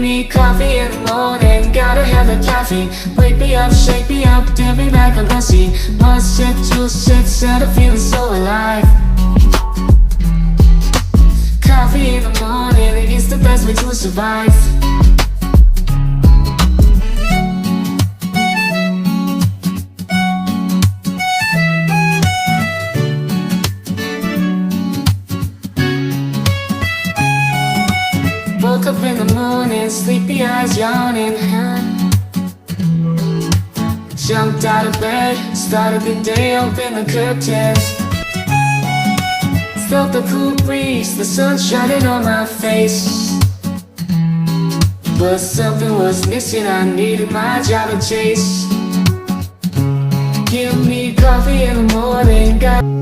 me coffee in the morning, gotta have the caffeine. Wake me up, shake me up, dip me back on pussy. Must shit, juice, shit, set a feeling so alive. Coffee in the morning, it's the best way to survive. Woke up in the morning, sleepy eyes yawning. Jumped out of bed, started the day, opened the curtains. Felt the cool breeze, the sun shining on my face. But something was missing, I needed my job to chase. Give me coffee in the morning,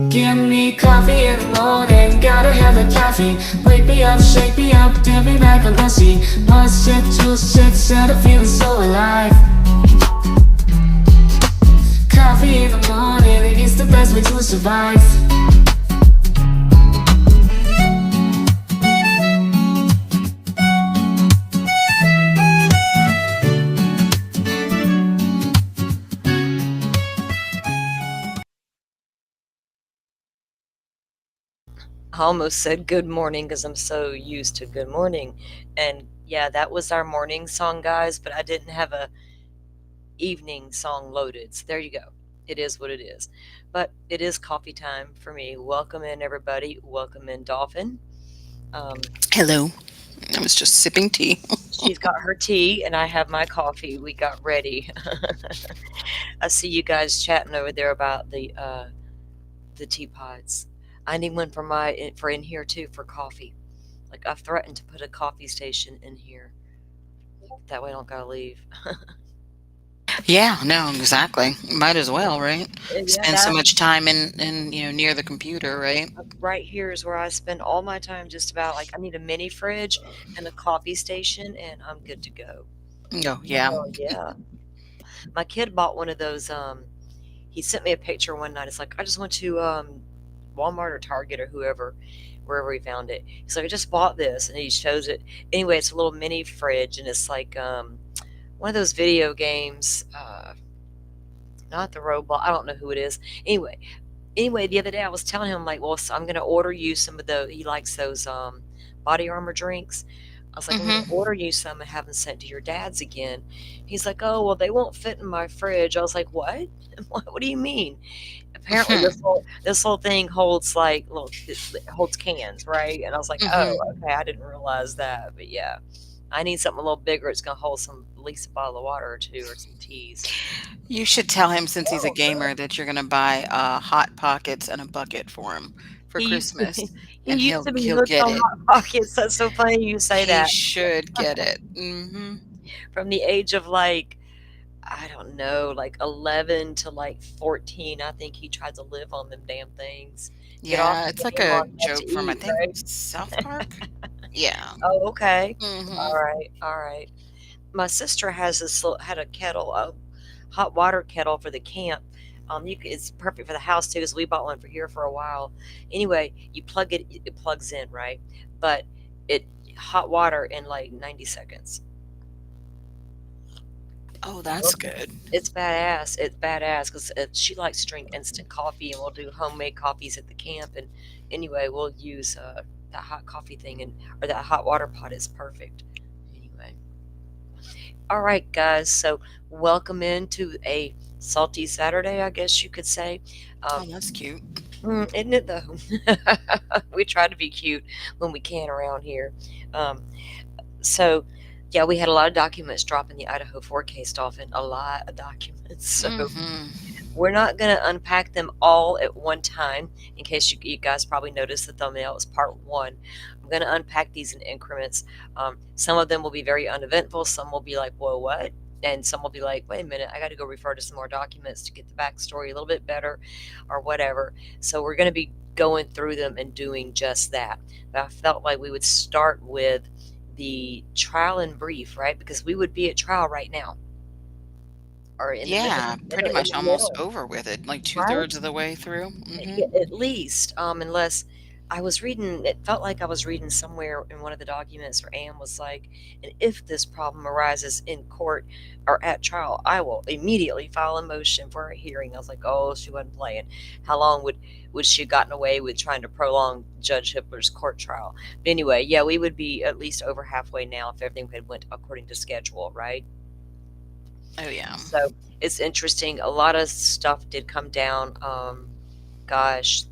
give me coffee in the morning, gotta have the caffeine. Wake me up, shake me up, dip me back on pussy. Must shit, juice, shit, set a feeling so alive. Coffee in the morning, it's the best way to survive. I almost said good morning because I'm so used to good morning. And yeah, that was our morning song, guys, but I didn't have a evening song loaded. So there you go. It is what it is. But it is coffee time for me. Welcome in, everybody. Welcome in, Dolphin. Um, Hello. I was just sipping tea. she's got her tea, and I have my coffee. We got ready. I see you guys chatting over there about the teapots. I need one for in here too for coffee. Like I've threatened to put a coffee station in here. That way I don't gotta leave. Yeah, no, exactly. Might as well, right? Yeah, Spend so that much time in near the computer, right? right here is where I spend all my time. Just about like I need a mini fridge and a coffee station, and I'm good to go. Oh, yeah. Oh yeah, my kid bought one of those. He sent me a picture one night. It's like I just went to Walmart or Target or whoever, wherever he found it. He's like, I just bought this, and he shows it. Anyway, it's a little mini fridge, and it's like one of those video games. Not the robot. I don't know who it is. Anyway, the other day I was telling him like, well, so I'm gonna order you some of the. He likes those body armor drinks. I was like, I'm gonna Hmm. order you some and have them sent to your dad's again. He's like, oh well, they won't fit in my fridge. I was like, what? What do you mean? Apparently, Hmm. this whole thing holds like little it holds cans, right? And I was like, oh, Hmm. okay, I didn't realize that. But yeah, I need something a little bigger. It's gonna hold some at least a bottle of water or two or some teas. You should tell him, since he's a Oh, gamer, that you're gonna buy hot pockets and a bucket for him for He used to Christmas, be he and used he'll to be he'll hooked get on it. Hot Pockets. That's so funny you say He that. should get it. Hmm. From the age of, like, I don't know, like, 11 to, like, 14, I think he tried to live on them damn things. Get off Yeah, the it's like game a long enough to joke from, I eat, think, right? South Park. Yeah. Oh, okay. Hmm. Alright, alright. My sister has had a kettle, a hot water kettle for the camp. It's perfect for the house too, because we bought one for here for a while. Anyway, you plug it, it plugs in, right? But it hot water in like 90 seconds. Oh, that's good. It's badass. It's badass because she likes to drink instant coffee, and we'll do homemade coffees at the camp. And anyway, we'll use that hot coffee thing and or that hot water pot is perfect. Anyway, all right, guys. So welcome into a salty Saturday, I guess you could say. Oh, Um, that's cute. isn't it though? We try to be cute when we can around here. Um, so yeah, we had a lot of documents drop in the Idaho 4K Dolphin. A lot of documents. So Hmm. we're not going to unpack them all at one time. In case you guys probably noticed the thumbnail is part one. I'm going to unpack these in increments. Some of them will be very uneventful. Some will be like, whoa, what? And some will be like, wait a minute, I got to go refer to some more documents to get the backstory a little bit better or whatever. So we're going to be going through them and doing just that. But I felt like we would start with the trial and brief, right? Because we would be at trial right now or in the middle, Yeah, pretty in much the almost middle, over with it, like right? 2/3 of the way through. Hmm. Yeah, at least, unless I was reading, it felt like I was reading somewhere in one of the documents where Anne was like, and if this problem arises in court or at trial, I will immediately file a motion for a hearing. I was like, oh, she wasn't playing. How long would she have gotten away with trying to prolong Judge Hitler's court trial? But anyway, yeah, we would be at least over halfway now if everything had went according to schedule, right? Oh yeah. So it's interesting. A lot of stuff did come down. Gosh,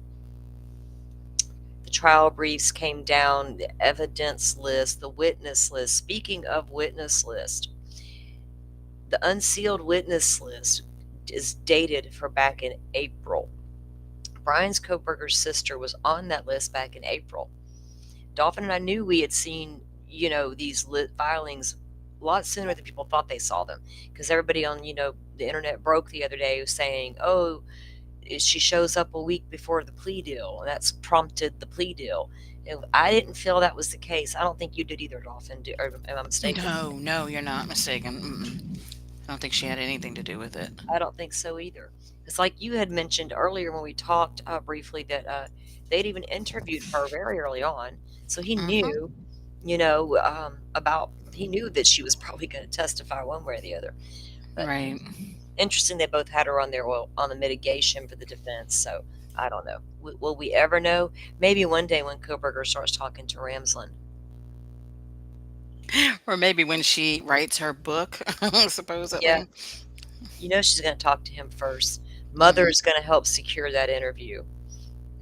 the trial briefs came down, the evidence list, the witness list. Speaking of witness list, the unsealed witness list is dated for back in April. Brian's Kohberger's sister was on that list back in April. Dolphin and I knew we had seen, these filings a lot sooner than people thought they saw them, because everybody on, the internet broke the other day saying, oh, she shows up a week before the plea deal, and that's prompted the plea deal. And I didn't feel that was the case. I don't think you did either, Dolphin. Or am I mistaken? No, you're not mistaken. Mm-mm. I don't think she had anything to do with it. I don't think so either. It's like you had mentioned earlier when we talked briefly that they'd even interviewed her very early on, so he Mhm. knew, he knew that she was probably going to testify one way or the other. But Right. interesting, they both had her on there on the mitigation for the defense. So I don't know. Will we ever know? Maybe one day when Kohberger starts talking to Ramsland. Or maybe when she writes her book, supposedly. Yeah. She's going to talk to him first. Mhm. Mother's going to help secure that interview.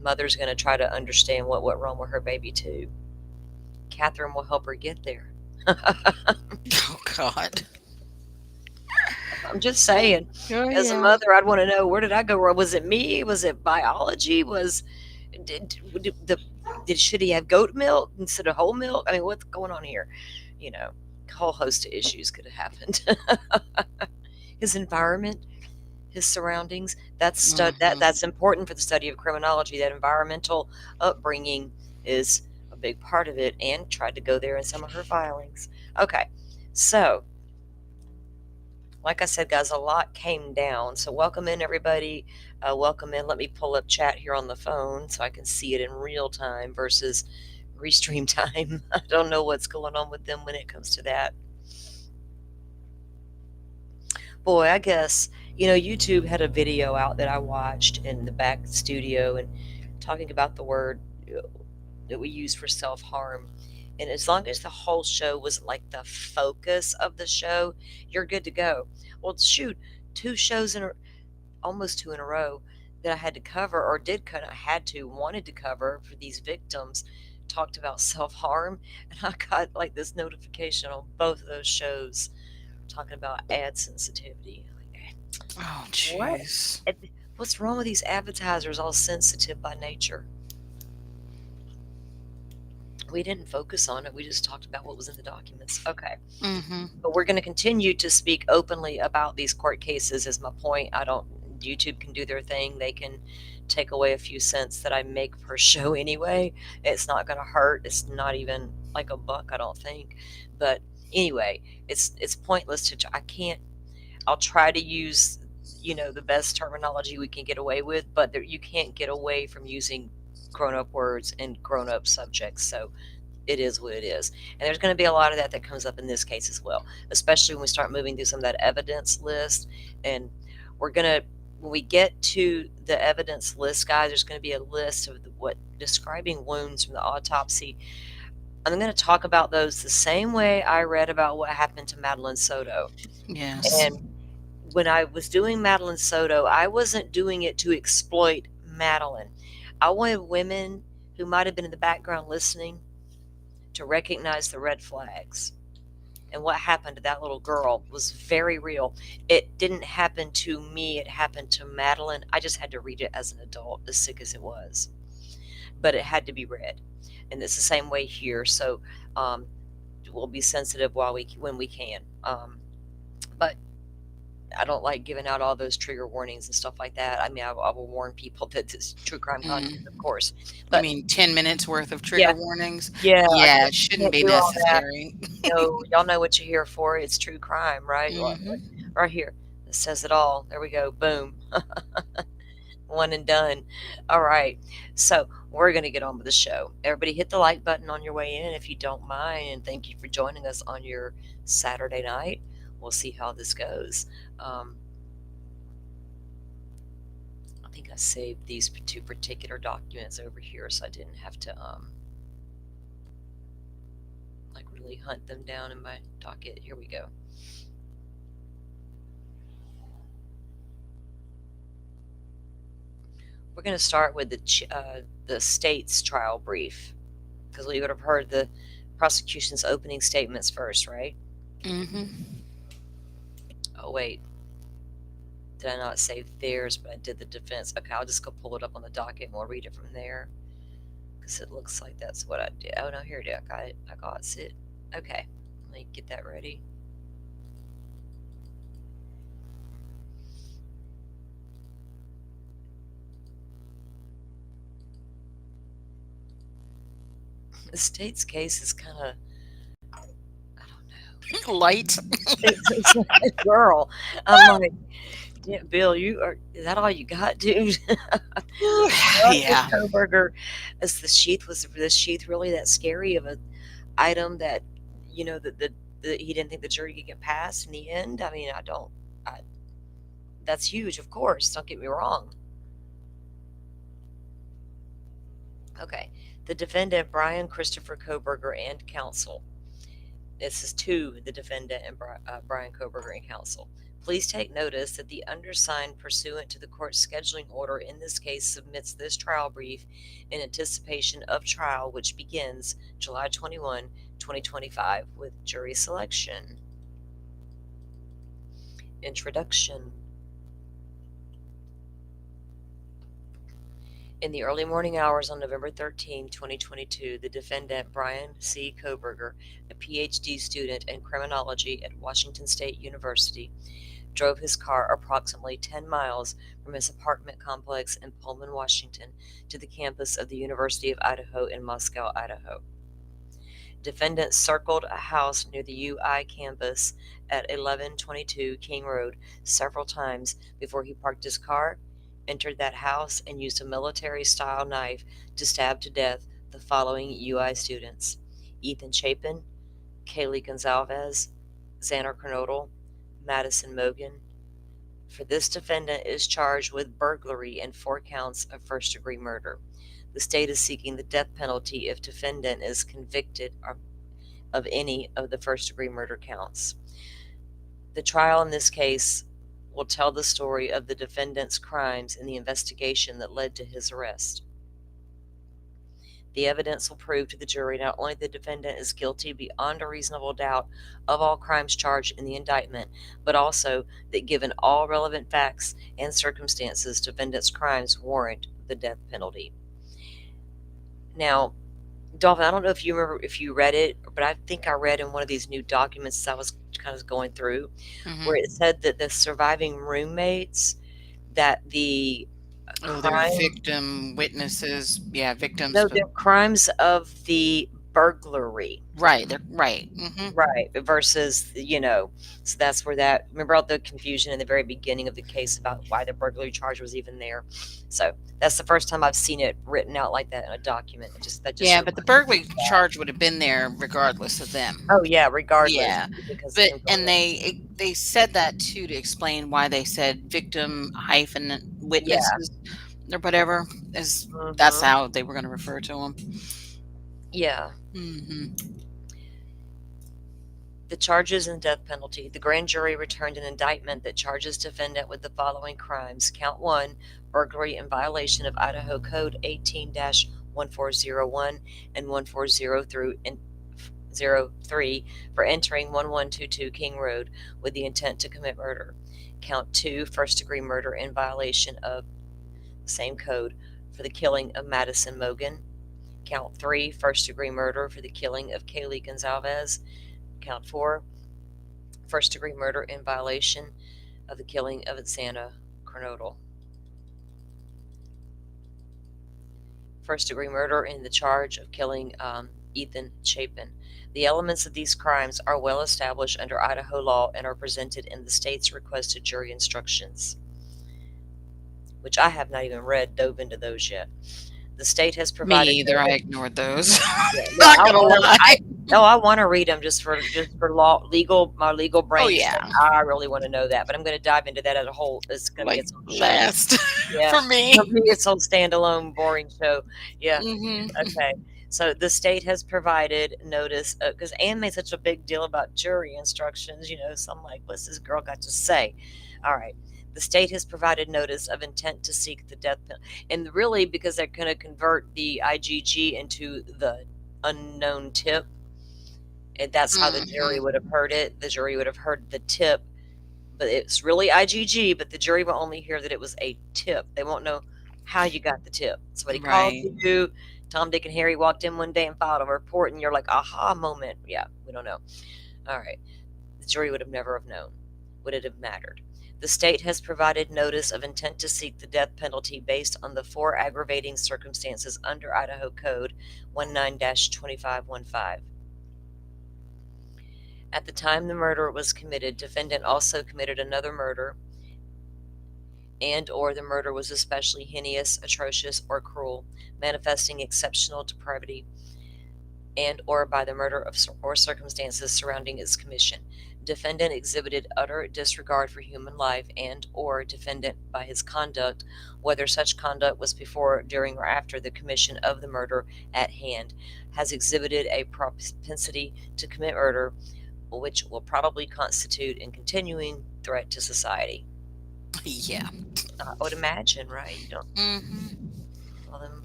Mother's going to try to understand what went wrong with her baby too. Catherine will help her get there. Oh God. I'm just saying. Oh, As a yeah. mother, I'd want to know, where did I go wrong? Was it me? Was it biology? Should he have goat milk instead of whole milk? I mean, what's going on here? A whole host of issues could have happened. His environment, his surroundings, that's Mhm. that's important for the study of criminology. That environmental upbringing is a big part of it, and tried to go there in some of her filings. Okay, so like I said, guys, a lot came down. So welcome in, everybody. Welcome in. Let me pull up chat here on the phone so I can see it in real time versus restream time. I don't know what's going on with them when it comes to that. Boy, I guess, YouTube had a video out that I watched in the back studio and talking about the word that we use for self-harm. And as long as the whole show was like the focus of the show, you're good to go. Well, shoot, almost two in a row that I had to cover, or wanted to cover for these victims, talked about self-harm. And I got like this notification on both of those shows talking about ad sensitivity. Oh, What? jeez. What's wrong with these advertisers all sensitive by nature? We didn't focus on it. We just talked about what was in the documents. Okay. Mm-hmm. But we're going to continue to speak openly about these court cases is my point. YouTube can do their thing. They can take away a few cents that I make per show anyway. It's not going to hurt. It's not even like a buck, I don't think. But anyway, it's pointless I'll try to use, the best terminology we can get away with, but you can't get away from using grown-up words and grown-up subjects. So it is what it is. And there's going to be a lot of that comes up in this case as well, especially when we start moving through some of that evidence list. And when we get to the evidence list, guys, there's going to be a list of describing wounds from the autopsy. I'm going to talk about those the same way I read about what happened to Madeline Soto. Yes. And when I was doing Madeline Soto, I wasn't doing it to exploit Madeline. I wanted women who might have been in the background listening to recognize the red flags. And what happened to that little girl was very real. It didn't happen to me. It happened to Madeline. I just had to read it as an adult, as sick as it was. But it had to be read. And it's the same way here. So we'll be sensitive when we can. But I don't like giving out all those trigger warnings and stuff like that. I mean, I will warn people that it's true crime content, of course. I mean, 10 minutes worth of trigger Yeah. warnings? Yeah, Yeah, it shouldn't be do all that. necessary. No, y'all know what you're here for. It's true crime, right? Mhm. Right here. It says it all. There we go. Boom. One and done. All right. So we're going to get on with the show. Everybody hit the like button on your way in if you don't mind. And thank you for joining us on your Saturday night. We'll see how this goes. I think I saved these two particular documents over here so I didn't have to like really hunt them down in my docket. Here we go. We're going to start with the state's trial brief because we would have heard the prosecution's opening statements first, right? Mm-hmm. Oh, wait. Did I not save theirs, but I did the defense? Okay, I'll just go pull it up on the docket and we'll read it from there because it looks like that's what I did. Oh, no, here it is. I got it. I got it. Okay, let me get that ready. The state's case is kind of, I don't know. Light. It's like, girl, I'm like, yeah, Bill, is that all you got, dude? Yeah. Koberger, is this sheath really that scary of an item that, that he didn't think the jury could get past in the end? I mean, that's huge, of course, don't get me wrong. Okay, the defendant, Brian Christopher Koberger, and counsel. This is to the defendant and Brian Koberger and counsel. Please take notice that the undersigned, pursuant to the court's scheduling order in this case, submits this trial brief in anticipation of trial, which begins July 21, 2025, with jury selection. Introduction. In the early morning hours on November 13, 2022, the defendant, Brian C. Koberger, a PhD student in criminology at Washington State University, drove his car approximately 10 miles from his apartment complex in Pullman, Washington, to the campus of the University of Idaho in Moscow, Idaho. Defendant circled a house near the UI campus at 1122 King Road several times before he parked his car, entered that house, and used a military-style knife to stab to death the following UI students: Ethan Chapin, Kaylee Gonzalez, Xander Kernodle, Madison Mogan. For this defendant is charged with burglary and 4 counts of first-degree murder. The state is seeking the death penalty if defendant is convicted of any of the first-degree murder counts. The trial in this case will tell the story of the defendant's crimes and the investigation that led to his arrest. The evidence will prove to the jury not only the defendant is guilty beyond a reasonable doubt of all crimes charged in the indictment, but also that given all relevant facts and circumstances, defendant's crimes warrant the death penalty. Now, Dolphin, I don't know if you remember if you read it, but I think I read in one of these new documents I was kind of going through, where it said that the surviving roommates, that the they're victim witnesses. Yeah, victims. No, they're crimes of the burglary. Right. They're right. Mm-hmm. Right. Versus, so that's where that, remember all the confusion in the very beginning of the case about why the burglary charge was even there. So that's the first time I've seen it written out like that in a document. Yeah, but the burglary charge would have been there regardless of them. Oh yeah, regardless. Yeah, and they said that too to explain why they said victim hyphen witnesses or whatever. That's how they were going to refer to them. Yeah. Mm-hmm. The charges and death penalty. The grand jury returned an indictment that charges defendant with the following crimes. Count 1, burglary in violation of Idaho Code 18-1401 and 1403 for entering 1122 King Road with the intent to commit murder. Count 2, first-degree murder in violation of the same code for the killing of Madison Mogan. Count 3, first-degree murder for the killing of Kaylee Gonzalez. Count 4, first-degree murder in violation of the killing of Xander Kernodle. First-degree murder in the charge of killing Ethan Chapin. The elements of these crimes are well established under Idaho law and are presented in the state's requested jury instructions. which I have not even dove into those yet. The state has Me provided either. I ignored those. yeah, no, Not gonna lie. I want to read them just for my legal Oh brain. yeah, I really want to know that, but I'm going to dive into that as a whole. It's going to be like its own show. last Yeah, for me. it'll be its own standalone boring show. Yeah. Hmm. Okay. So the state has provided notice because Anne made such a big deal about jury instructions. So I'm like, what's this girl got to say? All right. The state has provided notice of intent to seek the death penalty, and really because they're going to convert the IGG into the unknown tip, and that's how the jury would have heard it. The jury would have heard the tip, but it's really IGG, but the jury will only hear that it was a tip. They won't know how you got the tip. Somebody called Right. you, Tom, Dick, and Harry walked in one day and filed a report, and you're like, aha moment. Yeah, we don't know. All right. The jury would have never have known. Would it have mattered? The state has provided notice of intent to seek the death penalty based on the 4 aggravating circumstances under Idaho Code 19-2515. At the time the murder was committed, defendant also committed another murder, and/or the murder was especially heinous, atrocious, or cruel, manifesting exceptional depravity, and/or by the murder or circumstances surrounding its commission. Defendant exhibited utter disregard for human life, and/or defendant, by his conduct, whether such conduct was before, during, or after the commission of the murder at hand, has exhibited a propensity to commit murder, which will probably constitute a continuing threat to society. Yeah. I would imagine, right? You don't. All them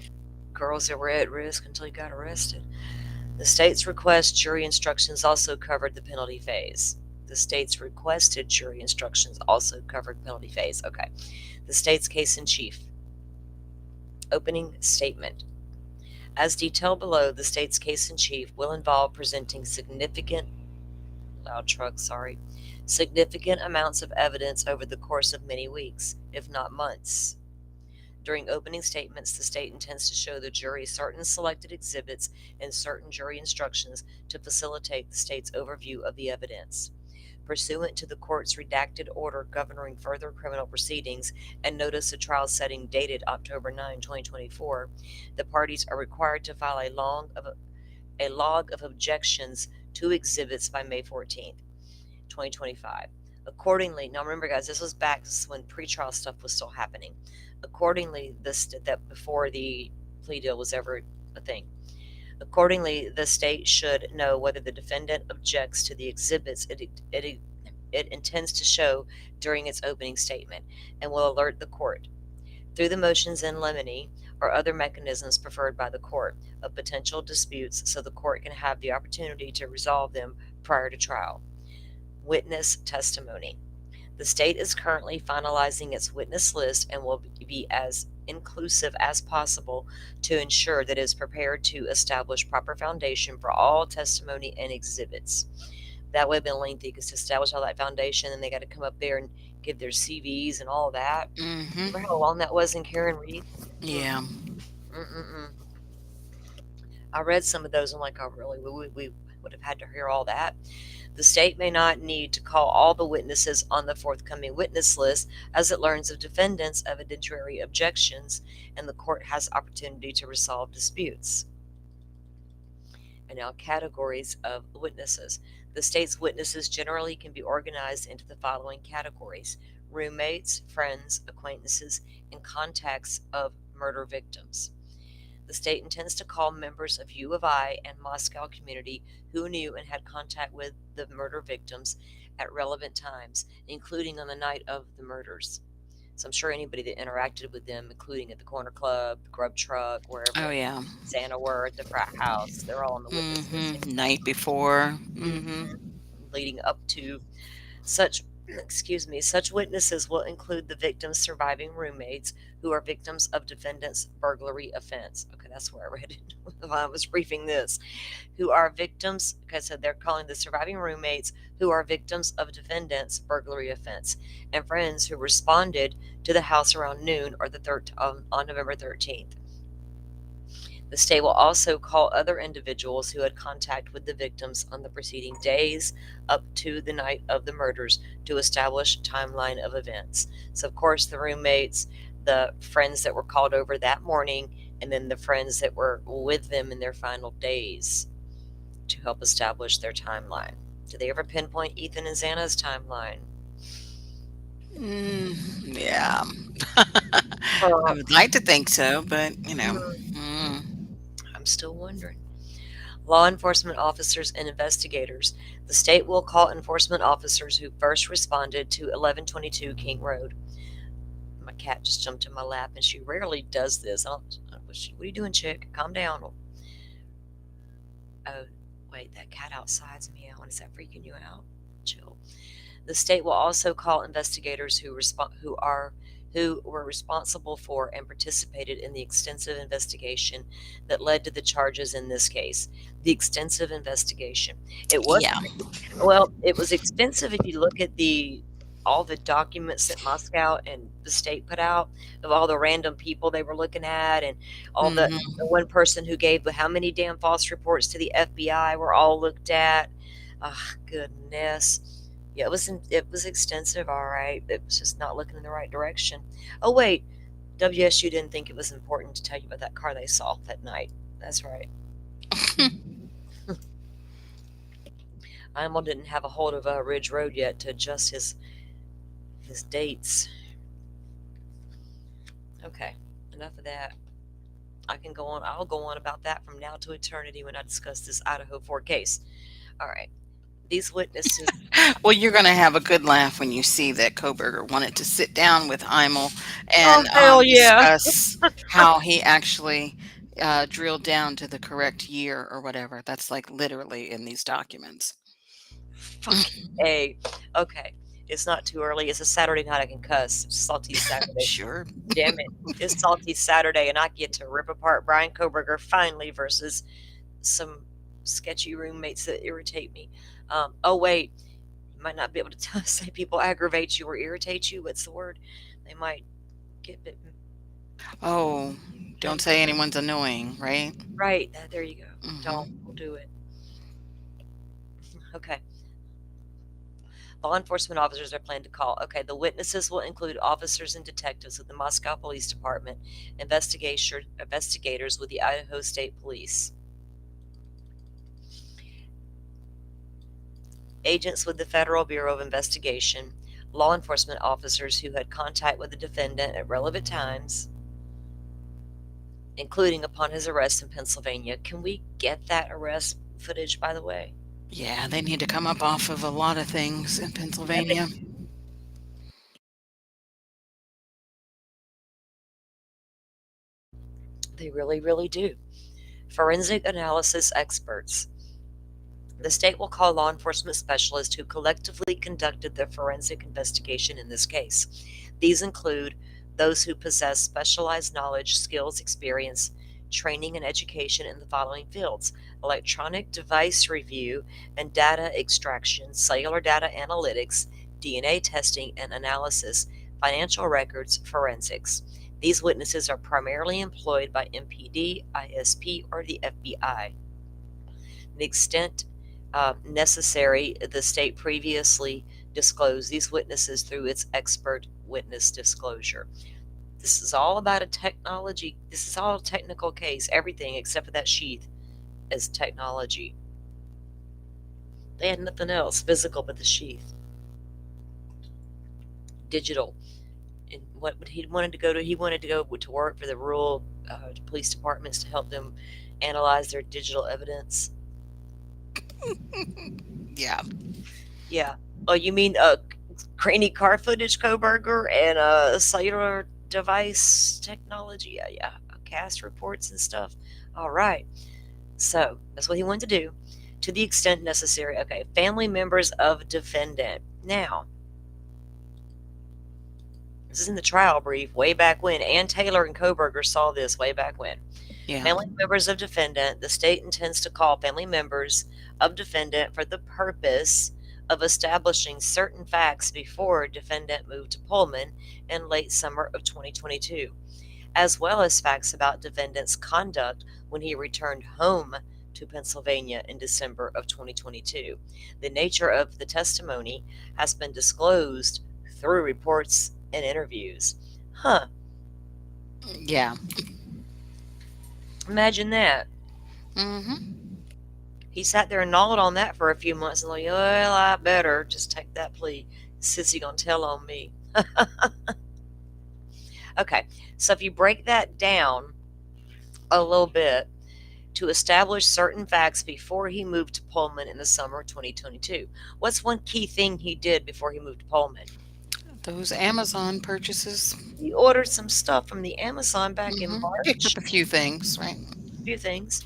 girls that were at risk until you got arrested. The state's request jury instructions also covered the penalty phase. The state's requested jury instructions also covered penalty phase. Okay. The state's case in chief. Opening statement. As detailed below, the state's case in chief will involve presenting significant amounts of evidence over the course of many weeks, if not months. During opening statements, the state intends to show the jury certain selected exhibits and certain jury instructions to facilitate the state's overview of the evidence. Pursuant to the court's redacted order governing further criminal proceedings and notice of trial setting dated October 9, 2024, the parties are required to file a log of objections to exhibits by May 14th, 2025. Accordingly, now remember guys, this was back when pretrial stuff was still happening. Accordingly, that before the plea deal was ever a thing. Accordingly, the state should know whether the defendant objects to the exhibits it intends to show during its opening statement, and will alert the court, through the motions in limine or other mechanisms preferred by the court, of potential disputes so the court can have the opportunity to resolve them prior to trial. Witness testimony. The state is currently finalizing its witness list and will be as inclusive as possible to ensure that it is prepared to establish proper foundation for all testimony and exhibits. That would have been lengthy because to establish all that foundation, and they got to come up there and give their CVs and all that. Remember how long that was in Karen Reed? Yeah. I read some of those. I'm like, oh, really? We would have had to hear all that. The state may not need to call all the witnesses on the forthcoming witness list as it learns of defendants' evidentiary objections, and the court has opportunity to resolve disputes. And now, categories of witnesses. The state's witnesses generally can be organized into the following categories: roommates, friends, acquaintances, and contacts of murder victims. The state intends to call members of U of I and Moscow community who knew and had contact with the murder victims at relevant times, including on the night of the murders. So I'm sure anybody that interacted with them, including at the corner club, grub truck, wherever Oh yeah. Santa were, at the frat house, they're all on the witness list. Night before. Leading up to such witnesses will include the victim's surviving roommates who are victims of defendant's burglary offense. Okay, that's where I read it while I was briefing this. Who are victims, okay, so they're calling the surviving roommates who are victims of defendant's burglary offense, and friends who responded to the house around noon or on November 13th. The state will also call other individuals who had contact with the victims on the preceding days up to the night of the murders to establish timeline of events. So, of course, the roommates, the friends that were called over that morning, and then the friends that were with them in their final days to help establish their timeline. Did they ever pinpoint Ethan and Xana's timeline? Yeah. I would like to think so, but I'm still wondering. Law enforcement officers and investigators. The state will call enforcement officers who first responded to 1122 King Road. My cat just jumped in my lap, and she rarely does this. What are you doing, chick? Calm down. Oh, wait, that cat outside's meowing. Is that freaking you out? Chill. The state will also call investigators who were responsible for and participated in the extensive investigation that led to the charges in this case. The extensive investigation. It was yeah. well, it was extensive if you look at all the documents that Moscow and the state put out of all the random people they were looking at, and all the one person who gave how many damn false reports to the FBI were all looked at. Oh, goodness. Yeah, it was extensive, all right. It was just not looking in the right direction. Oh, wait. WSU didn't think it was important to tell you about that car they saw that night. That's right. Imel didn't have a hold of Ridge Road yet to adjust his dates. Okay, enough of that. I'll go on about that from now to eternity when I discuss this Idaho 4 case. All right. These witnesses. Well, you're going to have a good laugh when you see that Kohberger wanted to sit down with Imel and discuss how he actually drilled down to the correct year or whatever. That's like literally in these documents. Fucking A. Okay. It's not too early. It's a Saturday night. I can cuss. It's Salty Saturday. Sure. Damn it. It's Salty Saturday, and I get to rip apart Brian Kohberger finally versus some sketchy roommates that irritate me. Oh, wait. You might not be able to say people aggravate you or irritate you. What's the word? They might get bit. Oh, don't say anyone's annoying, right? Right. There you go. Don't do it. Okay. Law enforcement officers are planned to call. Okay, the witnesses will include officers and detectives with the Moscow Police Department, investigators with the Idaho State Police, agents with the Federal Bureau of Investigation, law enforcement officers who had contact with the defendant at relevant times, including upon his arrest in Pennsylvania. Can we get that arrest footage, by the way? Yeah, they need to come up off of a lot of things in Pennsylvania. They really, really do. Forensic analysis experts. The state will call law enforcement specialists who collectively conducted the forensic investigation in this case. These include those who possess specialized knowledge, skills, experience, training, and education in the following fields: electronic device review and data extraction, cellular data analytics, DNA testing and analysis, financial records forensics. These witnesses are primarily employed by MPD, ISP, or the FBI. The extent necessary, the state previously disclosed these witnesses through its expert witness disclosure. This is all about a technology. This is all a technical case. Everything except for that sheath is technology. They had nothing else physical but the sheath. Digital. And what he wanted to go to? He wanted to go to work for the rural police departments to help them analyze their digital evidence. Yeah. Yeah. Oh, you mean grainy car footage, Kohberger, and cellular device technology? Yeah. Cast reports and stuff. All right. So that's what he wanted to do, to the extent necessary. Okay. Family members of defendant. Now, this is in the trial brief way back when. Ann Taylor and Kohberger saw this way back when. Yeah. Family members of defendant. The state intends to call family members of defendant for the purpose of establishing certain facts before defendant moved to Pullman in late summer of 2022, as well as facts about defendant's conduct when he returned home to Pennsylvania in December of 2022. The nature of the testimony has been disclosed through reports and interviews. Yeah. Imagine that. Mhm. He sat there and gnawed on that for a few months and like, well, I better just take that plea. Sissy gonna tell on me. Okay, so if you break that down a little bit, to establish certain facts before he moved to Pullman in the summer of 2022. What's one key thing he did before he moved to Pullman? Those Amazon purchases. He ordered some stuff from the Amazon back in Picked March. up a few things, right? A few things.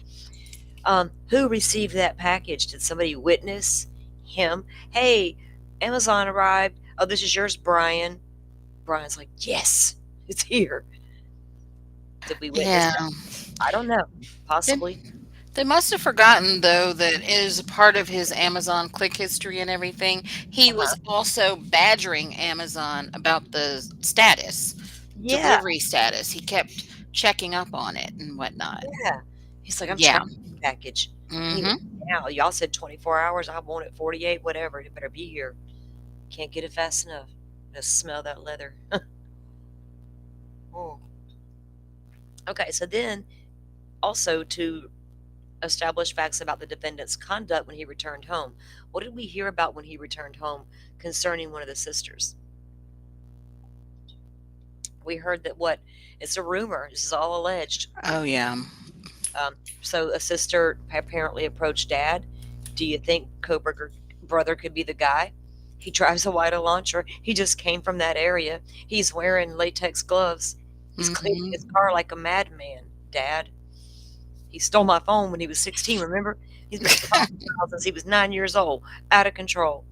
Who received that package? Did somebody witness him? Hey, Amazon arrived. Oh, this is yours, Brian. Brian's like, yes, it's here. Did we witness Yeah. that? I don't know. They, Possibly. they must have forgotten, though, that as part of his Amazon click history and everything, he Uh-huh. was also badgering Amazon about the status, Yeah, delivery status. He kept checking up on it and whatnot. yeah. He's like, I'm Yeah. tracking the package. And he was, Mm-hmm. now, y'all said 24 hours. I want it 48, whatever. It better be here. Can't get it fast enough. Just smell that leather. Mm. Okay, so then also to establish facts about the defendant's conduct when he returned home. What did we hear about when he returned home concerning one of the sisters? We heard that what? It's a rumor. This is all alleged. Oh, yeah. So a sister apparently approached dad. Do you think Koberger brother could be the guy? He drives a white launcher. He just came from that area. He's wearing latex gloves. He's cleaning his Mm-hmm. car like a madman, Dad. He stole my phone when he was 16, remember? He's been stalking child since he was 9 years old, out of control.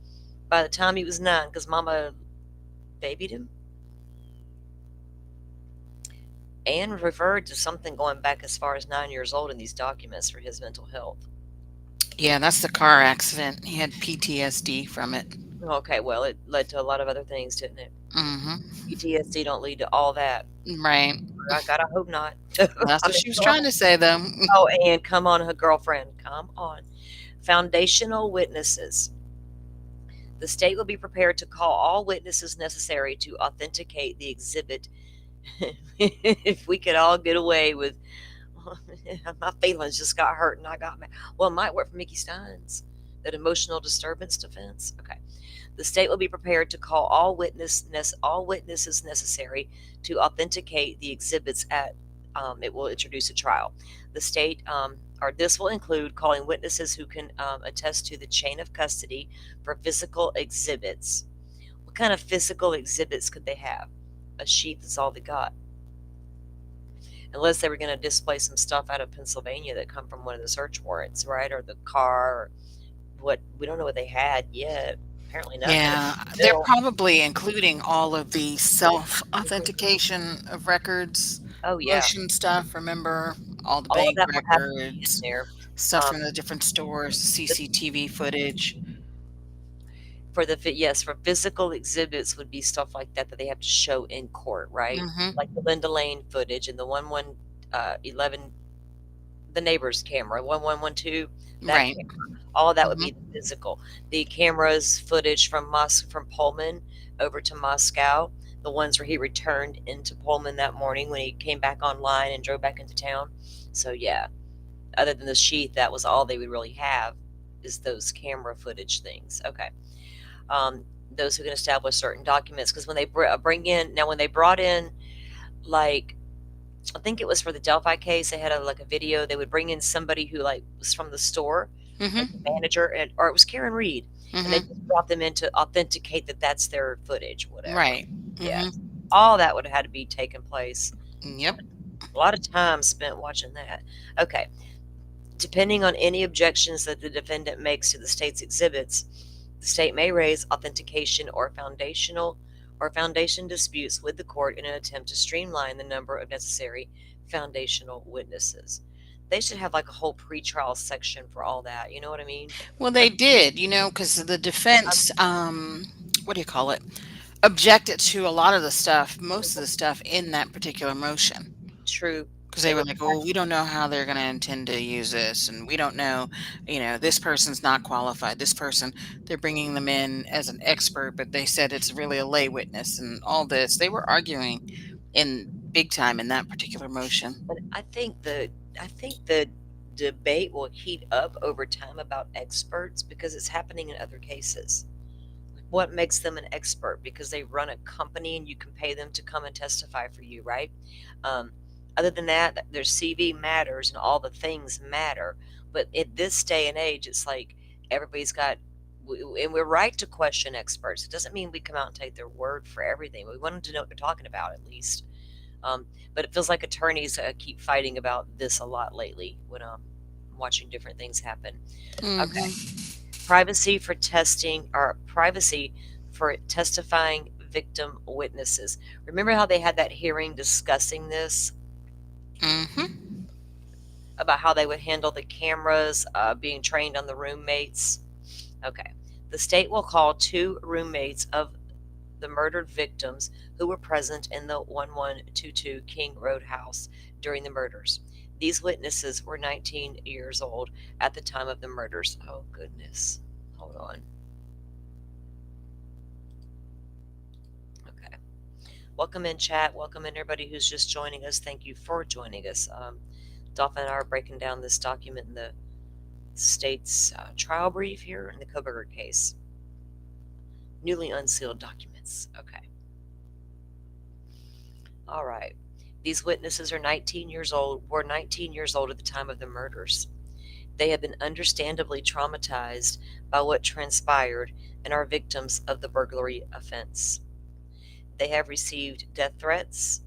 By the time he was 9, because mama babied him. Anne referred to something going back as far as 9 years old in these documents for his mental health. Yeah, that's the car accident. He had PTSD from it. Okay, well, it led to a lot of other things, didn't it? Mm-hmm. PTSD don't lead to all that. Right. I hope not. That's I'm what in she was trying trouble. to say, though. Oh, and come on, her girlfriend, come on. Foundational witnesses. The state will be prepared to call all witnesses necessary to authenticate the exhibit. If we could all get away with, my feelings just got hurt and I got mad. Well, it might work for Mickey Steins, that emotional disturbance defense. Okay. The state will be prepared to call all witnesses necessary to authenticate the exhibits at it will introduce a trial. The state or this will include calling witnesses who can attest to the chain of custody for physical exhibits. What kind of physical exhibits could they have? A sheet that's all they got. Unless they were going to display some stuff out of Pennsylvania that come from one of the search warrants, right? Or the car, or what we don't know what they had yet. Apparently nothing. Yeah, they're Still, probably including all of the self-authentication of records, oh yeah, motion stuff. Remember all the all of bank that would have to be in records, there. stuff Um, from the different stores, the, CCTV footage. for the yes, for physical exhibits would be stuff like that that they have to show in court, right? Mm-hmm. Like the Linda Lane footage and the 11 the neighbor's camera, 1112, that Right. camera. All of that would Mm-hmm. be the physical. The cameras footage from from Pullman over to Moscow, the ones where he returned into Pullman that morning when he came back online and drove back into town. So yeah, other than the sheath, that was all they would really have is those camera footage things. Okay. Those who can establish certain documents, because when they bring in now, when they brought in, like, I think it was for the Delphi case, they had like a video. They would bring in somebody who like was from the store, like the Mm-hmm. manager, and or it was Karen Reed, and they Mm-hmm. just brought them in to authenticate that that's their footage, whatever. Right. Yeah, Mm-hmm. all that would have had to be taken place. Yep. A lot of time spent watching that. Okay, depending on any objections that the defendant makes to the state's exhibits, the state may raise authentication or foundation disputes with the court in an attempt to streamline the number of necessary foundational witnesses. They should have like a whole pretrial section for all that. You know what I mean? Well, they did, because the defense, what do you call it, objected to a lot of the stuff, most of the stuff in that particular motion. True. Because They they were were like, "Oh, we don't know how they're going to intend to use this, and we don't know, this person's not qualified. This person, they're bringing them in as an expert, but they said it's really a lay witness, and all this." They were arguing in big time in that particular motion. But I think the debate will heat up over time about experts because it's happening in other cases. What makes them an expert? Because they run a company and you can pay them to come and testify for you, right? Um, other than that, their CV matters and all the things matter. But in this day and age, it's like everybody's got, and we're right to question experts. It doesn't mean we come out and take their word for everything. We want them to know what they're talking about at least. But it feels like attorneys keep fighting about this a lot lately when I'm watching different things happen. Okay. Privacy for testifying victim witnesses. Remember how they had that hearing discussing this about how they would handle the cameras being trained on the roommates? Okay. The state will call 2 roommates of the murdered victims who were present in the 1122 King Road house during the murders. These witnesses were 19 years old at the time of the murders. Oh, goodness. Hold on. Okay. Welcome in, chat. Welcome in, everybody who's just joining us. Thank you for joining us. Dolphin and I are breaking down this document in the state's trial brief here in the Kohberger case. Newly unsealed documents. Okay. All right. These witnesses were 19 years old at the time of the murders. They have been understandably traumatized by what transpired and are victims of the burglary offense. They have received death threats,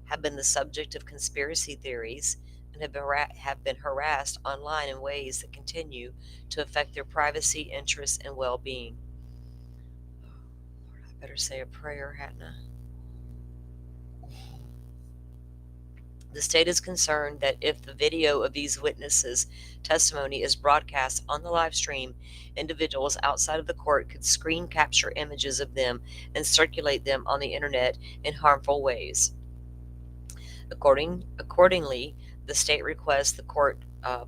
have been the subject of conspiracy theories, and have been harassed online in ways that continue to affect their privacy, interests, and well-being. Lord, I better say a prayer, hadn't I? The state is concerned that if the video of these witnesses' testimony is broadcast on the live stream, individuals outside of the court could screen capture images of them and circulate them on the internet in harmful ways. Accordingly, the state requests the court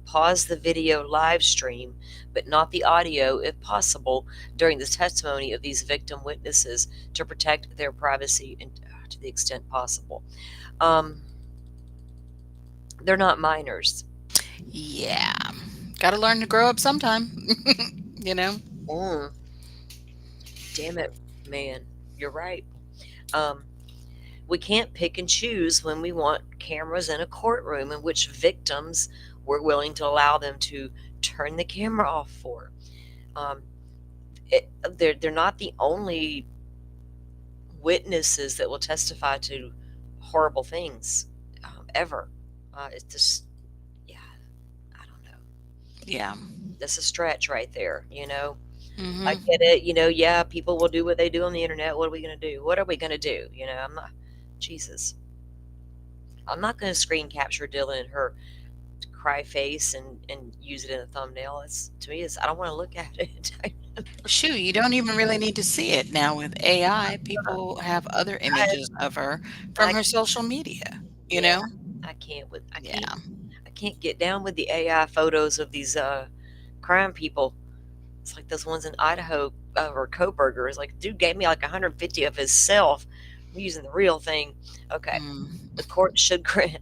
pause the video live stream, but not the audio if possible, during the testimony of these victim witnesses to protect their privacy to the extent possible. They're not minors. Yeah. Got to learn to grow up sometime, you know? Damn it, man. You're right. We can't pick and choose when we want cameras in a courtroom in which victims we're willing to allow them to turn the camera off for. They're not the only witnesses that will testify to horrible things ever. It's just, yeah, I don't know. Yeah. That's a stretch right there, you know? Mm-hmm. I get it, you know, yeah, people will do what they do on the internet. What are we going to do? What are we going to do? You know, Jesus. I'm not going to screen capture Dylan and her cry face and use it in a thumbnail. To me, I don't want to look at it. Shoot, you don't even really need to see it now with AI. People have other images of her from her social media, you know? I can't get down with the AI photos of these crime people. It's like those ones in Idaho or Kohberger. It's like, dude gave me like 150 of himself. I'm using the real thing. Okay. The court should grant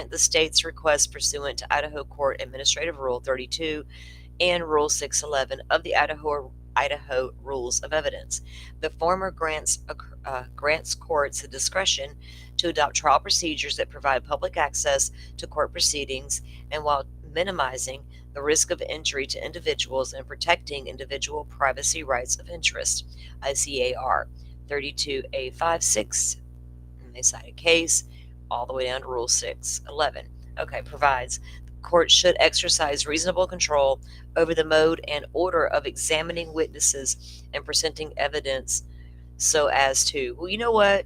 the state's request pursuant to Idaho Court Administrative Rule 32 and Rule 611 of the Idaho Rules of Evidence. The former grants courts the discretion to adopt trial procedures that provide public access to court proceedings, and while minimizing the risk of injury to individuals and protecting individual privacy rights of interest. ICAR 32A56. And they cite a case all the way down to Rule 611. Okay, provides the court should exercise reasonable control over the mode and order of examining witnesses and presenting evidence so as to, well, you know what?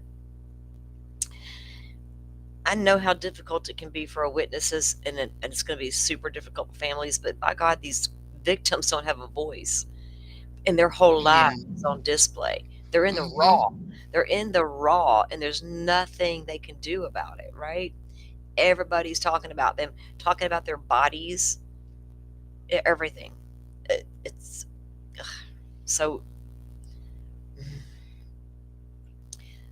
I know how difficult it can be for witnesses, and it's going to be super difficult for families, but by God, these victims don't have a voice, and their whole life is on display. They're in the raw. They're in the raw, and there's nothing they can do about it, right? Everybody's talking about them, talking about their bodies, everything. So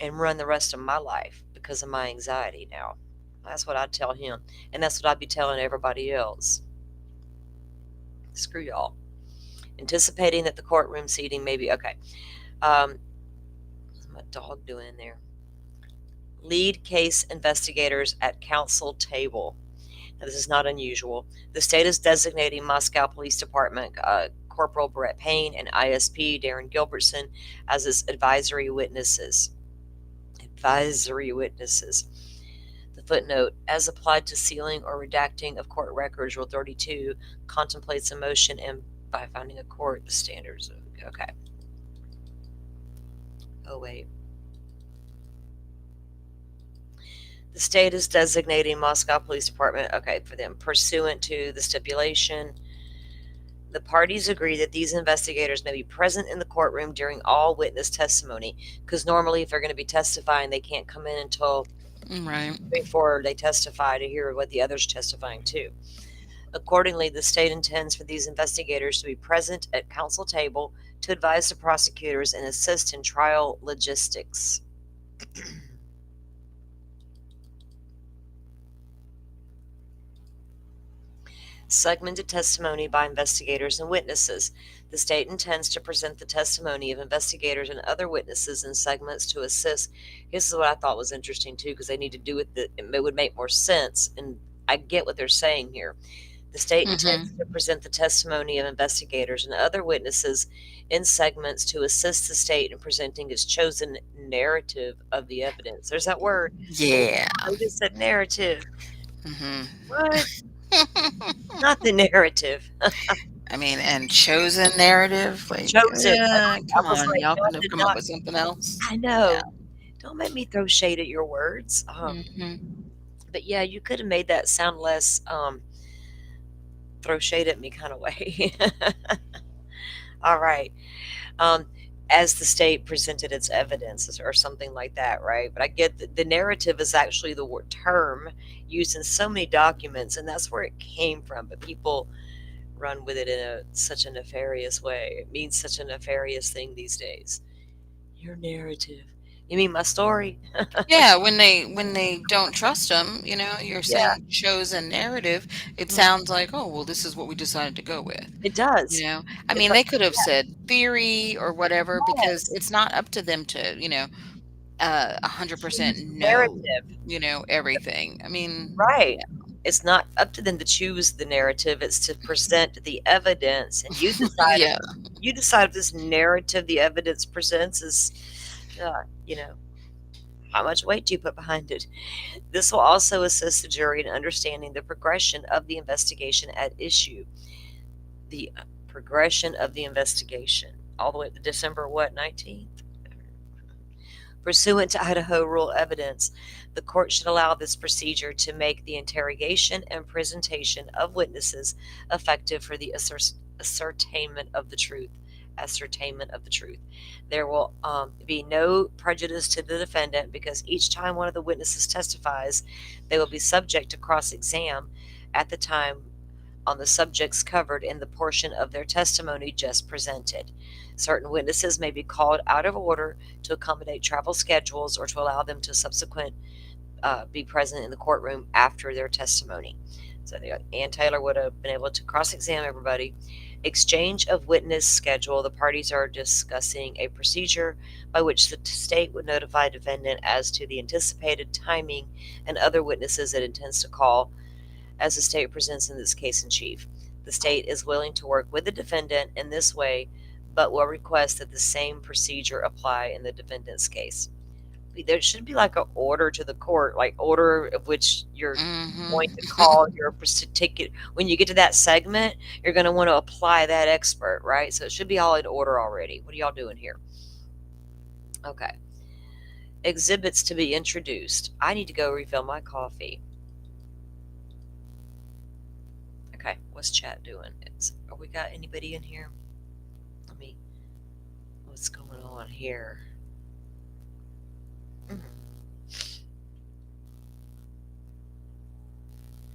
and run the rest of my life because of my anxiety now. That's what I'd tell him. And that's what I'd be telling everybody else. Screw y'all. Anticipating that the courtroom seating may be okay. What's my dog doing in there? Lead case investigators at counsel table. Now, this is not unusual. The state is designating Moscow Police Department Corporal Brett Payne and ISP Darren Gilbertson as its advisory witnesses. Advisory witnesses. The footnote, as applied to sealing or redacting of court records, Rule 32 contemplates a motion and by finding a court the standards. Okay. Oh, wait. The state is designating Moscow Police Department, okay, for them, pursuant to the stipulation. The parties agree that these investigators may be present in the courtroom during all witness testimony, because normally if they're going to be testifying, they can't come in until before they testify to hear what the other's testifying to. Accordingly, the state intends for these investigators to be present at counsel table to advise the prosecutors and assist in trial logistics. Segmented testimony by investigators and witnesses. The state intends to present the testimony of investigators and other witnesses in segments to assist. This is what I thought was interesting too, because they need to do it. It would make more sense, and I get what they're saying here. The state intends to present the testimony of investigators and other witnesses in segments to assist the state in presenting its chosen narrative of the evidence. There's that word. Yeah. I just said narrative. What? Not the narrative. I mean, and chosen narrative. Like, chosen. Come on, like, y'all could have come up with something else. I know. Yeah. Don't make me throw shade at your words. But yeah, you could have made that sound less throw shade at me kind of way. All right. As the state presented its evidence or something like that, right? But I get that the narrative is actually the term used in so many documents, and that's where it came from. But people run with it in such a nefarious way. It means such a nefarious thing these days. Your narrative. You mean my story? Yeah, when they don't trust them, you're saying chosen narrative. It sounds like, oh, well, this is what we decided to go with. It does. I mean, they could have said theory or whatever, because it's not up to them to, 100% know, everything. I mean, right. Yeah. It's not up to them to choose the narrative. It's to present the evidence, and you decide. You decide if this narrative the evidence presents is. How much weight do you put behind it? This will also assist the jury in understanding the progression of the investigation at issue. The progression of the investigation, all the way to December 19th? Pursuant to Idaho rule evidence, the court should allow this procedure to make the interrogation and presentation of witnesses effective for the ascertainment of the truth. There will be no prejudice to the defendant, because each time one of the witnesses testifies, they will be subject to cross-exam at the time on the subjects covered in the portion of their testimony just presented. Certain witnesses may be called out of order to accommodate travel schedules or to allow them to subsequent be present in the courtroom after their testimony. So Ann Taylor would have been able to cross-examine everybody. Exchange of witness schedule. The parties are discussing a procedure by which the state would notify defendant as to the anticipated timing and other witnesses it intends to call as the state presents in this case in chief. The state is willing to work with the defendant in this way, but will request that the same procedure apply in the defendant's case. There should be like an order to the court, like order of which you're going to call your particular. When you get to that segment, you're going to want to apply that expert, right? So it should be all in order already. What are y'all doing here? Okay. Exhibits to be introduced. I need to go refill my coffee. Okay, what's chat doing? Are we got anybody in here? What's going on here?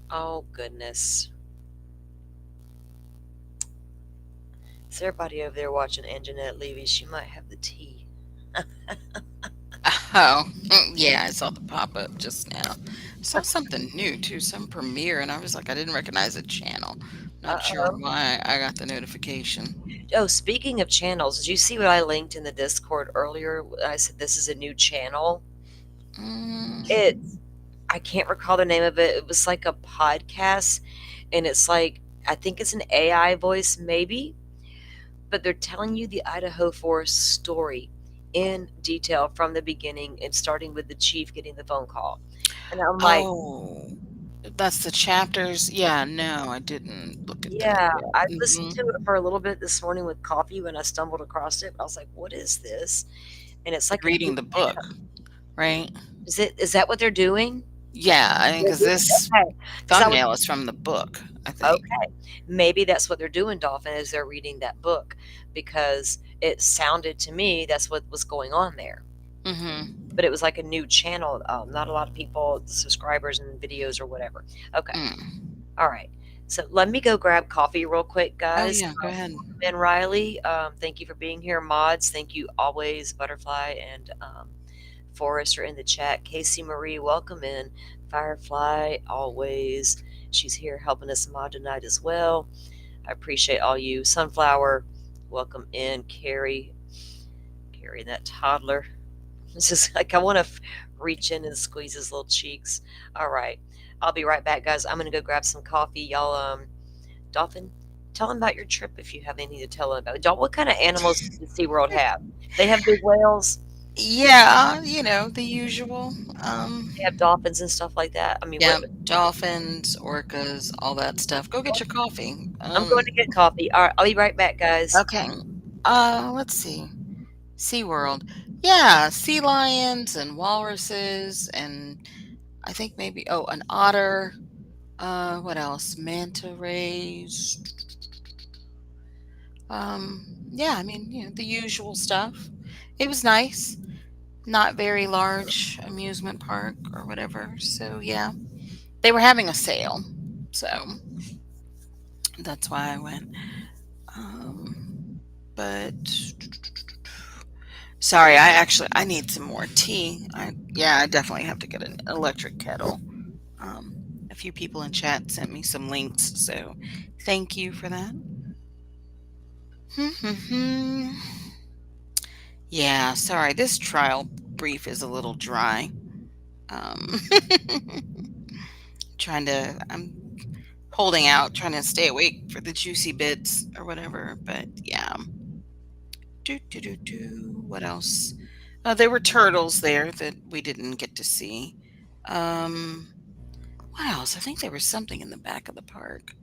Oh, goodness. Is everybody over there watching Anjanette Levy? She might have the tea. Oh, yeah, I saw the pop up just now. Saw something new too, some premiere, and I was like, I didn't recognize a channel. Not sure Uh-oh. why I got the notification. Oh, speaking of channels, did you see what I linked in the Discord earlier? I said this is a new channel. Mm, It's I can't recall the name of it. It was like a podcast, and it's like I think it's an AI voice, maybe, but they're telling you the Idaho Forest story in detail from the beginning and starting with the chief getting the phone call. And I'm like, oh, that's the chapters. Yeah, no, I didn't look at that yeah, yet. I listened to it for a little bit this morning with coffee when I stumbled across it. I was like, what is this? And it's like a new Reading the book, right? is that what they're doing? Yeah, I think They're because doing this okay, 'cause I was thumbnail is from the book, I think. okay, maybe that's what they're doing, Dolphin, is they're reading that book because it sounded to me that's what was going on there. Mm-hmm. But it was like a new channel, not a lot of people, subscribers and videos or whatever. Okay, Mm. all right. So let me go grab coffee real quick, Oh guys. yeah, go ahead. Ben Riley, thank you for being here. Mods, thank you always. Butterfly and Forrest are in the chat. Casey Marie, welcome in. Firefly, always. She's here helping us mod tonight as well. I appreciate all you. Sunflower, welcome in. Carrie, that toddler. It's just like I want to reach in and squeeze his little cheeks. All right. I'll be right back, guys. I'm going to go grab some coffee. Y'all, Dolphin, tell them about your trip if you have anything to tell them about. What kind of animals does SeaWorld have? They have big whales. Yeah, the usual. They have dolphins and stuff like that. I mean, Yeah, what? dolphins, orcas, all that stuff. Go get your coffee. I'm going to get coffee. All right. I'll be right back, guys. Okay. Let's see. SeaWorld. Yeah, sea lions and walruses and I think maybe an otter. What else? Manta rays. Yeah, I mean, the usual stuff. It was nice. Not very large amusement park or whatever. So yeah, they were having a sale. So that's why I went. But sorry, I need some more tea. I definitely have to get an electric kettle. Um, a few people in chat sent me some links, so thank you for that. Yeah, sorry, this trial brief is a little dry. Um, I'm holding out, trying to stay awake for the juicy bits or whatever. But yeah. What else? There were turtles there that we didn't get to see. Um, what else? I think there was something in the back of the park.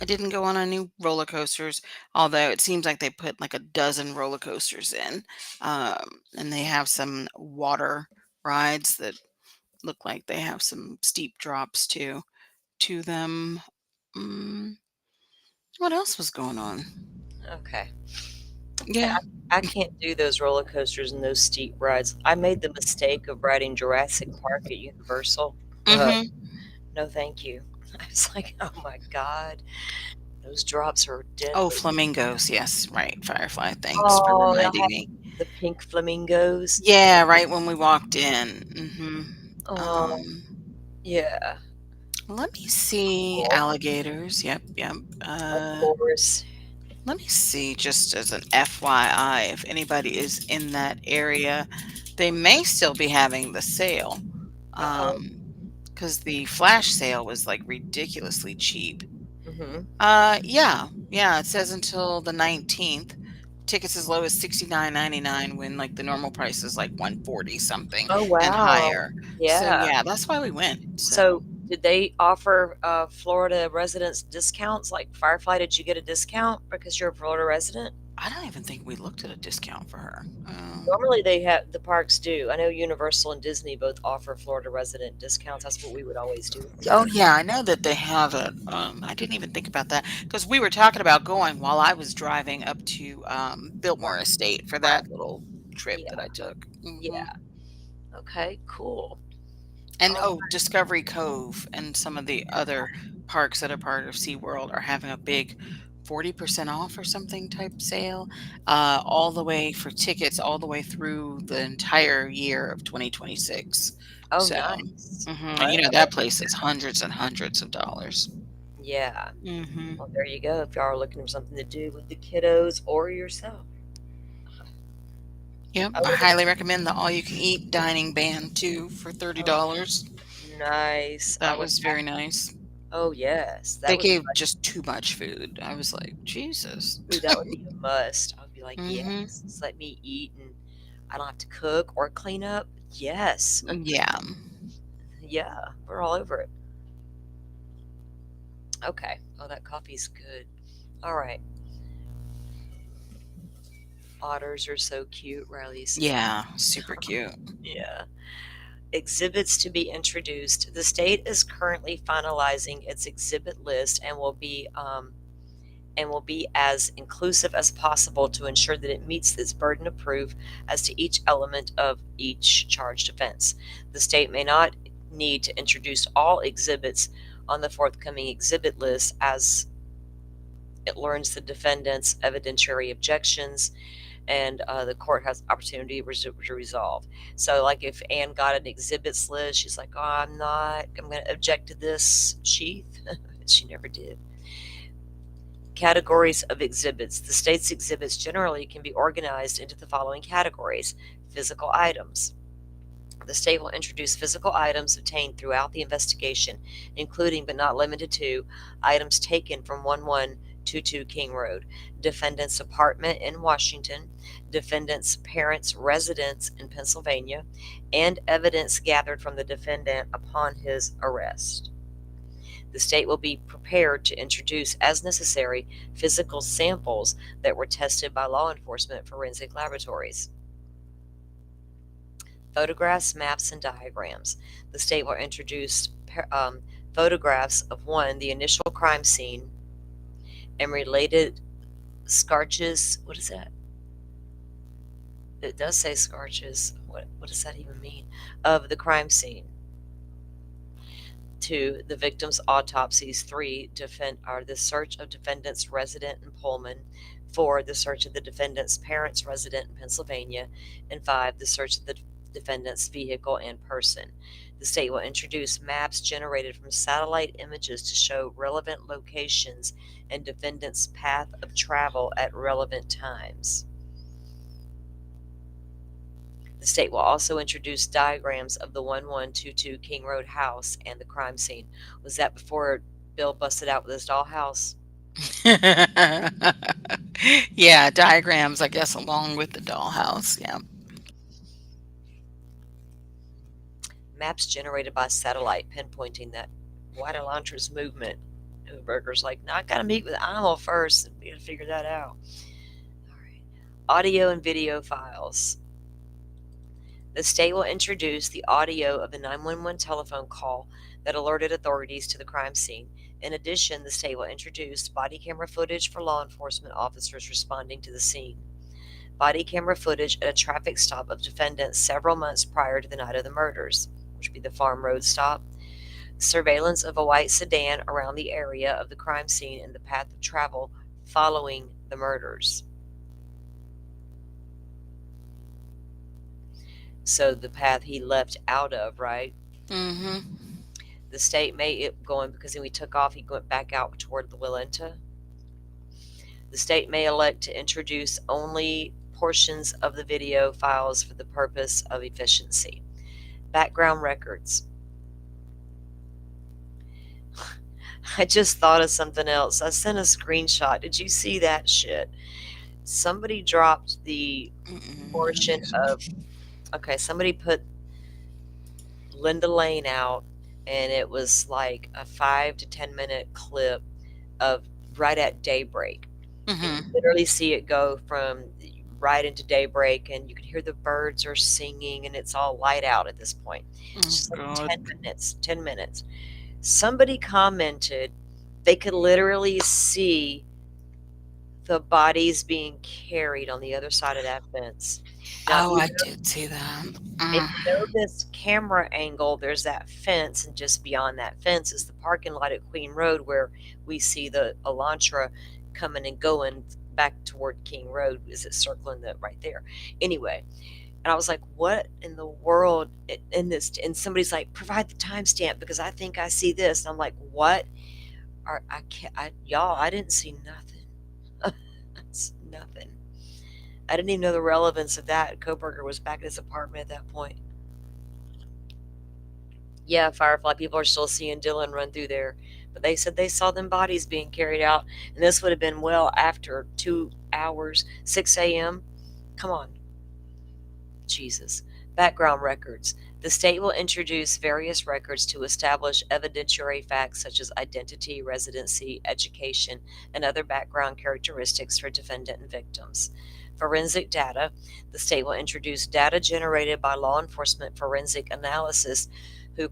I didn't go on any roller coasters, although it seems like they put like a dozen roller coasters in. And they have some water rides that look like they have some steep drops too to them. Mm, what else was going on? Okay. Yeah. I can't do those roller coasters and those steep rides. I made the mistake of riding Jurassic Park at Universal. Hmm. No, thank you. I was like, oh my God, those drops are Oh, deadly. flamingos. Yes, right. Firefly. Thanks for Oh, they'll reminding have me. the pink flamingos. Yeah, right when we walked in. Oh, yeah, Let me see. cool. Alligators. Yep, yep. Of course. Let me see, just as an FYI, if anybody is in that area, they may still be having the sale. Uh-oh. Because the flash sale was like ridiculously cheap. Hmm. Yeah, it says until the 19th. Tickets as low as $69.99 when like the normal price is like 140 something Oh, and wow. higher. So Yeah. yeah, that's why we went. So So, did they offer Florida residents discounts? Like Firefly, did you get a discount because you're a Florida resident? I don't even think we looked at a discount for her. Normally, they have the parks do. I know Universal and Disney both offer Florida resident discounts. That's what we would always do with Oh tickets. yeah, I know that they have it. I didn't even think about that because we were talking about going while I was driving up to Biltmore Estate for Right. that little trip Yeah. that I took. Yeah. Okay. Cool. And Oh, Discovery Cove and some of the other parks that are part of SeaWorld are having a big 40% off or something type sale, all the way for tickets all the way through the entire year of 2026. Oh, So, nice. and you know I that place is hundreds and hundreds of dollars. Yeah. Mhm. Well, there you go. If y'all are looking for something to do with the kiddos or yourself. Yep, I I would highly recommend the all-you-can-eat dining band too for Oh, $30. nice. I That would was very nice. Oh, yes. They That would be gave just too much food. I was like, "Jesus." Ooh, that would be a must. I would be like, Mhm. "Yes, just let me eat and I don't have to cook or clean up." Yes. Yeah. Yeah, we're all over it. Okay. Oh, that coffee's good. All right. Otters are so cute, Riley says. Yeah, super cute. Yeah. Exhibits to be introduced. The state is currently finalizing its exhibit list and will be as inclusive as possible to ensure that it meets its burden of proof as to each element of each charged offense. The state may not need to introduce all exhibits on the forthcoming exhibit list as it learns the defendant's evidentiary objections and the court has opportunity to resolve. So, like if Anne got an exhibits list, she's like, "Oh, I'm going to object to this sheath." She never did. Categories of exhibits. The state's exhibits generally can be organized into the following categories. Physical items. The state will introduce physical items obtained throughout the investigation, including but not limited to items taken from 1122 King Road, defendant's apartment in Washington, defendant's parents' residence in Pennsylvania, and evidence gathered from the defendant upon his arrest. The state will be prepared to introduce, as necessary, physical samples that were tested by law enforcement forensic laboratories. Photographs, maps, and diagrams. The state will introduce photographs of one, the initial crime scene, and related scarches. What is that? It does say scarches. What does that even mean? Of the crime scene. 2, the victim's autopsies. 3, the search of defendant's resident in Pullman. 4, the search of the defendant's parents' resident in Pennsylvania. And 5, the search of the defendant's vehicle and person. The state will introduce maps generated from satellite images to show relevant locations and defendant's path of travel at relevant times. The state will also introduce diagrams of the 1122 King Road house and the crime scene. Was that before Bill busted out with his dollhouse? Yeah, diagrams, I guess, along with the dollhouse. Yeah. Maps generated by satellite pinpointing that White Elantras movement. Berger's like, "No, I got to meet with Imo first and we got to figure that out." All right. Audio and video files. The state will introduce the audio of the 911 telephone call that alerted authorities to the crime scene. In addition, the state will introduce body camera footage for law enforcement officers responding to the scene. Body camera footage at a traffic stop of defendants several months prior to the night of the murders, which would be the Farm Road stop. Surveillance of a white sedan around the area of the crime scene and the path of travel following the murders. So the path he left out of, right? Mm-hmm. The state may going because when we took off, he went back out toward the Willenta. The state may elect to introduce only portions of the video files for the purpose of efficiency. Background records. I just thought of something else. I sent a screenshot. Did you see that shit? Somebody dropped the portion of. Okay, somebody put Linda Lane out, and it was like a 5 to 10 minute clip of right at daybreak. And you literally see it go from right into daybreak, and you can hear the birds are singing, and it's all light out at this point. It's just like 10 minutes. 10 minutes. Somebody commented they could literally see the bodies being carried on the other side of that fence. Now, Oh, I did see that. if you know this camera angle, there's that fence, and just beyond that fence is the parking lot at Queen Road where we see the Elantra coming and going back toward King Road. Is it circling the right there? Anyway, and I was like, what in the world in this? And somebody's like, provide the timestamp because I think I see this. And I'm like, what? I can't, y'all, I didn't see nothing. That's nothing. I didn't even know the relevance of that. Koberger was back at his apartment at that point. Yeah, Firefly people are still seeing Dylan run through there, but they said they saw them bodies being carried out, and this would have been well after 2 hours, 6 a.m. Come on. Jesus. Background records. The state will introduce various records to establish evidentiary facts such as identity, residency, education, and other background characteristics for defendant and victims. Forensic data. The state will introduce data generated by law enforcement forensic analysis who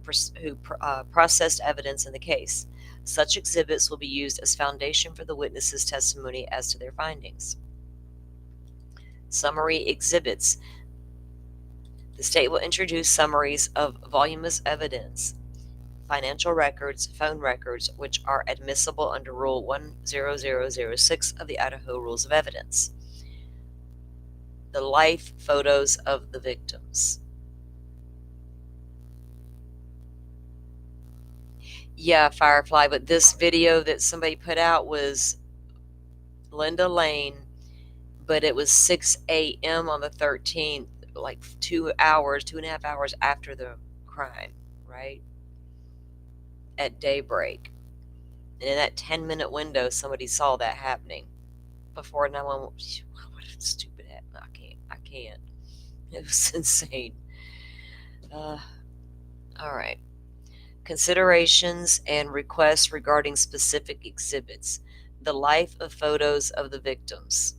processed evidence in the case. Such exhibits will be used as foundation for the witness's testimony as to their findings. Summary exhibits. The state will introduce summaries of voluminous evidence, financial records, phone records, which are admissible under Rule 10006 of the Idaho Rules of Evidence. The life photos of the victims. Yeah, Firefly, but this video that somebody put out was Linda Lane, but it was 6 a.m. on the 13th, like 2.5 hours after the crime, right? At daybreak. And in that 10-minute window, somebody saw that happening before 911. What a stupid app. I can't. It was insane. All right. Considerations and requests regarding specific exhibits. The life of photos of the victims.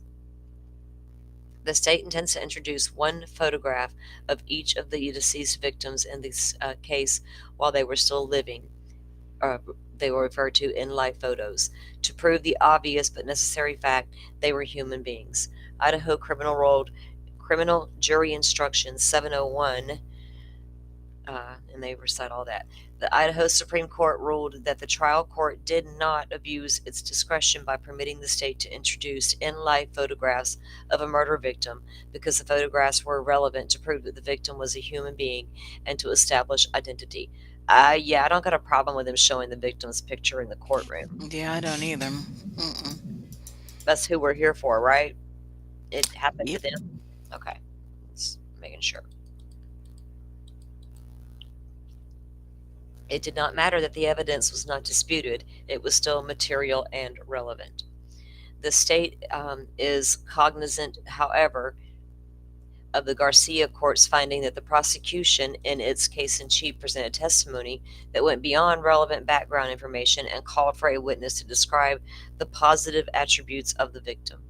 The state intends to introduce one photograph of each of the deceased victims in this case while they were still living. They were referred to in life photos to prove the obvious but necessary fact they were human beings. Idaho Criminal Jury Instruction 701, and they recite all that. The Idaho Supreme Court ruled that the trial court did not abuse its discretion by permitting the state to introduce in-life photographs of a murder victim because the photographs were relevant to prove that the victim was a human being and to establish identity. Yeah, I don't got a problem with them showing the victim's picture in the courtroom. Yeah, I don't either. Mm-mm. That's who we're here for, right? It happened Yep. to them? Okay. Just making sure. It did not matter that the evidence was not disputed. It was still material and relevant. The state is cognizant, however, of the Garcia court's finding that the prosecution in its case in chief presented testimony that went beyond relevant background information and called for a witness to describe the positive attributes of the victim.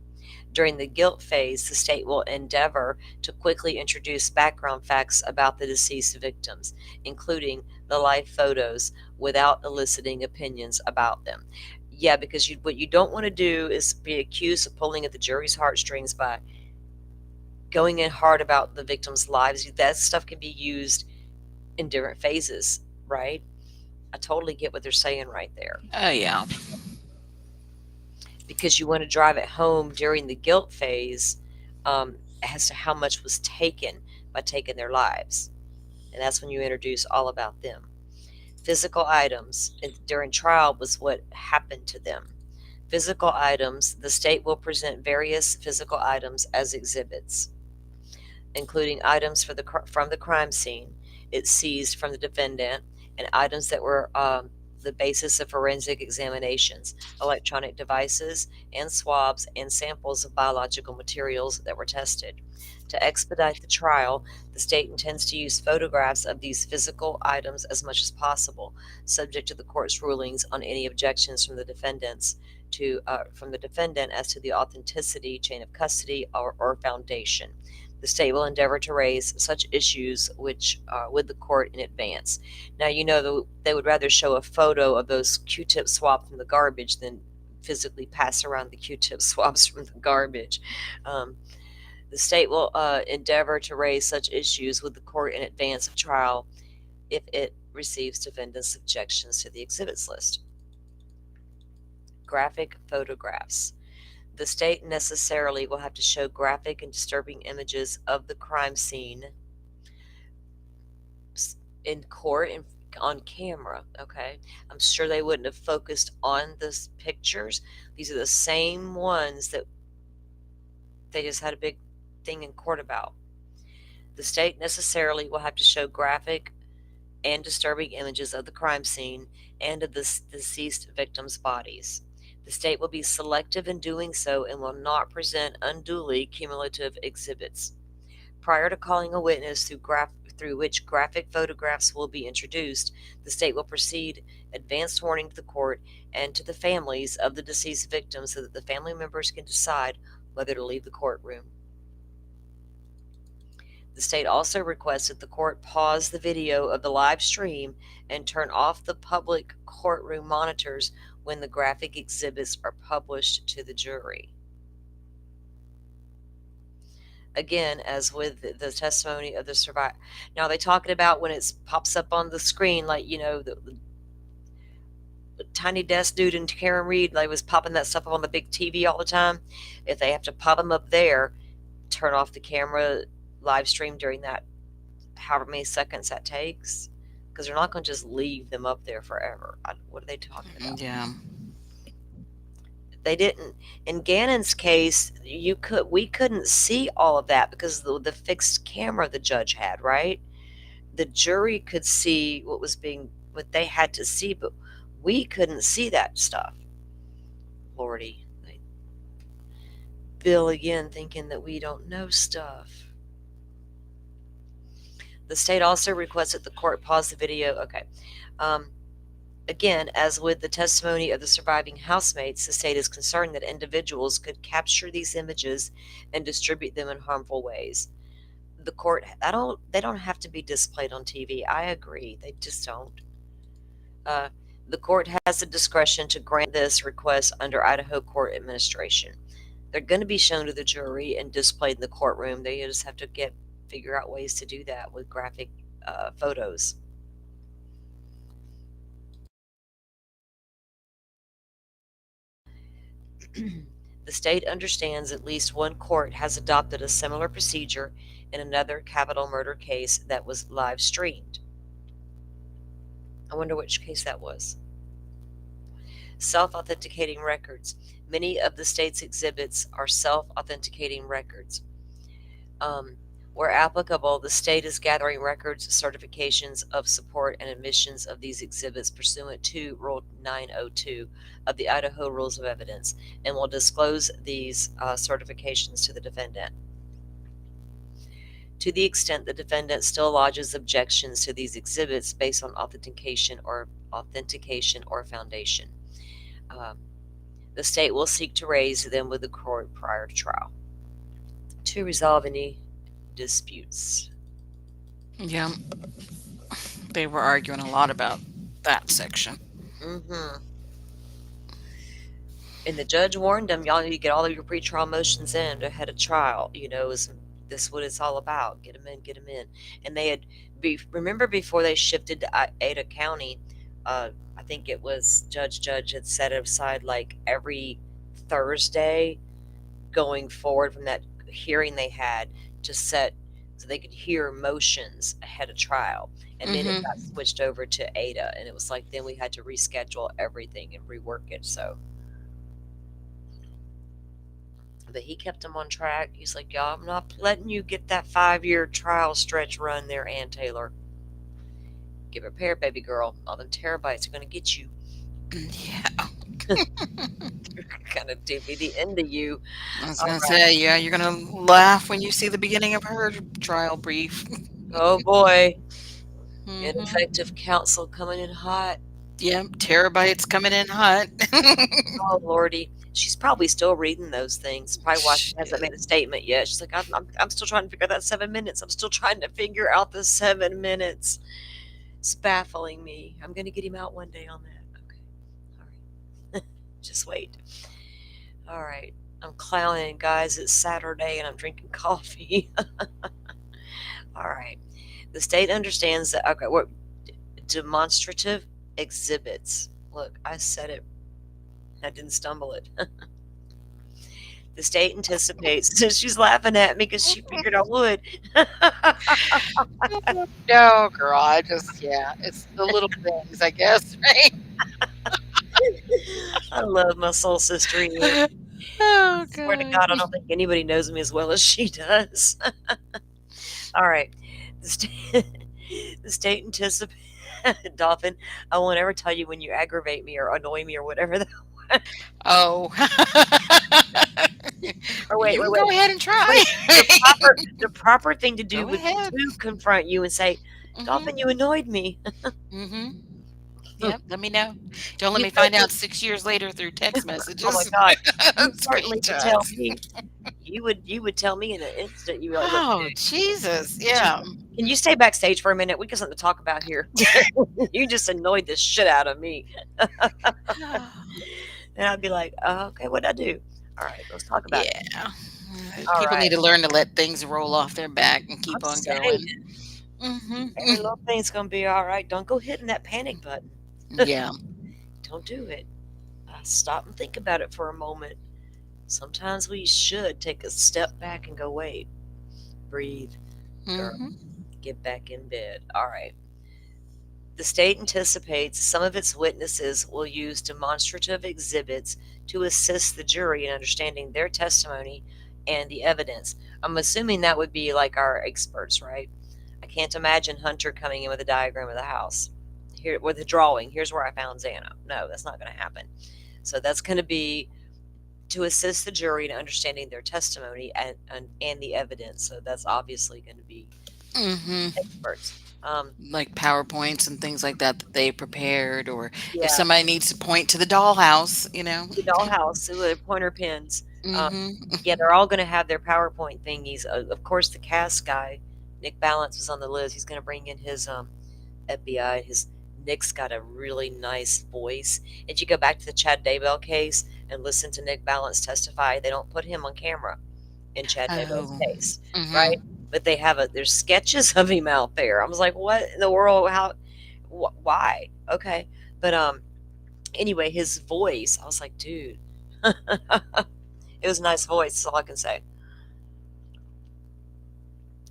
During the guilt phase, the state will endeavor to quickly introduce background facts about the deceased victims, including the life photos, without eliciting opinions about them. Yeah, because what you don't want to do is be accused of pulling at the jury's heartstrings by going in hard about the victims' lives. That stuff can be used in different phases, right? I totally get what they're saying right there. Oh, yeah. Because you want to drive it home during the guilt phase as to how much was taken by taking their lives. And that's when you introduce all about them. Physical items during trial was what happened to them. Physical items, the state will present various physical items as exhibits, including items from the crime scene it seized from the defendant, and items that were the basis of forensic examinations, electronic devices, and swabs and samples of biological materials that were tested. To expedite the trial, the state intends to use photographs of these physical items as much as possible, subject to the court's rulings on any objections from the defendant as to the authenticity, chain of custody, or foundation. The state will endeavor to raise such issues with the court in advance. Now, they would rather show a photo of those Q-tip swabs from the garbage than physically pass around the Q-tip swabs from the garbage. The state will endeavor to raise such issues with the court in advance of trial if it receives defendants' objections to the exhibits list. Graphic photographs. The state necessarily will have to show graphic and disturbing images of the crime scene in court and on camera. Okay, I'm sure they wouldn't have focused on the pictures. These are the same ones that they just had a big thing in court about. The state necessarily will have to show graphic and disturbing images of the crime scene and of the deceased victims' bodies. The state will be selective in doing so and will not present unduly cumulative exhibits. Prior to calling a witness through which graphic photographs will be introduced, the state will proceed advanced warning to the court and to the families of the deceased victims so that the family members can decide whether to leave the courtroom. The state also requests that the court pause the video of the live stream and turn off the public courtroom monitors when the graphic exhibits are published to the jury. Again, as with the testimony of the survivor. Now, they talking about when it pops up on the screen, like, the tiny desk dude and Karen Reed, they was popping that stuff up on the big TV all the time. If they have to pop them up there, turn off the camera live stream during that however many seconds that takes, because they're not going to just leave them up there forever. What are they talking about? Yeah. They didn't. In Gannon's case, we couldn't see all of that because the fixed camera the judge had, right? The jury could see what they had to see, but we couldn't see that stuff. Lordy. Bill again thinking that we don't know stuff. The state also requests that the court pause the video. Okay. Again, as with the testimony of the surviving housemates, the state is concerned that individuals could capture these images and distribute them in harmful ways. The court, they don't have to be displayed on TV. I agree. They just don't. The court has the discretion to grant this request under Idaho court administration. They're going to be shown to the jury and displayed in the courtroom. They just have to figure out ways to do that with graphic photos. The state understands at least one court has adopted a similar procedure in another capital murder case that was live streamed. I wonder which case that was. Self-authenticating records. Many of the state's exhibits are self-authenticating records. Where applicable, the state is gathering records, certifications of support, and admissions of these exhibits pursuant to Rule 902 of the Idaho Rules of Evidence and will disclose these certifications to the defendant. To the extent the defendant still lodges objections to these exhibits based on authentication or foundation, the state will seek to raise them with the court prior to trial to resolve any disputes. Yeah. They were arguing a lot about that section. Mm-hmm. And the judge warned them, y'all need to get all of your pretrial motions in ahead of trial. Is this what it's all about? Get them in. And they had, remember before they shifted to Ada County, I think it was Judge had set it aside like every Thursday going forward from that hearing they had to set so they could hear motions ahead of trial. And then it got switched over to Ada, and it was like then we had to reschedule everything and rework it. So, but he kept them on track. He's like, y'all, I'm not letting you get that 5-year trial stretch run there, Ann Taylor. Get prepared, baby girl. All them terabytes are going to get you. Yeah. Kind of do be the end of you. I was going to say, yeah, you're going to laugh when you see the beginning of her trial brief. Oh boy. Ineffective counsel coming in hot. Yeah, terabytes coming in hot. Oh lordy, she's probably still reading those things. Probably why she hasn't made a statement yet. She's like, I'm still trying to figure out that 7 minutes. I'm still trying to figure out the 7 minutes. It's baffling me. I'm going to get him out one day on that. Okay, all right. Just wait. All right, I'm clowning, guys. It's Saturday and I'm drinking coffee. All right. The state understands that. Okay, what demonstrative exhibits. Look, I said it. I didn't stumble it. The state anticipates. She's laughing at me because she figured I would. No, girl, I just yeah, it's the little things, I guess, right? I love my soul sister Ian. Oh, Swear to God. God, I don't think anybody knows me as well as she does. All right. The state, the state anticipates. Dolphin, I won't ever tell you when you aggravate me or annoy me or whatever. Oh. Or You wait, can wait, go wait, ahead and try. wait. The proper thing to do Go would be ahead. to confront you and say, Dolphin, Mhm, you annoyed me. mhm. Yep, let me know. Don't let You me find certainly, out 6 years later through text oh my messages. God, you certainly would tell Screenshots. me. You would tell me in an instant. You'd be like, look, Oh, dude, Jesus, just yeah. can you stay backstage for a minute? We got something to talk about here. You just annoyed the shit out of me. And I'd be like, okay, what'd I do? All right, let's talk about it. Yeah. All People right. need to learn to let things roll off their back and I'm keep on saying going. Mhm. every little thing's gonna be all right. Don't go hitting that panic button. Yeah. Don't do it. Stop and think about it for a moment. Sometimes we should take a step back and go, wait, breathe, girl, Mhm. get back in bed. All right. The state anticipates some of its witnesses will use demonstrative exhibits to assist the jury in understanding their testimony and the evidence. I'm assuming that would be like our experts, right? I can't imagine Hunter coming in with a diagram of the house. Here with a drawing. Here's where I found Xana. No, that's not going to happen. So that's going to be to assist the jury in understanding their testimony and the evidence. So that's obviously going to be Mhm. experts. Like PowerPoints and things like that that they prepared, or if Yeah, somebody needs to point to the dollhouse, you know? the dollhouse with pointer pins. Um, Mhm. yeah, they're all going to have their PowerPoint thingies. Of course, the cast guy, Nick Balance, was on the list. He's going to bring in his FBI. His Nick's got a really nice voice. If you go back to the Chad Daybell case and listen to Nick Balance testify, they don't put him on camera in Chad Daybell's Oh. case, right? Mhm. But they have there's sketches of him out there. I was like, what in the world? How? Why? Okay, but anyway, his voice, I was like, dude, it was a nice voice. That's all I can say.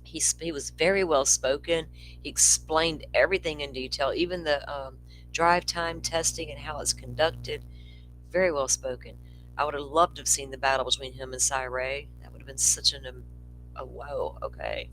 He was very well spoken. He explained everything in detail, even the drive time testing and how it's conducted. Very well spoken. I would have loved to have seen the battle between him and Cy Ray. That would have been such a whoa. Okay.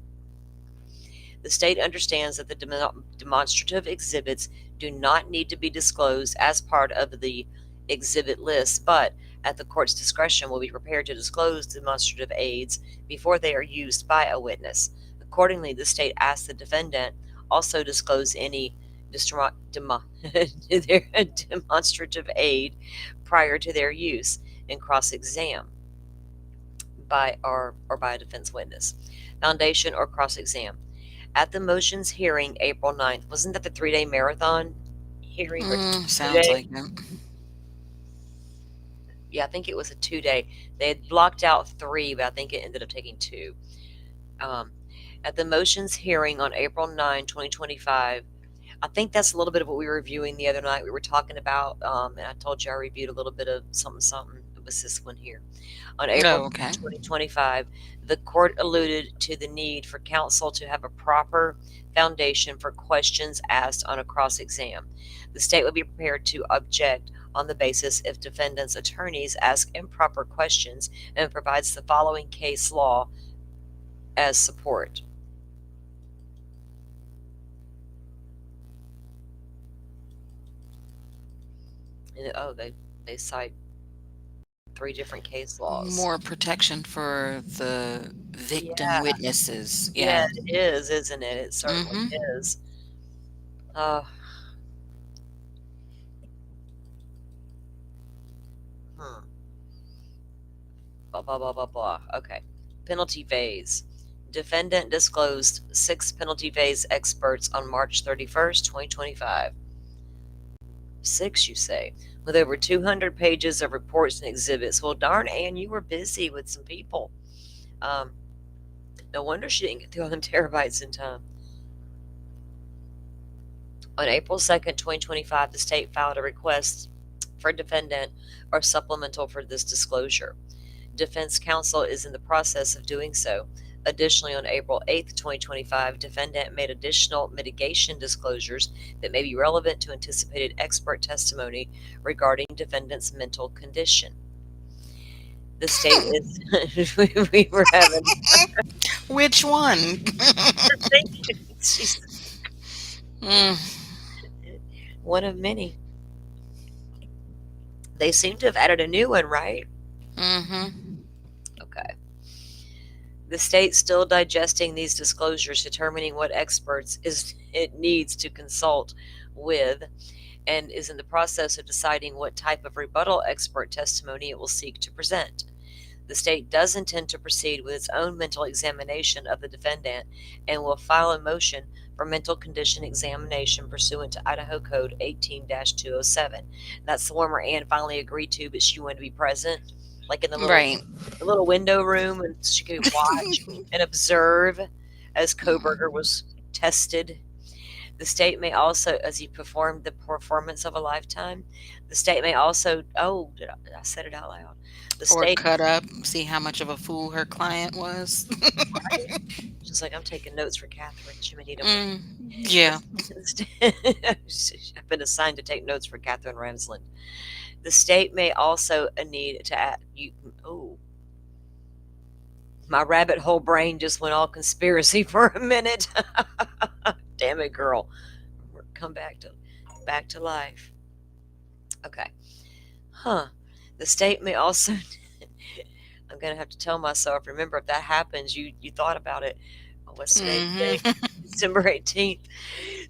The state understands that the demonstrative exhibits do not need to be disclosed as part of the exhibit list, but at the court's discretion will be prepared to disclose demonstrative aids before they are used by a witness. Accordingly, the state asks the defendant also disclose any demonstrative aid prior to their use in cross-exam or by a defense witness, foundation, or cross-exam. At the motions hearing April 9th, wasn't that the 3-day marathon hearing or Sounds 2-day? like it. Yeah, I think it was a 2-day. They had blocked out 3, but I think it ended up taking 2. Um, at the motions hearing on April 9, 2025, I think that's a little bit of what we were reviewing the other night. We were talking about, and I told you I reviewed a little bit of something, something. It was this one here. On April Oh, okay. 2025, the court alluded to the need for counsel to have a proper foundation for questions asked on a cross exam. The state would be prepared to object on the basis if defendants' attorneys ask improper questions and provides the following case law as support. And, they cite 3 different case laws. More protection for the victim Yeah, witnesses. yeah, Yeah. it is, isn't it? It certainly Mhm. is. Uh, hmm. Blah, blah, blah, blah, blah. Okay. Penalty phase. Defendant disclosed 6 penalty phase experts on March 31st, 2025. 6, you say, with over 200 pages of reports and exhibits. Well, darn, Ann, you were busy with some people. Um, no wonder she didn't get through all them terabytes in time. On April 2nd, 2025, the state filed a request for defendant or supplemental for this disclosure. Defense counsel is in the process of doing so. Additionally, on April 8th, 2025, defendant made additional mitigation disclosures that may be relevant to anticipated expert testimony regarding defendant's mental condition. The state is we were having Which one? Mm. one of many. They seem to have added a new one, right? Mm-hmm. Okay. The state's still digesting these disclosures, determining what experts it needs to consult with, and is in the process of deciding what type of rebuttal expert testimony it will seek to present. The state does intend to proceed with its own mental examination of the defendant and will file a motion for mental condition examination pursuant to Idaho Code 18-207. That's the one where Anne finally agreed to, but she wanted to be present, like in Right. the little window room, and she could watch and observe as Kohberger was tested. The state may also, as he performed the performance of a lifetime, the state may also, oh, did I said it out loud? The Or state, cut up, see how much of a fool her client was. just like I'm taking notes for Catherine. She may need them. Yeah. I've been assigned to take notes for Catherine Ramsland. The state may also need to add, oh, my rabbit hole brain just went all conspiracy for a minute. Damn it, girl. Come back to life. Okay. Huh. The state may also I'm gonna have to tell myself, remember, if that happens, you thought about it. Oh, what's today's date? December 18th.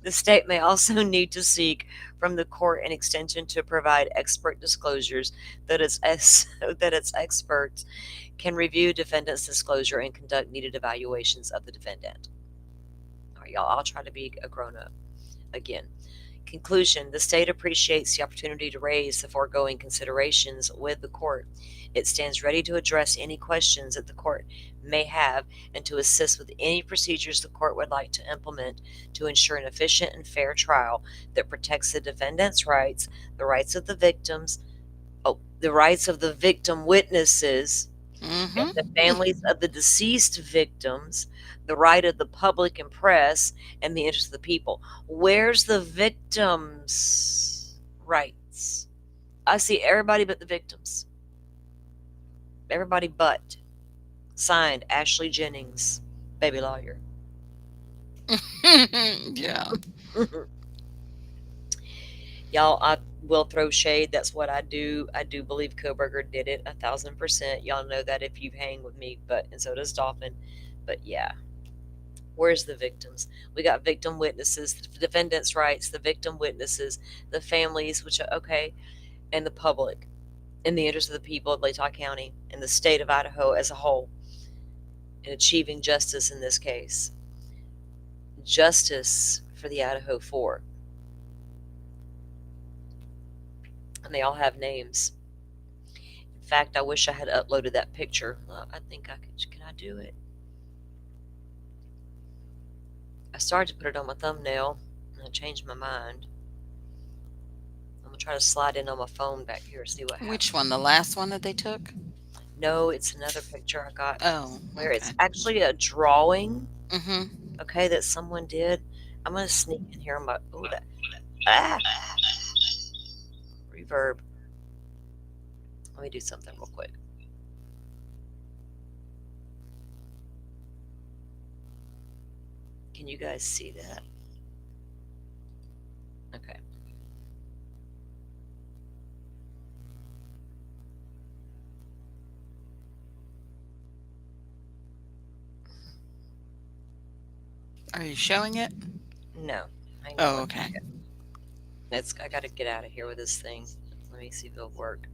The state may also need to seek from the court an extension to provide expert disclosures that its experts can review defendant's disclosure and conduct needed evaluations of the defendant. All right, y'all, I'll try to be a grown-up again. Conclusion: the state appreciates the opportunity to raise the foregoing considerations with the court. It stands ready to address any questions that the court may have and to assist with any procedures the court would like to implement to ensure an efficient and fair trial that protects the defendant's rights, the rights of the victims, the rights of the victim witnesses, and the families of the deceased victims, the right of the public and press, and the interest of the people. Where's the victims' rights? I see everybody but the victims. Everybody but. Signed, Ashley Jennings, baby lawyer. Yeah. Y'all, I will throw shade. That's what I do. I do believe Kohberger did it 1,000%. Y'all know that if you hang with me, and so does Dolphin. But yeah, where's the victims? We got victim witnesses, the defendant's rights, the victim witnesses, the families, which are okay, and the public, in the interest of the people of Latah County and the state of Idaho as a whole, in achieving justice in this case. Justice for the Idaho Four. And they all have names. In fact, I wish I had uploaded that picture. I think I could. Can I do it? I started to put it on my thumbnail, and I changed my mind. I'm going to try to slide in on my phone back here and see what happens. Which one? The last one that they took? No, it's another picture I got. Oh. Where it's actually a drawing, Mm-hmm. okay, that someone did. I'm going to sneak in here on my... Oh, that... Reverb. Let me do something real quick. Can you guys see that? Okay. Are you showing it? No. Hang Oh, on. okay. I got to get out of here with this thing. Let me see if it'll work.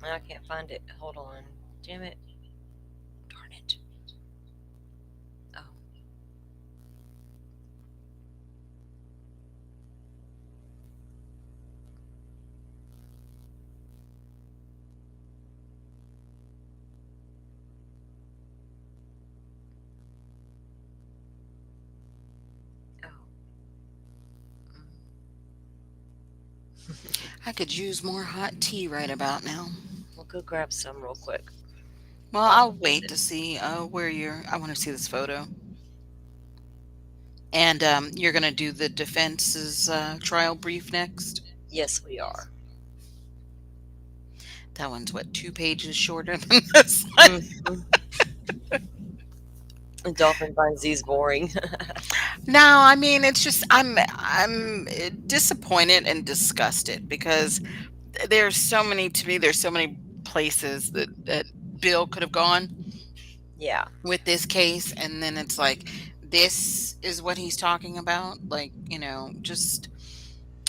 I can't find it. Hold on. Damn it. Darn it. Oh. I could use more hot tea right about now. We'll go grab some real quick. Well, While I'll I'm doing wait to this. see where you're. I want to see this photo. And you're going to do the defense's trial brief next. Yes, we are. That one's what, 2 pages shorter than this one? Mhm. Dolphin finds these boring. No, I mean it's just I'm disappointed and disgusted because there's so many to me. There's so many places that Bill could have gone Yeah. with this case, and then it's like this is what he's talking about. Like just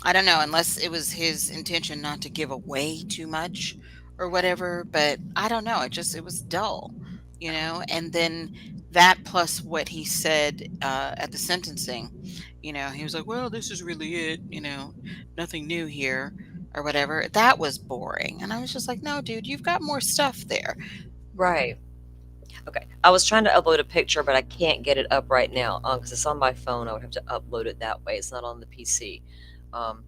I don't know, unless it was his intention not to give away too much or whatever, but I don't know. It was dull. And then that plus what he said at the sentencing, he was like, well, this is really it, nothing new here or whatever. That was boring. And I was just like, no, dude, you've got more stuff there. Right. Okay. I was trying to upload a picture, but I can't get it up right now because it's on my phone. I would have to upload it that way. It's not on the PC. Um,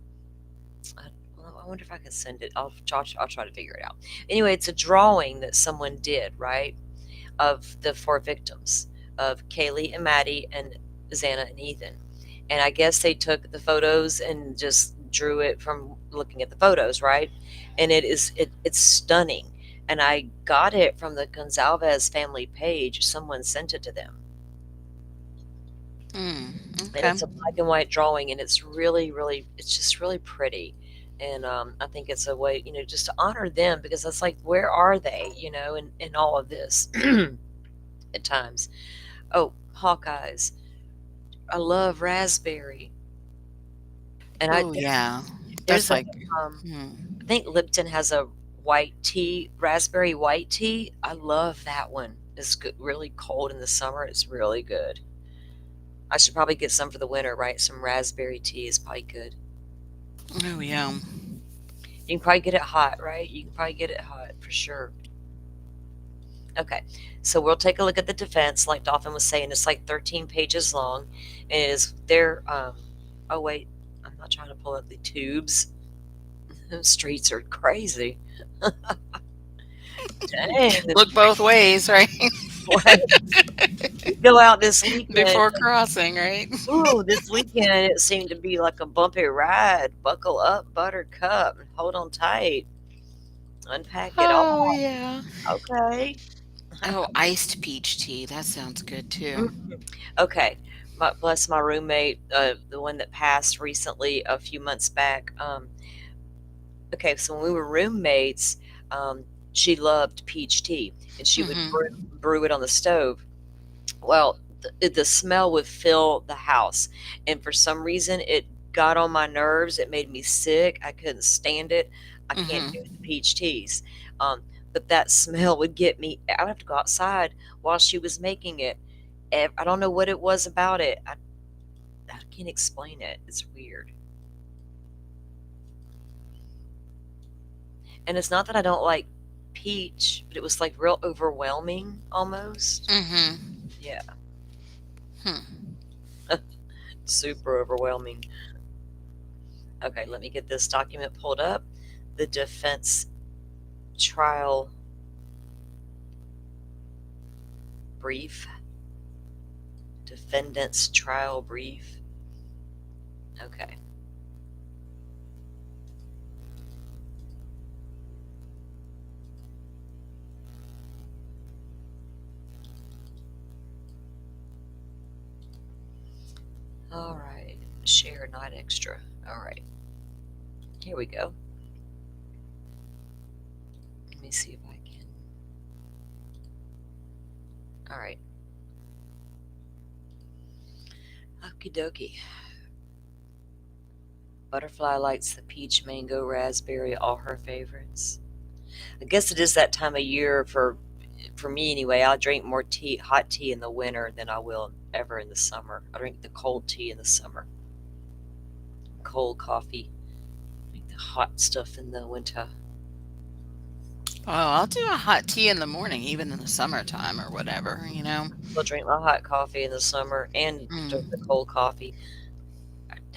I wonder if I can send it. I'll try to figure it out. Anyway, it's a drawing that someone did, right, of the four victims of Kaylee and Maddie and Xana and Ethan. And I guess they took the photos and just drew it from looking at the photos, right? And it's stunning. And I got it from the Gonzalez family page. Someone sent it to them. And Okay. it's a black and white drawing, and it's really, really, it's just really pretty. And I think it's a way, just to honor them because it's like, where are they, in all of this at times. Oh, Hawkeyes. I love raspberry. And Oh yeah. there's That's a, like um, hmm. I think Lipton has a white tea, raspberry white tea. I love that one. It's good, really cold in the summer. It's really good. I should probably get some for the winter, right? Some raspberry tea is probably good. Oh yeah. You can probably get it hot, right? You can probably get it hot for sure. Okay, so we'll take a look at the defense. Like Dolphin was saying, it's like 13 pages long, and it is there. Oh wait, I'm not trying to pull up the tubes. Those streets are crazy. Dang, Look both ways, right? go out this weekend. Before crossing, right? Ooh, this weekend it seemed to be like a bumpy ride. Buckle up, Buttercup, and hold on tight. Unpack it Oh all. yeah. Okay. Oh, iced peach tea. That sounds good too. Mhm. Okay. Bless my roommate, the one that passed recently a few months back. Okay, so when we were roommates, she loved peach tea, and she would Hmm. brew it on the stove. Well, the smell would fill the house, and for some reason, it got on my nerves. It made me sick. I couldn't stand it. I can't do Hmm. the peach teas. Um, but that smell would get me. I would have to go outside while she was making it. I don't know what it was about it. I can't explain it. It's weird. And it's not that I don't like peach, but it was like real overwhelming almost. Hmm. Yeah, Hmm. super overwhelming. Okay, let me get this document pulled up. The defense trial brief. Defendant's trial brief. Okay. All right. Share, not extra. All right. Here we go. Let me see if I can. All right. Okie dokie. Butterfly likes the peach, mango, raspberry, all her favorites. I guess it is that time of year for me anyway. I'll drink more tea, hot tea in the winter than I will ever in the summer. I drink the cold tea in the summer. Cold coffee. Drink the hot stuff in the winter. Oh, I'll do a hot tea in the morning, even in the summertime or whatever. I'll drink my hot coffee in the summer and drink the Mm. cold coffee.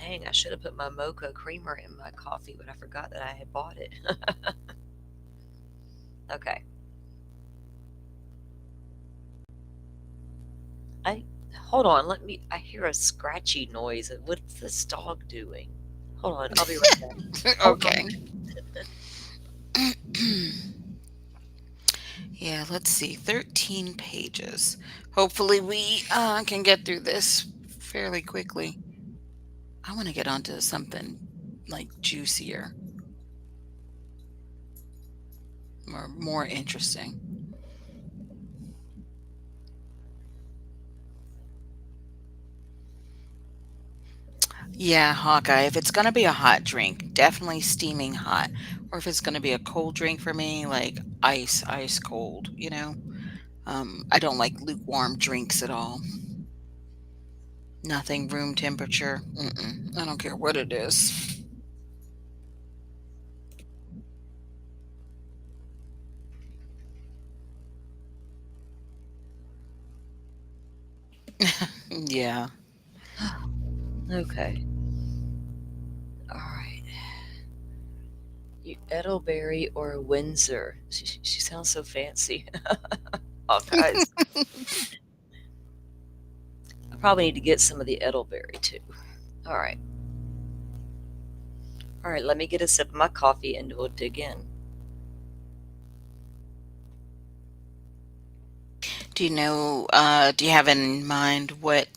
Dang, I should have put my mocha creamer in my coffee, but I forgot that I had bought it. Okay. I hold on, let me I hear a scratchy noise. What's this dog doing? Hold on, I'll be right back. Hold on. Okay. Yeah, let's see. 13 pages. Hopefully, we can get through this fairly quickly. I want to get onto something like juicier or more interesting. Yeah, Hawkeye. If it's going to be a hot drink, definitely steaming hot. Or if it's going to be a cold drink for me, like ice cold, you know? I don't like lukewarm drinks at all. Nothing room temperature. Mm-mm. I don't care what it is. Yeah. Okay. All right. You Edelberry or Windsor? She sounds so fancy. Oh, guys, I probably need to get some of the Edelberry too. All right. All right, let me get a sip of my coffee and we'll dig in. Do you have in mind what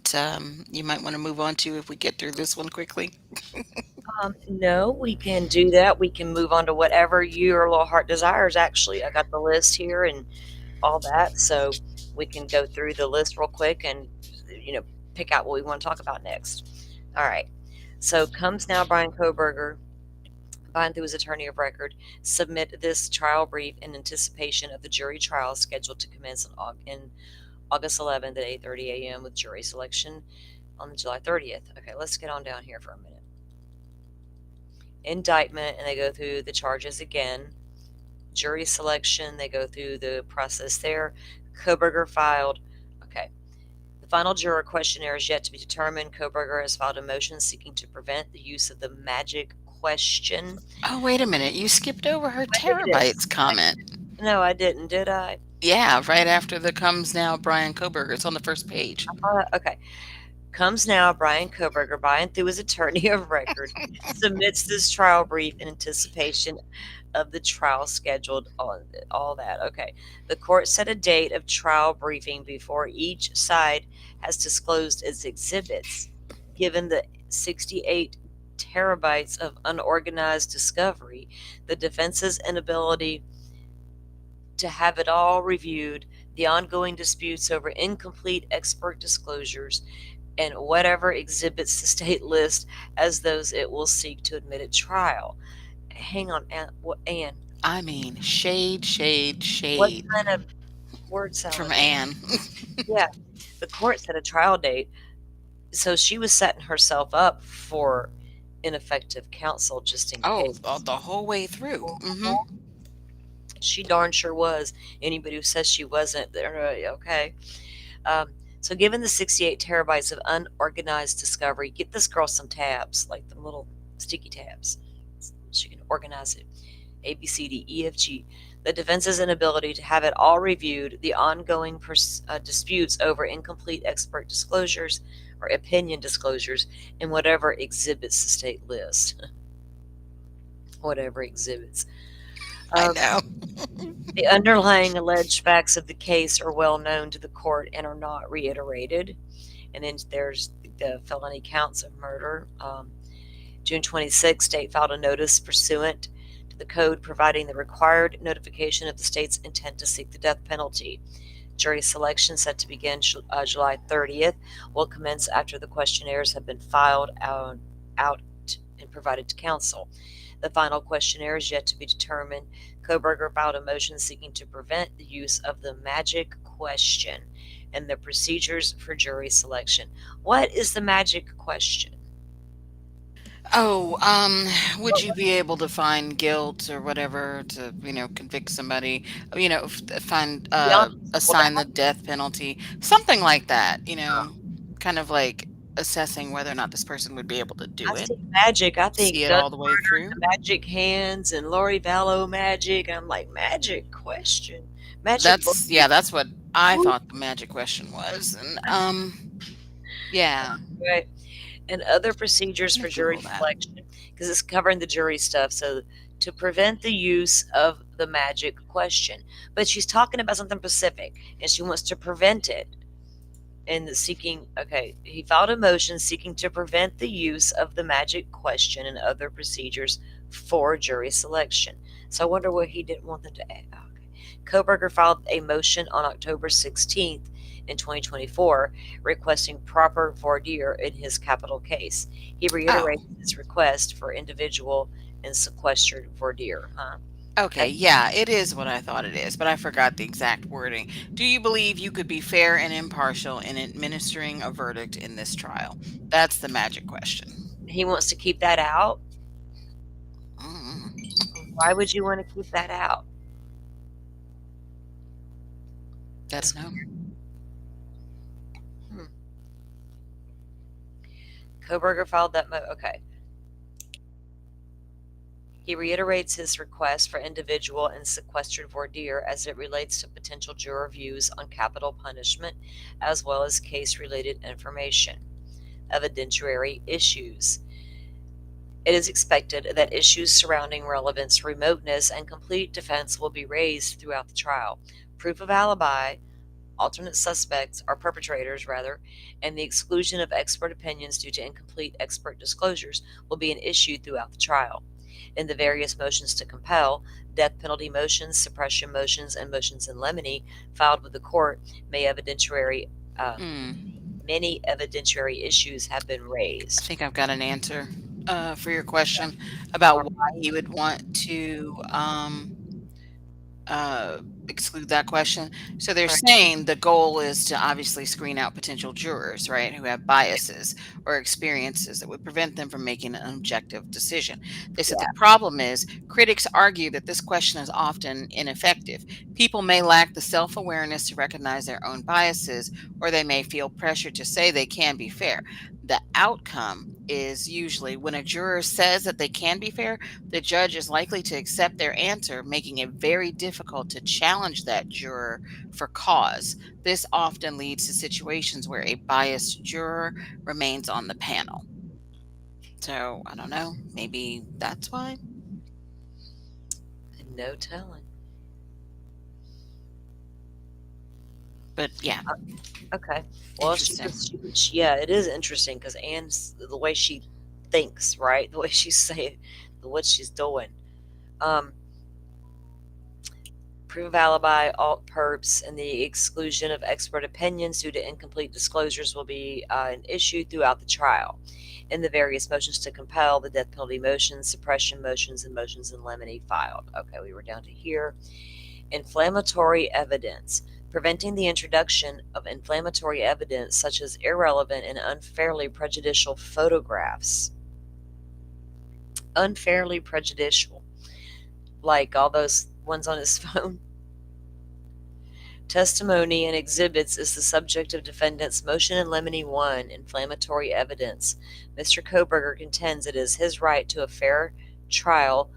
you might want to move on to if we get through this one quickly? No, we can do that. We can move on to whatever your little heart desires, actually. I got the list here and all that. So we can go through the list real quick and, you know, pick out what we want to talk about next. All right. So comes now Brian Koberger, Bond through his attorney of record, submit this trial brief in anticipation of the jury trial scheduled to commence in August 11th at 8:30 a.m. with jury selection on July 30th. Okay, let's get on down here for a minute. Indictment, and they go through the charges again. Jury selection, they go through the process there. Koberger filed. Okay. The final juror questionnaire is yet to be determined. Koberger has filed a motion seeking to prevent the use of the magic question. Oh, wait a minute. You skipped over her I did. terabytes comment. No, I didn't, did I? Yeah, right after the comes now Brian Koberger. It's on the first page. Okay. Comes now Brian Koberger, by and through his attorney of record, submits this trial brief in anticipation of the trial scheduled, all that. Okay. The court set a date of trial briefing before each side has disclosed its exhibits. Given the 68 terabytes of unorganized discovery, the defense's inability to have it all reviewed, the ongoing disputes over incomplete expert disclosures, and whatever exhibits the state list as those it will seek to admit at trial. Hang on, Anne. I mean, shade, shade, What shade kind of word from salad? Anne. Yeah, the court set a trial date, so she was setting herself up for ineffective counsel just in Oh, case. the whole way through. She darn sure was. Anybody who says she wasn't, they're okay. So, given the 68 terabytes of unorganized discovery, get this girl some tabs, like the little sticky tabs. She can organize it. A, B, C, D, E, F, G. The defense's inability to have it all reviewed, the ongoing disputes over incomplete expert disclosures or opinion disclosures, and whatever exhibits the state list. Whatever exhibits. I know. The underlying alleged facts of the case are well known to the court and are not reiterated. And then there's the felony counts of murder. June 26, state filed a notice pursuant to the code providing the required notification of the state's intent to seek the death penalty. Jury selection set to begin July 30th will commence after the questionnaires have been filed out and provided to counsel. The final questionnaire is yet to be determined. Koberger filed a motion seeking to prevent the use of the magic question and the procedures for jury selection. What is the magic question? Oh, would you be able to find guilt or whatever to, convict somebody, find, Be honest. Well, assign the death penalty, something like that, kind of like assessing whether or not this person would be able to I do it, see magic. I see think it all the way through. the magic hands and Lori Vallow magic. I'm like, magic question. Magic book. That's what I thought the magic question was, and yeah, Right. And other procedures I'm for gonna jury Google that. selection, because it's covering the jury stuff. So to prevent the use of the magic question. But she's talking about something specific and she wants to prevent it. And seeking, okay, he filed a motion seeking to prevent the use of the magic question and other procedures for jury selection. So I wonder what he didn't want them to add. Okay. Koberger filed a motion on October 16th in 2024 requesting proper voir dire in his capital case. He Oh, reiterated his request for individual and sequestered voir dire. Huh? okay, yeah, it is what I thought it is, but I forgot the exact wording. Do you believe you could be fair and impartial in administering a verdict in this trial? That's the magic question. He wants to keep that out. Mm, Why would you want to keep that out? I don't know. Koberger filed that okay. He reiterates his request for individual and sequestered voir dire as it relates to potential juror views on capital punishment, as well as case-related information. Evidentiary issues. It is expected that issues surrounding relevance, remoteness, and complete defense will be raised throughout the trial. Proof of alibi, alternate suspects, or perpetrators rather, and the exclusion of expert opinions due to incomplete expert disclosures will be an issue throughout the trial. In the various motions to compel, death penalty motions, suppression motions, and motions in limine filed with the court, many evidentiary issues have been I raised. think I've got an answer for your question about why he would want to exclude that question. So they're Right. saying the goal is to obviously screen out potential jurors, right, who have biases or experiences that would prevent them from making an objective decision. They said the Yeah. problem is critics argue that this question is often ineffective. People may lack the self awareness to recognize their own biases, or they may feel pressure to say they can be fair. The outcome is usually when a juror says that they can be fair, the judge is likely to accept their answer, making it very difficult to challenge that juror for cause. This often leads to situations where a biased juror remains on the panel. So, I don't know, maybe that's why? No telling. But yeah, Okay. Well, interesting. yeah, it is interesting because Anne's the way she thinks, right? The way she's saying, what she's doing. Proof of alibi, alt perps, and the exclusion of expert opinions due to incomplete disclosures will be an issue throughout the trial. In the various motions to compel, the death penalty motions, suppression motions, and motions in limine filed. Okay, we were down to here. Inflammatory evidence. Preventing the introduction of inflammatory evidence such as irrelevant and unfairly prejudicial photographs. Unfairly prejudicial. Like all those ones on his phone. Testimony and exhibits is the subject of defendant's motion in limine 1, inflammatory evidence. Mr. Koberger contends it is his right to a fair trial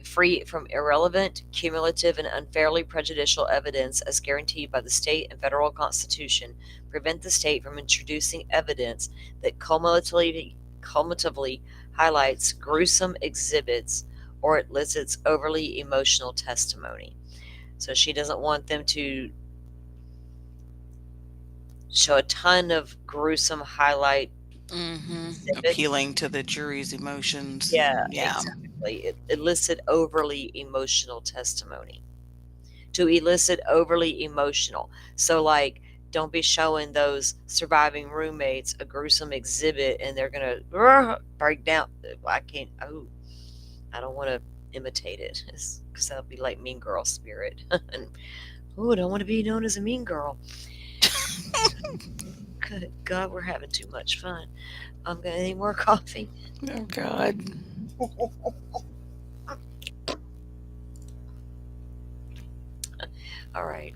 free from irrelevant, cumulative, and unfairly prejudicial evidence as guaranteed by the state and federal constitution, prevent the state from introducing evidence that cumulatively highlights gruesome exhibits or elicits overly emotional testimony. So she doesn't want them to show a ton of gruesome highlight exhibits. Appealing to the jury's emotions. Yeah, Yeah. exactly. Elicit overly emotional testimony. To elicit overly emotional. So, like, don't be showing those surviving roommates a gruesome exhibit and they're going to break down. I can't, I don't want to imitate it because that'll be like Mean Girl spirit. And, I don't want to be known as a mean girl. Good God, we're having too much fun. I'm going to need more coffee. Oh, God. All right.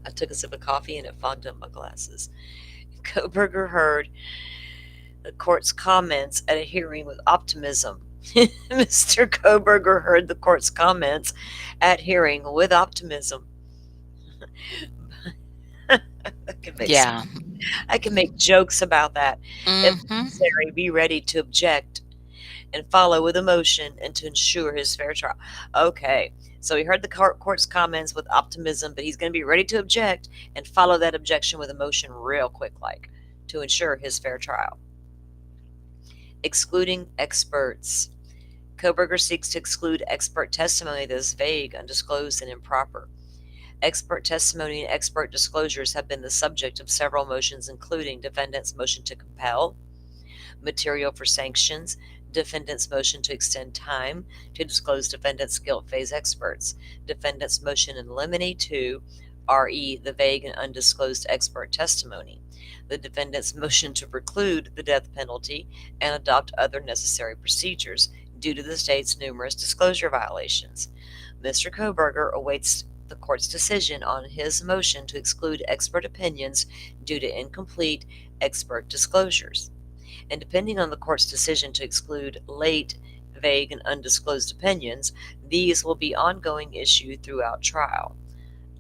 I took a sip of coffee and it fogged up my glasses. Koberger heard the court's comments at a hearing with optimism. Mr. Koberger heard the court's comments at hearing with optimism. I can make Yeah. I can make jokes about that. If Mm-hmm. necessary, be ready to object and follow with emotion and to ensure his fair trial. Okay, so he heard the court's comments with optimism, but he's going to be ready to object and follow that objection with emotion real quick, like to ensure his fair trial. Excluding experts. Koberger seeks to exclude expert testimony that is vague, undisclosed, and improper. Expert testimony and expert disclosures have been the subject of several motions, including defendant's motion to compel, material for sanctions, defendant's motion to extend time to disclose defendant's guilt phase experts, defendant's motion in limine to re the vague and undisclosed expert testimony, the defendant's motion to preclude the death penalty and adopt other necessary procedures due to the state's numerous disclosure violations. Mr. Koberger awaits the court's decision on his motion to exclude expert opinions due to incomplete expert disclosures. And depending on the court's decision to exclude late, vague, and undisclosed opinions, these will be ongoing issue throughout trial.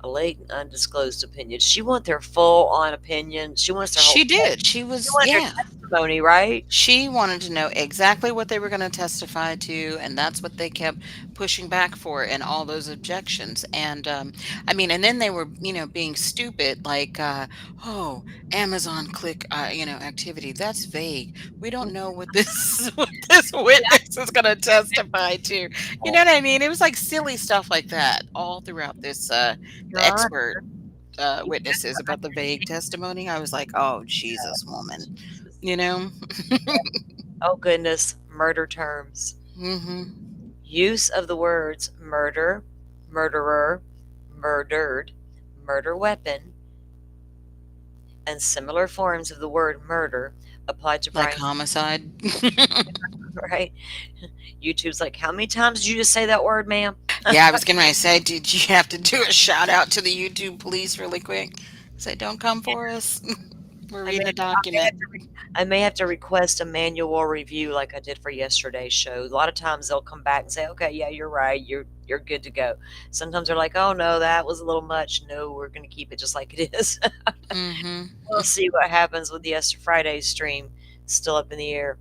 A late and undisclosed opinion. She wants their full-on opinion. She wants their whole. She did. She was, their yeah. testimony, right? She wanted to know exactly what they were going to testify to, and that's what they kept pushing back for in all those objections. And I mean, and then they were, being stupid, like, oh, Amazon click, activity. That's vague. We don't know what this what this witness is going to testify to. You know what I mean? It was like silly stuff like that all throughout this the expert witnesses about the vague testimony. I was like, oh, Jesus, woman. Oh, goodness. Murder terms. Mm-hmm. Use of the words murder, murderer, murdered, murder weapon, and similar forms of the word murder applied to Like Brian. homicide. Right? YouTube's like, how many times did you just say that word, ma'am? Yeah, I was going to say, did you have to do a shout out to the YouTube police really quick? Say, don't come for us. We're reading a document. I may have to request a manual review like I did for yesterday's show. A lot of times they'll come back and say, okay, yeah, you're right. You're good to go. Sometimes they're like, oh, no, that was a little much. No, we're going to keep it just like it is. Mm-hmm. We'll see what happens with the Esther Friday stream. It's still up in the air.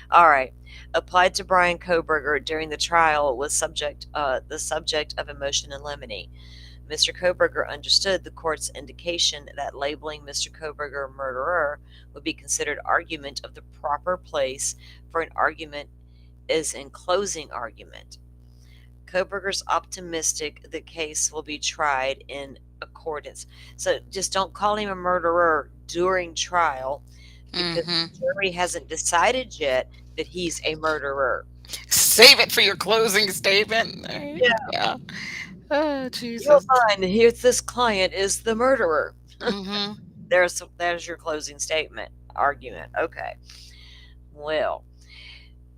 All right. Applied to Brian Koberger during the trial was the subject of a motion in limine. Mr. Koberger understood the court's indication that labeling Mr. Koberger a murderer would be considered argument of the proper place for an argument is in closing argument. Koberger's optimistic the case will be tried in accordance. So just don't call him a murderer during trial because the jury hasn't decided yet that he's a murderer. Save it for your closing statement. Yeah. Oh, Jesus. You'll find here's this client is the murderer. Mm-hmm. There's your closing statement argument. Okay. Well,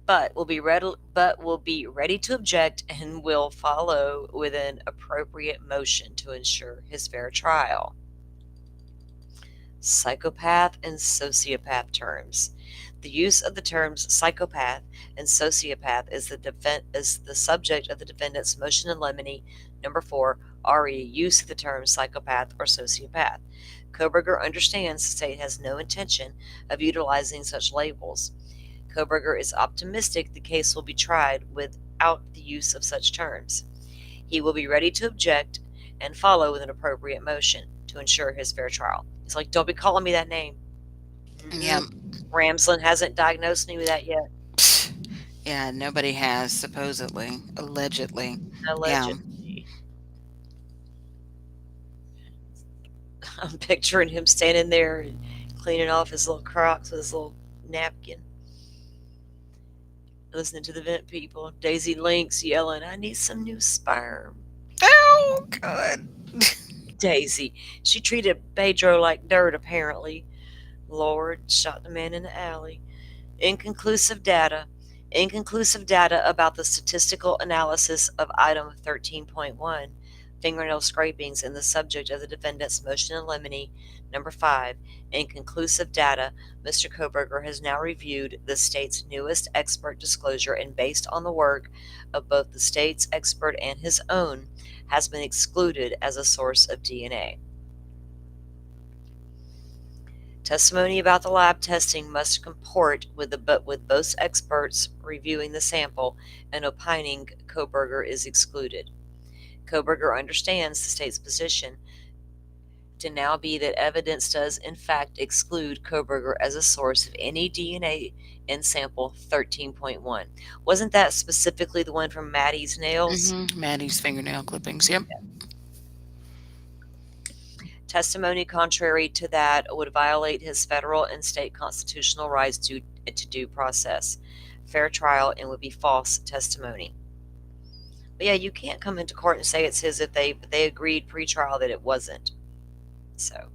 but will be ready to object and will follow with an appropriate motion to ensure his fair trial. Psychopath and sociopath terms. The use of the terms psychopath and sociopath is the subject of the defendant's motion in limine number 4, re use of the terms psychopath or sociopath. Koberger understands the state has no intention of utilizing such labels. Koberger is optimistic the case will be tried without the use of such terms. He will be ready to object and follow with an appropriate motion to ensure his fair trial. He's like, don't be calling me that name. Yeah. Ramsland hasn't diagnosed me with that yet. Yeah, nobody has, supposedly. Allegedly. Allegedly. Yeah. I'm picturing him standing there and cleaning off his little Crocs with his little napkin. Listening to the vent people. Daisy Lynx yelling, I need some new sperm. Oh, good. Daisy. She treated Pedro like dirt, apparently. Lord, shot the man in the alley. Inconclusive data. Inconclusive data about the statistical analysis of item 13.1 fingernail scrapings in the subject of the defendant's motion in limine number 5, inconclusive data, Mr. Koberger has now reviewed the state's newest expert disclosure and based on the work of both the state's expert and his own, has been excluded as a source of DNA. Testimony about the lab testing must comport with both experts reviewing the sample and opining Koberger is excluded. Koberger understands the state's position to now be that evidence does in fact exclude Koberger as a source of any DNA in sample 13.1. Wasn't that specifically the one from Maddie's nails? Maddie's fingernail clippings, yep. Testimony contrary to that would violate his federal and state constitutional rights to due process, fair trial, and would be false testimony. But yeah, you can't come into court and say it's his if they agreed pre-trial that it wasn't. So,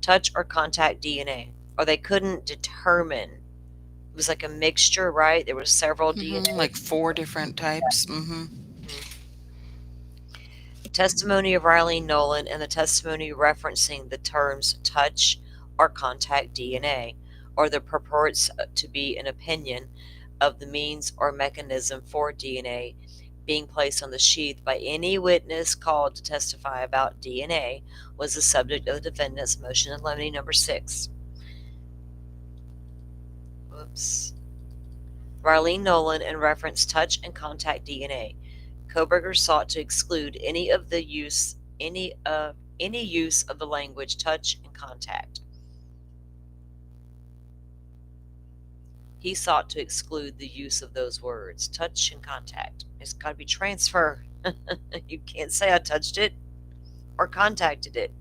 touch or contact DNA, or they couldn't determine. It was like a mixture, right? There were several DNA, like 4 different types. Testimony of Riley Nolan and the testimony referencing the terms touch or contact DNA, or the purports to be an opinion of the means or mechanism for DNA being placed on the sheath by any witness called to testify about DNA, was the subject of the defendant's motion in limine number 6. Riley Nolan and reference touch and contact DNA. Koberger sought to exclude any use of the language touch and contact. He sought to exclude the use of those words, touch and contact. It's got to be transfer. You can't say I touched it or contacted it.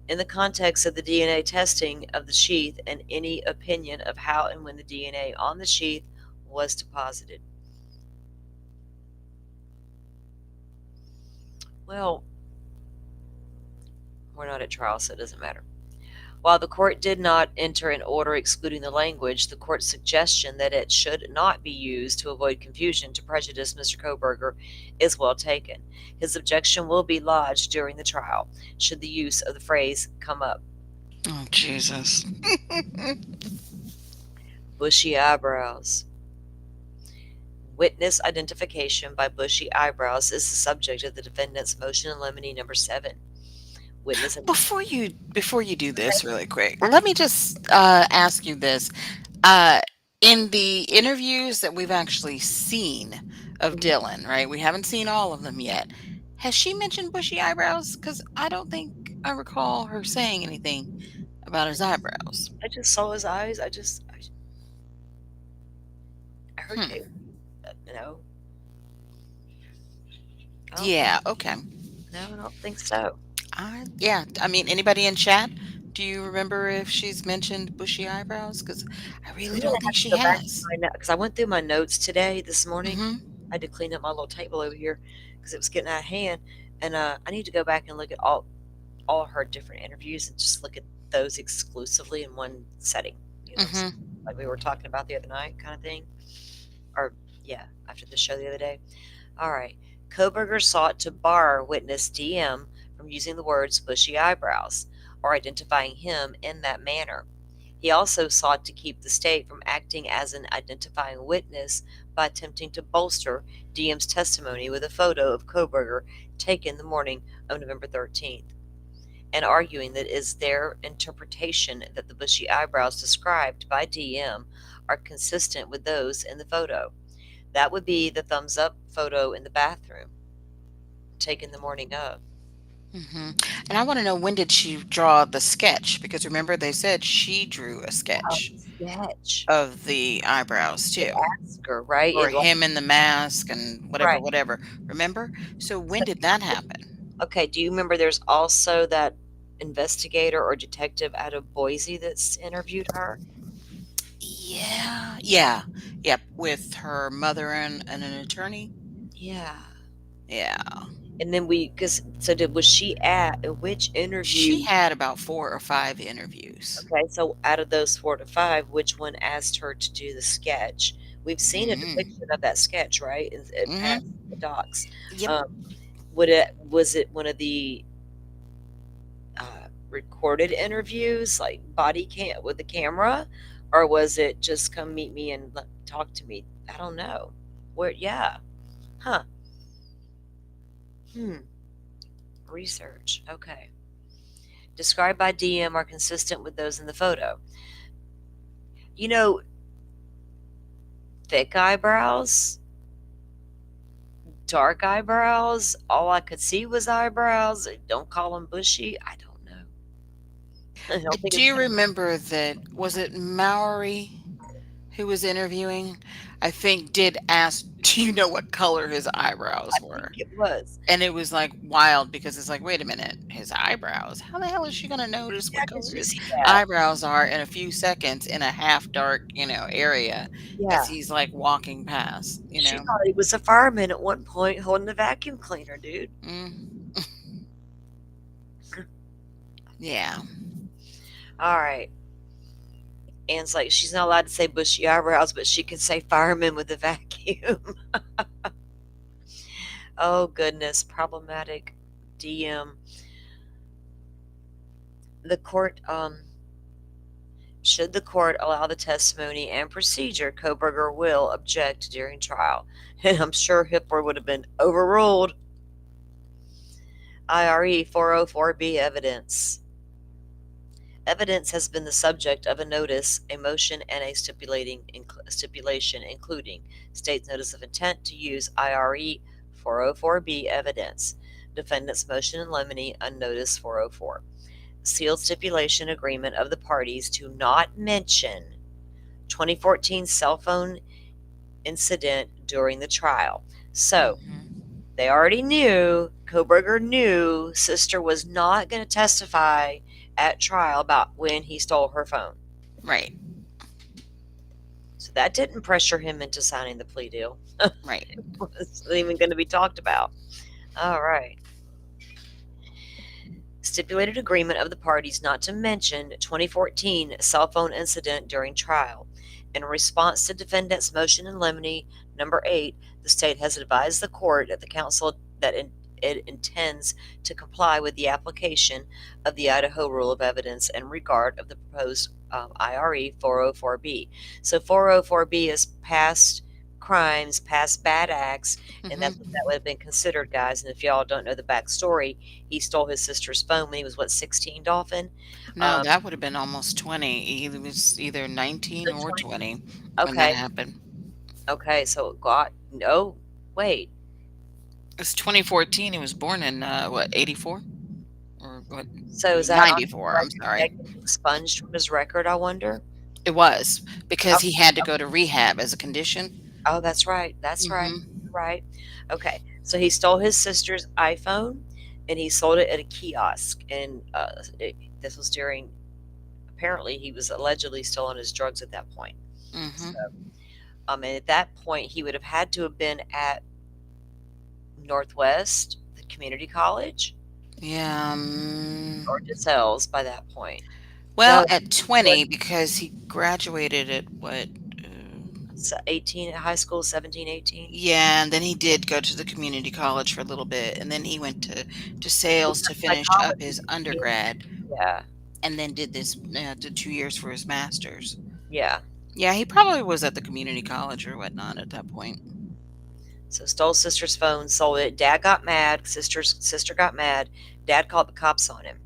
In the context of the DNA testing of the sheath and any opinion of how and when the DNA on the sheath was deposited. Well, we're not at trial, so it doesn't matter. While the court did not enter an order excluding the language, the court's suggestion that it should not be used to avoid confusion to prejudice Mr. Koberger is well taken. His objection will be lodged during the trial, should the use of the phrase come up. Oh, Jesus. Bushy eyebrows. Witness identification by bushy eyebrows is the subject of the defendant's motion in limine number 7. Before you do this really quick, let me just ask you this. In the interviews that we've actually seen of Dylan, right? We haven't seen all of them yet. Has she mentioned bushy eyebrows? Because I don't think I recall her saying anything about his eyebrows. I just saw his eyes. I heard it. No. Yeah, okay. No, I don't think so. Yeah, I mean, anybody in chat, do you remember if she's mentioned bushy eyebrows? Because I really don't think she has. Because I went through my notes this morning. I had to clean up my little table over here because it was getting out of hand. And I need to go back and look at all her different interviews and just look at those exclusively in one setting. You know, like we were talking about the other night kind of thing. Or, yeah, after the show the other day. All right. Koberger sought to bar witness DM from using the words bushy eyebrows or identifying him in that manner. He also sought to keep the state from acting as an identifying witness by attempting to bolster DM's testimony with a photo of Koberger taken the morning of November 13th, and arguing that it is their interpretation that the bushy eyebrows described by DM are consistent with those in the photo. That would be the thumbs up photo in the bathroom taken the morning of. And I want to know, when did she draw the sketch? Because remember, they said she drew a sketch of the eyebrows too. Ask her, right? Or him in the mask and whatever. Remember? So when did that happen? Okay, do you remember there's also that investigator or detective out of Boise that's interviewed her? Yep, with her mother and an attorney. Yeah. And then was she at which interview? She had about 4 or 5 interviews. Okay, so out of those 4 to 5, which one asked her to do the sketch? We've seen a Mm. depiction of that sketch, right? It passed Hmm. the docs. Yep. Um, was it one of the recorded interviews, like body cam with the camera, or was it just come meet me and talk to me? I don't know. Where? Yeah. Huh. Hmm. Research. Okay. Described by DM are consistent with those in the photo. You know, thick eyebrows, dark eyebrows. All I could see was eyebrows. Don't call them bushy. I don't know. I I don't think it's do gonna. remember that, was it Maori who was interviewing? I think did ask, do you know what color his I eyebrows think were? it was. And it was like wild because it's like, wait a minute, his eyebrows. How the hell is she going to notice Yeah, what color did you his see that? eyebrows are in a few seconds in a half dark, area as Yeah. he's like walking past, you She know? thought he was a fireman at one point holding the vacuum cleaner, dude. Mm, yeah. All right. Anne's like, she's not allowed to say bushy eyebrows, but she can say fireman with a vacuum. Oh, goodness. Problematic DM. The court, should the court allow the testimony and procedure, Koberger will object during trial. And I'm sure Hipler would have been overruled. IRE 404B evidence. Evidence has been the subject of a notice, a motion, and a stipulation, including state's notice of intent to use IRE 404B evidence, defendant's motion in limine on notice 404, sealed stipulation agreement of the parties to not mention 2014 cell phone incident during the trial. So Hmm. they already knew, Koberger knew sister was not going to testify at trial about when he stole her phone. Right. So that didn't pressure him into signing the plea deal. Right. It wasn't even going to be talked about. All right. Stipulated agreement of the parties not to mention 2014 cell phone incident during trial. In response to defendant's motion in limine number 8, the state has advised the court at the council that it intends to comply with the application of the Idaho Rule of Evidence in regard of the proposed IRE 404B. So 404B is past crimes, past bad acts, and that's what Hmm. that would have been considered, guys. And if y'all don't know the backstory, he stole his sister's phone when he was, what, 16, Dolphin? No, Um, that would have been almost 20. He was either 19 so or 20. 20 when that Okay, happened. okay, so God, no, wait. It's 2014. He was born in what, 84 or what, So is that on 94? I'm that sorry. getting expunged from his record, I wonder? It was because Oh, he had to go to rehab as a condition. oh, that's right. That's right. Hmm. Right. Okay. So he stole his sister's iPhone and he sold it at a kiosk. And this was during, apparently, he was allegedly still on his drugs at that point. So, Hmm. and at that point, he would have had to have been at Northwest, the community college, Yeah. or DeSales by that point. Well, No, at what, 20 because he graduated at what? 18 at high school, 17, 18. Yeah, and then he did go to the community college for a little bit, and then he went to He sales to got finish up psychology. his undergrad, Yeah. and then did 2 years for his master's. Yeah. Yeah, he probably was at the community college or whatnot at that point. So stole sister's phone, sold it. Dad got mad. Sister got mad. Dad called the cops on him.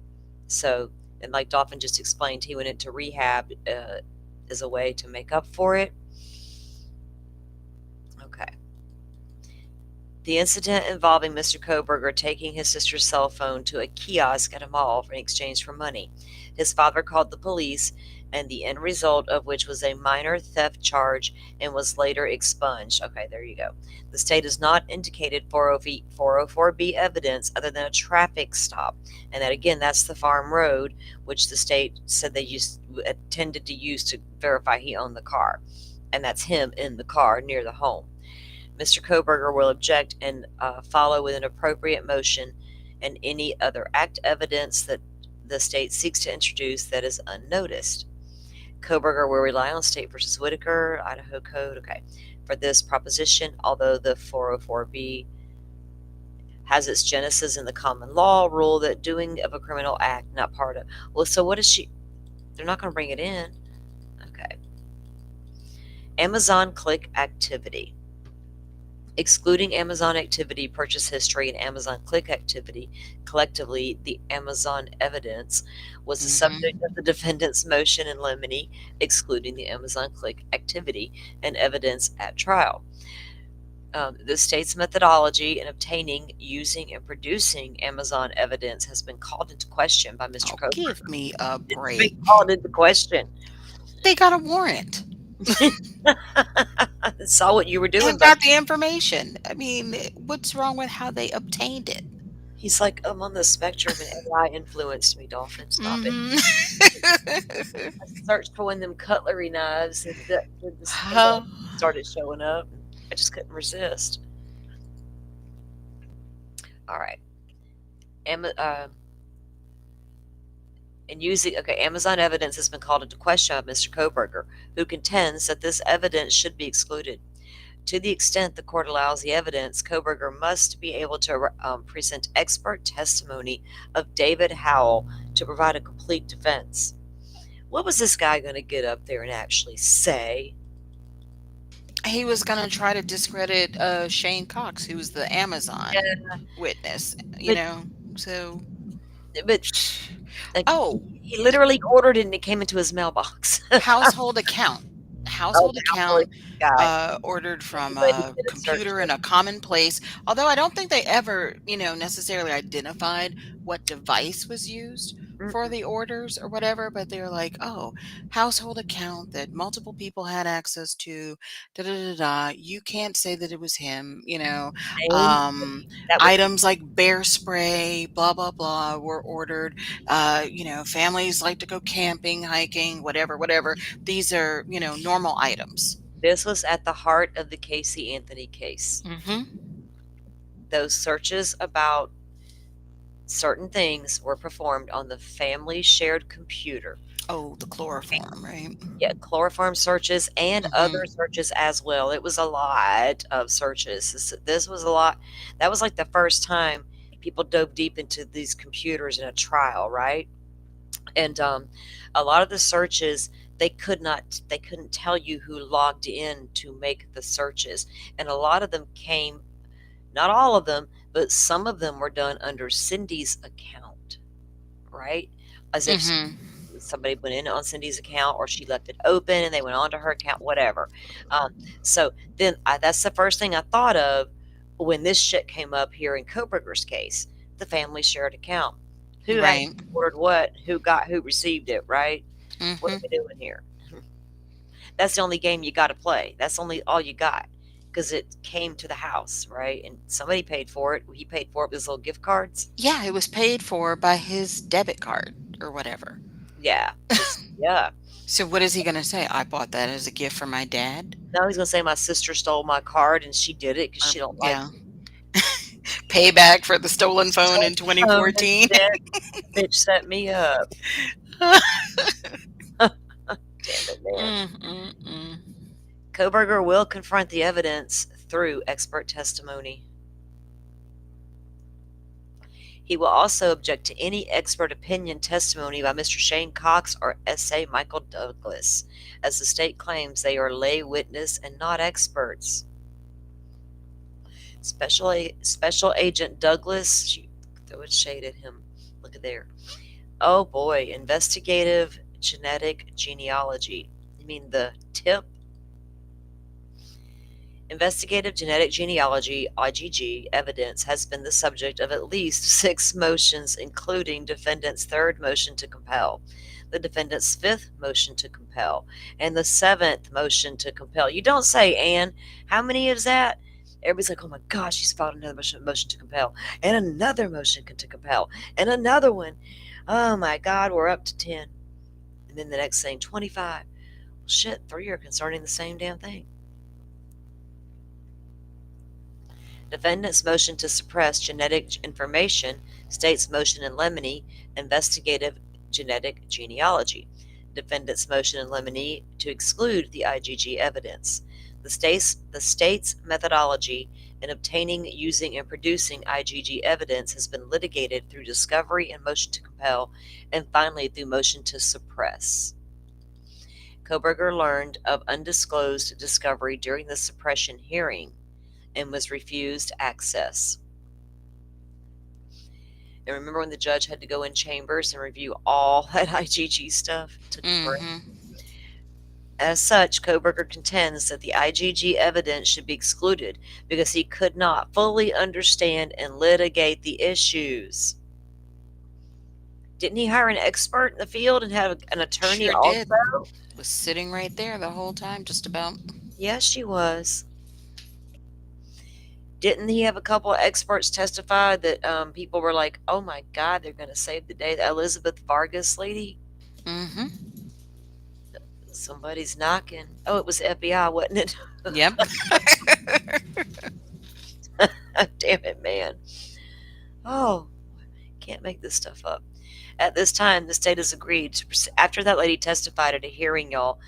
So, and like Dolphin just explained, he went into rehab as a way to make up for it. Okay. The incident involving Mr. Koberger taking his sister's cell phone to a kiosk at a mall in exchange for money. His father called the police, and the end result of which was a minor theft charge and was later expunged. Okay, there you go. The state has not indicated 404B evidence other than a traffic stop, and that again, that's the farm road, which the state said they tended to use to verify he owned the car, and that's him in the car near the home. Mr. Koberger will object and follow with an appropriate motion and any other act evidence that the state seeks to introduce that is unnoticed. Koberger will rely on State versus Whitaker, Idaho Code. Okay. For this proposition, although the 404B has its genesis in the common law rule that doing of a criminal act, not part of. Well, so what is she? They're not going to bring it in. Okay. Amazon click activity. Excluding Amazon activity, purchase history, and Amazon click activity, collectively, the Amazon evidence was the subject of the defendant's motion in limine, excluding the Amazon click activity and evidence at trial. The state's methodology in obtaining, using, and producing Amazon evidence has been called into question by Mr. Koberger. Give me a It's break. been called into question. They got a warrant. Saw what you were doing. And got the information. I mean, what's wrong with how they obtained it? He's like, I'm on the spectrum and AI influenced me, Dolphin. Stop it. I searched for when them cutlery knives started showing up. I just couldn't resist. All right. Amazon evidence has been called into question by Mr. Koberger, who contends that this evidence should be excluded. To the extent the court allows the evidence, Koberger must be able to present expert testimony of David Howell to provide a complete defense. What was this guy going to get up there and actually say? He was going to try to discredit Shane Cox, who was the Amazon witness, so. But he literally ordered it and it came into his mailbox. Household account. Ordered from a computer in a common place. Although I don't think they ever, necessarily identified what device was used for the orders or whatever, but they're like, household account that multiple people had access to, you can't say that it was him, items like bear spray, blah, blah, blah, were ordered, families like to go camping, hiking, whatever. These are, normal items. This was at the heart of the Casey Anthony case. Those searches about certain things were performed on the family shared computer. Oh, the chloroform, right? Yeah, chloroform searches and other searches as well. It was a lot of searches. This was a lot. That was like the first time people dove deep into these computers in a trial, right? And a lot of the searches, they couldn't tell you who logged in to make the searches. And a lot of them came, not all of them, but some of them were done under Cindy's account, right? As if somebody went in on Cindy's account or she left it open and they went onto her account, whatever. So then that's the first thing I thought of when this shit came up here in Koberger's case, the family shared account. Who ordered what? Who received it, right? What are we doing here? That's the only game you got to play. That's all you got. Because it came to the house, right? And somebody paid for it. He paid for it with his little gift cards. Yeah, it was paid for by his debit card or whatever. Yeah. Yeah. So what is he going to say? I bought that as a gift for my dad? No, he's going to say my sister stole my card and she did it because she don't like it. Payback for the stolen phone in 2014. Bitch set me up. Damn it, man. Koberger will confront the evidence through expert testimony. He will also object to any expert opinion testimony by Mr. Shane Cox or S.A. Michael Douglas, as the state claims they are lay witness and not experts. Special Agent Douglas, throw a shade at him. Look at there. Oh boy, investigative genetic genealogy. You mean the tip? Investigative genetic genealogy, IgG, evidence has been the subject of at least 6 motions, including defendant's 3rd motion to compel, the defendant's 5th motion to compel, and the 7th motion to compel. You don't say, Anne, how many is that? Everybody's like, oh my gosh, she's filed another motion to compel, and another motion to compel, and another one. Oh my God, we're up to 10. And then the next thing, 25. Well, shit, 3 are concerning the same damn thing. Defendant's motion to suppress genetic information, state's motion in limine, investigative genetic genealogy. defendant's motion in limine to exclude the IGG evidence. The state's methodology in obtaining, using, and producing IGG evidence has been litigated through discovery and motion to compel, and finally through motion to suppress. Kohberger learned of undisclosed discovery during the suppression hearing and was refused access. And remember when the judge had to go in chambers and review all that IGG stuff? As such, Kohberger contends that the IGG evidence should be excluded because he could not fully understand and litigate the issues. Didn't he hire an expert in the field and have an attorney Sure also? did. Was sitting right there the whole time, just about. Yes, she was. Didn't he have a couple of experts testify that people were like, oh my God, they're going to save the day? The Elizabeth Vargas lady? Mm-hmm. Somebody's knocking. Oh, it was FBI, wasn't it? Yep. Damn it, man. Oh, can't make this stuff up. At this time, the state has agreed to, after that lady testified at a hearing, y'all,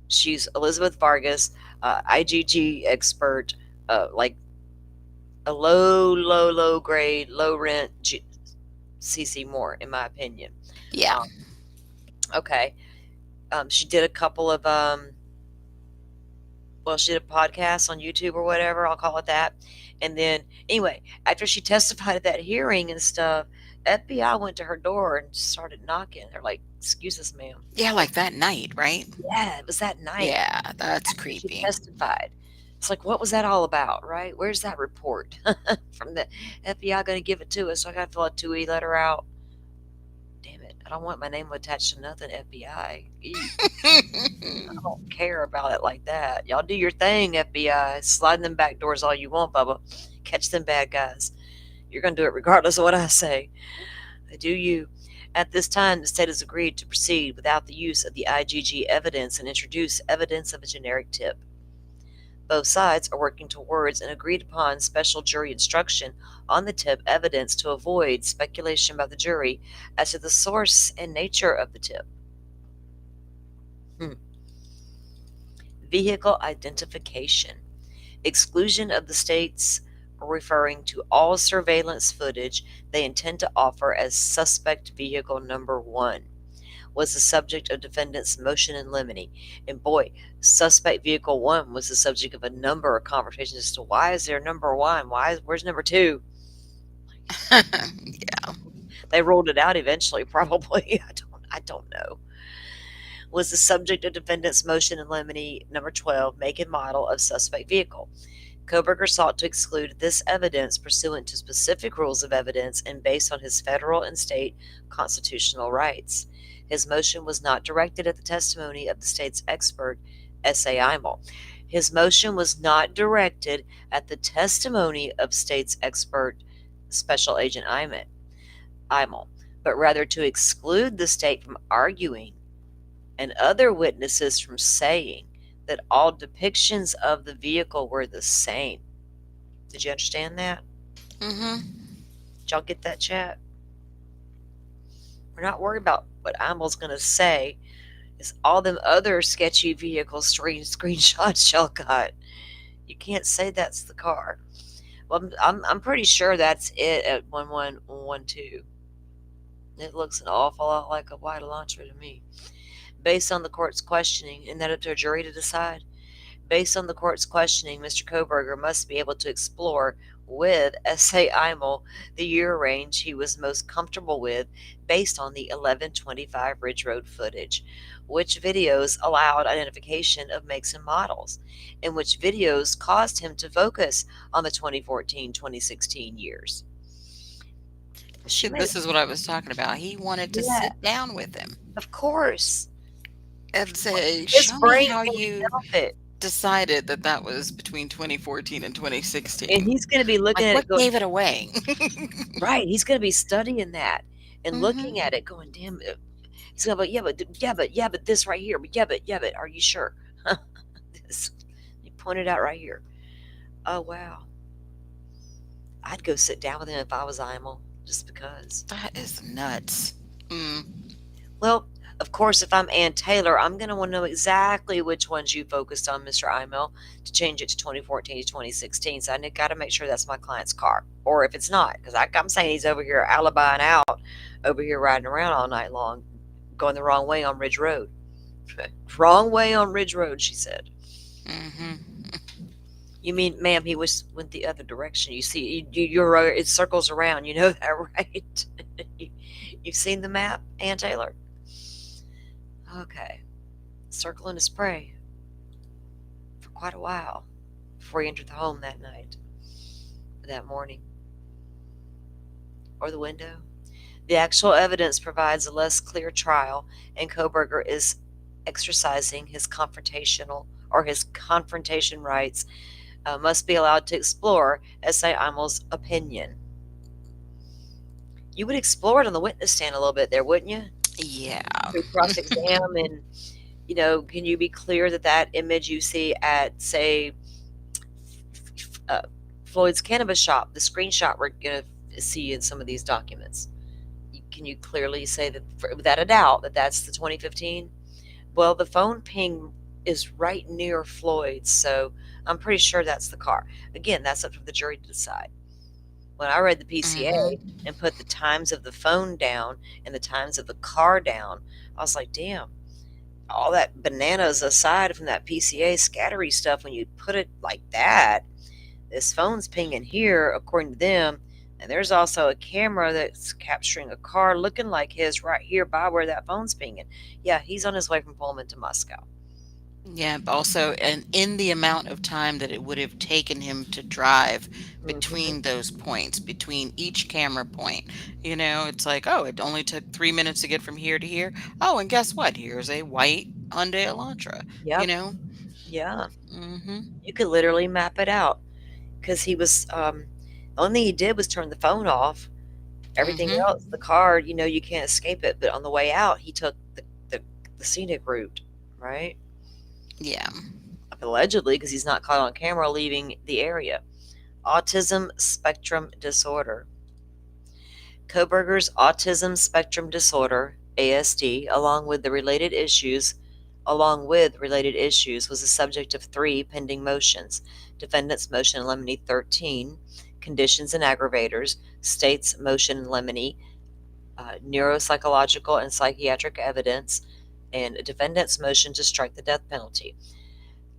she's Elizabeth Vargas, IGG expert, like a low grade, low rent CC Moore, in my opinion. Yeah. Okay. She did a couple of, she did a podcast on YouTube or whatever, I'll call it that. And then, anyway, after she testified at that hearing and stuff, FBI went to her door and started knocking. They're like, excuse us, ma'am. Yeah, like that night, right? Yeah, it was that night. Yeah, that's After creepy. She testified. It's like, what was that all about, right? Where's that report from the FBI going to give it to us? So I got to fill a 2E letter out. Damn it. I don't want my name attached to nothing, FBI. I don't care about it like that. Y'all do your thing, FBI. Slide in them back doors all you want, Bubba. Catch them bad guys. You're going to do it regardless of what I say. Do you. At this time, the state has agreed to proceed without the use of the IGG evidence and introduce evidence of a generic tip. Both sides are working towards an agreed upon special jury instruction on the tip evidence to avoid speculation by the jury as to the source and nature of the tip. Vehicle identification. Exclusion of the states referring to all surveillance footage they intend to offer as suspect vehicle number 1 was the subject of defendant's motion in limine. And boy, suspect vehicle 1 was the subject of a number of conversations as to why is there number 1? Where's number 2? Yeah. They rolled it out eventually, probably. I don't know. Was the subject of defendant's motion in limine number 12, make and model of suspect vehicle. Kohberger sought to exclude this evidence pursuant to specific rules of evidence and based on his federal and state constitutional rights. His motion was not directed at the testimony of the state's expert, S.A. Imel. His motion was not directed at the testimony of state's expert, Special Agent Imel, but rather to exclude the state from arguing and other witnesses from saying that all depictions of the vehicle were the same. Did you understand that? Mm-hmm. Did y'all get that, chat? We're not worried about what Imel's going to say. It's all them other sketchy vehicle screenshots y'all got. You can't say that's the car. Well, I'm pretty sure that's it at 1112. It looks an awful lot like a white Elantra to me. Based on the court's questioning, and that up to a jury to decide? Based on the court's questioning, Mr. Kohberger must be able to explore with S.A. Imel the year range he was most comfortable with based on the 1125 Ridge Road footage, which videos allowed identification of makes and models, and which videos caused him to focus on the 2014-2016 years. This is what I was talking about. He wanted to sit down with him. Of course. And say, show me how you decided that was between 2014 and 2016. And he's going to be looking at it. What gave it away? Right. He's going to be studying that and looking at it going, damn it. He's going to be, yeah, but this right here. But are you sure? This, you pointed out right here. Oh, wow. I'd go sit down with him if I was Imel, just because. That is nuts. Well, Of course, if I'm Ann Taylor, I'm going to want to know exactly which ones you focused on, Mr. Imel, to change it to 2014 to 2016. So I got to make sure that's my client's car. Or if it's not, because I'm saying he's over here alibiing out, over here riding around all night long, going the wrong way on Ridge Road. Wrong way on Ridge Road, she said. Mm-hmm. You mean, ma'am, he went the other direction. You see, you're it circles around. You know that, right? You've seen the map, Ann Taylor? Okay. Circling his prey for quite a while before he entered the home that night, or that morning, or the window. The actual evidence provides a less clear trial, and Koberger is exercising his confrontation rights, must be allowed to explore S.A. Imel's opinion. You would explore it on the witness stand a little bit there, wouldn't you? Yeah. Cross-examine, can you be clear that image you see at, say, Floyd's cannabis shop, the screenshot we're going to see in some of these documents, can you clearly say that, without a doubt, that that's the 2015? Well, the phone ping is right near Floyd's, so I'm pretty sure that's the car. Again, that's up to the jury to decide. When I read the PCA and put the times of the phone down and the times of the car down, I was like, damn, all that bananas aside from that PCA scattery stuff, when you put it like that, this phone's pinging here, according to them, and there's also a camera that's capturing a car looking like his right here by where that phone's pinging. Yeah, he's on his way from Pullman to Moscow. Yeah, but also, and in the amount of time that it would have taken him to drive between those points, between each camera point. It's like, oh, it only took 3 minutes to get from here to here. Oh, and guess what? Here's a white Hyundai Elantra. Yep. Yeah. You could literally map it out, because he was, the only thing he did was turn the phone off. Everything else, the car, you can't escape it. But on the way out, he took the scenic route, right? Yeah. Allegedly, because he's not caught on camera leaving the area. Autism spectrum disorder. Koberger's autism spectrum disorder, ASD, along with related issues, was the subject of 3 pending motions. Defendant's motion in limine 13, conditions and aggravators, state's motion in limine, neuropsychological and psychiatric evidence, and defendant's motion to strike the death penalty.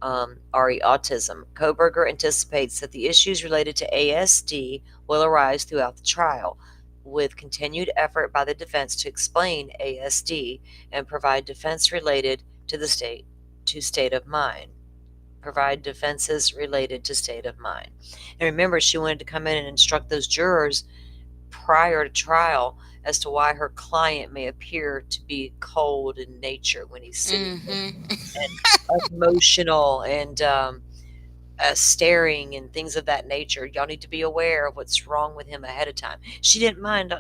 RE autism. Koberger anticipates that the issues related to ASD will arise throughout the trial, with continued effort by the defense to explain ASD and provide defense related to the state of mind. Provide defenses related to state of mind. And remember, she wanted to come in and instruct those jurors prior to trial as to why her client may appear to be cold in nature when he's sitting and emotional and staring and things of that nature. Y'all need to be aware of what's wrong with him ahead of time. She don't mind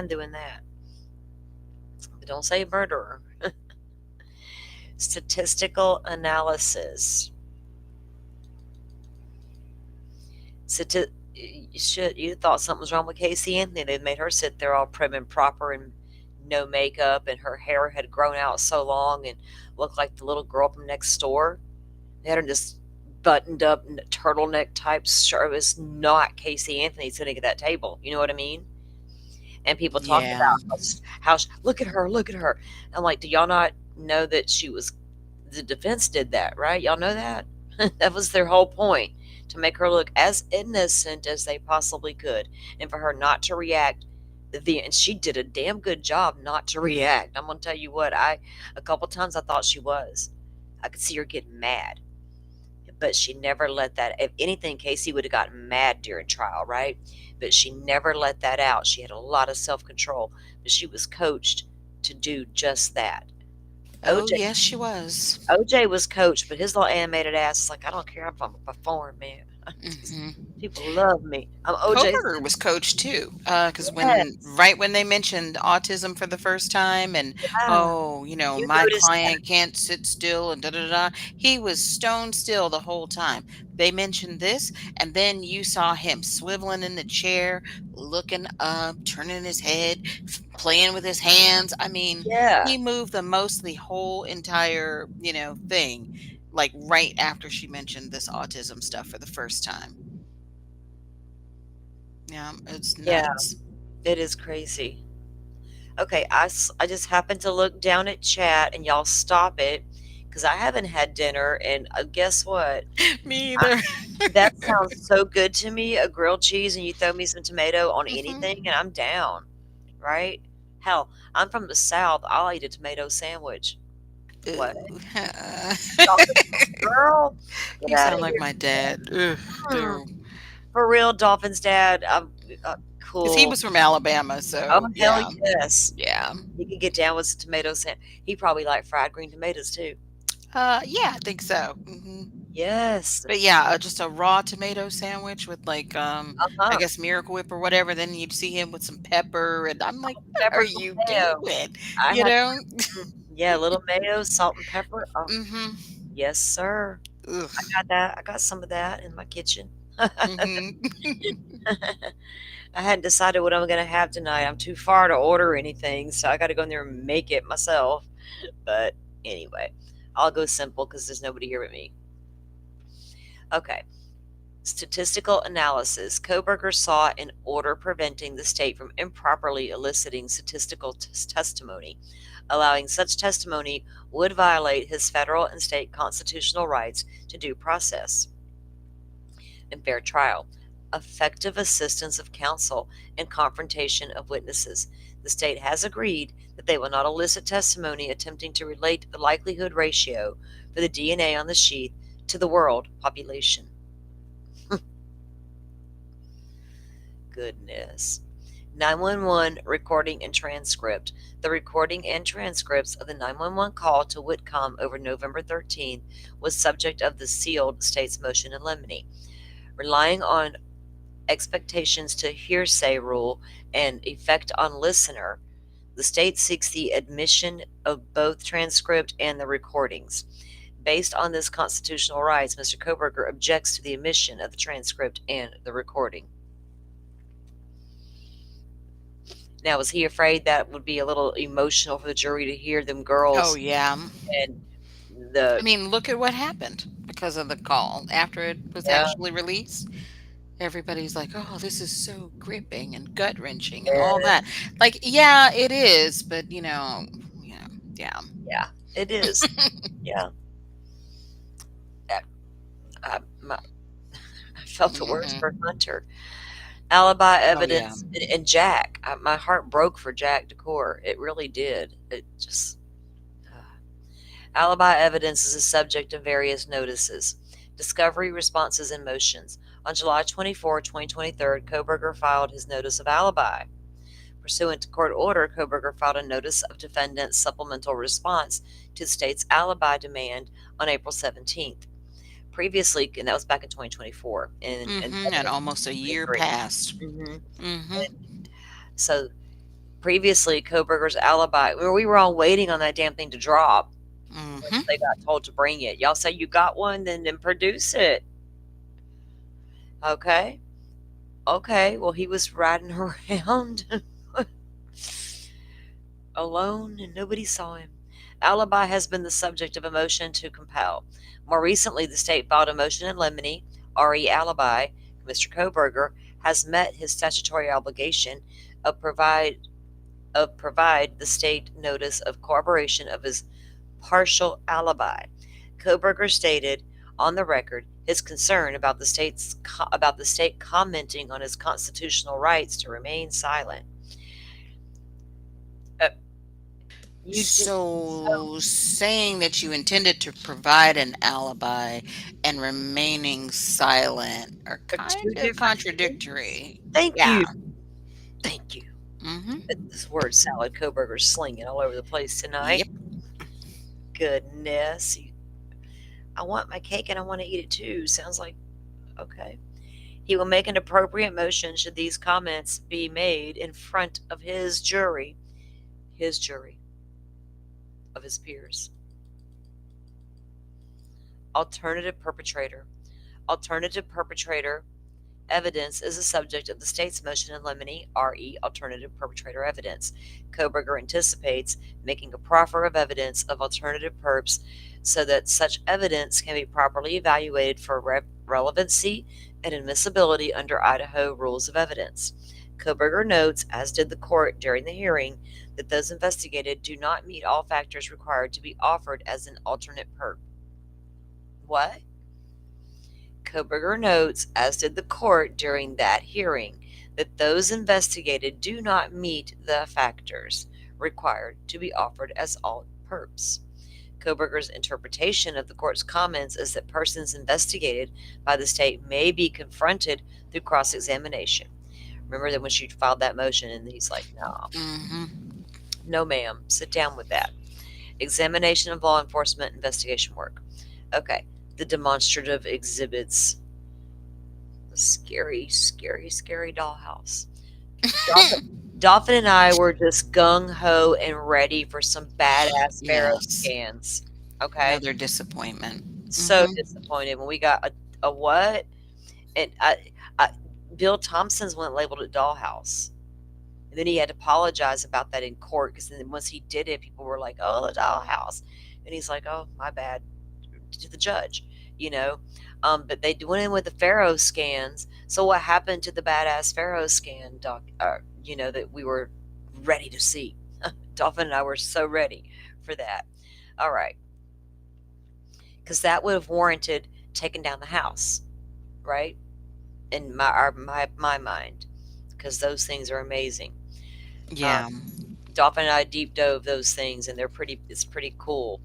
doing that. But don't say murderer. Statistical analysis. You thought something was wrong with Casey Anthony. They made her sit there all prim and proper and no makeup, and her hair had grown out so long and looked like the little girl from next door. They had her just buttoned up turtleneck type shirt. It was not Casey Anthony sitting at that table. You know what I mean? And people talk about how look at her. I'm like, do y'all not know that the defense did that, right? Y'all know that? That was their whole point, to make her look as innocent as they possibly could, and for her not to react. And she did a damn good job not to react. I'm gonna tell you what, a couple times I thought she was. I could see her getting mad, but she never let that. If anything, Casey would have gotten mad during trial, right? But she never let that out. She had a lot of self-control, but she was coached to do just that. Oh, yes, she was. OJ was coached, but his little animated ass is like, I don't care if I'm a foreign man. Mhm. People love me. I'm OJ. Kohberger was coached too, because when Yes. right when they mentioned autism for the first time, and Yeah. oh, You my noticed that. client can't sit still, and da da da. He was stone still the whole time. They mentioned this, and then you saw him swiveling in the chair, looking up, turning his head, playing with his hands. I mean, Yeah. he moved the whole entire thing, like right after she mentioned this autism stuff for the first time. Yeah, it's Yeah. nuts. It is crazy. Okay, I just happened to look down at chat and y'all stop it because I haven't had dinner and guess what? Me I, either. that sounds so good to me, a grilled cheese and you throw me some tomato on anything Mhm. and I'm down, right? Hell, I'm from the South. I'll eat a tomato sandwich. What? Ooh. Dolphin girl? Get You out of sound like here. my dad. Ugh, Hmm. dude. For real, Dolphin's dad. I'm Because he cool. was from Alabama, Oh, so hell yeah. yes. Yeah. He could get down with some tomato sand. He probably liked fried green tomatoes too. Yeah, I think so. Yes. But yeah, just a raw tomato sandwich with like I Uh-huh. guess Miracle Whip or whatever. Then you'd see him with some pepper, and I'm like, what are Pepper some you mayo. doing? I You had know? yeah, a little mayo, salt and pepper. Oh, Mhm. yes, sir. I Ugh. got that. I got some of that in my kitchen. I Mhm. hadn't decided what I'm gonna have tonight. I'm too far to order anything, so I got to go in there and make it myself. But anyway, I'll go simple because there's nobody here but me. Okay. Statistical analysis. Koberger saw an order preventing the state from improperly eliciting statistical testimony. Allowing such testimony would violate his federal and state constitutional rights to due process and fair trial, effective assistance of counsel, and confrontation of witnesses. The state has agreed that they will not elicit testimony attempting to relate the likelihood ratio for the DNA on the sheath to the world population. Goodness. 911 recording and transcript. The recording and transcripts of the 911 call to Whitcomb over November 13th was subject of the sealed state's motion in limine. Relying on expectations to hearsay rule and effect on listener, the state seeks the admission of both transcript and the recordings. Based on this constitutional rights, Mr. Koberger objects to the admission of the transcript and the recording. Now, was he afraid that would be a little emotional for the jury to hear them Oh girls yeah. and the I mean, look at what happened because of the call after it was yeah, actually released. Everybody's like, "Oh, this is so gripping and gut wrenching and all yeah, that." Like, yeah, it is, but yeah. yeah, it is. Yeah, I, I, my, I felt the worst Mhm. for Hunter. Alibi Oh yeah. evidence and Jack. My heart broke for Jack Decor. It really did. It just alibi evidence is the subject of various notices. Discovery responses and motions. On July 24, 2023, Koberger filed his notice of alibi. Pursuant to court order, Koberger filed a notice of defendant's supplemental response to the state's alibi demand on April 17th. Previously, and that was back in 2024, and And almost a year 2023. passed. Mm-hmm. Mhm. So previously, Koberger's alibi, we were all waiting on that damn thing to drop once Mhm. they got told to bring it. Y'all say you got one, then produce it. Okay. Okay. Well, he was riding around alone and nobody saw him. Alibi has been the subject of a motion to compel. More recently, the state filed a motion in limine, RE alibi. Mr. Koberger has met his statutory obligation of provide the state notice of corroboration of his partial alibi. Koberger stated on the record his concern about the state commenting on his constitutional rights to remain silent. Uh, you just so So saying that you intended to provide an alibi and remaining silent are are kind two of different things. contradictory. Thank Yeah. you, thank you. Mhm. This word salad Koberger's slinging all over the place tonight. Yep. Goodness, I want my cake and I want to eat it too. Sounds like Okay. He will make an appropriate motion should these comments be made in front of his jury, of his peers. Alternative perpetrator. Alternative perpetrator evidence is the subject of the state's motion in limine, re. Alternative perpetrator evidence. Kohberger anticipates making a proffer of evidence of alternative perps so that such evidence can be properly evaluated for relevancy and admissibility under Idaho rules of evidence. Kohberger notes, as did the court during the hearing, that those investigated do not meet all factors required to be offered as an alternate perp. What? Kohberger notes, as did the court during that hearing, that those investigated do not meet the factors required to be offered as alt perps. Kohberger's interpretation of the court's comments is that persons investigated by the state may be confronted through cross-examination. Remember that when she filed that motion, and he's like, no, no, ma'am, sit down with that. Examination of law enforcement investigation work. Okay, the demonstrative exhibits. The scary, scary, scary dollhouse. Dolphin and I were just gung-ho and ready for some badass Pharaoh scans. Okay? Another disappointment. So disappointed when we got a what? And Bill Thompson's one labeled it dollhouse. And then he had to apologize about that in court because then once he did it, people were like, oh, the dollhouse. And he's like, oh, my bad, to the judge, you know. But they went in with the Pharaoh scans. So what happened to the badass Pharaoh scan, you know, that we were ready to see? Dolphin and I were so ready for that. All right. Because that would have warranted taking down the house, right? In my mind, because those things are amazing. Yeah. Dolphin and I deep dove those things, and it's pretty cool.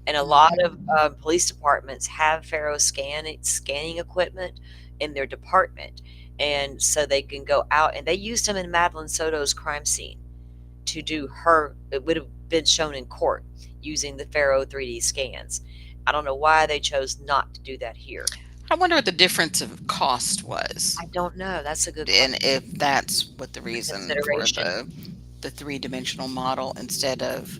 And a lot of police departments have Pharaoh scanning equipment in their department, and so they can go out, and they used them in Madeline Soto's crime scene to do it would have been shown in court using the Pharaoh 3D scans. I don't know why they chose not to do that here. I wonder what the difference of cost was. I don't know. That's a good question. And if that's what the reason for the three-dimensional model instead of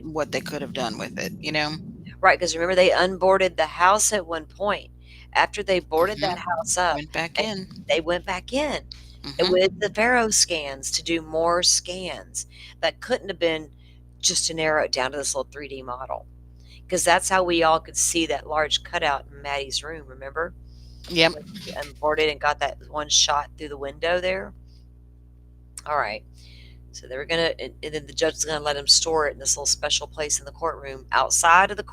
what they could have done with it, you know? Right, because remember they unboarded the house at one point. After they boarded that house up, they went back in with the Pharaoh scans to do more scans. That couldn't have been just to narrow it down to this little 3D model. Because that's how we all could see that large cutout in Maddie's room, remember? Yep. And boarded and got that one shot through the window there. All right. So they were going to, and then the judge was going to let them store it in this little special place in the courtroom outside of the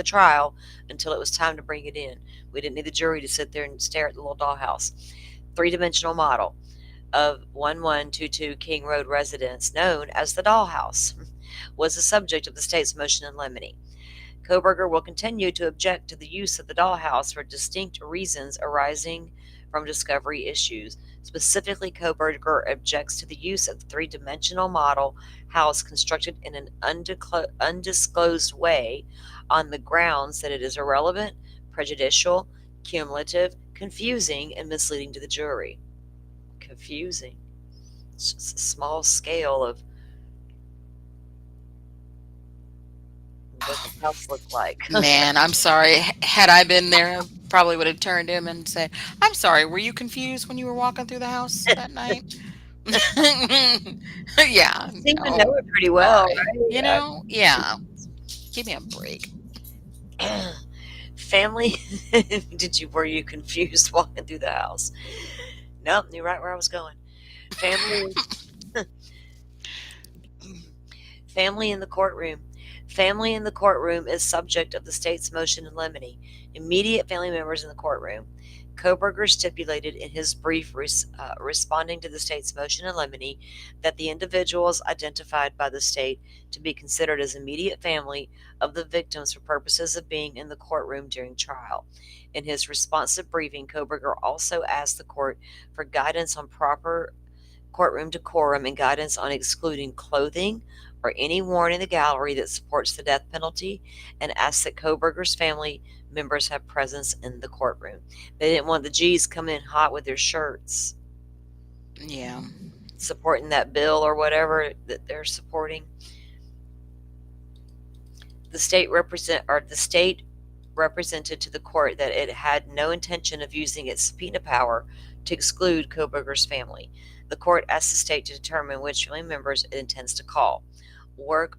trial until it was time to bring it in. We didn't need the jury to sit there and stare at the little dollhouse. Three-dimensional model of 1122 King Road residence known as the dollhouse was the subject of the state's motion in limine. Kohberger will continue to object to the use of the dollhouse for distinct reasons arising from discovery issues. Specifically, Kohberger objects to the use of the three-dimensional model house constructed in an undisclosed way on the grounds that it is irrelevant, prejudicial, cumulative, confusing, and misleading to the jury. Confusing. It's just a small scale of what the house looked like. Man, I'm sorry. Had I been there, I probably would have turned to him and said, I'm sorry, were you confused when you were walking through the house that night? Yeah. You seem to know it pretty well, right? You know? Yeah. Give me a break. Family, were you confused walking through the house? Nope, you're right where I was going. Family in the courtroom. Family in the courtroom is subject of the state's motion in limine. Immediate family members in the courtroom. Kohberger stipulated in his brief responding to the state's motion in limine that the individuals identified by the state to be considered as immediate family of the victims for purposes of being in the courtroom during trial. In his responsive briefing, Kohberger also asked the court for guidance on proper courtroom decorum and guidance on excluding clothing or any worn in the gallery that supports the death penalty, and asked that Kohberger's family members have presence in the courtroom. They didn't want the G's coming in hot with their shirts Yeah. supporting that bill or whatever that they're supporting. The state represented to the court that it had no intention of using its subpoena power to exclude Kohberger's family. The court asked the state to determine which family members it intends to call. Work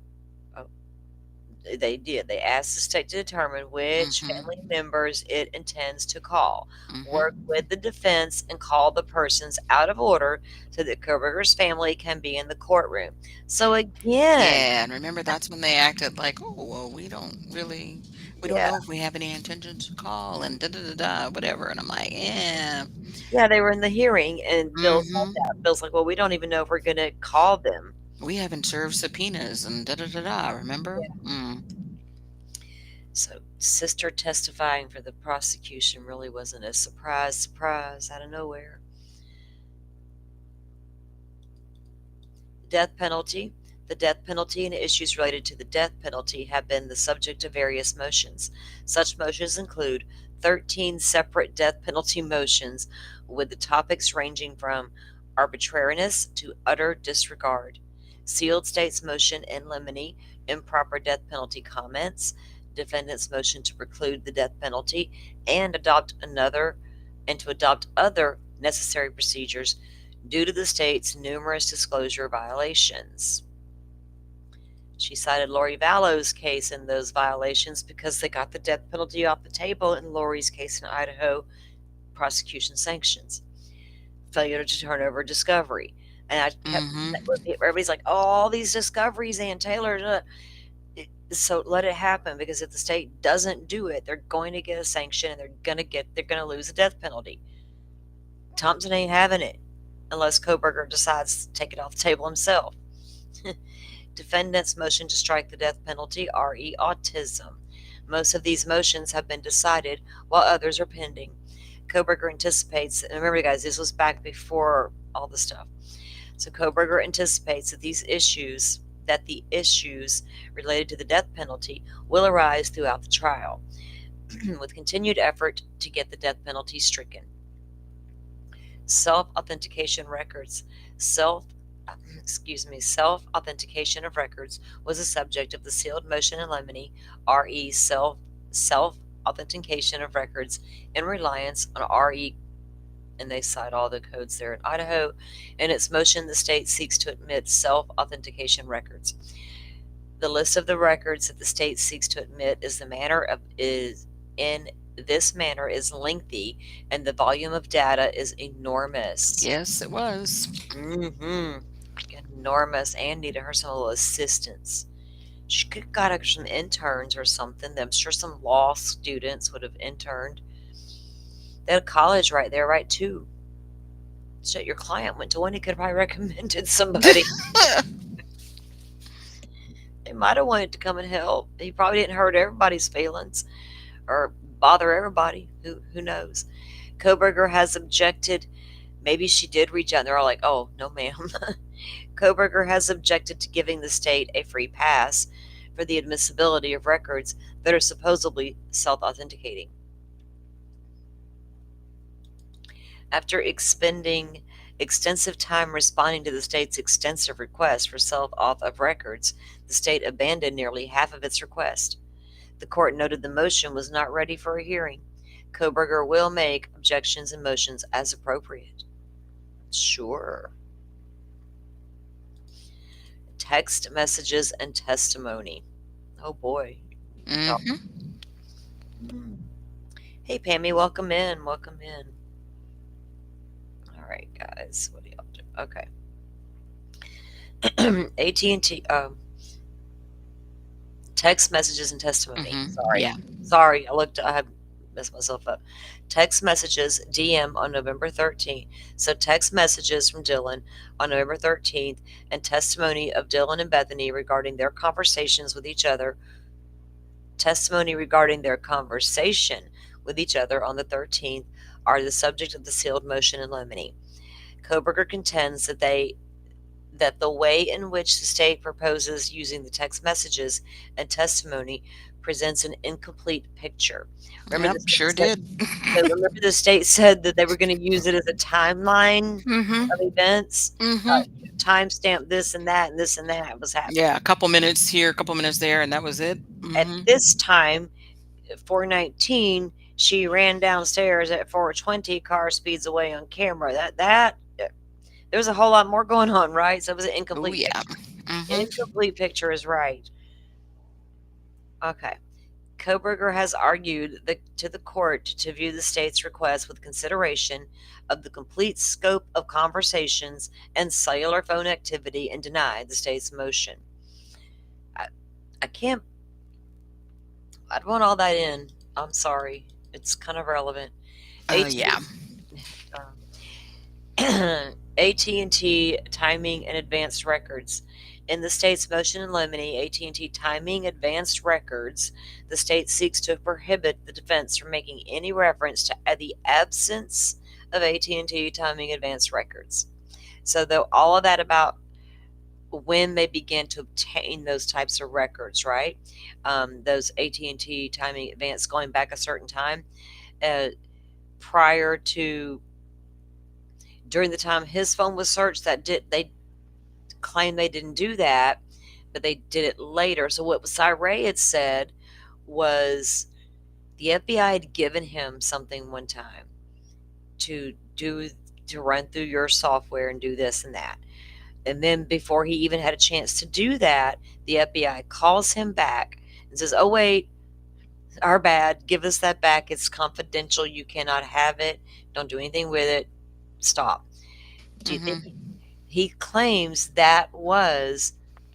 They did. They asked the state to determine which family members it intends to call. Work with the defense and call the persons out of order so that Kohberger's family can be in the courtroom. So again, Yeah, and remember that's when they acted like, "Oh, well, we don't yeah, know if we have any intentions to call and da da da da whatever." And I'm like, "Yeah, yeah, they were in the hearing, and Bill's like mm-hmm. that. Bill's like, well, we don't even know if we're going to call them. We haven't served subpoenas and da da da da." Remember? Mm. So, sister testifying for the prosecution really wasn't a surprise out of nowhere. Death penalty. The death penalty and issues related to the death penalty have been the subject of various motions. Such motions include 13 separate death penalty motions, with the topics ranging from arbitrariness to utter disregard. Sealed state's motion in limine, improper death penalty comments, defendant's motion to preclude the death penalty, and to adopt other necessary procedures due to the state's numerous disclosure violations. She cited Lori Vallow's case in those violations because they got the death penalty off the table in Lori's case in Idaho, prosecution sanctions, failure to turn over discovery. And I kept everybody's like, oh, all these discoveries, Ann Taylor. So let it happen, because if the state doesn't do it, they're going to get a sanction and they're going to lose the death penalty. Thompson ain't having it unless Kohberger decides to take it off the table himself. Defendant's motion to strike the death penalty, re autism. Most of these motions have been decided while others are pending. Kohberger anticipates, and remember guys, this was back before all the stuff. So Kohberger anticipates that the issues related to the death penalty will arise throughout the trial, with continued effort to get the death penalty stricken. Self-authentication records. Self-authentication of records was the subject of the sealed motion in limine, re self-authentication of records in reliance on re, and they cite all the codes there in Idaho. In its motion, the state seeks to admit self-authentication records. The list of the records that the state seeks to admit is lengthy, and the volume of data is enormous. Yes, it was. Enormous. And needed her some little assistance. She could have got some interns or something. I'm sure some law students would have interned. They had a college right there, right, too. So your client went to one, he could have probably recommended somebody. They might have wanted to come and help. He probably didn't hurt everybody's feelings or bother everybody. Who knows? Kohberger has objected. Maybe she did reach out and they're all like, oh, no, ma'am. Kohberger has objected to giving the state a free pass for the admissibility of records that are supposedly self-authenticating. After expending extensive time responding to the state's extensive request for self-auth of records, the state abandoned nearly half of its request. The court noted the motion was not ready for a hearing. Kohberger will make objections and motions as appropriate. Sure. Text messages and testimony. Oh boy. Hey Pammy, welcome in. Welcome in. All right, guys, what do y'all do? Okay. AT&T. Text messages and testimony. Sorry, I messed myself up. Text messages, DM on November 13th. So text messages from Dylan on November 13th and testimony of Dylan and Bethany regarding their conversations with each other. Testimony regarding their conversation with each other on the 13th are the subject of the sealed motion in limine. Koberger contends that the way in which the state proposes using the text messages and testimony presents an incomplete picture. Remember Yep, the state sure said, did. so remember the state said that they were going to use it as a timeline Mhm. of events, Mhm. timestamp this and that was happening. Yeah, a couple minutes here, a couple minutes there, and that was it. At Mhm. this time, 419, she ran downstairs at 420, car speeds away on camera. There was a whole lot more going on, right? So it was an Oh incomplete yeah. picture. Mhm. Incomplete picture is right. Okay. Koberger has argued to the court to view the state's request with consideration of the complete scope of conversations and cellular phone activity and denied the state's motion. I, I can't, I'd want all that in. I'm sorry. It's kind of relevant. Yeah. AT&T timing and advanced records. In the state's motion in limine, AT&T timing advanced records, the state seeks to prohibit the defense from making any reference to the absence of AT&T timing advanced records. So, though all of that about when they began to obtain those types of records, right? Those AT&T timing advanced going back a certain time, uh, prior to during the time his phone was searched, they claim they didn't do that, but they did it later. So what Cyree had said was the FBI had given him something one time to do to run through your software and do this and that. And then before he even had a chance to do that, the FBI calls him back and says, "Oh wait, our bad. Give us that back. It's confidential. You cannot have it. Don't do anything with it. Stop." Do you think Mhm. he claims that was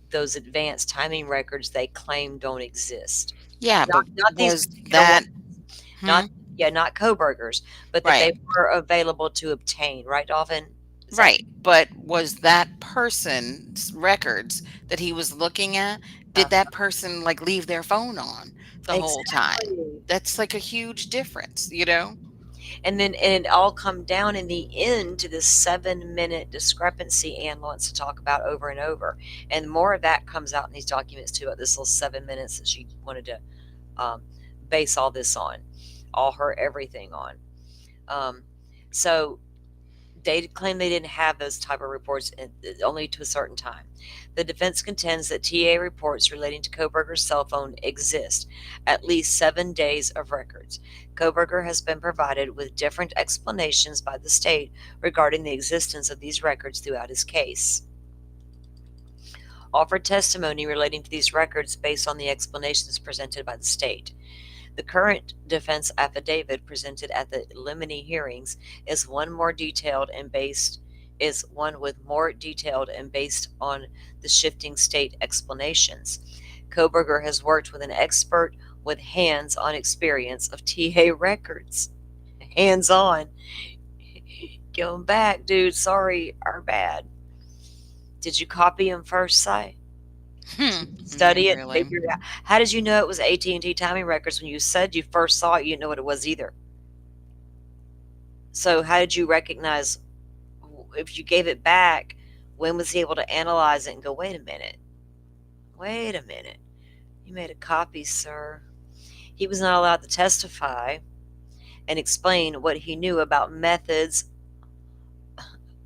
those advanced timing records they claim don't exist? Yeah, but Not these was particular that ones, hmm? not yeah, not Koberger's, but that Right. they were available to obtain, right, Dolphin? Is that Right. But was that person's records that he was looking at, did uh, that person like leave their phone on the whole time? exactly. That's like a huge difference, you know? And it all come down in the end to this 7-minute discrepancy Anne wants to talk about over and over. And more of that comes out in these documents too, about this little 7 minutes that she wanted to um, base all this on, all her everything on. Um, so they claim they didn't have those type of reports only to a certain time. The defense contends that TA reports relating to Koberger's cell phone exist, at least 7 days of records. Koberger has been provided with different explanations by the state regarding the existence of these records throughout his case. Offered testimony relating to these records based on the explanations presented by the state. The current defense affidavit presented at the limine hearings is one with more detailed and based on the shifting state explanations. Koberger has worked with an expert with hands-on experience of TA records. Hands-on. Going back, dude. Sorry, our bad. Did you copy him first, Si? Not Study it, really. figure it out. How did you know it was AT&T timing records when you said you first saw it? You didn't know what it was either. So how did you recognize if you gave it back? When was he able to analyze it and go, wait a minute, you made a copy, sir. He was not allowed to testify and explain what he knew about methods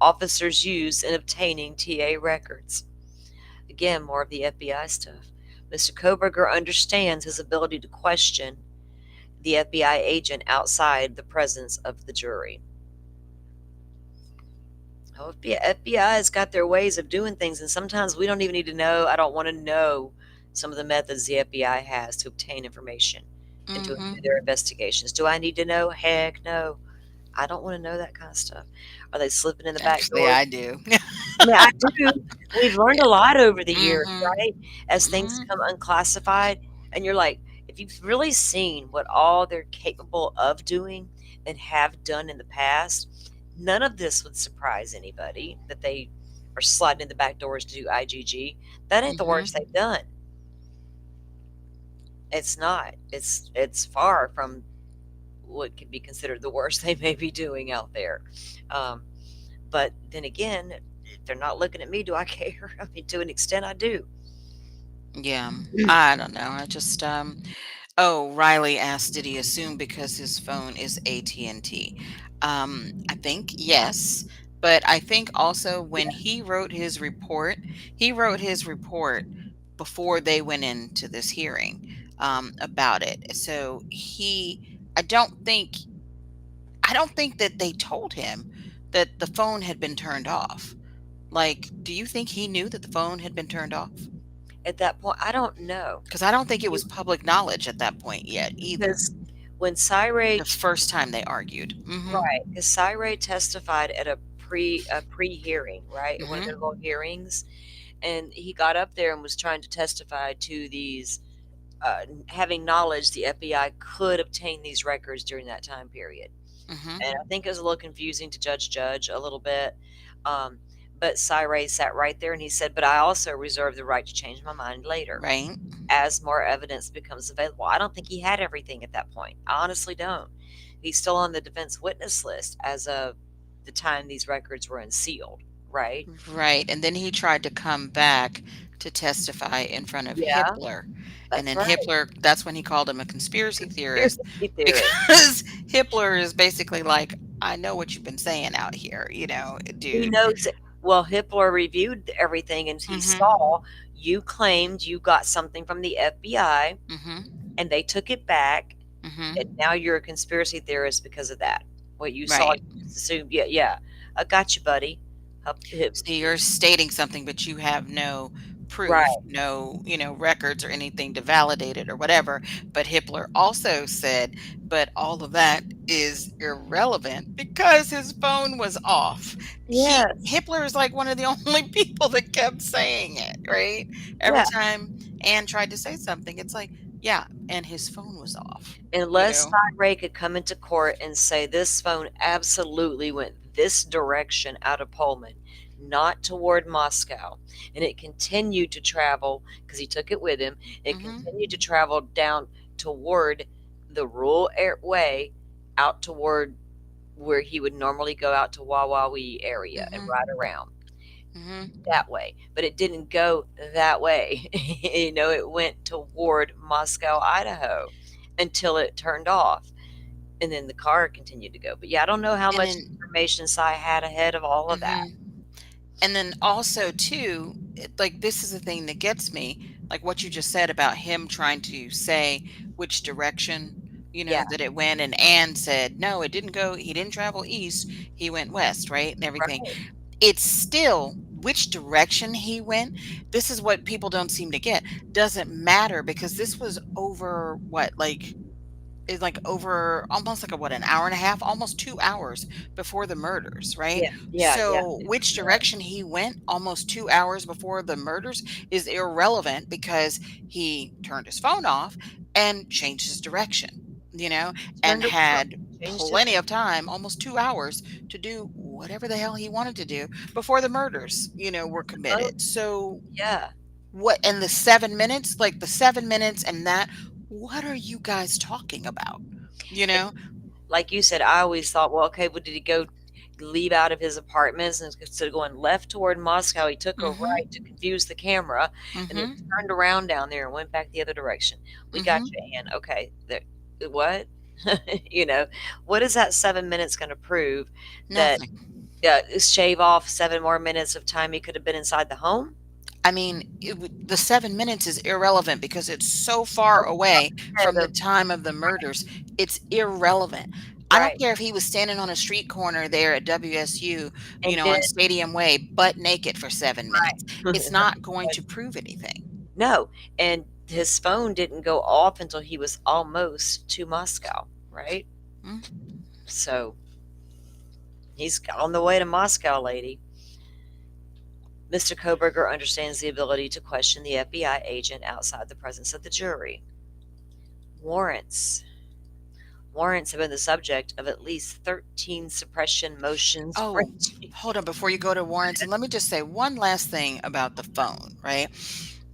officers use in obtaining TA records. Again, more of the FBI stuff. Mr. Koberger understands his ability to question the FBI agent outside the presence of the jury. Oh, FBI has got their ways of doing things, and sometimes we don't even need to know. I don't want to know some of the methods the FBI has to obtain information and to do Mhm. their investigations. Do I need to know? Heck no. I don't want to know that kind of stuff. Are they slipping in the back Actually, door? I do. I mean, I do. We've learned a lot over the years, Mhm. right? As things Mhm. come unclassified, and you're like, if you've really seen what all they're capable of doing and have done in the past, none of this would surprise anybody that they are sliding in the back doors to do IGG. That ain't the worst Mhm. they've done. It's not. It's far from what could be considered the worst they may be doing out there. Um, But then again, if they're not looking at me, do I care? I mean, to an extent, I do. Yeah. I don't know. I just Oh, Riley asked, did he assume because his phone is AT&T? I think yes, but I think also when he wrote his report before they went into this hearing about it. So I don't think, I don't think that they told him that the phone had been turned off. Like, do you think he knew that the phone had been turned off? At that point, I don't know. Because I don't think it was public knowledge at that point yet either. Because when Cyray, The first time they argued. Mhm. right, because Cyray testified at a pre-hearing, right, at one of their Mhm. little hearings, and he got up there and was trying to testify to these, having knowledge the FBI could obtain these records during that time period. Mhm. And I think it was a little confusing to Judge a little bit. Um, but Cyray sat right there and he said, "But I also reserve the right to change my mind later Right. as more evidence becomes available." I don't think he had everything at that point. I honestly don't. He's still on the defense witness list as of the time these records were unsealed, right? Right. And then he tried to come back to testify in front of Yeah, Hitler. And that's then right. Hitler, that's when he called him a conspiracy theorist Conspiracy theorist. because Hitler is basically like, I know what you've been saying out here, He dude. knows it. Well, Hitler reviewed everything and he Mhm. saw you claimed you got something from the FBI Mhm. and they took it back, and Mhm. now you're a conspiracy theorist because of that. What you saw, Right. you just assumed, yeah, yeah, I got you, buddy. So you're stating something, but you have no Right. proof, no, records or anything to validate it or whatever. But Hitler also said, but all of that is irrelevant because his phone was off. Yes. Hitler is like one of the only people that kept saying it, right? Every Yeah. time Anne tried to say something, it's like, yeah, and his phone was off, you Unless know? Ray could come into court and say this phone absolutely went this direction out of Pullman, not toward Moscow, and it continued to travel because he took it with him. It Mhm. continued to travel down toward the rural way out toward where he would normally go out to Wawawi area and ride Mhm. around Mhm. that way. But it didn't go that way. It went toward Moscow, Idaho until it turned off. And then the car continued to go. But yeah, I don't know how And much then information Cy had ahead of all of that. mhm. And then also too, like this is the thing that gets me, like what you just said about him trying to say which direction, Yeah, that it went, and Anne said, no, it didn't go, he didn't travel east, he went west, right? And everything. right. It's still which direction he went. This is what people don't seem to get. Doesn't matter because this was over what, like is like over almost like an hour and a half, almost 2 hours before the murders, right? Yeah, yeah, yeah. So which direction he went almost 2 hours before the murders is irrelevant because he turned his phone off and changed his direction, and Turned around, had changed his. plenty of time, almost 2 hours to do whatever the hell he wanted to do before the murders, were Oh, committed. So yeah. what, and the 7 minutes, like the 7 minutes and that, what are you guys talking about? You And know? like you said, I always thought, well, okay, well, did he go leave out of his apartments and instead of going left toward Moscow, he took a right Mhm. to confuse the camera and then Mhm. turned around down there and went back the other direction. We got Mhm. you, Ann. Okay, there, what? you know, what is that 7 minutes going to prove that Nothing. shave off 7 more minutes of time he could have been inside the home? I mean, the 7 minutes is irrelevant because it's so far away Ahead from the of, time of the murders. It's irrelevant. I don't right. care if he was standing on a street corner there at WSU, And on then, Stadium Way, butt naked for 7 minutes. right. It's not going to prove anything. No, and his phone didn't go off until he was almost to Moscow, right? Mm. So he's on the way to Moscow, lady. Mr. Koberger understands the ability to question the FBI agent outside the presence of the jury. Warrants. Warrants have been the subject of at least 13 suppression motions. Oh, hold on before you go to warrants, and let me just say one last thing about the phone, right?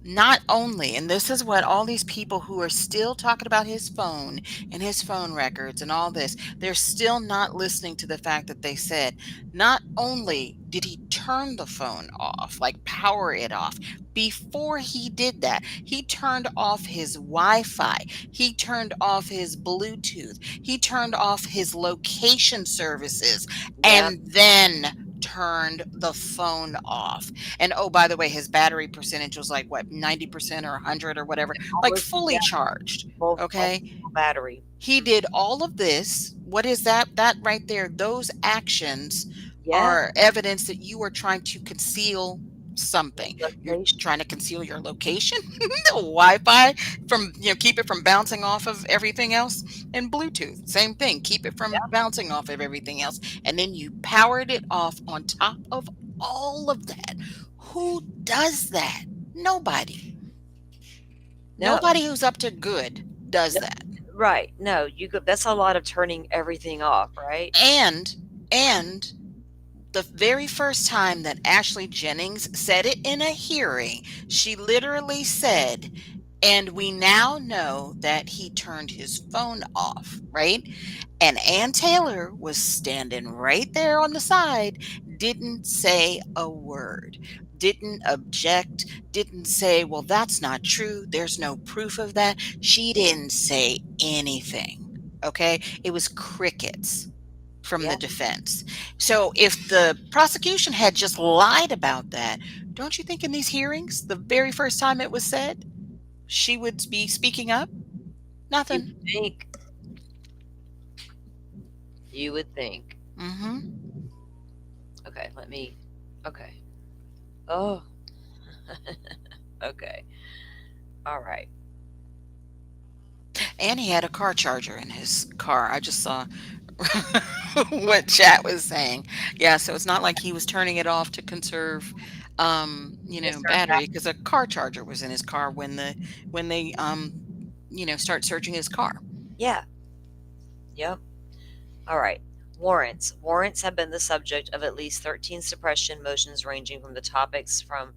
Not only, and this is what all these people who are still talking about his phone and his phone records and all this, they're still not listening to the fact that they said, not only did he turn the phone off, like power it off, before he did that, he turned off his Wi Fi, he turned off his Bluetooth, he turned off his location services, Yeah, and then turned the phone off. And oh, by the way, his battery percentage was like what, 90% or 100 or whatever, like almost, fully yeah, charged. full Okay. battery. He did all of this. What is that? That right there, those actions Yeah, are evidence that you are trying to conceal something. You're location. trying to conceal your location, the Wi-Fi from, keep it from bouncing off of everything else. And Bluetooth, same thing, keep it from Yeah. bouncing off of everything else. And then you powered it off on top of all of that. Who does that? Nobody. No, Nobody who's up to good does no, that. right. No, you go. That's a lot of turning everything off, right? And the very first time that Ashley Jennings said it in a hearing, she literally said, and we now know that he turned his phone off, right? And Ann Taylor was standing right there on the side, didn't say a word, didn't object, didn't say, well, that's not true. There's no proof of that. She didn't say anything. Okay. It was crickets from the Yeah. defense. So if the prosecution had just lied about that, don't you think in these hearings, the very first time it was said, she would be speaking up? You Nothing. would think. You would think. Hmm. Okay, let me. Okay. Oh. Okay. All right. And he had a car charger in his car. I just saw what chat was saying. Yeah, so it's not like he was turning it off to conserve Mr. battery, Impact. because a car charger was in his car when they start searching his car. Yeah. Yep. All right. Warrants. Warrants have been the subject of at least 13 suppression motions ranging from the topics from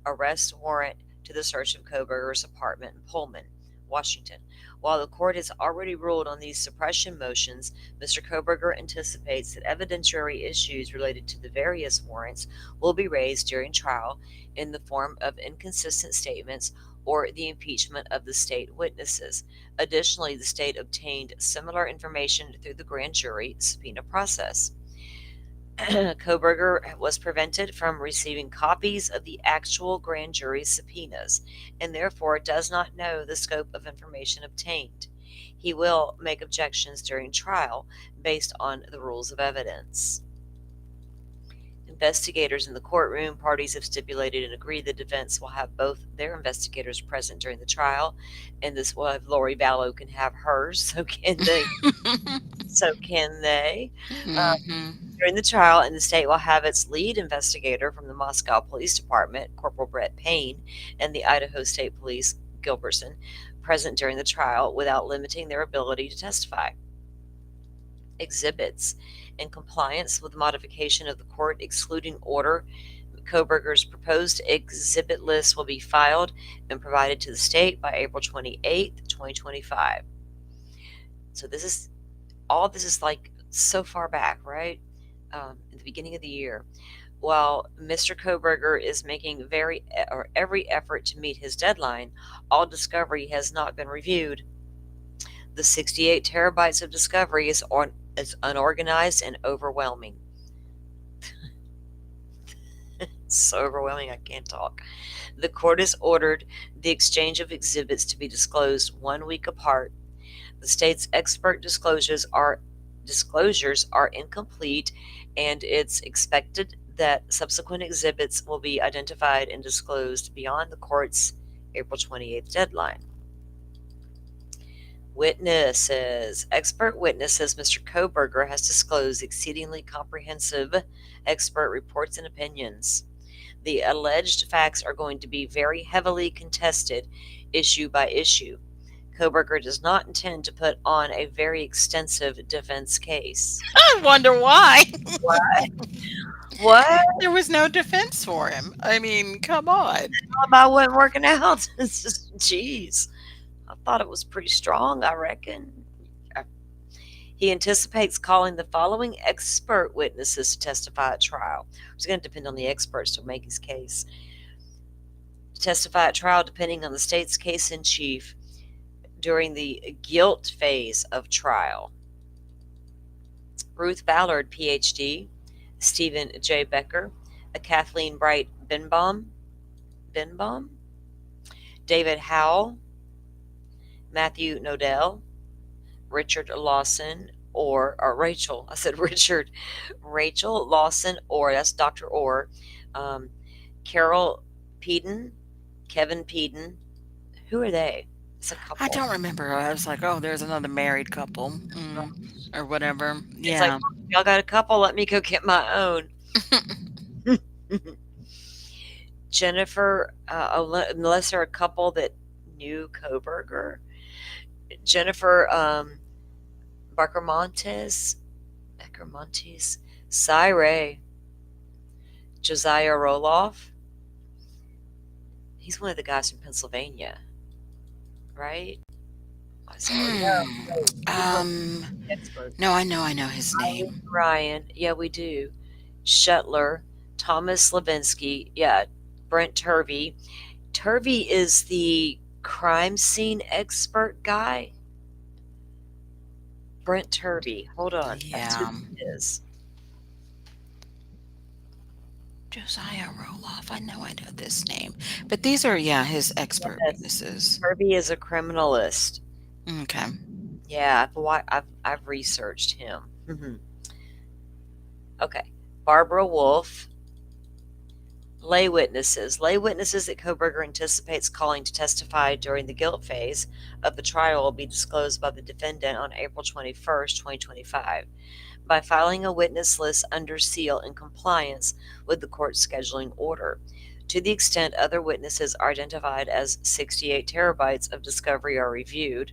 arrest warrant to the search of Koberger's apartment in Pullman, Washington. While the court has already ruled on these suppression motions, Mr. Koberger anticipates that evidentiary issues related to the various warrants will be raised during trial in the form of inconsistent statements or the impeachment of the state witnesses. Additionally, the state obtained similar information through the grand jury subpoena process. Koberger was prevented from receiving copies of the actual grand jury subpoenas and therefore does not know the scope of information obtained. He will make objections during trial based on the rules of evidence. Investigators in the courtroom, parties have stipulated and agreed the defense will have both their investigators present during the trial, and this will have Lori Vallow can have hers. So can they? So can they? Hmm. During the trial, and the state will have its lead investigator from the Moscow Police Department, Corporal Brett Payne, and the Idaho State Police, Gilbertson, present during the trial without limiting their ability to testify. Exhibits. In compliance with the modification of the court excluding order, Koberger's proposed exhibit list will be filed and provided to the state by April 28th, 2025. So this is like so far back, right? At the beginning of the year. While Mr. Koberger is making every effort to meet his deadline, all discovery has not been reviewed. The 68 terabytes of discovery is unorganized and overwhelming. It's so overwhelming I can't talk. The court has ordered the exchange of exhibits to be disclosed 1 week apart. The state's expert disclosures are incomplete, and it's expected that subsequent exhibits will be identified and disclosed beyond the court's April 28th deadline. Witnesses. Expert witnesses Mr. Koberger has disclosed exceedingly comprehensive expert reports and opinions. The alleged facts are going to be very heavily contested issue by issue. Koberger does not intend to put on a very extensive defense case. I wonder why. Why? What? There was no defense for him. I mean, come on. Alibi wasn't working out. It's just, jeez. I thought it was pretty strong, I reckon. He anticipates calling the following expert witnesses to testify at trial. It's going to depend on the experts to make his case. To testify at trial, depending on the state's case in chief during the guilt phase of trial. Ruth Ballard, PhD, Stephen J. Becker, Kathleen Bright Benbaum, David Howell, Matthew Nodell, Richard Lawson, or Rachel. I said Richard. Rachel Lawson, or that's Dr. Orr, Carol Peden, Kevin Peden. Who are they? It's a couple. I don't remember. I was like, oh, there's another married couple or whatever. It's like, Yeah. y'all got a couple, let me go get my own. Jennifer, unless they're a couple that knew Koberger. Jennifer Beckermontes, Cy Ray, Josiah Roloff. He's one of the guys from Pennsylvania, right? Expert. No, I know his name. Ryan, yeah, we do. Shetler, Thomas Levinsky, yeah, Brent Turvey. Turvey is the crime scene expert guy. Brent Turvey. Hold on. That's Yeah. who it is. Josiah Roloff. I know this name. But these are, his expert Yes. witnesses. Turvey is a criminalist. Okay. Yeah, I've researched him. Okay. Barbara Wolf. Lay witnesses. Lay witnesses that Koberger anticipates calling to testify during the guilt phase of the trial will be disclosed by the defendant on April 21st, 2025, by filing a witness list under seal in compliance with the court's scheduling order. To the extent other witnesses are identified as 68 terabytes of discovery are reviewed.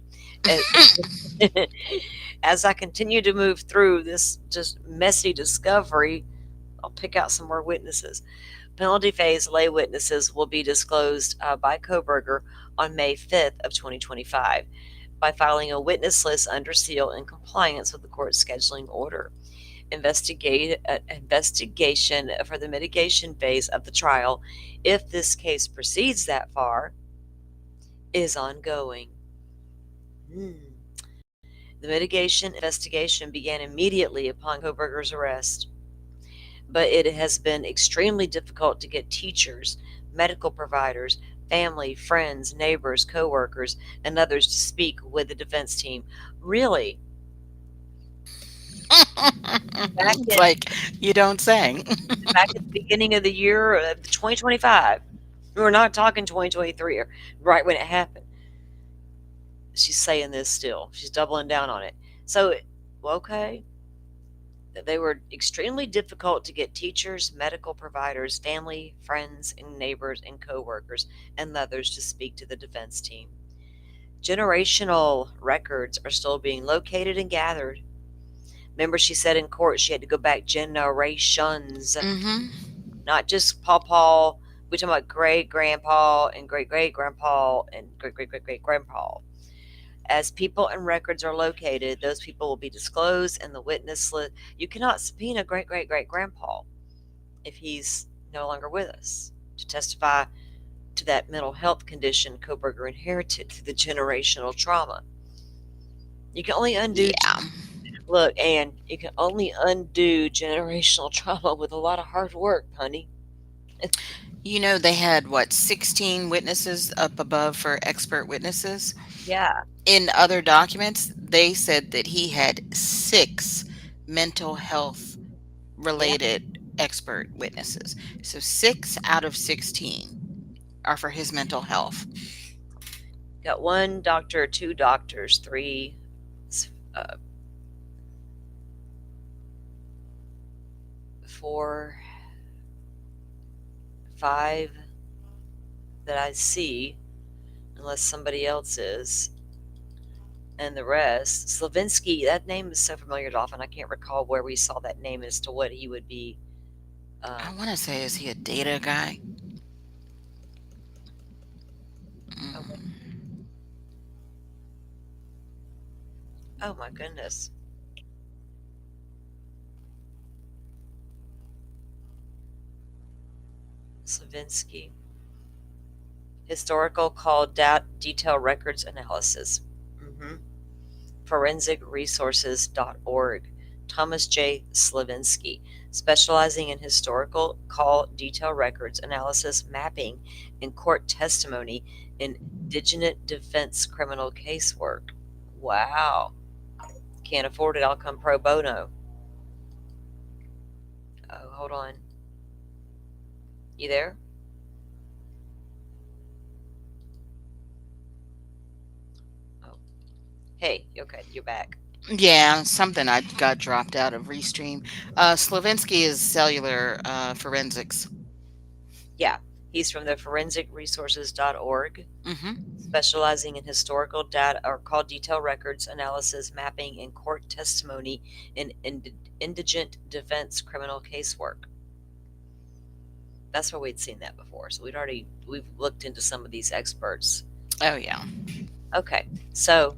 As I continue to move through this just messy discovery, I'll pick out some more witnesses. Penalty phase lay witnesses will be disclosed by Koberger on May 5th of 2025 by filing a witness list under seal in compliance with the court's scheduling order. Investigation for the mitigation phase of the trial, if this case proceeds that far, is ongoing. The mitigation investigation began immediately upon Koberger's arrest, but it has been extremely difficult to get teachers, medical providers, family, friends, neighbors, coworkers, and others to speak with the defense team. Really? It's like, you don't say. Back at the beginning of the year of 2025. We're not talking 2023, or right when it happened. She's saying this still. She's doubling down on it. So, okay. They were extremely difficult to get teachers, medical providers, family, friends, and neighbors, and coworkers, and others to speak to the defense team. Generational records are still being located and gathered. Remember, she said in court she had to go back generations, not just Paw. We're talking about great-grandpa and great-great-grandpa and great-great-great-great-grandpa. As people and records are located, those people will be disclosed in the witness list. You cannot subpoena great-great-great-grandpa if he's no longer with us to testify to that mental health condition Koberger inherited through the generational trauma. You can only undo... Look, Ann, you can only undo generational trauma with a lot of hard work, honey. You know, they had, 16 witnesses up above for expert witnesses? Yeah. In other documents, they said that he had 6 mental health related expert witnesses. So 6 out of 16 are for his mental health. Got 1 doctor, 2 doctors, 3 4, 5 that I see, unless somebody else is, and the rest. Slavinsky, that name is so familiar to often I can't recall where we saw that name as to what he would be I Um, want to say, is he a data guy? oh, Mm. oh my goodness. Slavinsky. Historical called detail records analysis. Hmm. ForensicResources.org. Thomas J. Slavinsky, specializing in historical call detail records analysis, mapping, and court testimony in indigent defense criminal casework. Wow. Can't afford it. I'll come pro bono. Oh, hold on. You there? Oh, hey. Okay, you're back. Yeah, something I got dropped out of Restream. Slavinsky is cellular forensics. Yeah, he's from the ForensicResources.org, Hmm. specializing in historical data or called detail records analysis, mapping, and court testimony in indigent defense criminal casework. That's where we'd seen that before, so we've looked into some of these experts. Oh, yeah. Okay, so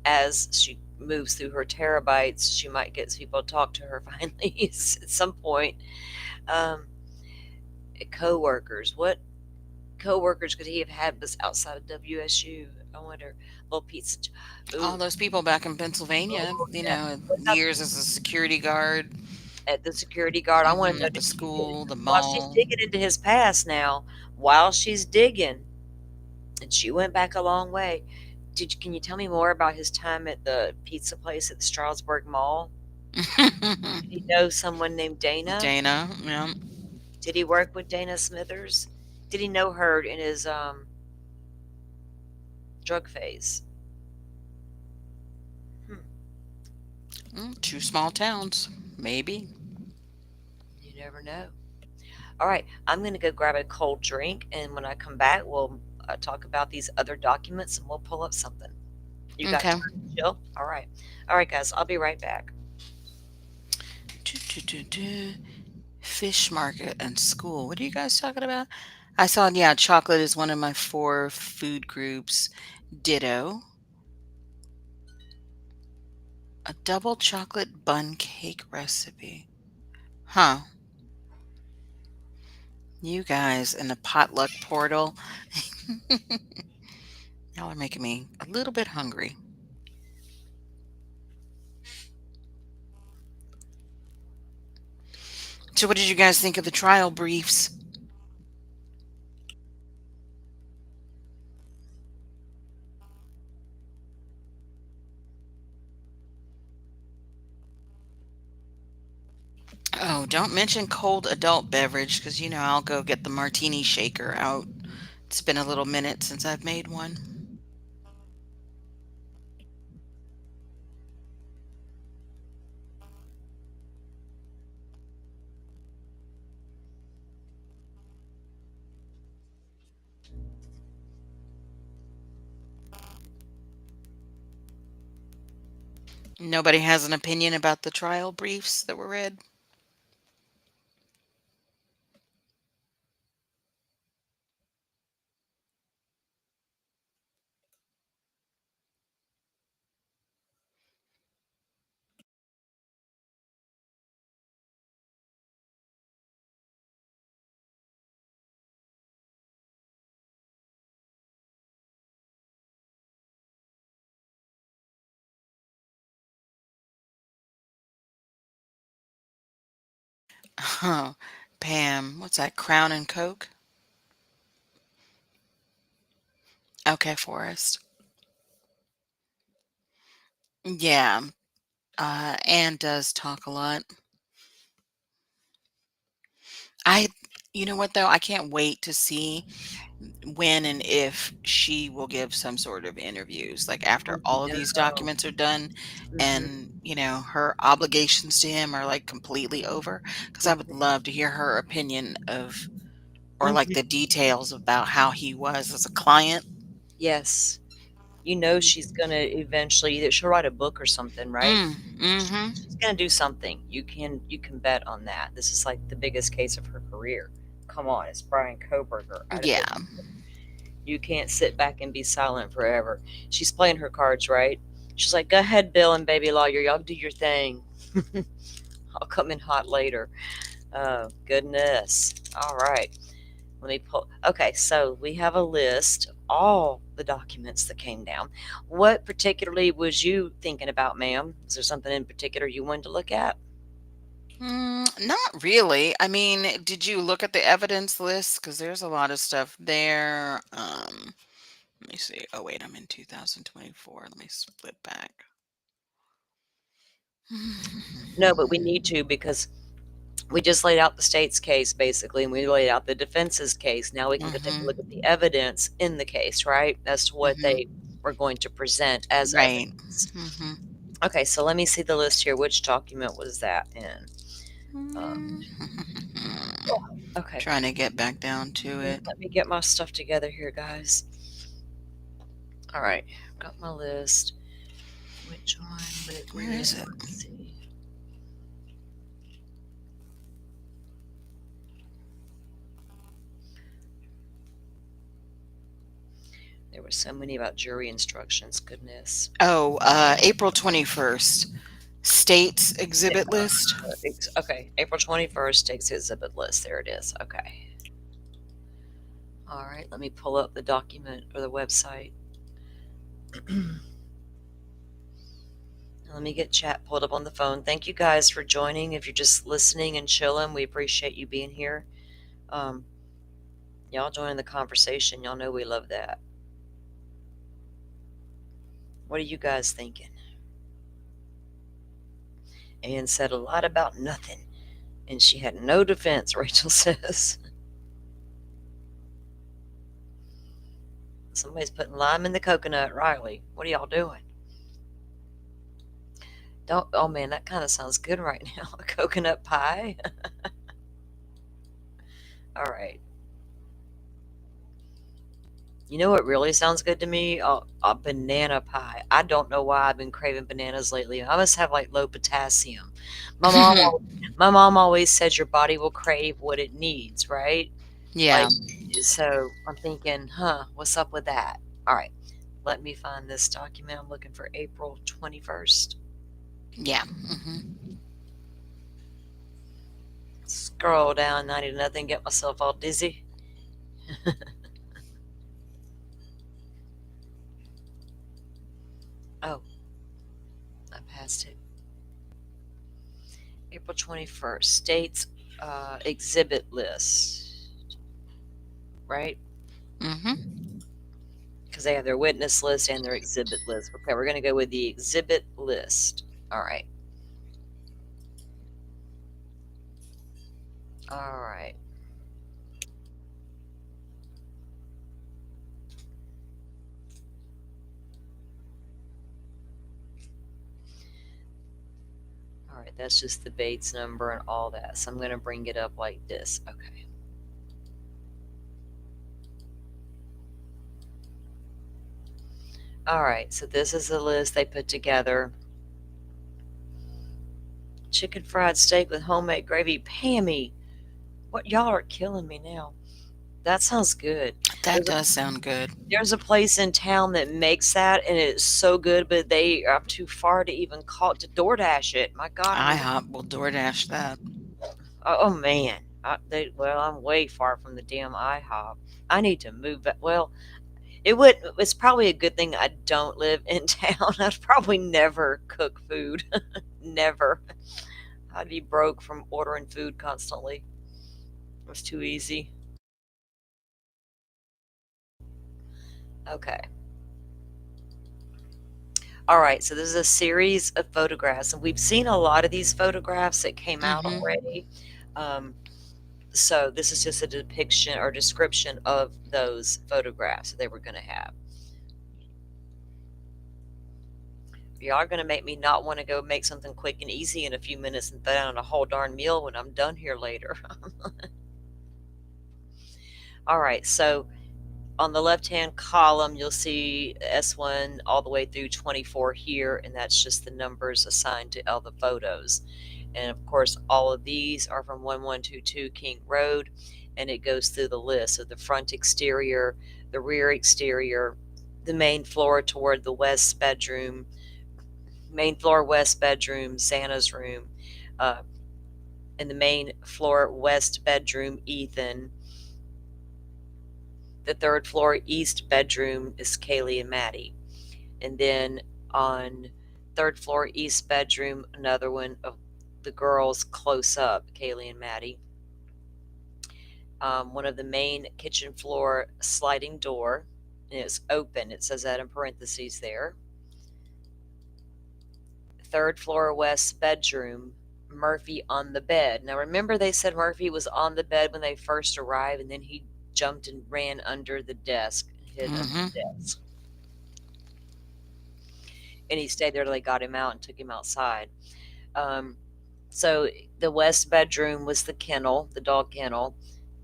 as she moves through her terabytes, she might get people to talk to her finally at some point. Um, Co-workers, what co-workers could he have had was outside of WSU? I wonder. Little pizza. All Ooh, those people back in Pennsylvania, oh yeah. What about years as a security guard, at the security guard? I want to know. at the school, the While she's mall. digging into his past now, while she's digging, and she went back a long way. Can you tell me more about his time at the pizza place at the Stroudsburg Mall? Did he know someone named Dana? Dana, yeah. Did he work with Dana Smithers? Did he know her in his drug phase? Hmm, Two small towns, maybe. you never know. All right, I'm going to go grab a cold drink, and when I come back, we'll talk about these other documents and we'll pull up something. You got Okay. time to chill? All right, guys, I'll be right back. Do, do, do, do. Fish market and school. What are you guys talking about? I saw, yeah, chocolate is one of my four food groups. Ditto. A double chocolate bun cake recipe. Huh. You guys in the potluck portal. Y'all are making me a little bit hungry. So, what did you guys think of the trial briefs? Oh, don't mention cold adult beverage because I'll go get the martini shaker out. It's been a little minute since I've made one. Nobody has an opinion about the trial briefs that were read? Oh, Pam, what's that? Crown and Coke? Okay, Forrest. Yeah, Anne does talk a lot. I, you know what though? I can't wait to see when and if she will give some sort of interviews, like after all of these No. documents are done Hmm. and, her obligations to him are like completely over. Because I would love to hear her opinion of, or like Hmm. the details about how he was as a client. Yes. she's gonna eventually either she'll write a book or something, right? Mm-hmm. She's gonna do something. You can bet on that. This is like the biggest case of her career. Come on, it's Brian Koberger. Yeah. You can't sit back and be silent forever. She's playing her cards right. She's like, go ahead, Bill and baby lawyer, y'all do your thing. I'll come in hot later. Oh, goodness. All right. Let me pull. Okay, so we have a list of all the documents that came down. What particularly was you thinking about, ma'am? Is there something in particular you wanted to look at? Not really. I mean, did you look at the evidence list? Because there's a lot of stuff there. Let me see. Oh, wait, I'm in 2024. Let me split back. No, but we need to because we just laid out the state's case basically, and we laid out the defense's case. Now we can go take a look at the evidence in the case, right? As to what they were going to present as Right. evidence. Okay, so let me see the list here. Which document was that in? Okay. Trying to get back down to it. Let me get my stuff together here, guys. All right, got my list. Which one? Where is it? Let's see. There were so many about jury instructions. Goodness. Oh, April 21st. State's exhibit list. Okay, April 21st, state's exhibit list. There it is. Okay. All right, let me pull up the document or the website. Let me get chat pulled up on the phone. Thank you guys for joining. If you're just listening and chilling, we appreciate you being here. Y'all joining the conversation. Y'all know we love that. What are you guys thinking? Ann said a lot about nothing, and she had no defense, Rachel says. Somebody's putting lime in the coconut, Riley. What are y'all doing? Oh man, that kind of sounds good right now. A coconut pie. All right. You know what really sounds good to me? A banana pie. I don't know why I've been craving bananas lately. I must have like low potassium. My mom always says your body will crave what it needs, right? Yeah. So I'm thinking, what's up with that? All right. Let me find this document. I'm looking for April 21st. Yeah. Scroll down 90 to nothing, get myself all dizzy. Oh, I passed it. April 21st, state's exhibit list, right? Because they have their witness list and their exhibit list. Okay, we're going to go with the exhibit list. All right. All right. All right, that's just the Bates number and all that. So I'm going to bring it up like this. Okay. All right, so this is the list they put together. Chicken fried steak with homemade gravy. Pammy, what y'all are killing me now. That sounds good. That does sound good. There's a place in town that makes that, and it's so good, but they are too far to even call it to DoorDash it. My God. IHOP will DoorDash that. Oh man. I'm way far from the damn IHOP. I need to move back. Well, it's probably a good thing I don't live in town. I'd probably never cook food. Never. I'd be broke from ordering food constantly. It was too easy. Okay. All right, so this is a series of photographs, and we've seen a lot of these photographs that came out already. So this is just a depiction or description of those photographs that they were going to have. Y'all are going to make me not want to go make something quick and easy in a few minutes and throw down a whole darn meal when I'm done here later. All right, so On the left-hand column, you'll see S1 all the way through 24 here, and that's just the numbers assigned to all the photos. And of course, all of these are from 1122 King Road, and it goes through the list of the front exterior, the rear exterior, the main floor toward the west bedroom, main floor west bedroom, Xana's room, in the main floor west bedroom, Ethan. The third floor east bedroom is Kaylee and Maddie. And then on third floor east bedroom, another one of the girls close up, Kaylee and Maddie. One of the main kitchen floor sliding door, and it's open. It says that in parentheses there. Third floor west bedroom, Murphy on the bed. Now remember they said Murphy was on the bed when they first arrived, and then he jumped and ran under the desk, hid under the desk. And he stayed there till they got him out and took him outside. So the west bedroom was the kennel, the dog kennel.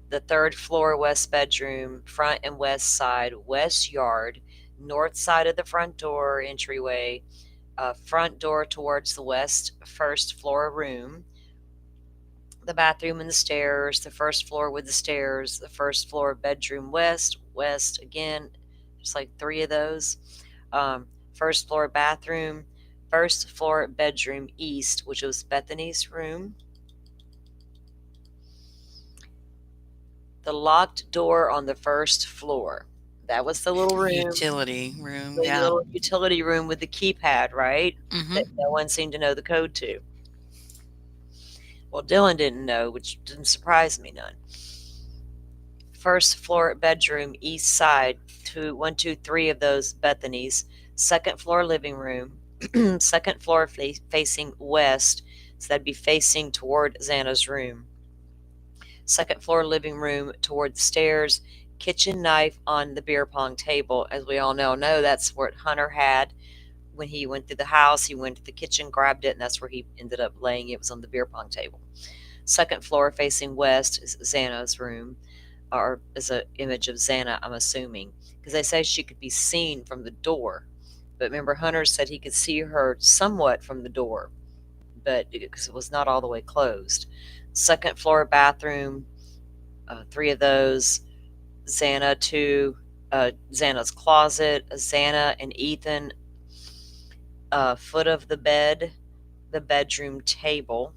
The third floor west bedroom, front and west side, west yard, north side of the front door entryway, front door towards the west first floor room, the bathroom and the stairs, the first floor with the stairs, the first floor bedroom west, west again, just like 3 of those. First floor bathroom, first floor bedroom east, which was Bethany's room. The locked door on the first floor. That was the little room. Utility room, The yeah. little utility room with the keypad, right? That no one seemed to know the code to. Well, Dylan didn't know, which didn't surprise me none. First floor bedroom, east side, 1, 2, 3 of those Bethany's. Second floor living room, second floor facing west, so that'd be facing toward Xana's room. Second floor living room toward the stairs, kitchen knife on the beer pong table. As we all know, that's what Hunter had when he went through the house. He went to the kitchen, grabbed it, and that's where he ended up laying. It was on the beer pong table. Second floor facing west is Xana's room, or is an image of Xana, I'm assuming, because they say she could be seen from the door. But remember, Hunter said he could see her somewhat from the door, but because it was not all the way closed. Second floor bathroom, 3 of those. Xana, 2, Xana's closet, Xana and Ethan, foot of the bed, the bedroom table.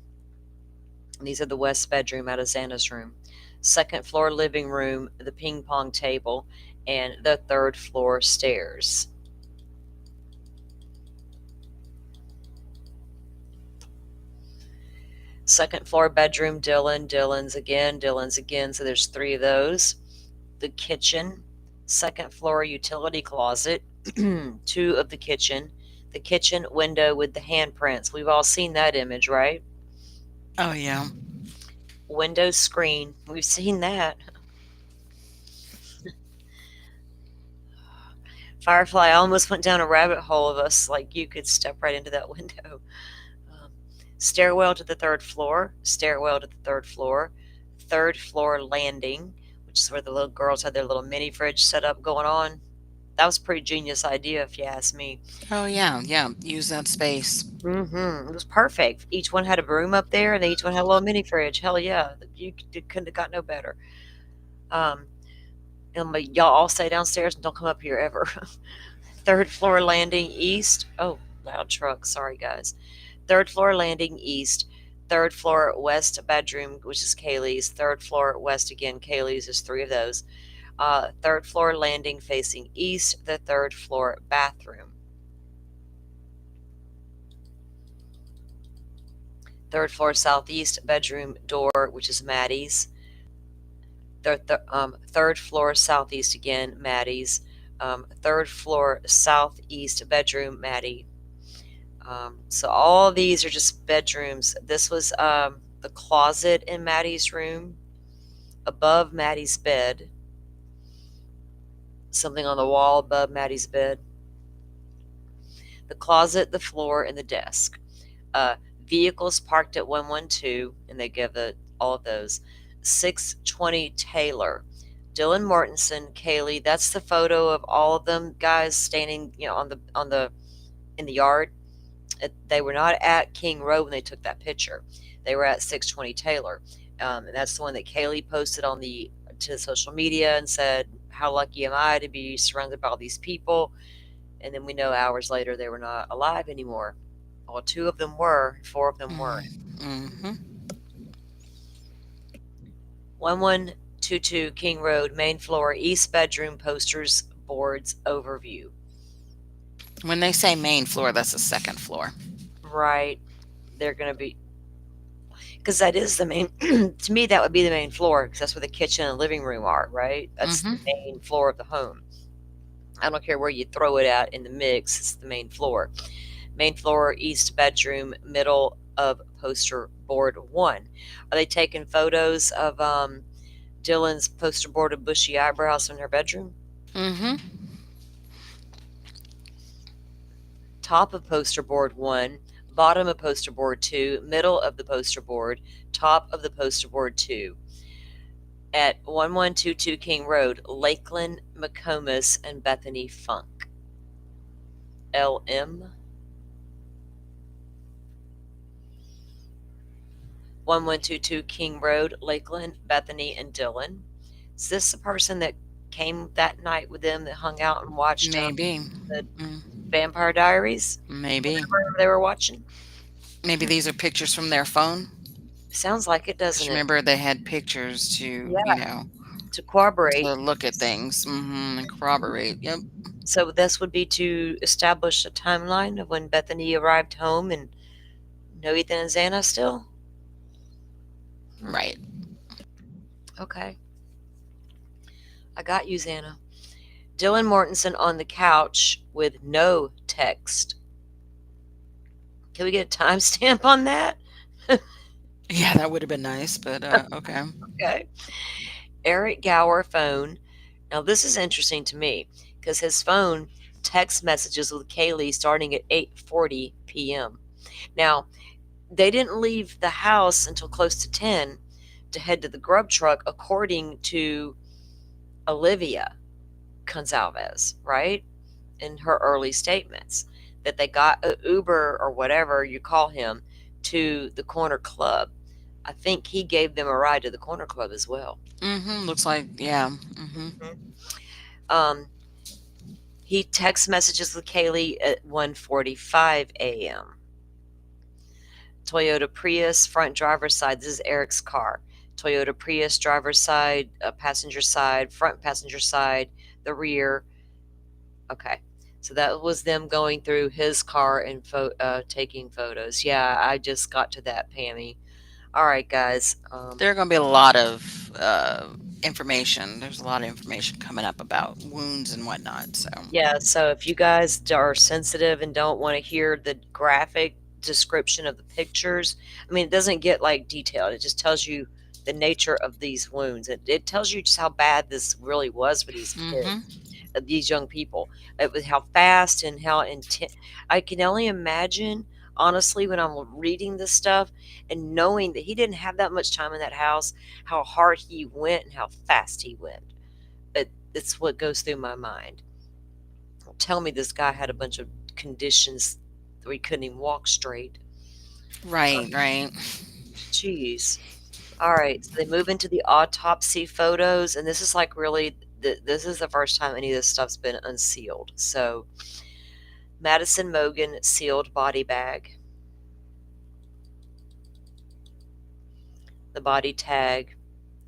And these are the west bedroom out of Xana's room. Second floor living room, the ping pong table, and the third floor stairs. Second floor bedroom, Dylan's again, so there's 3 of those. The kitchen, second floor utility closet, 2 of the kitchen window with the handprints. We've all seen that image, right? Oh, yeah. Window screen, we've seen that. Firefly almost went down a rabbit hole of us, like you could step right into that window. Stairwell to the third floor, third floor landing, which is where the little girls had their little mini fridge set up going on. That was a pretty genius idea, if you ask me. Oh, yeah, use that space. It was perfect. Each one had a room up there, and each one had a little mini fridge. Hell yeah, you couldn't have got no better. And y'all all stay downstairs and don't come up here ever. Third floor landing east. Oh, loud truck. Sorry, guys. Third floor landing east. Third floor west bedroom, which is Kaylee's. Third floor west again, Kaylee's. There's 3 of those. Third floor landing facing east. The third floor bathroom. Third floor southeast bedroom door, which is Maddie's. Third floor southeast again, Maddie's. Third floor southeast bedroom, Maddie. So all these are just bedrooms. This was the closet in Maddie's room, above Maddie's bed. Something on the wall above Maddie's bed. The closet, the floor, and the desk. Vehicles parked at 112, and they give all of those. 620 Taylor. Dylan Mortensen, Kaylee. That's the photo of all of them guys standing, on the in the yard. They were not at King Road when they took that picture. They were at 620 Taylor, and that's the one that Kaylee posted to social media and said, "How lucky am I to be surrounded by all these people?" And then we know hours later they were not alive anymore. Well, 2 of them were, 4 of them weren't. Mm-hmm. 1122 King Road, main floor, east bedroom, posters, boards, overview. When they say main floor, that's the second floor. Right. They're going to be, because that is the main, to me, that would be the main floor, because that's where the kitchen and living room are, right? That's the main floor of the home. I don't care where you throw it at in the mix, it's the main floor. Main floor, east bedroom, middle of poster board 1. Are they taking photos of Dylan's poster board of bushy eyebrows in her bedroom? Mm-hmm. Top of poster board 1, bottom of poster board 2, middle of the poster board, top of the poster board 2. At 1122 King Road, Lakeland McComas and Bethany Funk. LM. 1122 King Road, Lakeland, Bethany, and Dylan. Is this the person that came that night with them that hung out and watched Maybe. the Vampire Diaries? Maybe. Whatever they were watching? Maybe these are pictures from their phone. Sounds like it, doesn't it? Remember, they had pictures to, to corroborate. to look at things and corroborate. Yep. So this would be to establish a timeline of when Bethany arrived home and know Ethan and Xana still? Right. Okay. I got you, Xana. Dylan Mortensen on the couch with no text. Can we get a timestamp on that? Yeah, that would have been nice, but okay. Okay. Eric Gower phone. Now this is interesting to me because his phone text messages with Kaylee starting at 8:40 p.m. Now, they didn't leave the house until close to 10 to head to the grub truck, according to Olivia Gonzalez, right? In her early statements, that they got an Uber or whatever you call him to the corner club. I think he gave them a ride to the corner club as well. Looks like, yeah. He text messages with Kaylee at 1:45 a.m. Toyota Prius, front driver's side. This is Eric's car. Toyota Prius, driver's side, passenger side, front passenger side, the rear. Okay. So that was them going through his car and taking photos. Yeah, I just got to that, Pammy. All right, guys. There are going to be a lot of information. There's a lot of information coming up about wounds and whatnot. So yeah, so if you guys are sensitive and don't want to hear the graphic description of the pictures, I mean, it doesn't get like detailed. It just tells you the nature of these wounds. It tells you just how bad this really was for these kids, these young people. It was how fast and how intense. I can only imagine, honestly, when I'm reading this stuff and knowing that he didn't have that much time in that house, how hard he went and how fast he went. It's what goes through my mind. Tell me this guy had a bunch of conditions that he couldn't even walk straight. Right. Jeez. All right, so they move into the autopsy photos, and this is like really, this is the first time any of this stuff's been unsealed. So, Madison Mogen sealed body bag. The body tag.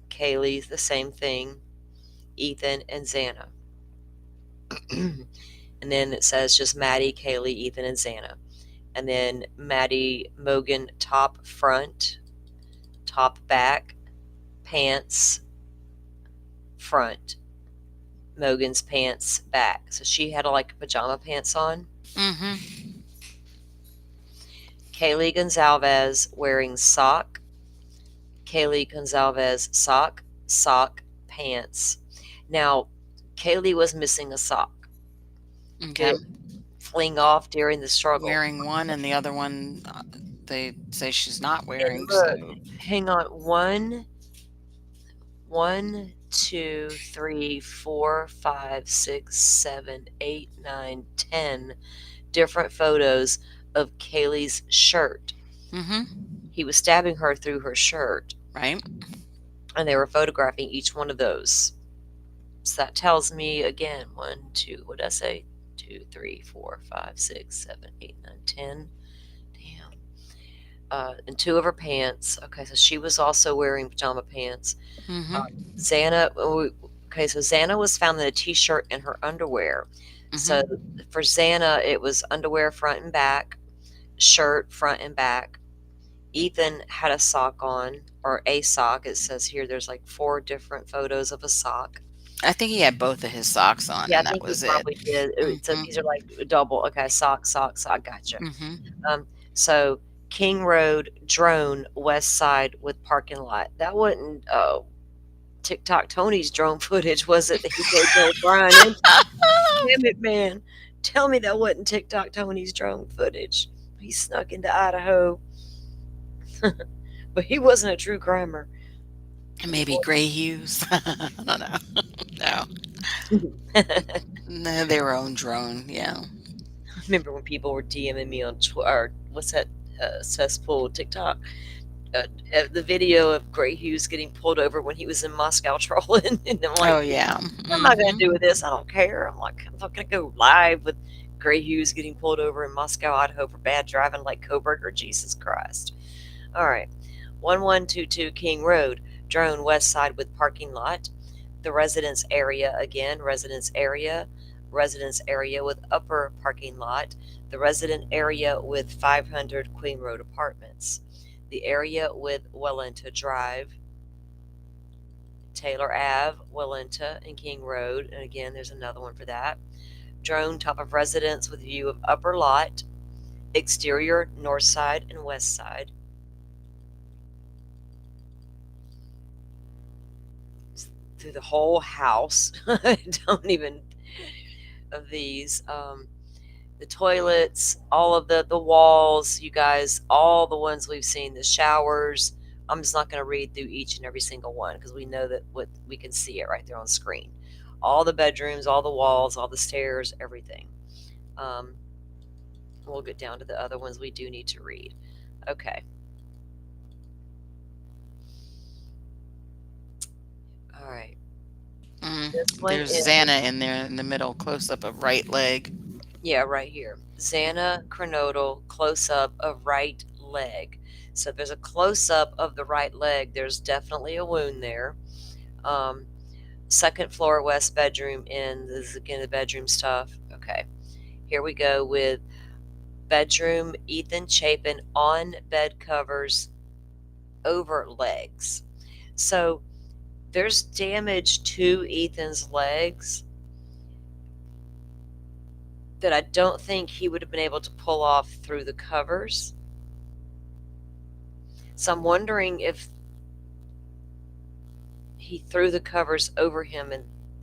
Kaylee, the same thing. Ethan and Xana. And then it says just Maddie, Kaylee, Ethan, and Xana. And then Maddie Mogen top front, top back, pants front, Mogen's pants back. So she had like pajama pants on. Kaylee Gonzalez wearing sock. Kaylee Gonzalez sock, pants. Now, Kaylee was missing a sock. Okay. Fling off during the struggle. Wearing one, and the other one, they say she's not wearing. Look, so. hang on. One, 2, 3, 4, 5, 6, 7, 8, 9, 10 different photos of Kaylee's shirt. Mm-hmm. He was stabbing her through her shirt, Right. and they were photographing each one of those. So that tells me again, 1, 2, what did I say? 2, 3, 4, 5, 6, 7, 8, 9, 10. Damn. And 2 of her pants. Okay, so she was also wearing pajama pants. Mm-hmm. Xana, okay, so Xana was found in a t-shirt and her underwear. So Mm-hmm. for Xana, it was underwear front and back, shirt front and back. Ethan had a sock on, or a sock. It says here there's like 4 different photos of a sock. I think he had both of his socks on, Yeah, I and that think he was it. probably did. So Mm-hmm. these are like double. Okay, sock, sock, sock. Gotcha. Mm-hmm. So King Road drone west side with parking lot. That wasn't TikTok Tony's drone footage, was it? That he gave Bill O'Brien. Damn it, man! Tell me that wasn't TikTok Tony's drone footage. He snuck into Idaho, but he wasn't a true crimer. Maybe Gray Hughes. I don't know. No. No, their own drone. Yeah. Remember when people were DMing me on Twitter? What's that cesspool TikTok? The video of Gray Hughes getting pulled over when he was in Moscow trolling, and I'm like, Oh yeah. what am I going to do Mm-hmm. with this? I don't care. I'm like, I'm not going to go live with Gray Hughes getting pulled over in Moscow, Idaho for bad driving like Coburger. Jesus Christ. All right. 1122 King Road, drone west side with parking lot. The residence area again, residence area with upper parking lot. The resident area with 500 Queen Road apartments. The area with Wellenta Drive, Taylor Ave, Wellenta, and King Road. And again, there's another one for that. Drone top of residence with view of upper lot, exterior north side and west side. Through the whole house. Don't even of these. The toilets, all of the walls, you guys, all the ones we've seen, the showers. I'm just not going to read through each and every single one because we know that what we can see it right there on screen. All the bedrooms, all the walls, all the stairs, everything. Um, we'll get down to the other ones we do need to read. Okay. All right. This one There's is, Xana in there in the middle, close up of right leg. yeah, right here. Xana Kernodle close up of right leg. So if there's a close up of the right leg, there's definitely a wound there. Um, second floor west bedroom in. This is again the bedroom stuff. Okay. Here we go with bedroom Ethan Chapin on bed covers over legs. So there's damage to Ethan's legs that I don't think he would have been able to pull off through the covers. So I'm wondering if he threw the covers over him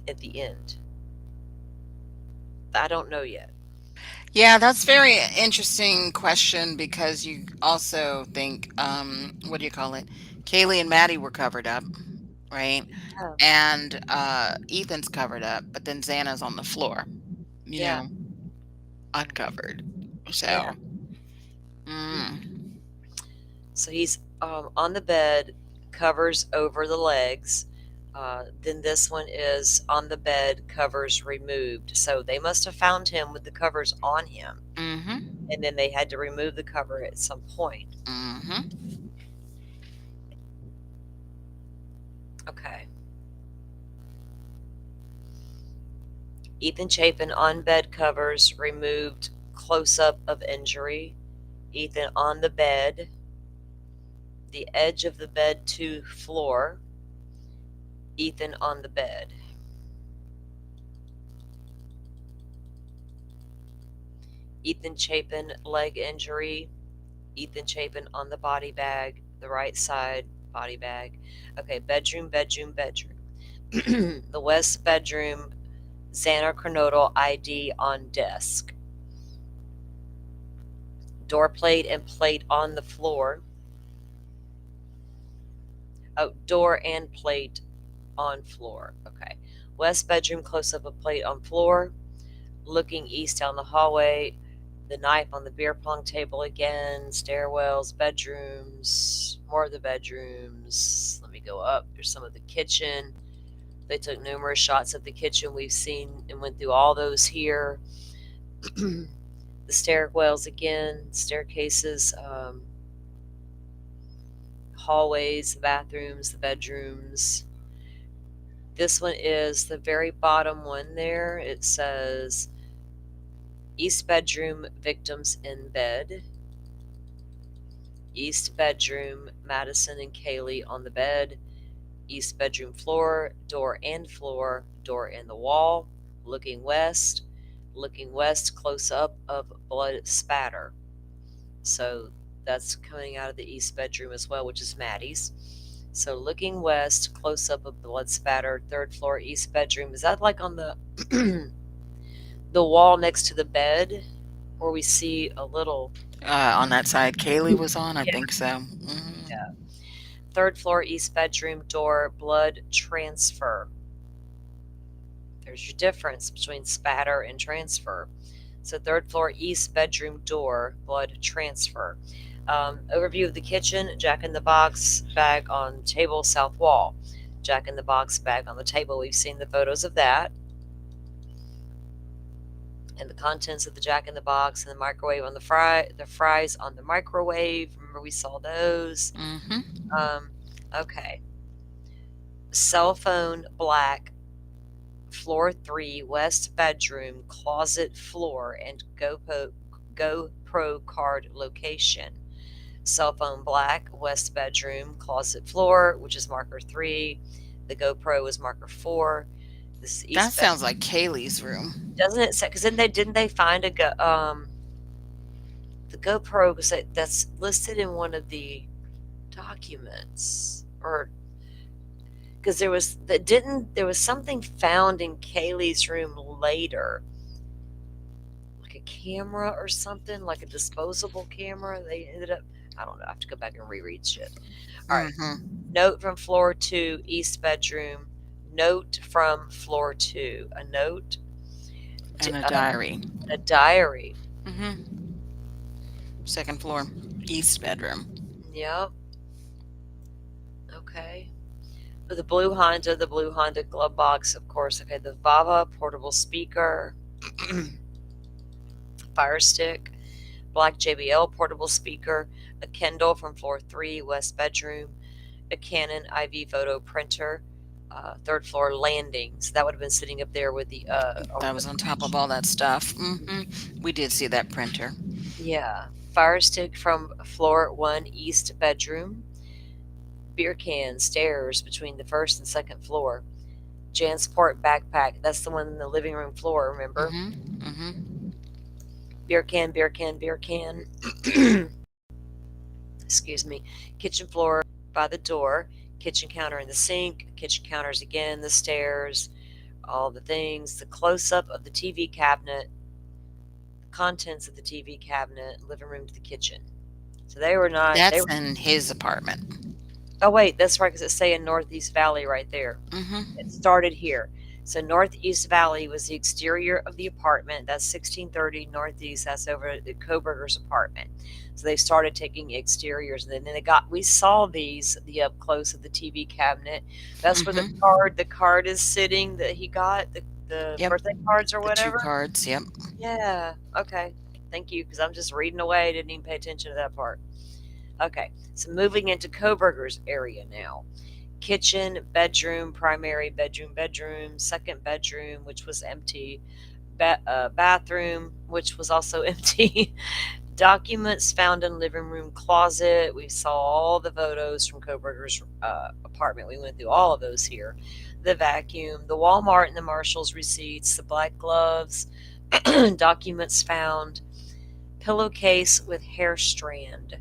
at the end. I don't know yet. Yeah, that's very interesting question because you also think, what do you call it? Kaylee and Maddie were covered up, right? Yeah. And Ethan's covered up, but then Xana's on the floor, you Yeah. know, uncovered. Yeah. So, mm, So he's on the bed, covers over the legs. Then this one is on the bed, covers removed. So they must have found him with the covers on him, mm-hmm, and then they had to remove the cover at some point. mm-hmm. Okay. Ethan Chapin on bed covers removed, close up of injury. Ethan on the bed, the edge of the bed to floor. Ethan on the bed. Ethan Chapin leg injury. Ethan Chapin on the body bag, the right side body bag. Okay, bedroom, bedroom, bedroom. The west bedroom, Xana Kernodle ID on desk. Door plate and plate on the floor. Oh, door and plate on floor. Okay. West bedroom, close up of plate on floor. Looking east down the hallway. The knife on the beer pong table again. Stairwells, bedrooms, more of the bedrooms. Let me go up. There's some of the kitchen. They took numerous shots of the kitchen. We've seen and went through all those here. The stairwells again, staircases, hallways, the bathrooms, the bedrooms. This one is the very bottom one there. It says East bedroom, victims in bed. East bedroom, Madison and Kaylee on the bed. East bedroom floor, door and floor, door in the wall. Looking west, close up of blood spatter. So that's coming out of the east bedroom as well, which is Maddie's. So looking west, close up of blood spatter, third floor, east bedroom. Is that like on the the wall next to the bed, where we see a little On that side Kaylee was on, I Yeah. think so. Mhm. Yeah. Third floor, east bedroom, door, blood transfer. There's your difference between spatter and transfer. So third floor, east bedroom door, blood transfer. Overview of the kitchen, Jack in the Box bag on table, south wall. Jack in the Box bag on the table. We've seen the photos of that. And the contents of the Jack in the Box and the microwave on the fries on the microwave. Remember we saw those. Mhm. Okay. Cell phone black, floor 3, west bedroom, closet floor, and GoPro card location. Cell phone black, west bedroom, closet floor, which is marker 3. The GoPro is marker 4. This is That east sounds like Kaylee's room. Doesn't it say? Because then didn't they find the GoPro? Because that's listed in one of the documents, or because there was something found in Kaylee's room later, like a camera or something, like a disposable camera. They ended up. I don't know. I have to go back and reread shit. All right. Mhm. Note from floor 2, east bedroom. Note from floor 2. A note. And a diary. A diary. Mhm. Second floor, east bedroom. Yep. Okay. The blue Honda glove box, of course. Okay, the Vava portable speaker, Fire Stick, black JBL portable speaker, a Kindle from floor 3, west bedroom, a Canon IV photo printer, third floor landings. That would have been sitting up there with the That was on top of all that stuff. We did see that printer. Yeah. Fire Stick from floor 1, east bedroom, beer can, stairs between the first and second floor. Jansport backpack. That's the one in the living room floor, remember? Beer can, beer can, beer can. Excuse me. Kitchen floor by the door. Kitchen counter in the sink. Kitchen counters again, the stairs, all the things. The close up of the TV cabinet. The contents of the TV cabinet. Living room to the kitchen. So they were not. They That's were, in his apartment. oh, wait, that's right, because it's saying Northeast Valley right there. It started here. So Northeast Valley was the exterior of the apartment. That's 1630 Northeast. That's over at the Koberger's apartment. So they started taking exteriors, and then we saw the up close of the TV cabinet. That's where the card is sitting that he got, the Yep. birthday cards or The 2 whatever. cards, yep. Yeah. Okay. Thank you, because I'm just reading away. I didn't even pay attention to that part. Okay, so moving into Koberger's area now. Kitchen, bedroom, primary bedroom, second bedroom, which was empty, bathroom, which was also empty, documents found in living room closet. We saw all the photos from Koberger's apartment. We went through all of those here. The vacuum, the Walmart and the Marshalls receipts, the black gloves, documents found, pillowcase with hair strand,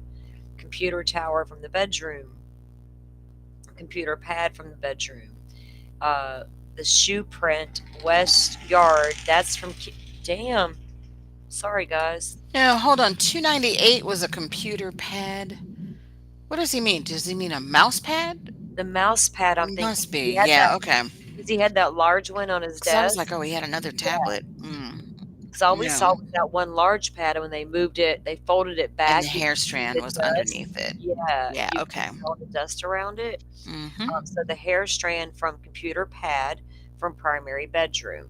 computer tower from the bedroom, computer pad from the bedroom, the shoe print, west yard. That's from. Damn. Sorry, guys. No, hold on. 298 was a computer pad. What does he mean? Does he mean a mouse pad? The mouse pad, I'm thinking, Must be. Yeah, okay. 'cause he had that large one on his 'Cause I was like, desk. "Oh, he had another Yeah, tablet." 'cause all we saw No. was that one large pad, and when they moved it, they folded it And the back, you hair could see strand the was dust. underneath it. Yeah, Yeah, you could okay. see all the dust around it. Mhm. So the hair strand from computer pad from primary bedroom.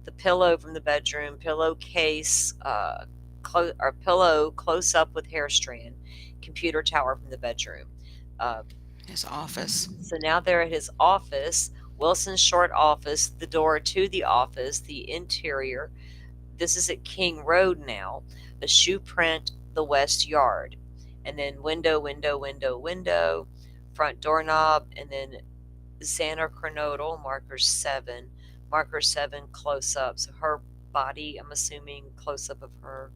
The pillow from the bedroom, pillowcase, or pillow close up with hair strand, computer tower from the bedroom. Uh, His office. so now they're at his office, Wilson's short office, the door to the office, the interior. This is at King Road now. The shoe print, the west yard, and then window, window, window, window, front doorknob, and then Xana Chronodal, marker 7 close up. So her body, I'm assuming close up of her.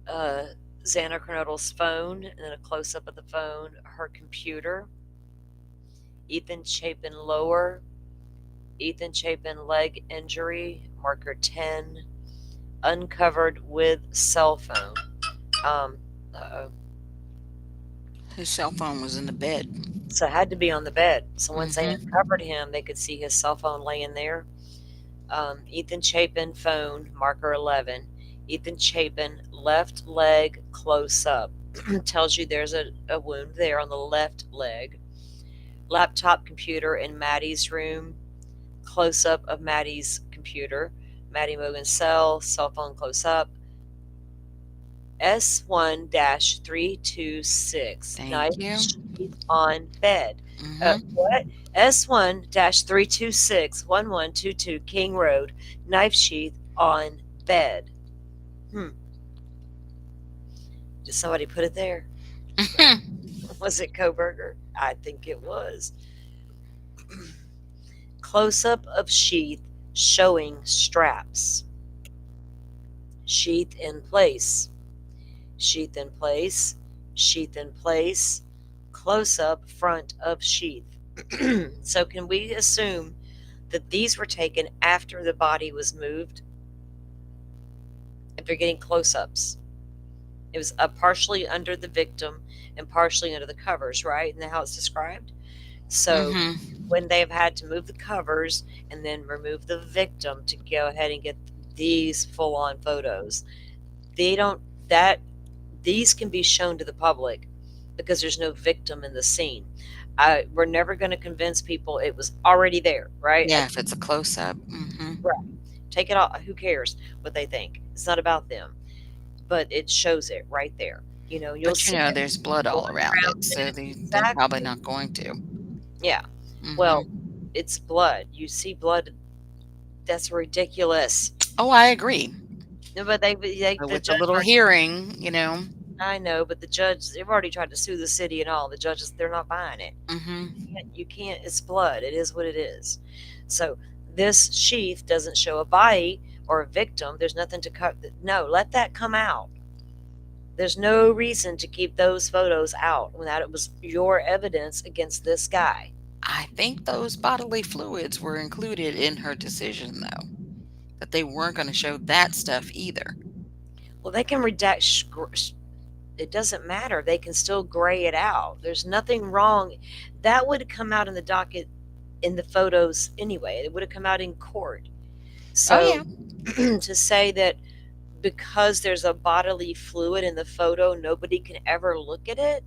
Uh, Xana Chronodal's phone, and then a close up of the phone. Her computer. Ethan Chapin lower. Ethan Chapin leg injury, marker 10. Uncovered with cell phone. Um, uh-oh. His cell phone was in the bed. So it had to be on the bed. So once they Mhm. uncovered him, they could see his cell phone laying there. Ethan Chapin phone, marker 11. Ethan Chapin left leg close up. Tells you there's a wound there on the left leg. Laptop computer in Maddie's room. Close up of Maddie's computer. Maddie Mogan's cell phone close up. S1 326, Thank knife you. sheath on bed. Mhm. What? S1 326 1122 King Road, knife sheath on bed. Hmm. Did somebody put it there? Was it Koberger? I think it was. Close up of sheath showing straps. Sheath in place. Sheath in place. Sheath in place. Close up front of sheath. So, can we assume that these were taken after the body was moved? If you're getting close ups, it was partially under the victim and partially under the covers, right? And how it's described. So, Mhm. when they've had to move the covers and then remove the victim to go ahead and get these full on photos, they don't, that, these can be shown to the public because there's no victim in the scene. We're never going to convince people it was already there, right? Yeah, if it's a close up. Mhm. Right. Take it off. Who cares what they think? It's not about them, but it shows it right there. You'll But, see it there's blood all going around around it, so it. they're probably Exactly. not going to. Yeah. Well, Mhm. it's blood. You see blood. That's ridiculous. Oh, I agree. No, but But the with the judge little already. hearing. I know, but the judge, they've already tried to sue the city and all. The judges, they're not buying it. Mhm. You can't, it's blood. It is what it is. So this sheath doesn't show a body or a victim. There's nothing to cut. No, let that come out. There's no reason to keep those photos out when that it was your evidence against this guy. I think those bodily fluids were included in her decision, though, that they weren't gonna show that stuff either. Well, they can redact. It doesn't matter. They can still gray it out. There's nothing wrong. That would have come out in the docket in the photos anyway. It would have come out in court. Oh, So yeah. to say that because there's a bodily fluid in the photo, nobody can ever look at it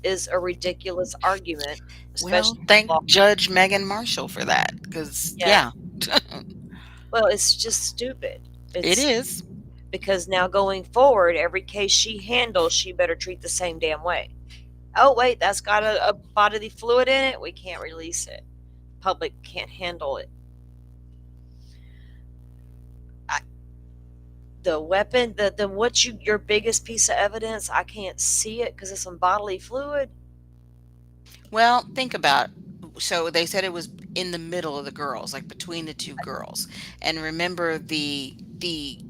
is a ridiculous argument, Well, especially in law. thank Judge Megan Marshall for that, because Yeah. yeah, Well, it's just stupid. it It's is. because now going forward, every case she handles, she better treat the same damn way. Oh, wait, that's got a bodily fluid in it. We can't release it. Public can't handle it. I, the weapon, the what's your biggest piece of evidence? I can't see it because it's some bodily fluid. Well, think about so they said it was in the middle of the girls, like between the two girls. And remember the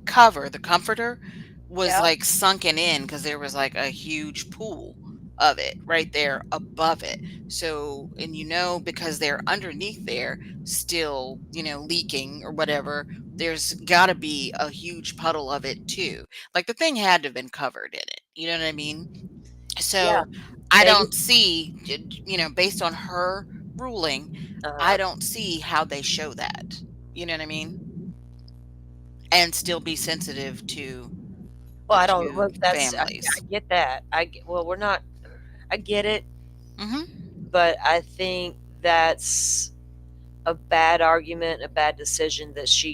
cover, the comforter was Yep. like sunken in because there was like a huge pool of it right there above it. So, and because they're underneath there still, leaking or whatever, there's got to be a huge puddle of it too. Like the thing had to have been covered in it. You know what I mean? Yeah. So I Vegas. don't see, based on her ruling, I Uh, don't see how they show that. You know what I mean? And still be sensitive to well, the I don't. Well, 2 I families. get that. Well, we're not. I get it, Mhm. but I think that's a bad argument, a bad decision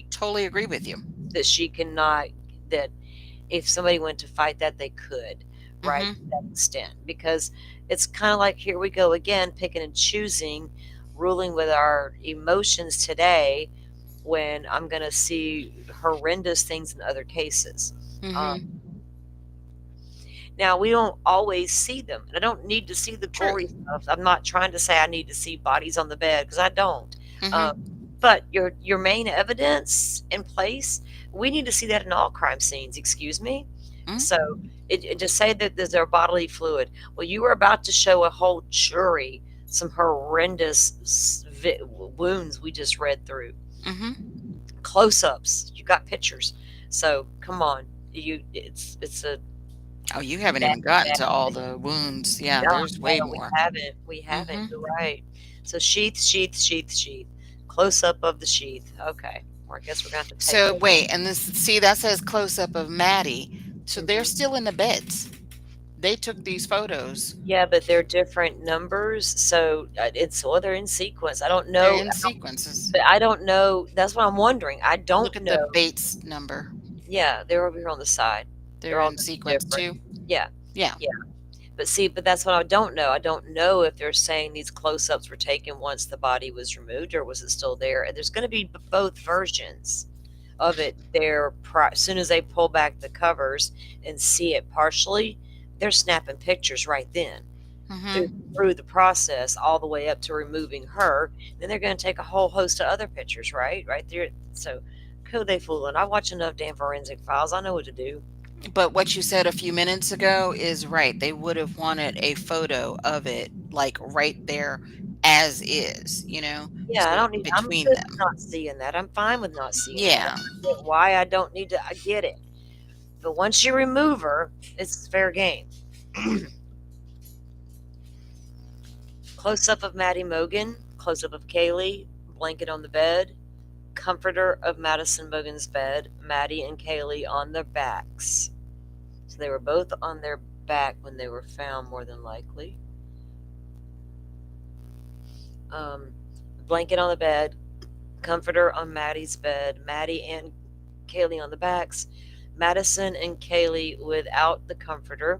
Totally agree with you. that she cannot that if somebody went to fight that they could, right, to that Mhm. extent. Because it's kind of like here we go again, picking and choosing, ruling with our emotions today when I'm going to see horrendous things in other cases. Um, Mhm. Now, we don't always see them. And I don't need to see the True. gory stuff. I'm not trying to say I need to see bodies on the bed because I don't. Um, Mhm. but your main evidence in place, we need to see that in all crime scenes. Excuse me. Mhm. So to say that there's their bodily fluid. Well, you were about to show a whole jury some horrendous wounds we just read through, Mhm. close-ups. You got pictures. So come on, it's a Oh, you haven't bad, even gotten bad to all thing. the wounds. Yeah, Oh, there's way no, we more. haven't. We haven't. You're Mhm. right. So sheath, sheath, sheath, sheath. Close up of the sheath. Okay. Well, I guess we're going to have to take So over. wait, and this, see, that says close up of Maddie. So they're Hmm. still in the beds. They took these photos. Yeah, but they're different numbers, so it's well, they're in sequence. I don't They're know. in sequences. But I don't know. That's what I'm wondering. I Look don't at the know. Bates number. Yeah, they're over here on the side. They're They're all in just sequence different. too. Yeah, Yeah. yeah. But see, but that's what I don't know. I don't know if they're saying these close-ups were taken once the body was removed, or was it still there? And there's going to be both versions of it there. As soon as they pull back the covers and see it partially, they're snapping pictures right then through Mhm. through the process all the way up to removing her. Then they're going to take a whole host of other pictures, right there. So, could they fooling? I watch enough damn forensic files. I know what to do. But what you said a few minutes ago is right. They would have wanted a photo of it, like, right there as is, Yeah, I so don't need. I'm between good with them. not seeing that. I'm fine with not seeing that. I Yeah. get why I don't need to. I get it. But once you remove her, it's fair game. Close up of Maddie Mogan. Close up of Kaylee. Blanket on the bed. Comforter of Madison Mogan's bed. Maddie and Kaylee on their backs. So they were both on their back when they were found, more than likely. Um, Blanket on the bed. Comforter on Maddie's bed. Maddie and Kaylee on the backs. Madison and Kaylee without the comforter.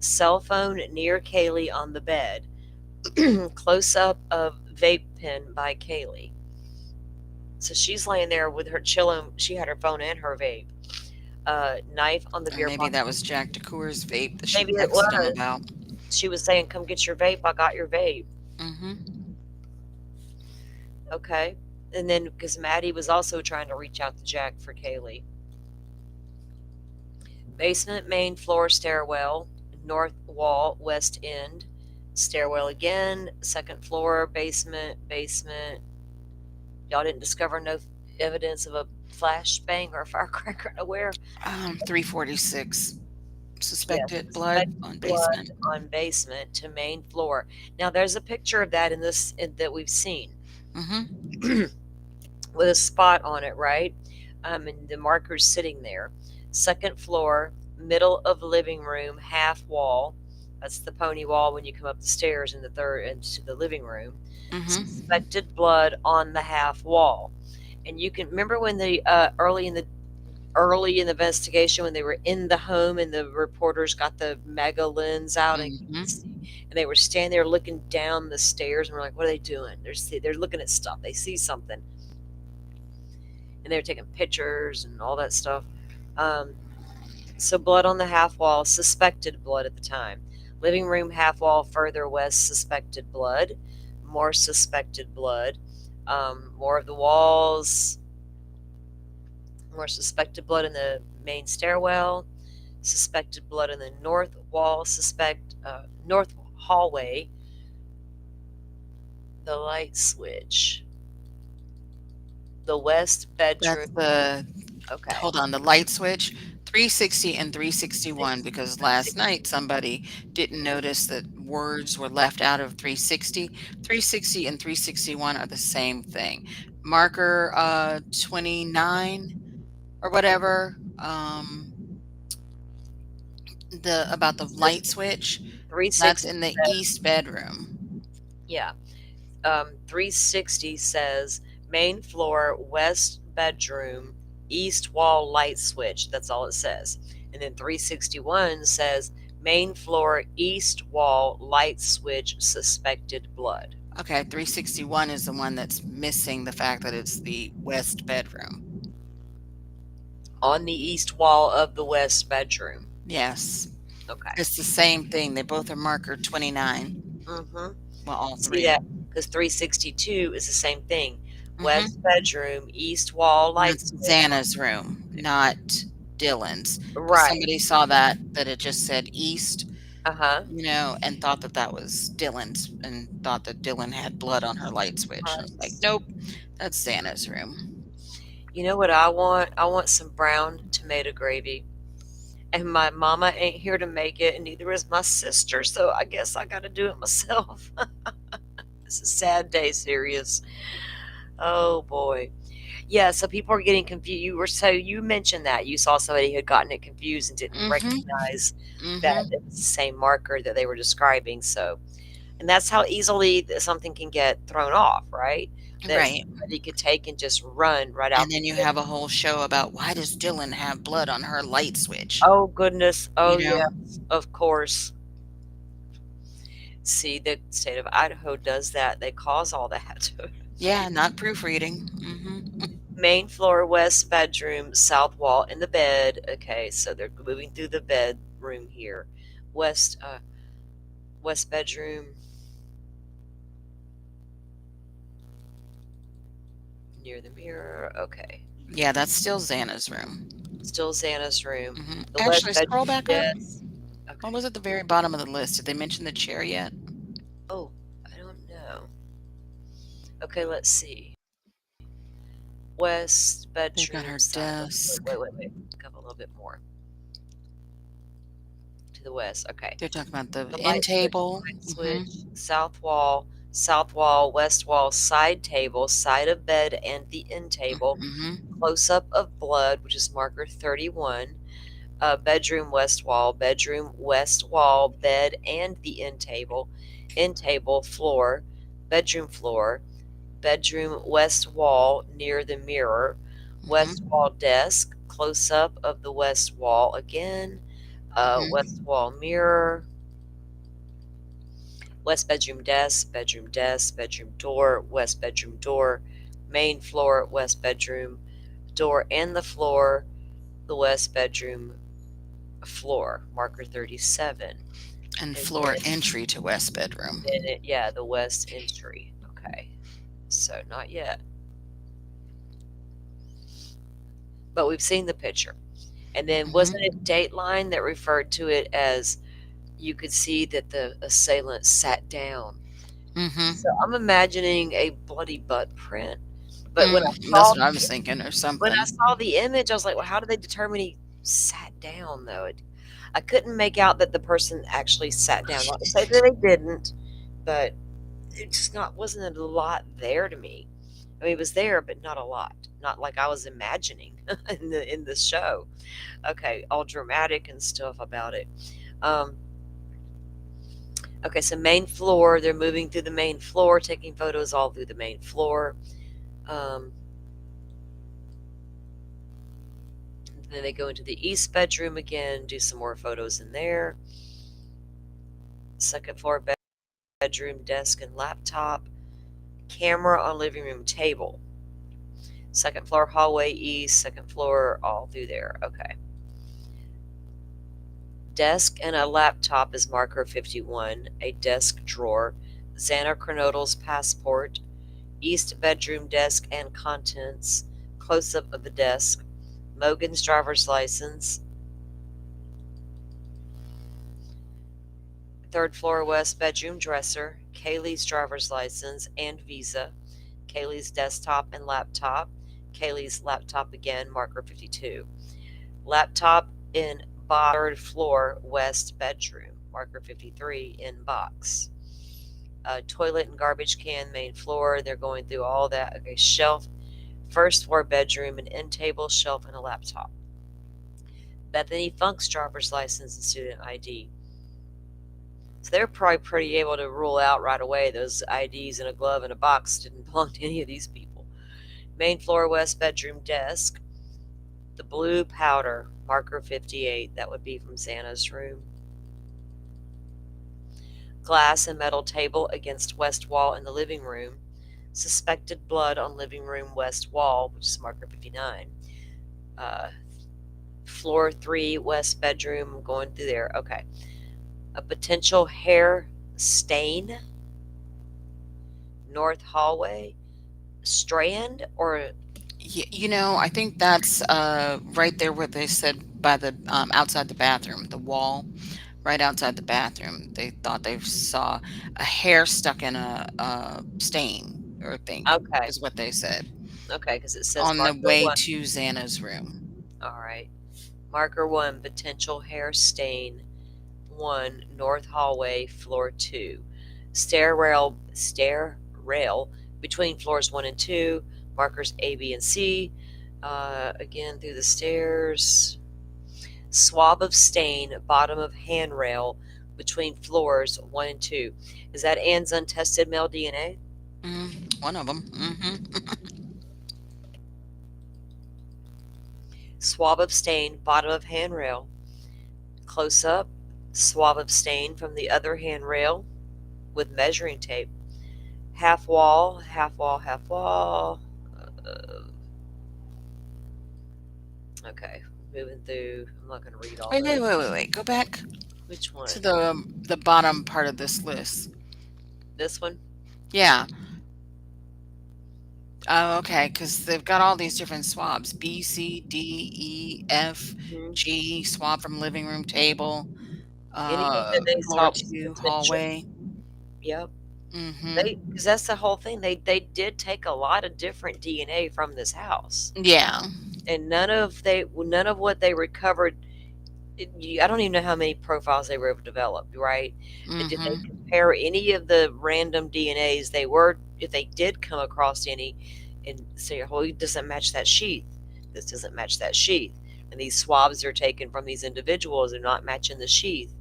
Cell phone near Kaylee on the bed. Close up of vape pen by Kaylee. So she's laying there with her chilling. She had her phone and her vape. Knife on the And beer maybe bottle. that was Jack DeCour's vape that she Maybe it texted him was. about. She was saying, "Come get your vape. I got your vape." Mhm. Okay. And then because Maddie was also trying to reach out to Jack for Kaylee. Basement, main floor, stairwell, north wall, west end, stairwell again, second floor, basement, basement. Y'all didn't discover no evidence of a flashbang or a firecracker nowhere. 346 Yes, suspected blood suspected on blood basement. on basement to main floor. Now there's a picture of that that we've seen Mhm. with a spot on it, right? And the marker's sitting there. Second floor, middle of living room, half wall. That's the pony wall when you come up the stairs in the third into the living room. Mhm. Suspected blood on the half wall. And you can remember when the early in the investigation when they were in the home and the reporters got the mega lens out and you could see, Mhm. and they were standing there looking down the stairs and we're like, what are they doing? They're looking at stuff. They see something and they were taking pictures and all that stuff. Um, so blood on the half wall, suspected blood at the time. Living room half wall further west, suspected blood. More suspected blood. More of the walls. More suspected blood in the main stairwell. Suspected blood in the north wall. North hallway. The light switch. The west That's bedroom. the Okay. hold on, the light switch, 360 and 361, because last 360. night somebody didn't notice that words were left out of 360. 360 and 361 are the same thing. Marker 29 or whatever, about the light switch, that's 360 in the east bedroom. Yeah. 360 says main floor, west bedroom, east wall light switch. That's all it says. And then 361 says main floor, east wall light switch, suspected blood. Okay, 361 is the one that's missing the fact that it's the west bedroom. On the east wall of the west bedroom. Yes. Okay. It's the same thing. They both are marker 29. Mm-hmm. Well, all See three. that? Because 362 is the same thing. Mhm. West bedroom, east wall light That's switch. Xana's room, not Dylan's. Right. Somebody saw that it just said east, Uh-huh. and thought that that was Dylan's and thought that Dylan had blood on her light switch. I was like, nope, that's Xana's room. You know what I want? I want some brown tomato gravy. And my mama ain't here to make it, and neither is my sister, so I guess I got to do it myself. It's a sad day, serious. Oh boy. Yeah, so people are getting confused. You mentioned that you saw somebody who had gotten it confused and didn't recognize that it was the same marker that they were describing. So, and that's how easily something can get thrown off, right? That Right. somebody could take and just run right out. And then you have a whole show about why does Dylan have blood on her light switch? Oh goodness. Oh You know? yes, of course. See, the state of Idaho does that. They cause all that. Yeah, not proofreading. Main floor, west bedroom, south wall in the bed. Okay, so they're moving through the bedroom here. West bedroom near the mirror. Okay. Yeah, that's still Xana's room. Still Xana's room. The Actually, west scroll bedroom, back up. yes. Okay. What was at the very bottom of the list? Did they mention the chair yet? Oh, I don't know. Okay, let's see. West bedroom. They've got her desk. Wait. Go a little bit more. To the west. Okay. They're talking about the light end table. Switch, south wall, west wall, side table, side of bed and the end table. Close up of blood, which is marker 31. Bedroom west wall, bed and the end table floor, bedroom floor, bedroom west wall near the mirror, west wall desk, close up of the west wall again, west wall mirror, west bedroom desk, bedroom door, west bedroom door, main floor, west bedroom door and the floor, the west bedroom floor, marker 37. And floor entry to west bedroom. The west entry. Okay. So not yet. But we've seen the picture. And then wasn't it Dateline that referred to it as you could see that the assailant sat down? So I'm imagining a bloody butt print. But when that's what I was thinking, or something. When I saw the image, I was like, well, how did they determine he sat down, though? I couldn't make out that the person actually sat down. Not to say that they didn't, but it just wasn't a lot there to me. I mean, it was there, but not a lot. Not like I was imagining in the show. Okay, all dramatic and stuff about it. Okay, so main floor. They're moving through the main floor, taking photos all through the main floor. Then they go into the east bedroom again, do some more photos in there. Second floor bedroom, desk and laptop. Camera on living room table. Second floor hallway east, second floor all through there. Okay. Desk and a laptop is marker 51. A desk drawer. Xana Kernodle's passport. East bedroom desk and contents. Close-up of the desk. Mogan's driver's license. Third floor west bedroom dresser. Kaylee's driver's license and visa. Kaylee's desktop and laptop. Kaylee's laptop again, marker 52. Laptop in third floor west bedroom, marker 53 in box. Toilet and garbage can, main floor. They're going through all that. Okay, shelf, first floor bedroom, an end table, shelf, and a laptop. Bethany Funk's driver's license and student ID. So they're probably pretty able to rule out right away those IDs in a glove in a box didn't belong to any of these people. Main floor west bedroom desk. The blue powder, marker 58, that would be from Xana's room. Glass and metal table against west wall in the living room. Suspected blood on living room west wall, which is marker 59. Floor 3 west bedroom, I'm going through there. Okay. A potential hair stain. North hallway. Strand or I think that's right there where they said by the outside the bathroom, the wall right outside the bathroom. They thought they saw a hair stuck in a stain or thing, okay. is what they said. Okay, because it says On the marker way 1. to Xana's room. All right. Marker 1, potential hair stain. 1, north hallway, floor 2. Stair rail between floors 1 and 2. Markers A, B, and C. Again, through the stairs. Swab of stain, bottom of handrail, between floors 1 and 2. Is that Anne's untested male DNA? One of them. Mm-hmm. Swab of stain, bottom of handrail. Close up, swab of stain from the other handrail with measuring tape. Half wall, half wall, half wall. Okay, moving through. I'm not going to read all Wait. Go back Which one? to the bottom part of this list. This one? Yeah. Oh, okay, because they've got all these different swabs. B, C, D, E, F, G, swab from living room table, Anything that they floor saw 2, potential. hallway. Yep. Mm-hmm. Because that's the whole thing. They did take a lot of different DNA from this house, Yeah. and none of what they recovered. I don't even know how many profiles they were able to develop. Right? Did they Mm-hmm. compare any of the random DNAs they were, if they did come across any, and say, "Oh, it doesn't match that sheath. This doesn't match that sheath." And these swabs are taken from these individuals are not matching the sheath.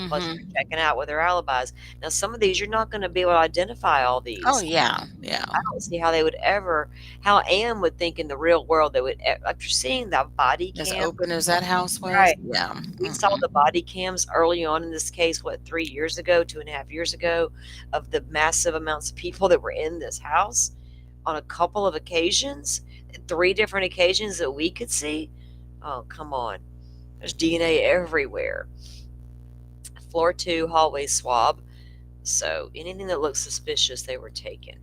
Plus, Mm-hmm. you're checking out with their alibis. Now, some of these you're not going to be able to identify all these. Oh, yeah. I don't see how they would ever, how Anne would think in the real world they would, after seeing that body As cam. open as that house was. Right. Yeah. We saw the body cams early on in this case, 3 years ago, 2.5 years ago, of the massive amounts of people that were in this house on a couple of occasions, 3 different occasions that we could see. Oh, come on. There's DNA everywhere. Floor 2 hallway swab. So anything that looks suspicious, they were taken.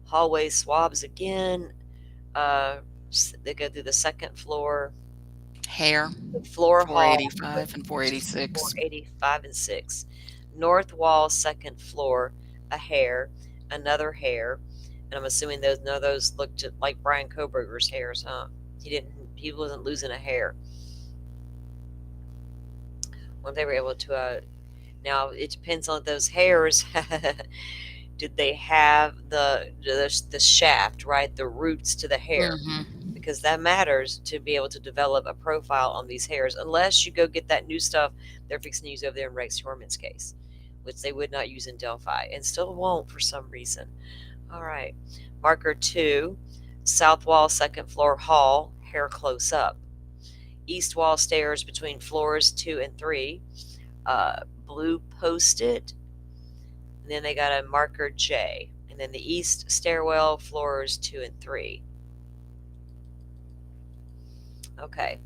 Hallway swabs again. They go through the second floor. Hair. The floor 485 and 486. 485 and 6. North wall, second floor, a hair, another hair. And I'm assuming none of those looked like Brian Koberger's hairs, huh? He wasn't losing a hair. When they were able to, now it depends on those hairs. Did they have the shaft, right? The roots to the hair. Mm-hmm. Because that matters to be able to develop a profile on these hairs, unless you go get that new stuff they're fixing to use over there in Rex Horman's case, which they would not use in Delphi and still won't for some reason. All right. Marker 2, south wall, second floor hall, hair close up. East wall stairs between floors 2 and 3, blue post-it. And then they got a marker J. And then the east stairwell, floors 2 and 3. Okay.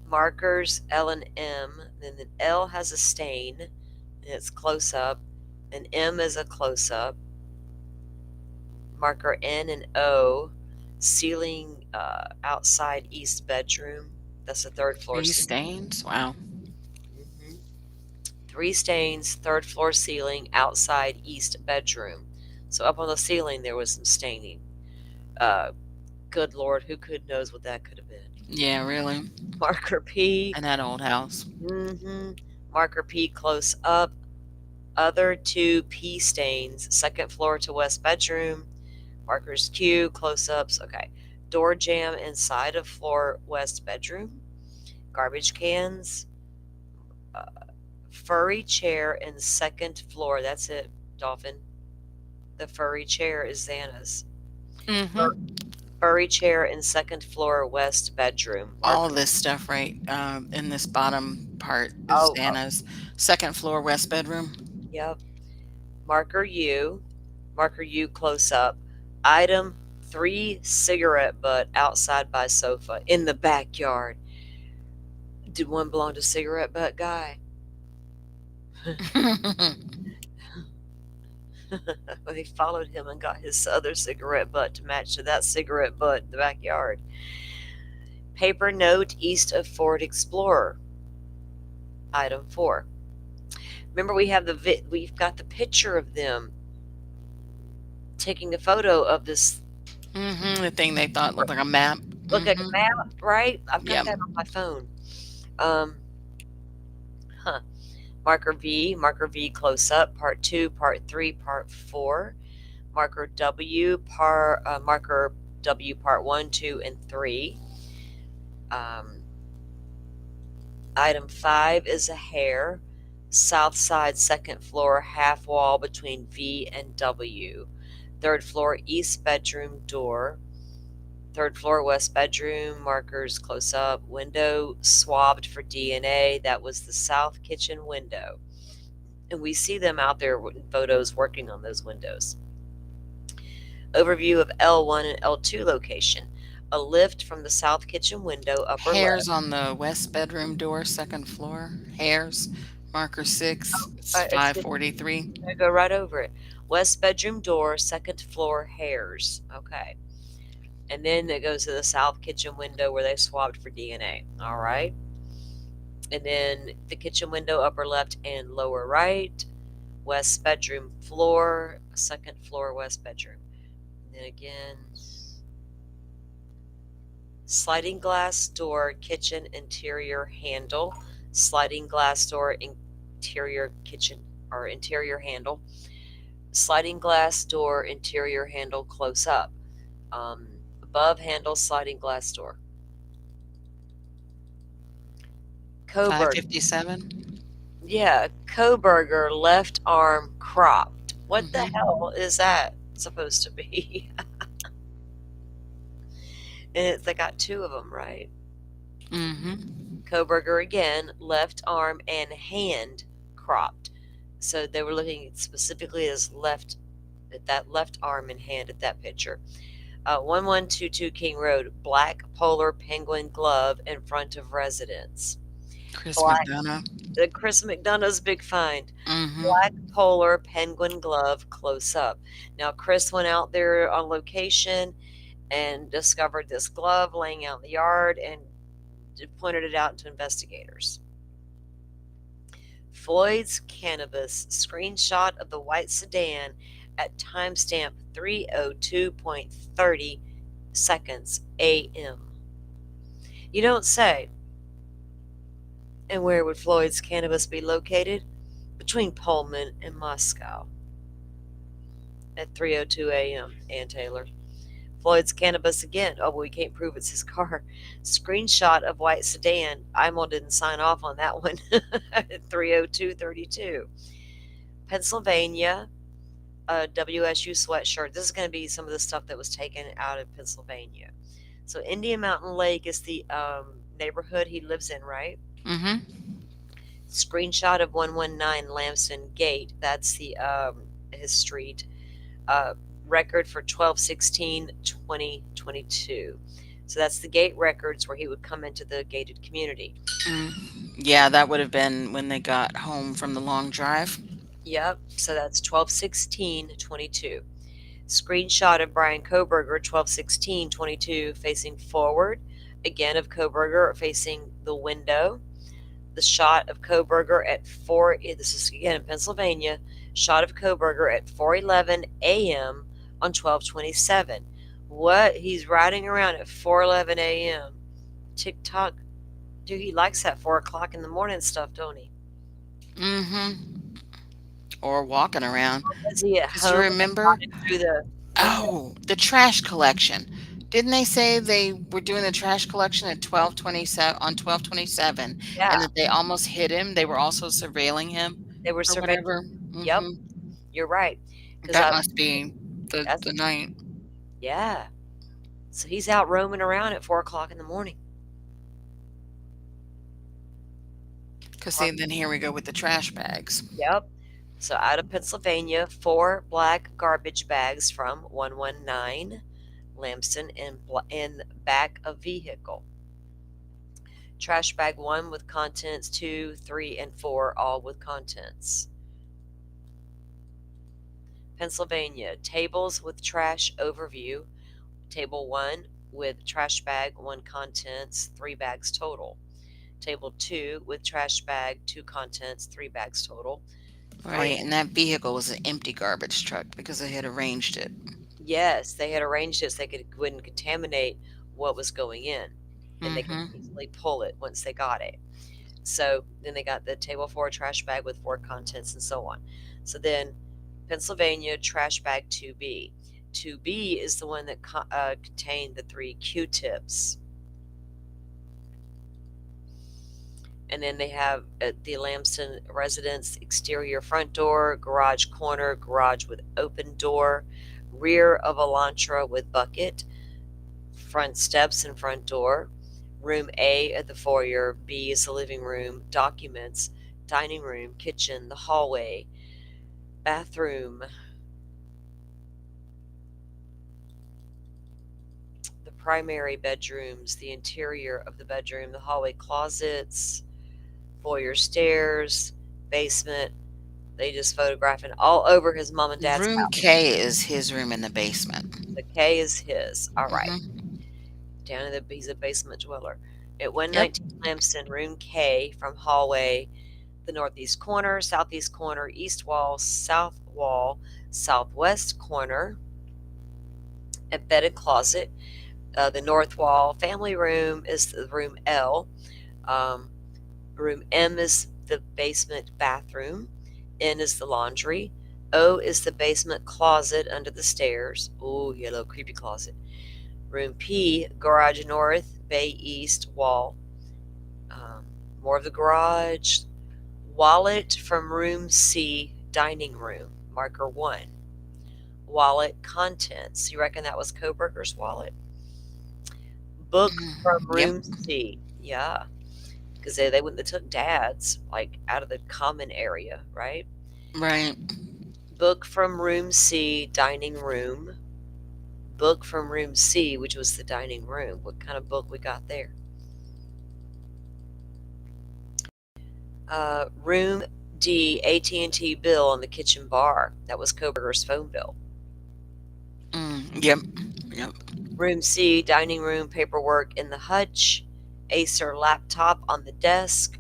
Markers L and M. Then the L has a stain, and it's close up. And M is a close up. Marker N and O, ceiling outside east bedroom. That's the third floor. 3 stains. Wow. 3 stains, third floor ceiling, outside east bedroom. So up on the ceiling there was some staining. Good Lord, who knows what that could have been? Yeah, really. Marker P. And that old house. Marker P close up. Other two P stains. Second floor to west bedroom. Markers Q close ups. Okay. Door jam inside of floor west bedroom. Garbage cans. Uh, Furry chair in second floor. That's it, Dolphin. The furry chair is Xana's. Furry chair in second floor west bedroom. All Marker. of this stuff right in this bottom part is Oh, Anna's second floor west bedroom. yep. Marker U. Marker U close up. Item 3 cigarette butt outside by sofa in the backyard. Did one belong to cigarette butt guy? They followed him and got his other cigarette butt to match to that cigarette butt in the backyard. Paper note east of Ford Explorer. Item 4. Remember, we've got the picture of them taking a photo of this. The thing they thought looked like a map. Look like a map, right? I've got Yep. that on my phone. Marker V close up, part 2, part 3, part 4. Marker W, marker W part 1, 2, and 3. Item 5 is a hair. South side, second floor, half wall between V and W. Third floor, east bedroom door. Third floor, west bedroom, markers close up. Window swabbed for DNA. That was the south kitchen window. And we see them out there in photos working on those windows. Overview of L1 and L2 location. A lift from the south kitchen window, upper Hairs left. on the west bedroom door, second floor. Hairs. Marker 6. It's it's 543. I go right over it. West bedroom door, second floor, hairs. Okay. And then it goes to the south kitchen window where they swabbed for DNA. All right. And then the kitchen window, upper left and lower right. West bedroom floor, second floor, west bedroom. And then again, sliding glass door, kitchen interior handle. Sliding glass door, interior kitchen or interior handle. Sliding glass door, interior handle, close up. Above handle, sliding glass door. Coburger. 557. Yeah, Coburger left arm cropped. What the hell is that supposed to be? And they got 2 of them, right? Coburger again, left arm and hand cropped. So they were looking specifically at that left arm and hand at that picture. 1122 King Road, black polar penguin glove in front of residence. Chris McDonough. The Chris McDonough's big find. Black polar penguin glove close up. Now, Chris went out there on location and discovered this glove laying out in the yard and pointed it out to investigators. Floyd's Cannabis screenshot of the white sedan at timestamp 3:02.30 seconds a.m. You don't say. And where would Floyd's Cannabis be located? Between Pullman and Moscow. At 3:02 a.m. Ann Taylor. Floyd's Cannabis again. Oh, we can't prove it's his car. Screenshot of white sedan. Imel didn't sign off on that one. At 3:02:32. Pennsylvania. WSU sweatshirt. This is going to be some of the stuff that was taken out of Pennsylvania. So Indian Mountain Lake is the neighborhood he lives in, right? Screenshot of 119 Lamson Gate. That's the his street. Record for 12/16/2022. So that's the gate records where he would come into the gated community. Yeah, that would have been when they got home from the long drive. Yep. So that's 12/16/22. Screenshot of Brian Koberger 12/16/22 facing forward. Again of Koberger facing the window. The shot of Koberger at this is again in Pennsylvania, shot of Koberger at 4:11 a.m. on 12/27. What? He's riding around at 4:11 a.m. TikTok. Dude, he likes that 4 o'clock in the morning stuff, don't he? Mhm. Or walking around. Is he at 'Cause you home remember running through the window? Oh, the trash collection. Didn't they say they were doing the trash collection at 12:27 on 12/27 and Yeah, that they almost hit him? They were also surveilling him they were or surveying. whatever? Yep, Mhm. you're right. Because That I must be that's the night. yeah. So he's out roaming around at 4 o'clock in the morning. 'Cause Or see, then here we go with the trash bags. yep. So out of Pennsylvania, 4 black garbage bags from 119 Lamson in back of vehicle. Trash bag 1 with contents, 2, 3, and 4 all with contents. Pennsylvania, tables with trash overview. Table 1 with trash bag 1 contents, 3 bags total. Table 2 with trash bag 2 contents, 3 bags total. 3. Right, and that vehicle was an empty garbage truck because they had arranged it. Yes, they had arranged it so they wouldn't contaminate what was going in, and they could Mhm. easily pull it once they got it. So then they got the table 4 trash bag with 4 contents and so on. So then Pennsylvania trash bag 2B. 2B is the one that contained the 3 Q-tips. And then they have the Lamson residence exterior front door, garage corner, garage with open door, rear of Elantra with bucket, front steps and front door, room A at the foyer, B is the living room, documents, dining room, kitchen, the hallway, bathroom, the primary bedrooms, the interior of the bedroom, the hallway closets, foyer stairs, basement. They just photographing all over his mom and dad's Room house. K is his room in the basement. The K is his. All right. Mhm. Down in he's a basement dweller. At Yep. 119 Lamson, room K, from hallway, the northeast corner, southeast corner, east wall, southwest corner, embedded closet, the north wall, family room is the room L. Um, room M is the basement bathroom. N is the laundry. O is the basement closet under the stairs. Oh, yellow creepy closet. Room P, garage north, bay east wall. More of the garage. Wallet from room C, dining room, marker 1. Wallet contents. You reckon that was Koberger's wallet? Book from Yep. room C. Yeah, because they wouldn't have took dad's like out of the common area, right? Right. Book from room C, dining room. Book from room C, which was the dining room. What kind of book we got there? Room D, AT&T bill on the kitchen bar. That was Koberger's phone bill. Yep. Yep. Room C, dining room, paperwork in the hutch. Acer laptop on the desk.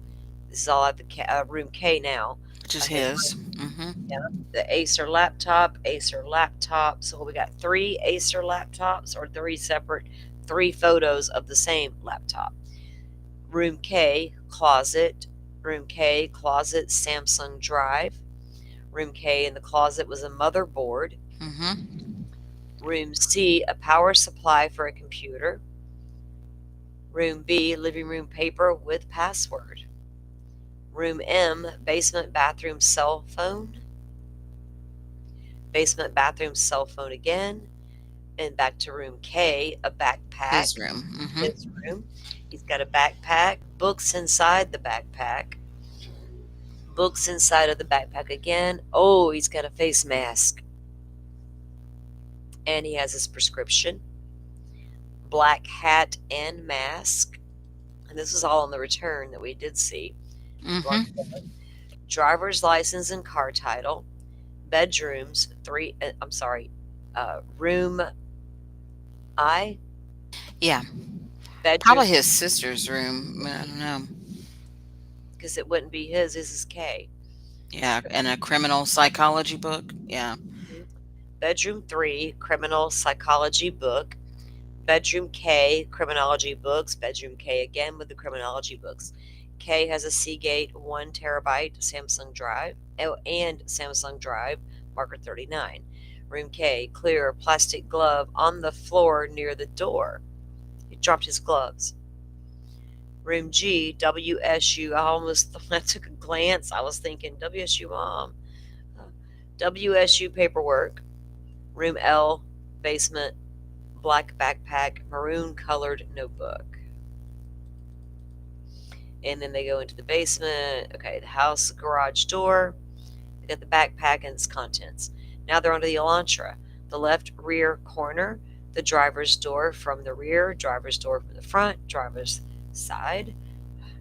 This is all at the room K now. Which is His his. Mhm. Yeah, the Acer laptop, Acer laptop. So we got 3 Acer laptops or 3 separate, 3 photos of the same laptop. Room K, closet. Room K, closet, Samsung Drive. Room K in the closet was a motherboard. Mhm. Room C, a power supply for a computer. Room B, living room paper with password. Room M, basement bathroom cell phone. Basement bathroom cell phone again. And back to room K, a backpack. His room. Mhm. His room. He's got a backpack, books inside the backpack. Books inside of the backpack again. Oh, he's got a face mask. And he has his prescription. Black hat and mask. And this is all on the return that we did see. Mhm. Driver's license and car title. Bedrooms, room I. Yeah. Bedroom, Probably his sister's room. I don't know. because it wouldn't be his. This is K. Yeah, and a criminal psychology book. Yeah. Bedroom 3, criminal psychology book. Bedroom K, criminology books. Bedroom K again with the criminology books. K has a Seagate 1 terabyte Samsung Drive and Samsung Drive, marker 39. Room K, clear plastic glove on the floor near the door. He dropped his gloves. Room G, WSU. I took a glance. I was thinking, WSU mom. WSU paperwork. Room L, basement, black backpack, maroon colored notebook. And then they go into the basement. Okay, the house garage door. They got the backpack and its contents. Now they're onto the Elantra. The left rear corner, the driver's door from the rear, driver's door from the front, driver's side,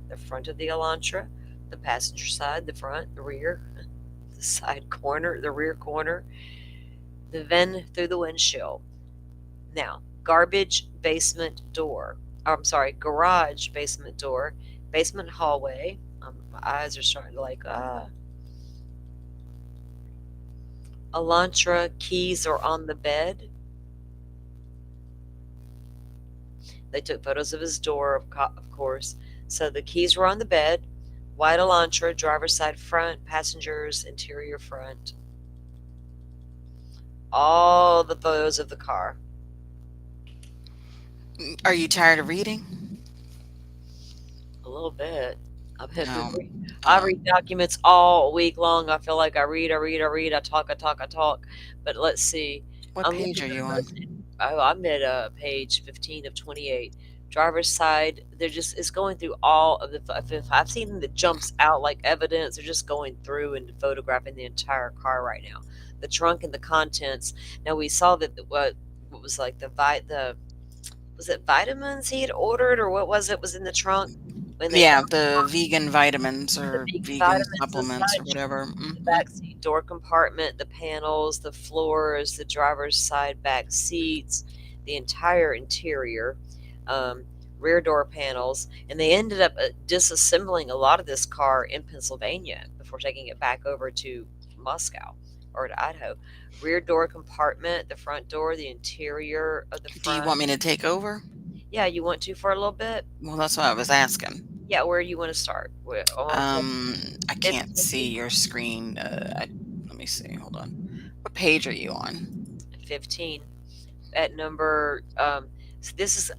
the front of the Elantra, the passenger side, the front, the rear, the side corner, the rear corner, the vent through the windshield. Now, garbage basement door. I'm sorry, garage basement door, basement hallway. My eyes are starting to Elantra keys are on the bed. They took photos of his door, of course. So the keys were on the bed. White Elantra, driver's side front, passengers interior front. All the photos of the car. Are you tired of reading? A little bit. No. I read documents all week long. I feel like I read, I talk. But let's see. What page are you on? I'm at page 15 of 28. Driver's side, it's going through all of the. If I've seen them that jumps out like evidence, they're just going through and photographing the entire car right now. The trunk and the contents. Now we saw that what was like was it vitamins he had ordered, or what was it was in the trunk? Yeah, the vegan vitamins or vegan supplements or whatever. The backseat door compartment, the panels, the floors, the driver's side back seats, the entire interior, rear door panels, and they ended up disassembling a lot of this car in Pennsylvania before taking it back over to Moscow or to Idaho. Rear door compartment, the front door, the interior of the front. Do you want me to take over? Yeah, you want to for a little bit? Well, that's what I was asking. Yeah, where do you want to start? I can't see your screen. Let me see. Hold on. What page are you on? 15. At number, so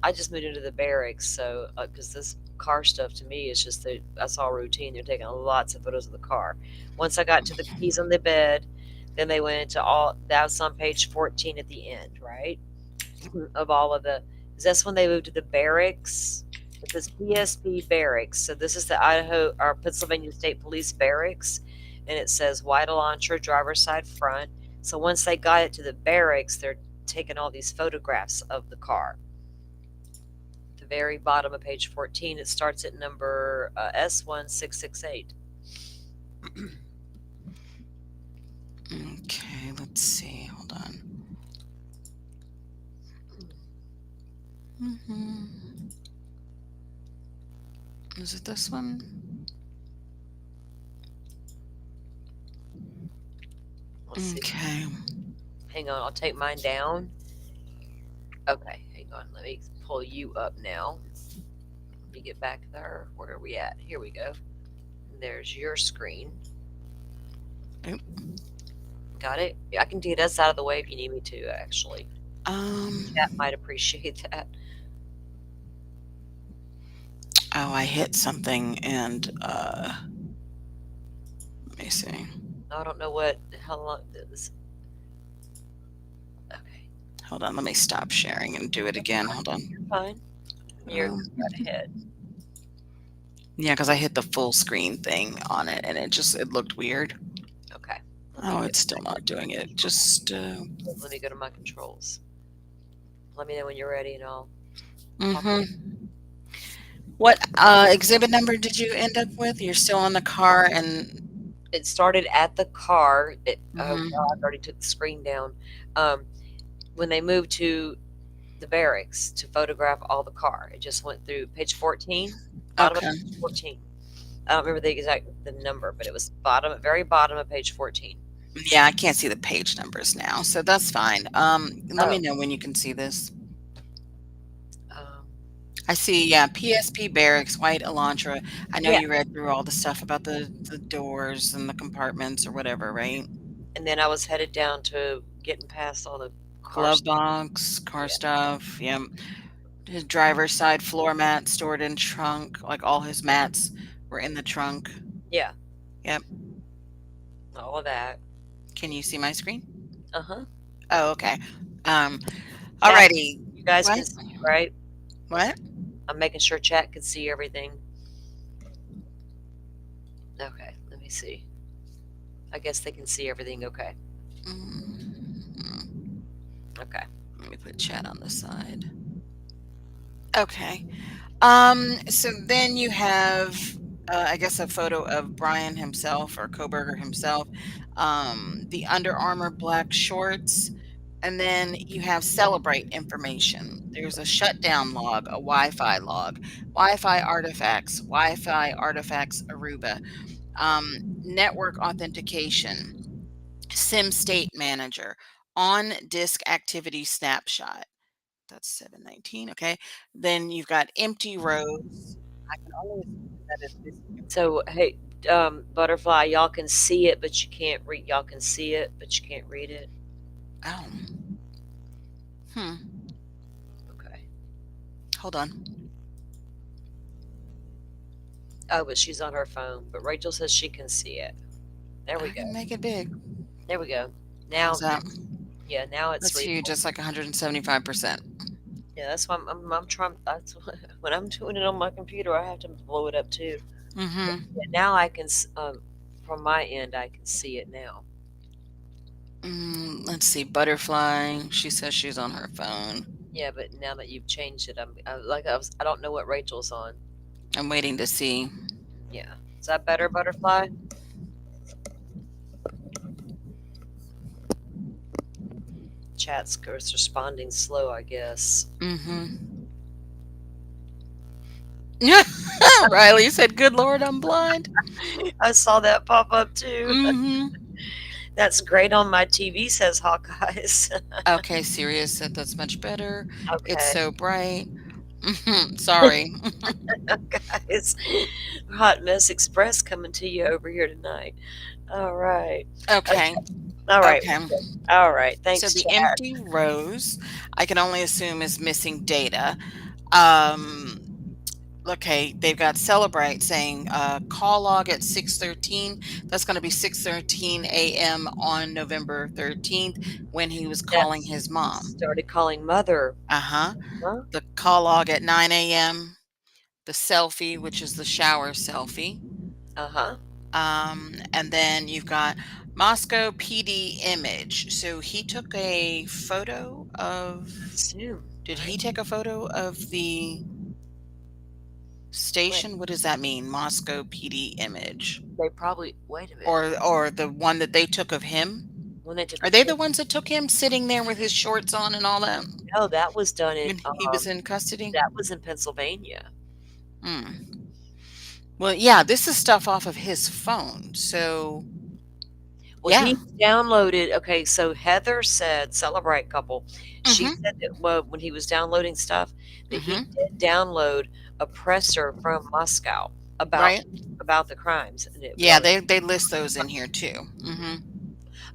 I just moved into the barracks, so, because this car stuff to me is just, that's all routine. They're taking lots of photos of the car. Once I got to the keys on the bed, then they went into that's on page 14 at the end, right? Of all of is this when they moved to the barracks? It says PSP Barracks. So this is the Idaho or Pennsylvania State Police Barracks, and it says white Elantra, driver's side front. So once they got it to the barracks, they're taking all these photographs of the car. At the very bottom of page 14, it starts at number S1668. Okay, let's see. Hold on. Is it this one? Let's okay. See. Hang on, I'll take mine down. Okay, hang on. Let me pull you up now. Let me get back there. Where are we at? Here we go. There's your screen. Oop. Got it? Yeah, I can do this out of the way if you need me to, actually. Chat might appreciate that. Oh, I hit something and let me see. I don't know how long this. Okay. Hold on, let me stop sharing and do it again. Hold on. You're fine. You're right ahead. Yeah, because I hit the full screen thing on it and it looked weird. Okay. Oh, it's still not doing it. Just let me go to my controls. Let me know when you're ready and I'll. What exhibit number did you end up with? You're still on the car, and it started at the car. Oh God, I already took the screen down. When they moved to the barracks to photograph all the car, it just went through page 14. Bottom of page 14. I don't remember the number, but it was very bottom of page 14. Yeah, I can't see the page numbers now, so that's fine. Let me know when you can see this. I see, yeah, PSP Barracks, White Elantra. I know Yeah, you read through all the stuff about the doors and the compartments or whatever, right? and then I was headed down to getting past all the car Glove stuff. box, car Yeah, stuff, yeah. His driver's side floor mat stored in trunk, like all his mats were in the trunk. yeah, Yep. all of that. Can you see my screen? Uh-huh. Oh, okay. Um, Chat, alrighty. you guys What? can see, right? What? I'm making sure chat can see everything. Okay, let me see. I guess they can see everything okay. Mm, Okay. Let me put chat on the side. Okay. So then you have, I guess, a photo of Brian himself or Koberger himself, the Under Armour black shorts, and then you have Celebrate information. There's a shutdown log, a Wi-Fi log, Wi-Fi artifacts Aruba, network authentication, SIM state manager, on disk activity snapshot. That's 719. Okay. Then you've got empty rows. I can only assume that is missing So, hey, butterfly, y'all can see it, but you can't read. Y'all can see it, but you can't read it. Oh. Hmm. Okay. Hold on. Oh, but she's on her phone. But Rachel says she can see it. There we I go. can make it big. There we go. How's Now, that? yeah, now it's That's readable. huge. Just like 175%. Yeah, that's why I'm trying. That's when I'm doing it on my computer, I have to blow it up too. Mm-hmm. Yeah, now I can, from my end, I can see it now. Let's see. Butterfly. She says she's on her phone. Yeah, but now that you've changed it, I don't know what Rachel's on. I'm waiting to see. Yeah, is that better, butterfly? Chat's responding slow, I guess. Mm-hmm. Riley said, "Good Lord, I'm blind." I saw that pop up too. Mm-hmm. That's great on my TV, says Hawkeyes. Okay, Sirius said that's much better. It's Okay, so bright. Sorry. guys, Hot Mess Express coming to you over here tonight. All right. Okay. All right. Okay. All right. So Thanks, the chat. empty rows, I can only assume is missing data. Um, okay, they've got Celebrate saying call log at 6:13. That's going to be 6:13 a.m. on November 13th when he was calling Yes. his mom. Started calling mother. Uh-huh. Huh? The call log at 9 a.m. The selfie, which is the shower selfie. Uh-huh. And then you've got Moscow PD image. So he took a photo of. Assume. Did he Right? take a photo of the Wait, station? What does that mean? Moscow PD image, they probably, wait a minute. or the one that they took of him? When they took Are they the ones that took him sitting there with his shorts on and all that No, that was done in, when he was in custody? that was in Pennsylvania. Hmm. Well, yeah, this is stuff off of his phone. So Well, yeah. he downloaded. Okay, so Heather said, "Celebrate couple." She Mm-hmm. said that, well, when he was downloading stuff, that he Mm-hmm. did download a presser from Moscow about Right. about the crimes. And it Yeah, was they list those in here too. Mm-hmm.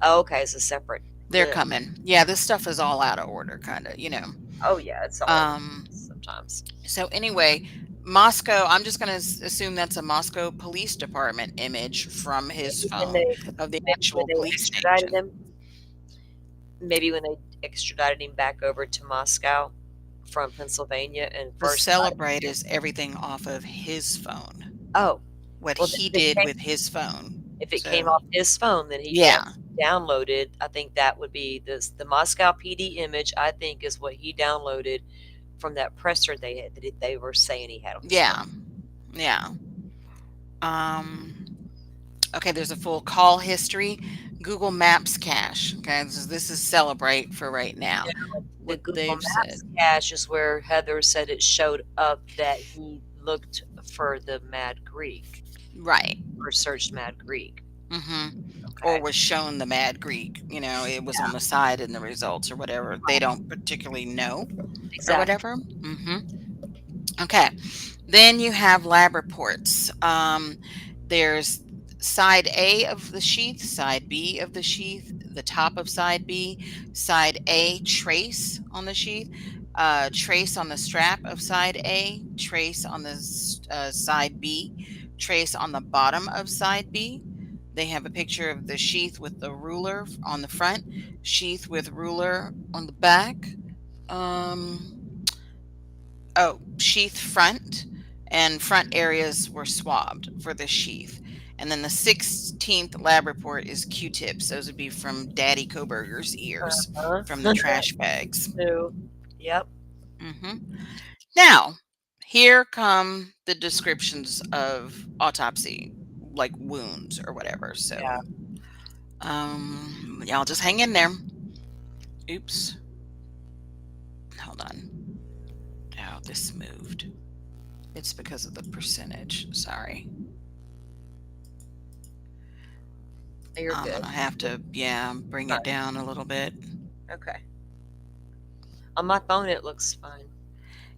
oh, okay, it's a separate They're list. coming. Yeah, this stuff is all out of order, kind of, you know. Oh yeah, it's all Um, sometimes. so anyway, Moscow, I'm just going to assume that's a Moscow Police Department image from his Maybe when phone they of the maybe when actual they police extradited station. him, maybe when they extradited him back over to Moscow from Pennsylvania and The first Celebrate is everything off of his phone. oh, What well, he then did with his phone. if it came So, off his phone, then he yeah. downloaded. I think that would be the Moscow PD image. I think is what he downloaded from that presser they had that they were saying he had on his Yeah. phone. Yeah. Okay, there's a full call history. Google Maps cache. Okay, this is Celebrate for right now. The What Google they've said. Maps cache is where Heather said it showed up that he looked for the Mad Greek Right. or searched Mad Greek. Mm-hmm. Or Okay. was shown the Mad Greek. You know, it was on the side in the results or whatever. They don't particularly know or Exactly. whatever. Mm-hmm. Okay. Then you have lab reports. There's side A of the sheath, side B of the sheath, the top of side B, side A trace on the sheath, trace on the strap of side A, trace on the side B, trace on the bottom of side B. They have a picture of the sheath with the ruler on the front, sheath with ruler on the back. Um, Oh, sheath front and front areas were swabbed for the sheath. And then the 16th lab report is Q-tips. Those would be from Daddy Koberger's ears Huh? from the trash bags. So, yep. hmm Now, here come the descriptions of autopsy, like wounds or whatever. So, Yeah. y'all just hang in there. Oops. Hold on. Oh, this moved. It's because of the percentage. Sorry. You're I'm good. gonna have to, bring Fine. it down a little bit. Okay. On my phone, it looks fine.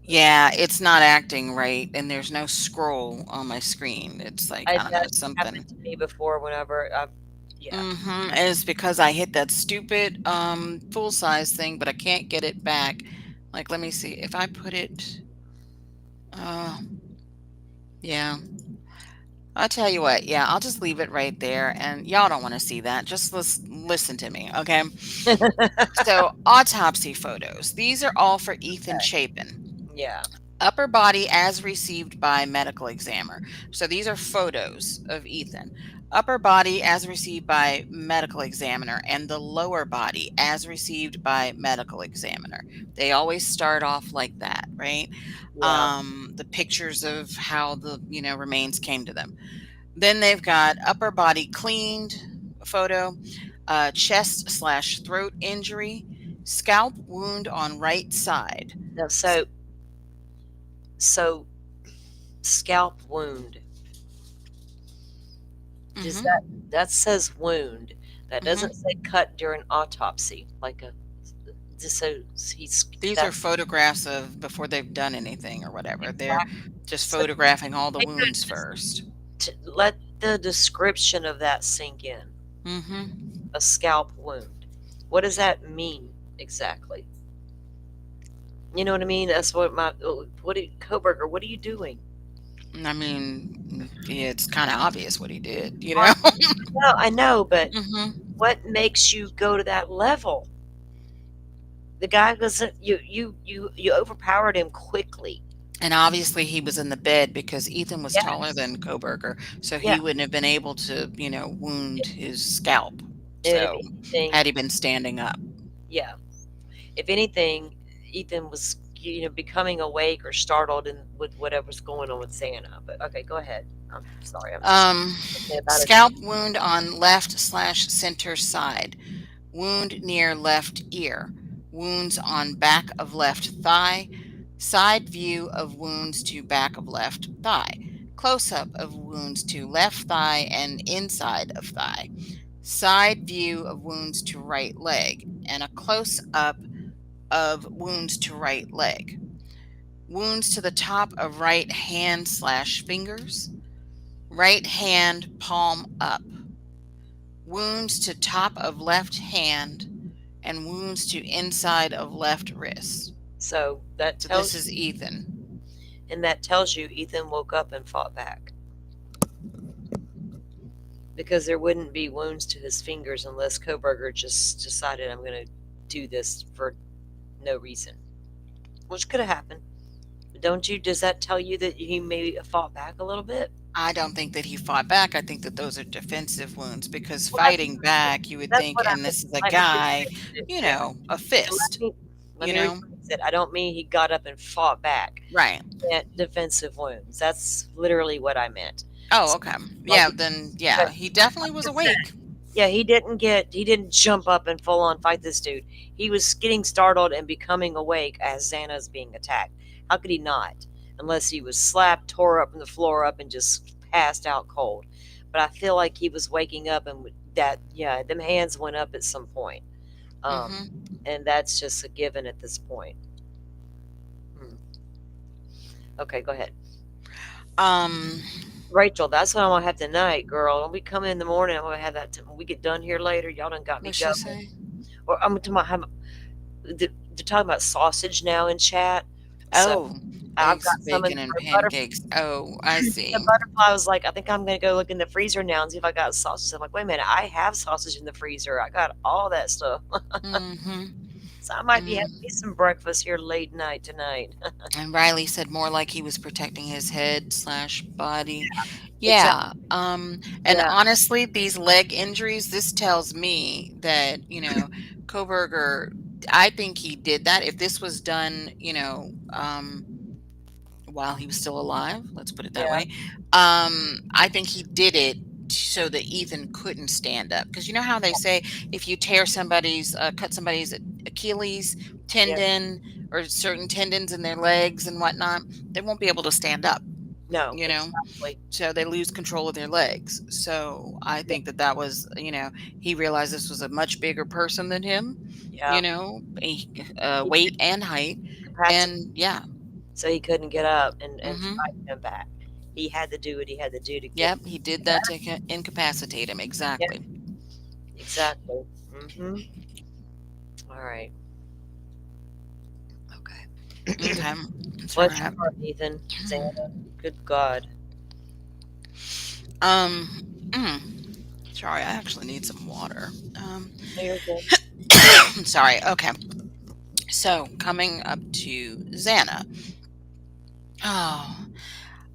Yeah, it's not acting right, and there's no scroll on my screen. It's like, I don't know, That something. happened to me before whenever yeah. And it's because I hit that stupid full size thing, but I can't get it back. Like, let me see if I put it. Yeah. I'll tell you what. Yeah, I'll just leave it right there, and y'all don't want to see that. Just listen to me, okay? So, autopsy photos. These are all for Ethan Chapin. Yeah. Upper body as received by medical examiner. So these are photos of Ethan. Upper body as received by medical examiner, and the lower body as received by medical examiner. They always start off like that, right? Yeah. The pictures of how the remains came to them. Then they've got upper body cleaned photo, chest/throat injury, scalp wound on right side. No, so scalp wound. Does hmm that says wound? That hmm doesn't say cut during autopsy. Like a just so he's These are that photographs of before they've done anything or whatever. They're exact. just So photographing all the take that wounds first. let the description of that sink in. Mhm. A scalp wound. What does that mean exactly? You know what I mean? That's what Koberger, what are you doing? I mean, yeah, it's kinda obvious what he did, you I know? know, I know, but Mhm. what makes you go to that level? The guy doesn't you overpowered him quickly. And obviously he was in the bed because Ethan was taller Yes. than Koberger, so Yeah. he wouldn't have been able to, wound his scalp. And if So, anything, had he been standing up. yeah. If anything, Ethan was becoming awake or startled with whatever's going on with Santa. But okay, go ahead. I'm sorry. I'm just Um, thinking about it. Scalp wound on left/center side. Wound near left ear, wounds on back of left thigh, side view of wounds to back of left thigh, close up of wounds to left thigh and inside of thigh, side view of wounds to right leg, and a close up of wounds to right leg. Wounds to the top of right hand/fingers, right hand palm up, wounds to top of left hand, and wounds to inside of left wrist. So that So this tells is Ethan. and that tells you Ethan woke up and fought back because there wouldn't be wounds to his fingers unless Koberger just decided I'm going to do this for no reason, which could have happened. Don't you? Does that tell you that he maybe fought back a little bit? I don't think that he fought back. I think that those are defensive wounds because Well, fighting back, you would that's think, what I and meant. this is a Let me guy, rephrase it. Yeah. a Let fist, me let you me know? rephrase it. I don't mean he got up and fought back. Right. I meant defensive wounds. That's literally what I meant. Oh, So, okay. like, Yeah, then, yeah, he definitely was awake. yeah, he didn't jump up and full on fight this dude. He was getting startled and becoming awake as Xana's being attacked. How could he not? Unless he was slapped, tore up from the floor up, and just passed out cold. But I feel like he was waking up and them hands went up at some point. hmm And that's just a given at this point. Hmm. Okay, go ahead. Um, Rachel, that's what I'm gonna have tonight, girl. Don't be coming in the morning. I'm gonna have that when we get done here later. Y'all done got me what's she going. say? Or I'm talking about they're talking about sausage now in chat. So Oh, I've eggs, got some in bacon, and for butter. pancakes. Oh, I The see. butterfly was like, I think I'm gonna go look in the freezer now and see if I got sausage. I'm like, wait a minute, I have sausage in the freezer. I got all that stuff. Mm-hmm. So I might be having Mm. me some breakfast here late night tonight. And Riley said more like he was protecting his head slash body. Exactly. Yeah. And Yeah. honestly, these leg injuries, this tells me that, Koberger, I think he did that. If this was done, while he was still alive, let's put it that Yeah. way. I think he did it so that Ethan couldn't stand up. Because you know how they say if you cut somebody's Achilles Yeah. tendon or certain tendons in their legs and whatnot, they won't be able to stand up, No, you know? exactly. So they lose control of their legs. So I Yeah. think that was, he realized this was a much bigger person than him, Yeah. He weight and height. capacity, And yeah. so he couldn't get up and fight Hmm. him back. He had to do what he had to do to get. Yep, he did that to incapacitate him, Yeah, exactly. exactly. All right. Okay. Okay, Bless sorry. your heart, Ethan. Xana. Good God. Um, mm, sorry, I actually need some water. No, you're good. Sorry, okay. So, coming up to Xana. Oh,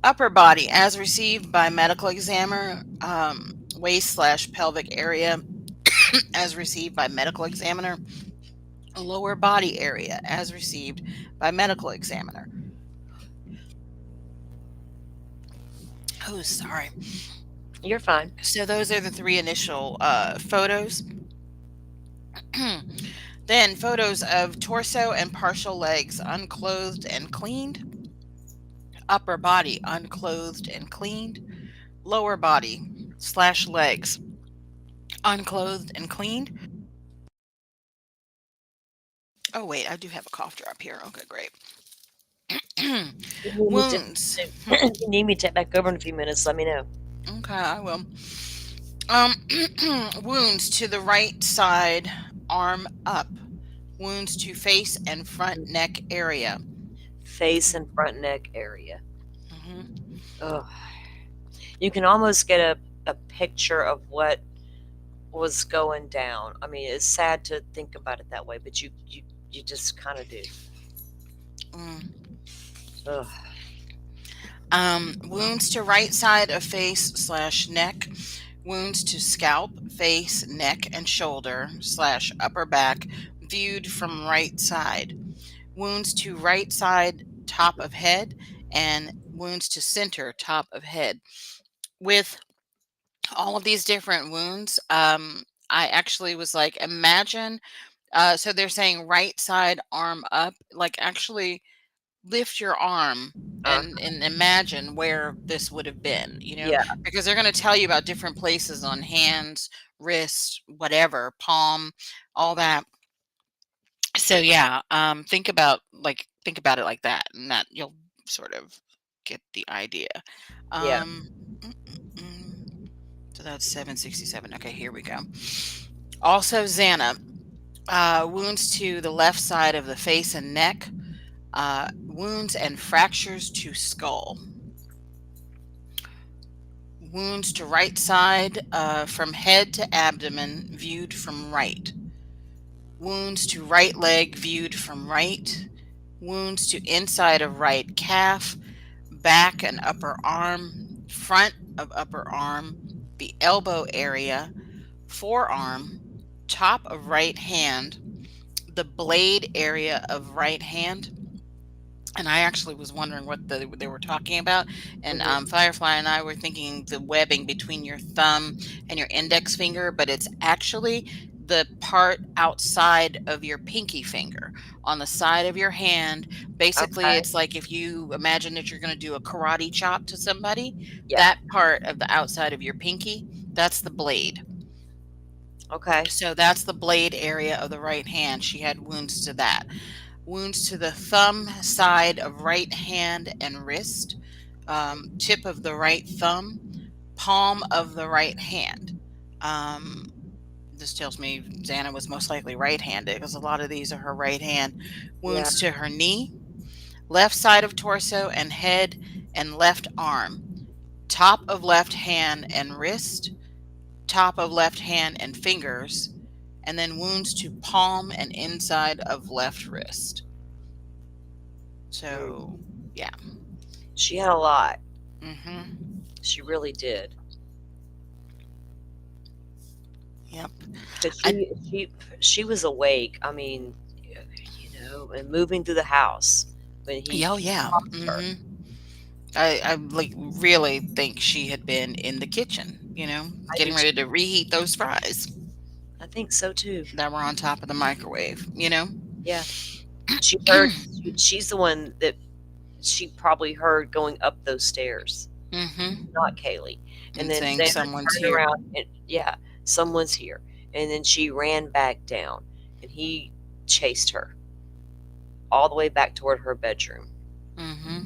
upper body, as received by medical examiner, waist slash pelvic area, as received by medical examiner, lower body area, as received by medical examiner. Oh, sorry. You're fine. So those are the three initial photos. Then photos of torso and partial legs unclothed and cleaned, upper body unclothed and cleaned, lower body slash legs unclothed and cleaned. Oh, wait, I do have a cough drop here. Okay, great. You need me to, Wounds. you need me to take back over in a few minutes. Let me know. Okay, I will. Wounds to the right side, arm up. Wounds to face and front neck area. Face and front neck area. Hmm. Ugh. You can almost get a picture of what was going down. I mean, it's sad to think about it that way, but you just kind of do. Mm. Ugh. Wounds to right side of face slash neck. Wounds to scalp, face, neck, and shoulder slash upper back viewed from right side. Wounds to right side top of head and wounds to center top of head. With all of these different wounds, I actually was like, imagine. So they're saying right side arm up, like actually lift your arm Uh, and imagine where this would have been, yeah, because they're going to tell you about different places on hands, wrist, whatever, palm, all that. So yeah, think about it like that, and that you'll sort of get the idea. yeah. Um, mm, mm, mm. So that's 767. Okay, here we go. Also, Xana, wounds to the left side of the face and neck, wounds and fractures to skull. Wounds to right side from head to abdomen viewed from right. Wounds to right leg viewed from right. Wounds to inside of right calf, back and upper arm, front of upper arm, the elbow area, forearm, top of right hand, the blade area of right hand. And I actually was wondering what they were talking about. And Mhm. Firefly and I were thinking the webbing between your thumb and your index finger, but it's actually the part outside of your pinky finger on the side of your hand. Basically, Okay. it's like if you imagine that you're going to do a karate chop to somebody, Yeah. that part of the outside of your pinky, that's the blade. Okay. So that's the blade area of the right hand. She had wounds to that. wounds to the thumb side of right hand and wrist, tip of the right thumb, palm of the right hand. Um, this tells me Xana was most likely right-handed because a lot of these are her right hand. Yeah. Wounds to her knee, left side of torso and head, and left arm, top of left hand and wrist, top of left hand and fingers, and then wounds to palm and inside of left wrist. So, yeah. She had a lot. Mm-hmm. She really did. Yep. Because I, she was awake. I mean, and moving through the house when he oh, yeah. caught her. Mm-hmm. I like really think she had been in the kitchen, I getting do ready too. to reheat those fries I think so too. that were on top of the microwave, Yeah. She heard. She's the one that she probably heard going up those stairs, Mm-hmm. not Kaylee. And And then saying Xander someone's turned here. around and yeah, someone's here. And then she ran back down, and he chased her all the way back toward her bedroom. Mm-hmm.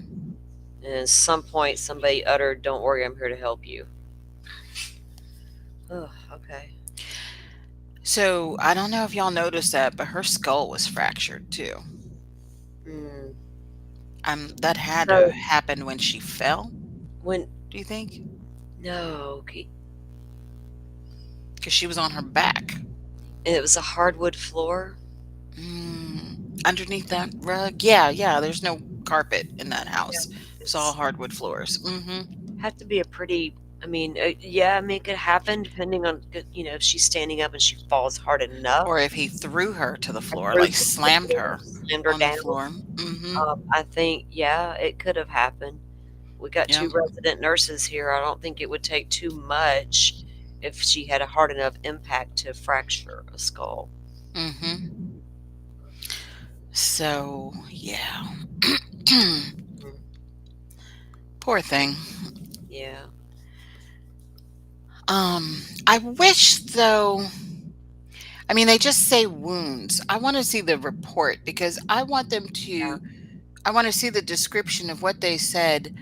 And at some point, somebody uttered, "Don't worry, I'm here to help you." Oh, okay. So I don't know if y'all noticed that, but her skull was fractured too. Mm. That had to So happen when she fell. when Do you think? no, okay, Because she was on her back. and it was a hardwood floor. Underneath that rug. Yeah. There's no carpet in that house. It's all It's hardwood floors. Mm-hmm. have to be a pretty. I mean, yeah, I mean, it could happen depending on if she's standing up and she falls hard enough. Or if he threw her to the And floor, threw like her to the slammed floor, her slammed her on the down. floor. Mm-hmm. I think, yeah, it could have happened. We got Yeah. 2 resident nurses here. I don't think it would take too much if she had a hard enough impact to fracture a skull. Mm-hmm. So, yeah. Poor thing. Yeah. I wish though, I mean, they just say wounds. I want to see the report because I want them Yeah. to, I want to see the description of what they said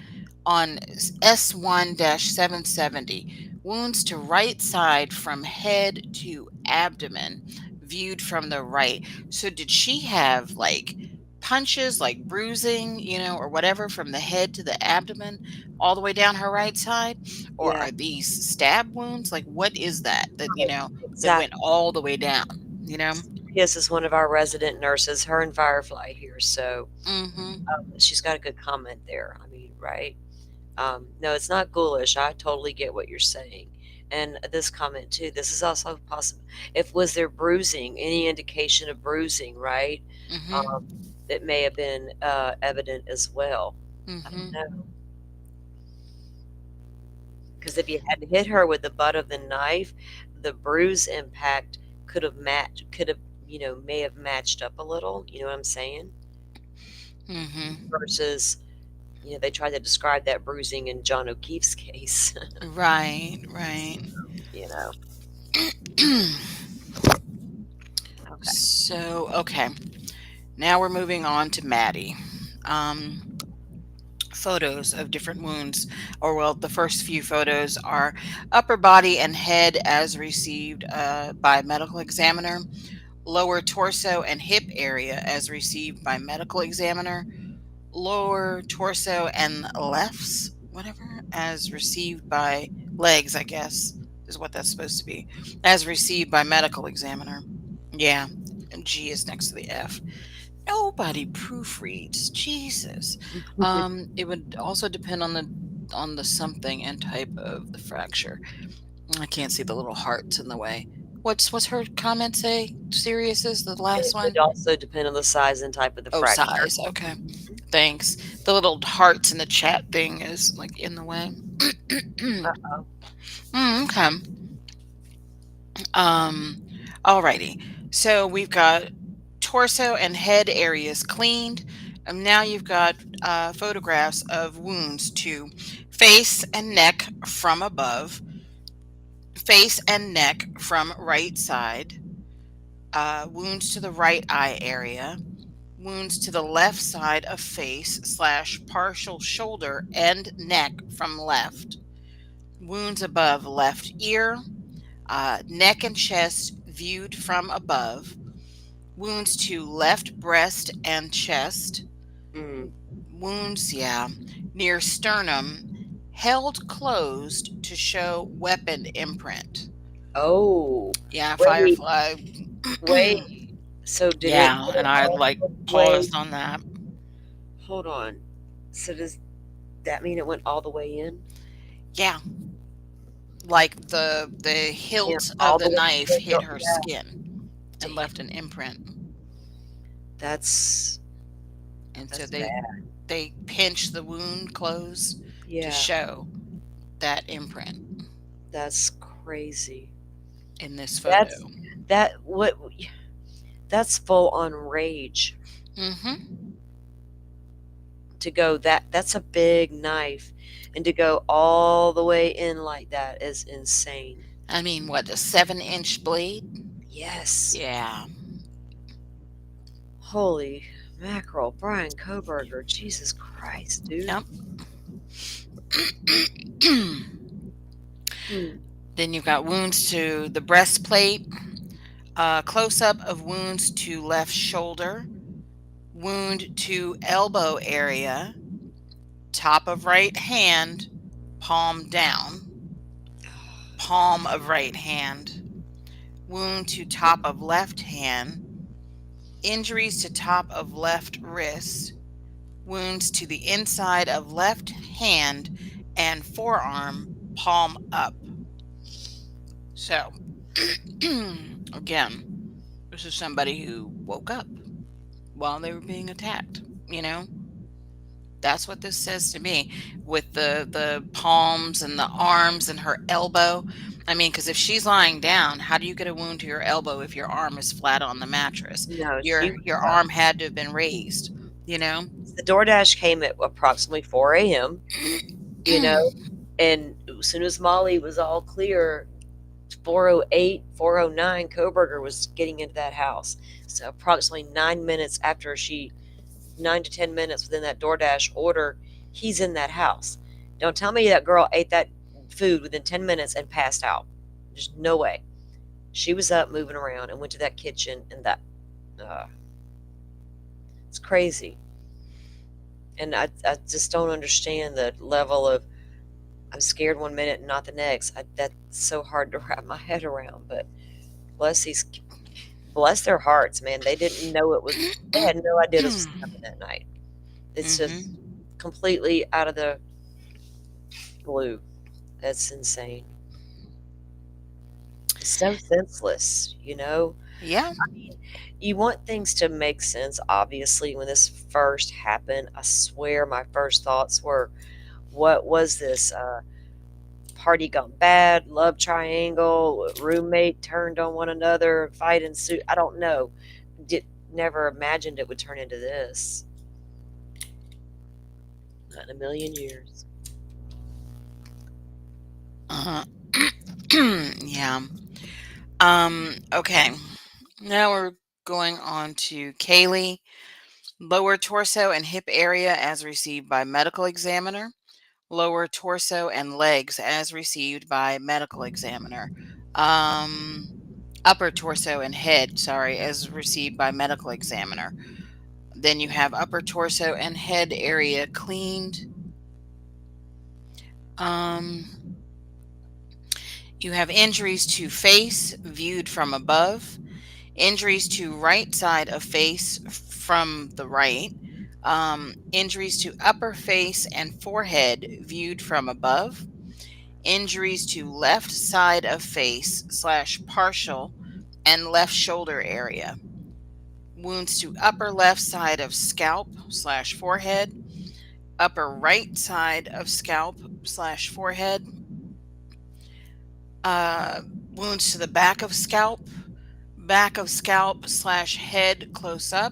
on S1-770. Wounds to right side from head to abdomen, viewed from the right. So did she have like punches, like bruising, or whatever from the head to the abdomen all the way down her right side? Or Yeah. are these stab wounds? Like what is that Right. that went Exactly. all the way down, This is one of our resident nurses, her and Firefly here. So Mhm. she's got a good comment there. I mean, right? No, it's not ghoulish. I totally get what you're saying. And this comment too, this is also possible. If was there bruising, any indication of bruising, right? Mhm. Um, that may have been evident as well. I don't Mhm. know. Because if you had hit her with the butt of the knife, the bruise impact may have matched up a little. You know what I'm saying? Mhm. Versus, they tried to describe that bruising in John O'Keefe's case. Right, right. you know. Okay. So, okay. Now we're moving on to Maddie. Photos of different wounds, or well, the first few photos are upper body and head as received by medical examiner, lower torso and hip area as received by medical examiner, lower torso and lefts, whatever, as received by legs, I guess, is what that's supposed to be, as received by medical examiner. Yeah, and G is next to the F. Nobody proofreads. Jesus. It would also depend on the something and type of the fracture. I can't see the little hearts in the way. What's her comment say? Serious is the last It one? would also depend on the size and type of the Oh, fracture. size. Okay. Thanks. The little hearts in the chat thing is like in the way. Uh-oh. Okay. Alrighty. So we've got torso and head areas cleaned. And now you've got photographs of wounds to face and neck from above, face and neck from right side, wounds to the right eye area, Wounds to the left side of face / partial shoulder and neck from left. Wounds above left ear, neck and chest viewed from above. Wounds to left breast and chest. Mm. Wounds, near sternum, held closed to show weapon imprint. Oh, Yeah, wait, Firefly. wait. So did it Yeah, go and I all like the way? paused on that. Hold on. So does that mean it went all the way in? Yeah, like the Yeah, hilt all of the the way knife to hit the her yeah. skin and left an imprint. That's And so that's bad. they pinch the wound close to Yeah, show that imprint that's crazy. in this That's photo. what that's full on rage Mm-hmm. to go that's a big knife, and to go all the way in like that is insane. I mean, what, a 7-inch blade? Yes. Yeah. Holy mackerel, Brian Koberger, Jesus Christ, dude. Yep. Hmm. Then you've got wounds to the breastplate, close up of wounds to left shoulder, wound to elbow area, top of right hand, palm down, palm of right hand, wound to top of left hand, injuries to top of left wrist, wounds to the inside of left hand and forearm, palm up. So, again, this is somebody who woke up while they were being attacked, you know? That's what this says to me, with the palms and the arms and her elbow. I mean, because if she's lying down, how do you get a wound to your elbow if your arm is flat on the mattress? No, Your arm had to have been raised, you know? the DoorDash came at approximately 4 a.m., you know, and as soon as Molly was all clear, 4:08, 4:09, Koberger was getting into that house. So approximately 9 to 10 minutes within that DoorDash order, he's in that house. Don't tell me that girl ate that food within 10 minutes and passed out. There's no way. She was up moving around and went to that kitchen, and that it's crazy. And I just don't understand the level of I'm scared one minute and not the next. That's so hard to wrap my head around. But bless bless their hearts, man. They didn't know it was. They had no idea this was happening that night. It's just completely out of the blue. That's insane. It's so senseless, you know. Yeah. I mean, you want things to make sense. Obviously, when this first happened, I swear my first thoughts were, "What was this? Party gone bad? Love triangle? Roommate turned on one another? Fight ensued? I don't know. Never imagined it would turn into this. Not in a million years." Yeah. Okay. Now we're going on to Kaylee. Lower torso and hip area as received by medical examiner. Lower torso and legs as received by medical examiner. Upper torso and head, as received by medical examiner. Then you have upper torso and head area cleaned. You have injuries to face viewed from above, injuries to right side of face from the right, injuries to upper face and forehead viewed from above, injuries to left side of face / partial and left shoulder area, wounds to upper left side of scalp / forehead, upper right side of scalp / forehead, wounds to the back of scalp / head close up,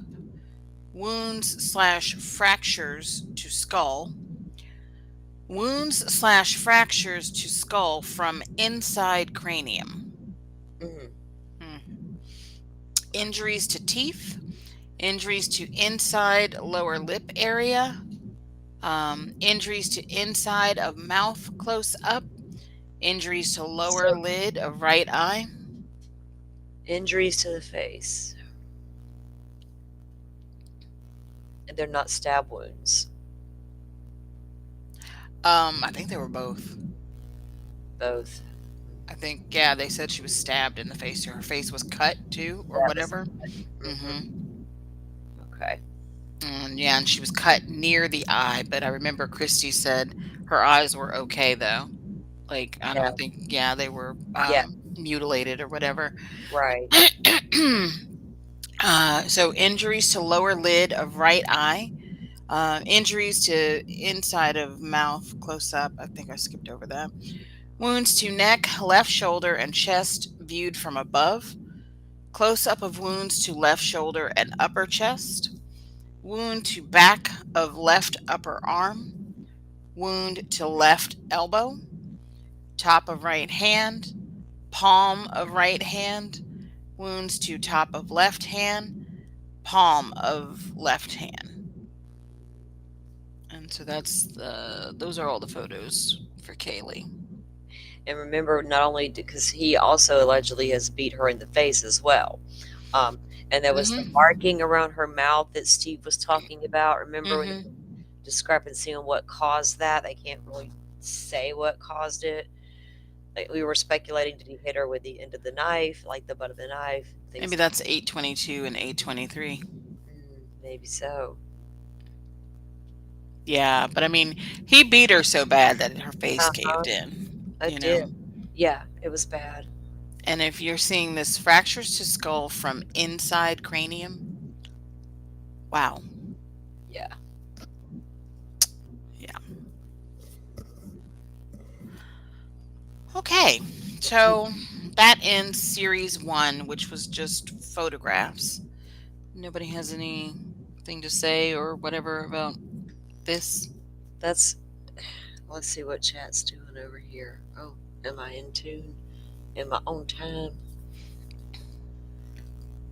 wounds / fractures to skull, wounds / fractures to skull from inside cranium, Mm-hmm. injuries to teeth, injuries to inside lower lip area, injuries to inside of mouth close up, injuries to lower So, lid of right eye. injuries to the face. They're not stab wounds. I think they were both. Both. I think, yeah, they said she was stabbed in the face. Her face was cut too, or That was. whatever. Hmm. hmm Okay. And yeah, and she was cut near the eye. But I remember Christy said her eyes were okay though. Like I Yeah. don't think, yeah, they were Yeah. mutilated or whatever. Right. So injuries to lower lid of right eye, injuries to inside of mouth close up. I think I skipped over that. Wounds to neck, left shoulder, and chest viewed from above. Close up of wounds to left shoulder and upper chest. Wound to back of left upper arm. Wound to left elbow. Top of right hand. Palm of right hand. Wounds to top of left hand. Palm of left hand. And so those are all the photos for Kaylee. And remember, not only because he also allegedly has beat her in the face as well. And there was the Mhm. marking around her mouth that Steve was talking about. Remember when Mhm. discrepancy on what caused that? They can't really say what caused it. Like we were speculating, did he hit her with the end of the knife, like the butt of the knife? Things. Maybe that's 822 and 823. Maybe so. Yeah, but I mean, he beat her so bad that her face Uh-huh. caved in, I you know. did. Yeah, it was bad. And if you're seeing this fractures to skull from inside cranium, wow. Yeah. Yeah. Okay. So that ends series 1, which was just photographs. Nobody has anything to say or whatever about this? That's. Let's see what chat's doing over here. Oh, am I in tune? In my own time?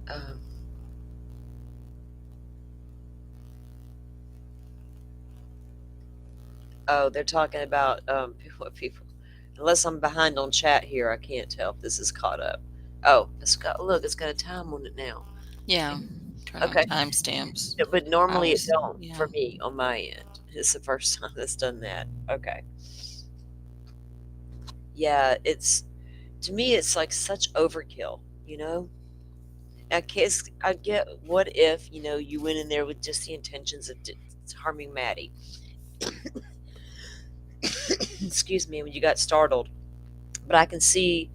Um, oh, they're talking about what people. Unless I'm behind on chat here, I can't tell if this is caught up. Oh, it's got look, it's got a time on it now. Yeah. Turn on Okay, timestamps. but normally it Hours. don't Yeah. for me on my end. It's the first time that's done that. Okay. Yeah, it's to me it's like such overkill, you know? I guess I get what if, you went in there with just the intentions of harming Maddie. Excuse me, when you got startled. But I can see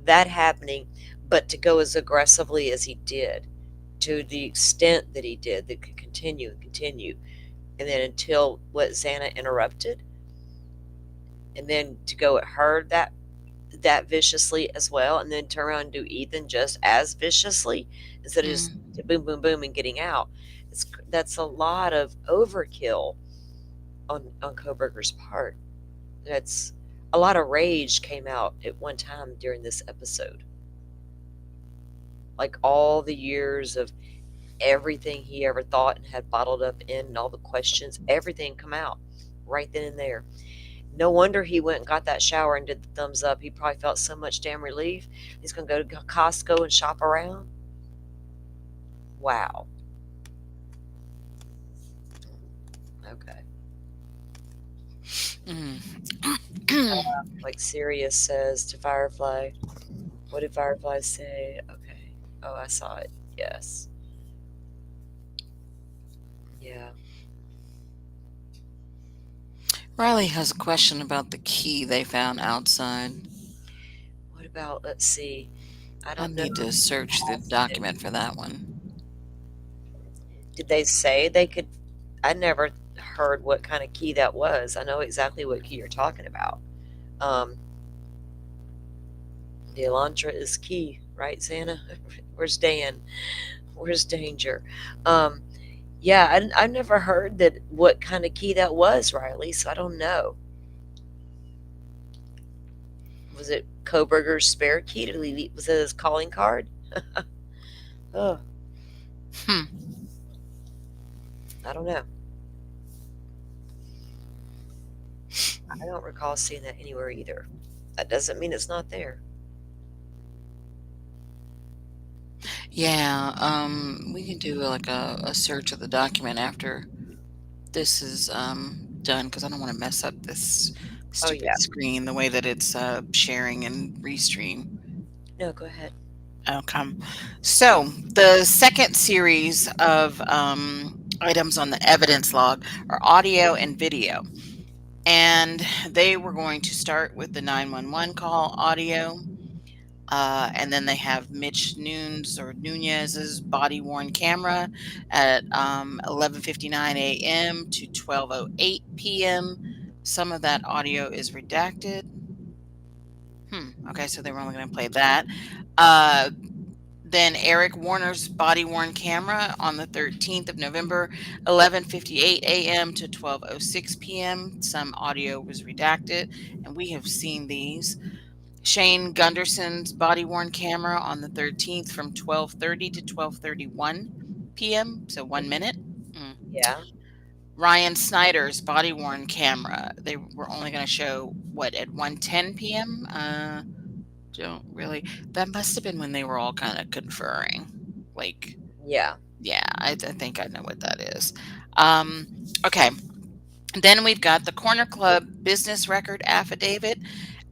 that happening, but to go as aggressively as he did, to the extent that he did, that could continue and continue, and then until what Xana interrupted, and then to go at her that viciously as well, and then turn around and do Ethan just as viciously instead of just boom, boom, boom and getting out. That's a lot of overkill on Kohberger's part. That's a lot of rage came out at one time during this episode. Like all the years of everything he ever thought and had bottled up in, and all the questions, everything come out right then and there. No wonder he went and got that shower and did the thumbs up. He probably felt so much damn relief. He's going to go to Costco and shop around. Wow. Okay. Like Sirius says to Firefly. What did Firefly say? Okay. Oh, I saw it. Yes. Yeah. Riley has a question about the key they found outside. What about, let's see. I I don't know. need to search the document for that one. Did they say they could? I never heard what kind of key that was. I know exactly what key you're talking about. The Elantra is key, right, Xana? Where's Dan? Where's Danger? Yeah, I never heard that what kind of key that was, Riley. So I don't know. Was it Kohberger's spare key? Was it his calling card? Oh, Hmm. I don't know. I don't recall seeing that anywhere either. That doesn't mean it's not there. Yeah, we can do like a search of the document after this is done because I don't want to mess up this Oh stupid yeah. screen the way that it's sharing and restream. No, go ahead. Okay. So the second series of items on the evidence log are audio and video. And they were going to start with the 911 call audio. And then they have Mitch Nunez's body worn camera at 11:59 a.m. to 12:08 p.m. Some of that audio is redacted. Okay, so they were only going to play that. Uh, then Eric Warner's body worn camera on the 13th of November, 11:58 a.m. to 12:06 p.m. Some audio was redacted, and we have seen these. Shane Gunderson's body worn camera on the 13th from 12:30 to 12:31 p.m. So 1 minute. Yeah. Ryan Snyder's body worn camera. They were only going to show what at 1:10 p.m. Don't really. That must have been when they were all kind of conferring. Like, Yeah. yeah, I think I know what that is. Okay. Then we've got the Corner Club business record affidavit,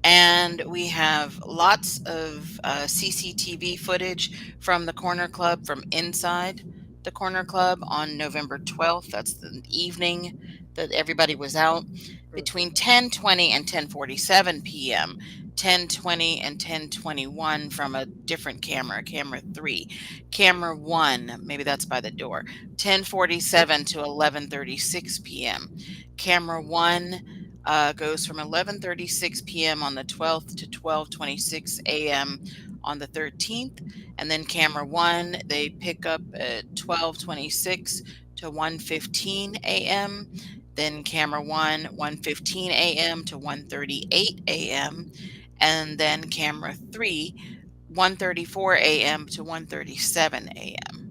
and we have lots of CCTV footage from the Corner Club from inside the Corner Club on November 12th. That's the evening that everybody was out between 10:20 and 10:47 p.m. 10:20 and 10:21 from a different camera, camera 3. Camera 1, maybe that's by the door, 10:47 to 11:36 p.m. Camera 1 goes from 11:36 p.m. on the 12th to 12:26 a.m. on the 13th. And then camera 1, they pick up at 12:26 to 1:15 a.m. Then camera 1, 1:15 a.m. to 1:38 a.m. And then camera 3, 1:34 a.m. to 1:37 a.m.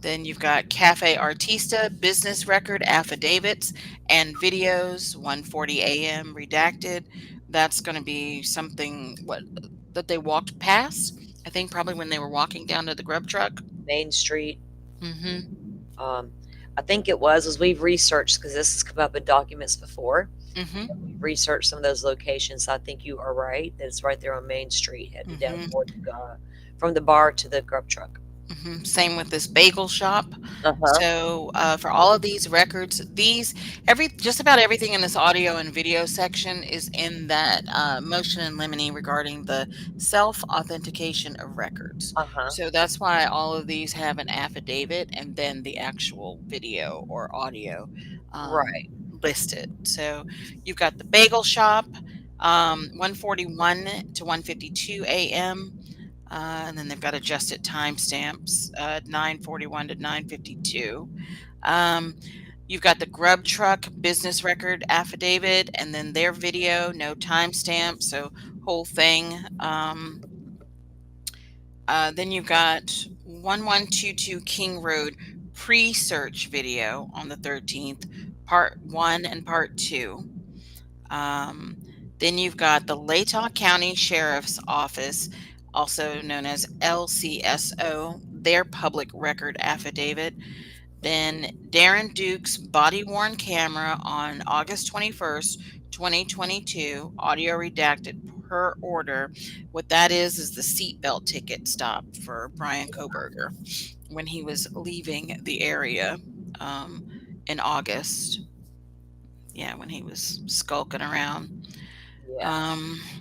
Then you've got Cafe Artista business record affidavits and videos, 1:40 a.m. redacted. That's going to be something that they walked past. I think probably when they were walking down to the grub truck. Main Street. Mm-hmm. I think it was as we've researched because this has come up in documents before. Mm-hmm. We've researched some of those locations. I think you are right that it's right there on Main Street, heading down toward from the bar to the grub truck. Same with this bagel shop. Uh-huh. So for all of these records, just about everything in this audio and video section is in that motion in limine regarding the self-authentication of records. Uh-huh. So that's why all of these have an affidavit and then the actual video or audio Right. listed. So you've got the bagel shop, 1:41 to 1:52 a.m. And then they've got adjusted timestamps, 9:41 to 9:52. You've got the grub truck business record affidavit, and then their video, no timestamp, so whole thing. Then you've got 1122 King Road pre-search video on the 13th, part 1 and part 2. Then you've got the Latah County Sheriff's Office, also known as LCSO, their public record affidavit. Then Darren Duke's body worn camera on August 21st, 2022, audio redacted per order. What that is the seatbelt ticket stop for Bryan Kohberger when he was leaving the area in August. Yeah, when he was skulking around. Yeah.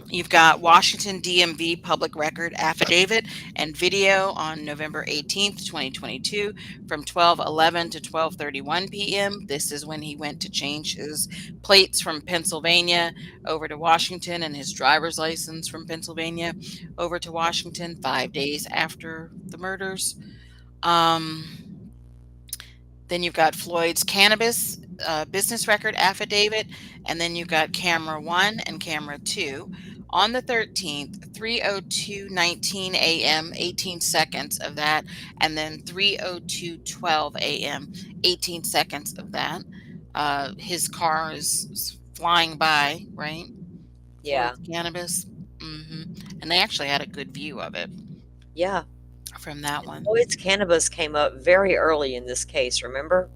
You've got Washington DMV public record affidavit and video on November 18th, 2022 from 12:11 to 12:31 p.m. This is when he went to change his plates from Pennsylvania over to Washington and his driver's license from Pennsylvania over to Washington 5 days after the murders. Then you've got Floyd's cannabis business record affidavit, and then you got camera 1 and camera 2. On the 13th, 3:02:19 a.m., 18 seconds of that, and then 3:02:12 a.m., 18 seconds of that. His car is flying by, right? For Yeah. his cannabis. And they actually had a good view of it Yeah. from that one. Lloyd's Cannabis came up very early in this case, remember?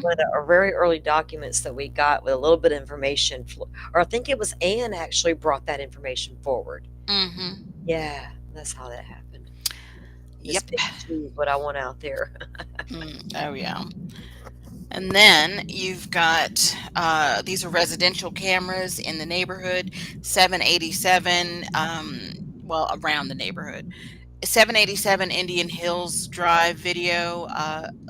One of the very early documents that we got with a little bit of information, or I think it was Anne actually brought that information forward. Yeah, that's how that happened. Yep. Just pick and choose what I want out there. Oh, yeah. And then you've got these are residential cameras in the neighborhood. 787, well, around the neighborhood. 787 Indian Hills Drive video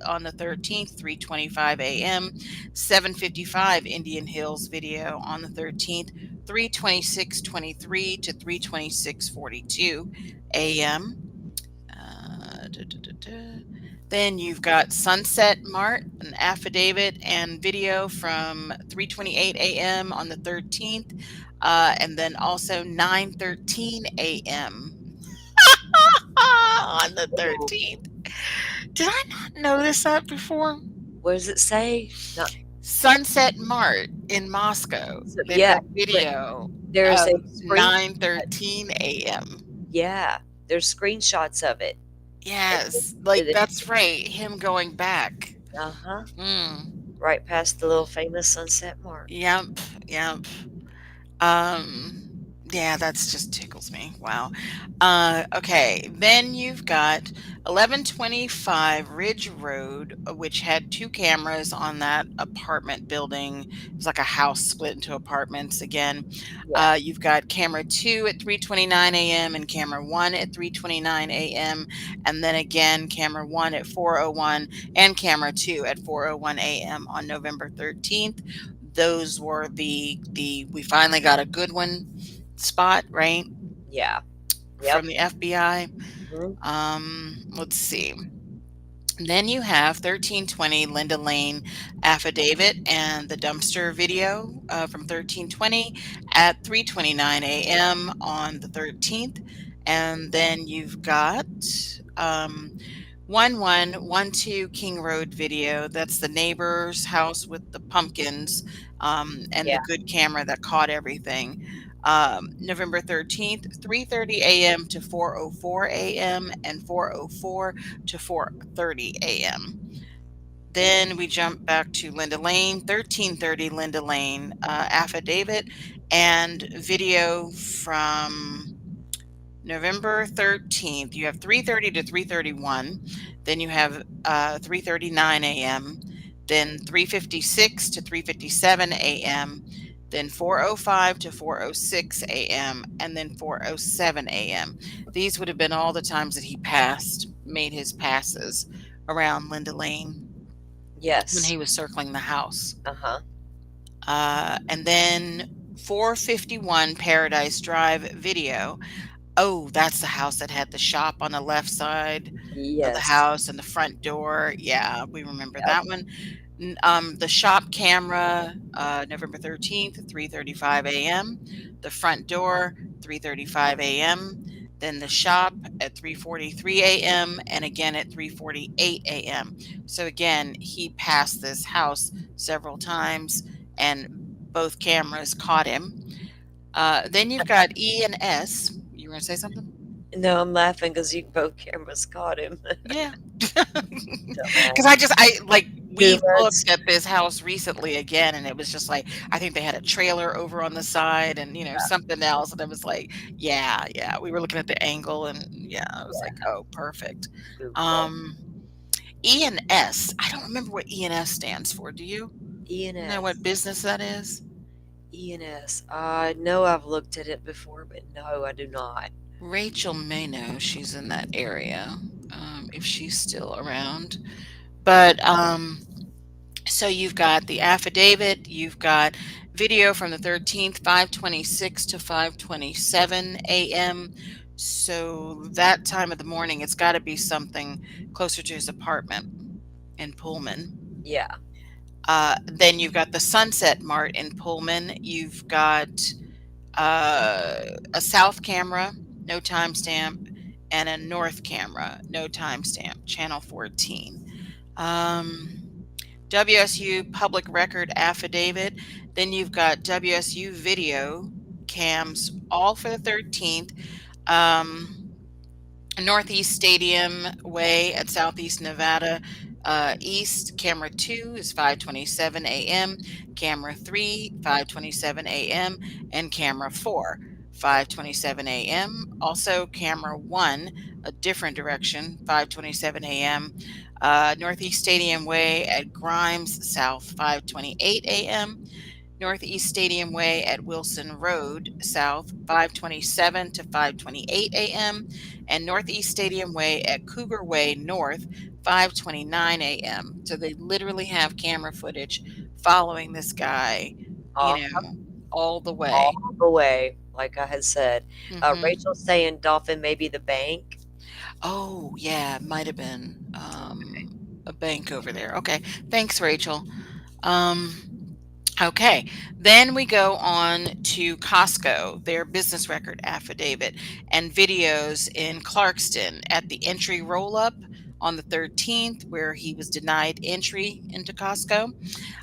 on the 13th, 3:25 a.m. 755 Indian Hills video on the 13th, 3:26:23 to 3:26:42 a.m. Then you've got Sunset Mart, an affidavit and video from 3:28 a.m. on the 13th, and then also 9:13 a.m. on the 13th. Did I not notice that before? What does it say? No. Sunset Mart in Moscow. They've Yeah, got video there's of a 9:13 a.m. Yeah, there's screenshots of it. Yes, like that's right. Him going back. Uh-huh. Mm. Right past the little famous Sunset Mart. Yep, yep. Yeah, that's just tickles me. Wow. Okay, then you've got 1125 Ridge Road, which had 2 cameras on that apartment building. It was like a house split into apartments again. Yeah. You've got camera 2 at 3:29 a.m. and camera 1 at 3:29 a.m. and then again camera 1 at 4:01 and camera 2 at 4:01 a.m. on November 13th. Those were the we finally got a good one spot, right? Yeah. From the FBI. Let's see. Then you have 1320 Linda Lane affidavit and the dumpster video from 1320 at 3:29 a.m. on the 13th. And then you've got 1112 King Road video. That's the neighbor's house with the pumpkins and the good camera that caught everything. November 13th, 3:30 a.m. to 4:04 a.m. and 4:04 to 4:30 a.m. Then we jump back to Linda Lane, 1330 Linda Lane affidavit and video from November 13th. You have 3:30 to 3:31. Then you have 3:39 a.m. Then 3:56 to 3:57 a.m. Then 4:05 to 4:06 a.m. and then 4:07 a.m. These would have been all the times that he made his passes around Linda Lane. Yes. When he was circling the house. Uh-huh. And then 451 Paradise Drive video. Oh, that's the house that had the shop on the left side of the house and the front door. Yeah, we remember that one. The shop camera, November 13th, 3:35 a.m. The front door, 3:35 a.m. Then the shop at 3:43 a.m. and again at 3:48 a.m. So again, he passed this house several times and both cameras caught him. Then you've got E and S. You were going to say something? No, I'm laughing because both cameras caught him. Yeah. Because we looked at this house recently again, and it was just like, I think they had a trailer over on the side and, something else. And it was like, yeah, we were looking at the angle and I was like, oh, perfect. E and S. I don't remember what E and S stands for. Do you? E and S. Know what business that is? E and S. I know I've looked at it before, but no, I do not. Rachel may know. She's in that area, if she's still around. But so you've got the affidavit, you've got video from the 13th, 5:26 to 5:27 a.m. So that time of the morning, it's got to be something closer to his apartment in Pullman. Yeah. Then you've got the Sunset Mart in Pullman. You've got a south camera, no timestamp, and a north camera, no timestamp, channel 14. WSU public record affidavit. Then you've got WSU video cams, all for the 13th. Northeast Stadium Way at Southeast Nevada East. Camera 2 is 5:27 a.m. Camera 3, 5:27 a.m. And camera 4, 5:27 a.m. Also, camera 1, a different direction, 5:27 a.m. Northeast Stadium Way at Grimes South, 5:28 a.m. Northeast Stadium Way at Wilson Road South, 5:27 to 5:28 a.m. and Northeast Stadium Way at Cougar Way North, 5:29 a.m. So they literally have camera footage following this guy, All, all the way. all the way, like I had said. Mhm. Rachel's saying Dolphin may be the bank. Oh, yeah, might have been a bank over there. Okay, thanks, Rachel. Okay, then we go on to Costco, their business record affidavit, and videos in Clarkston at the entry roll up on the 13th, where he was denied entry into Costco.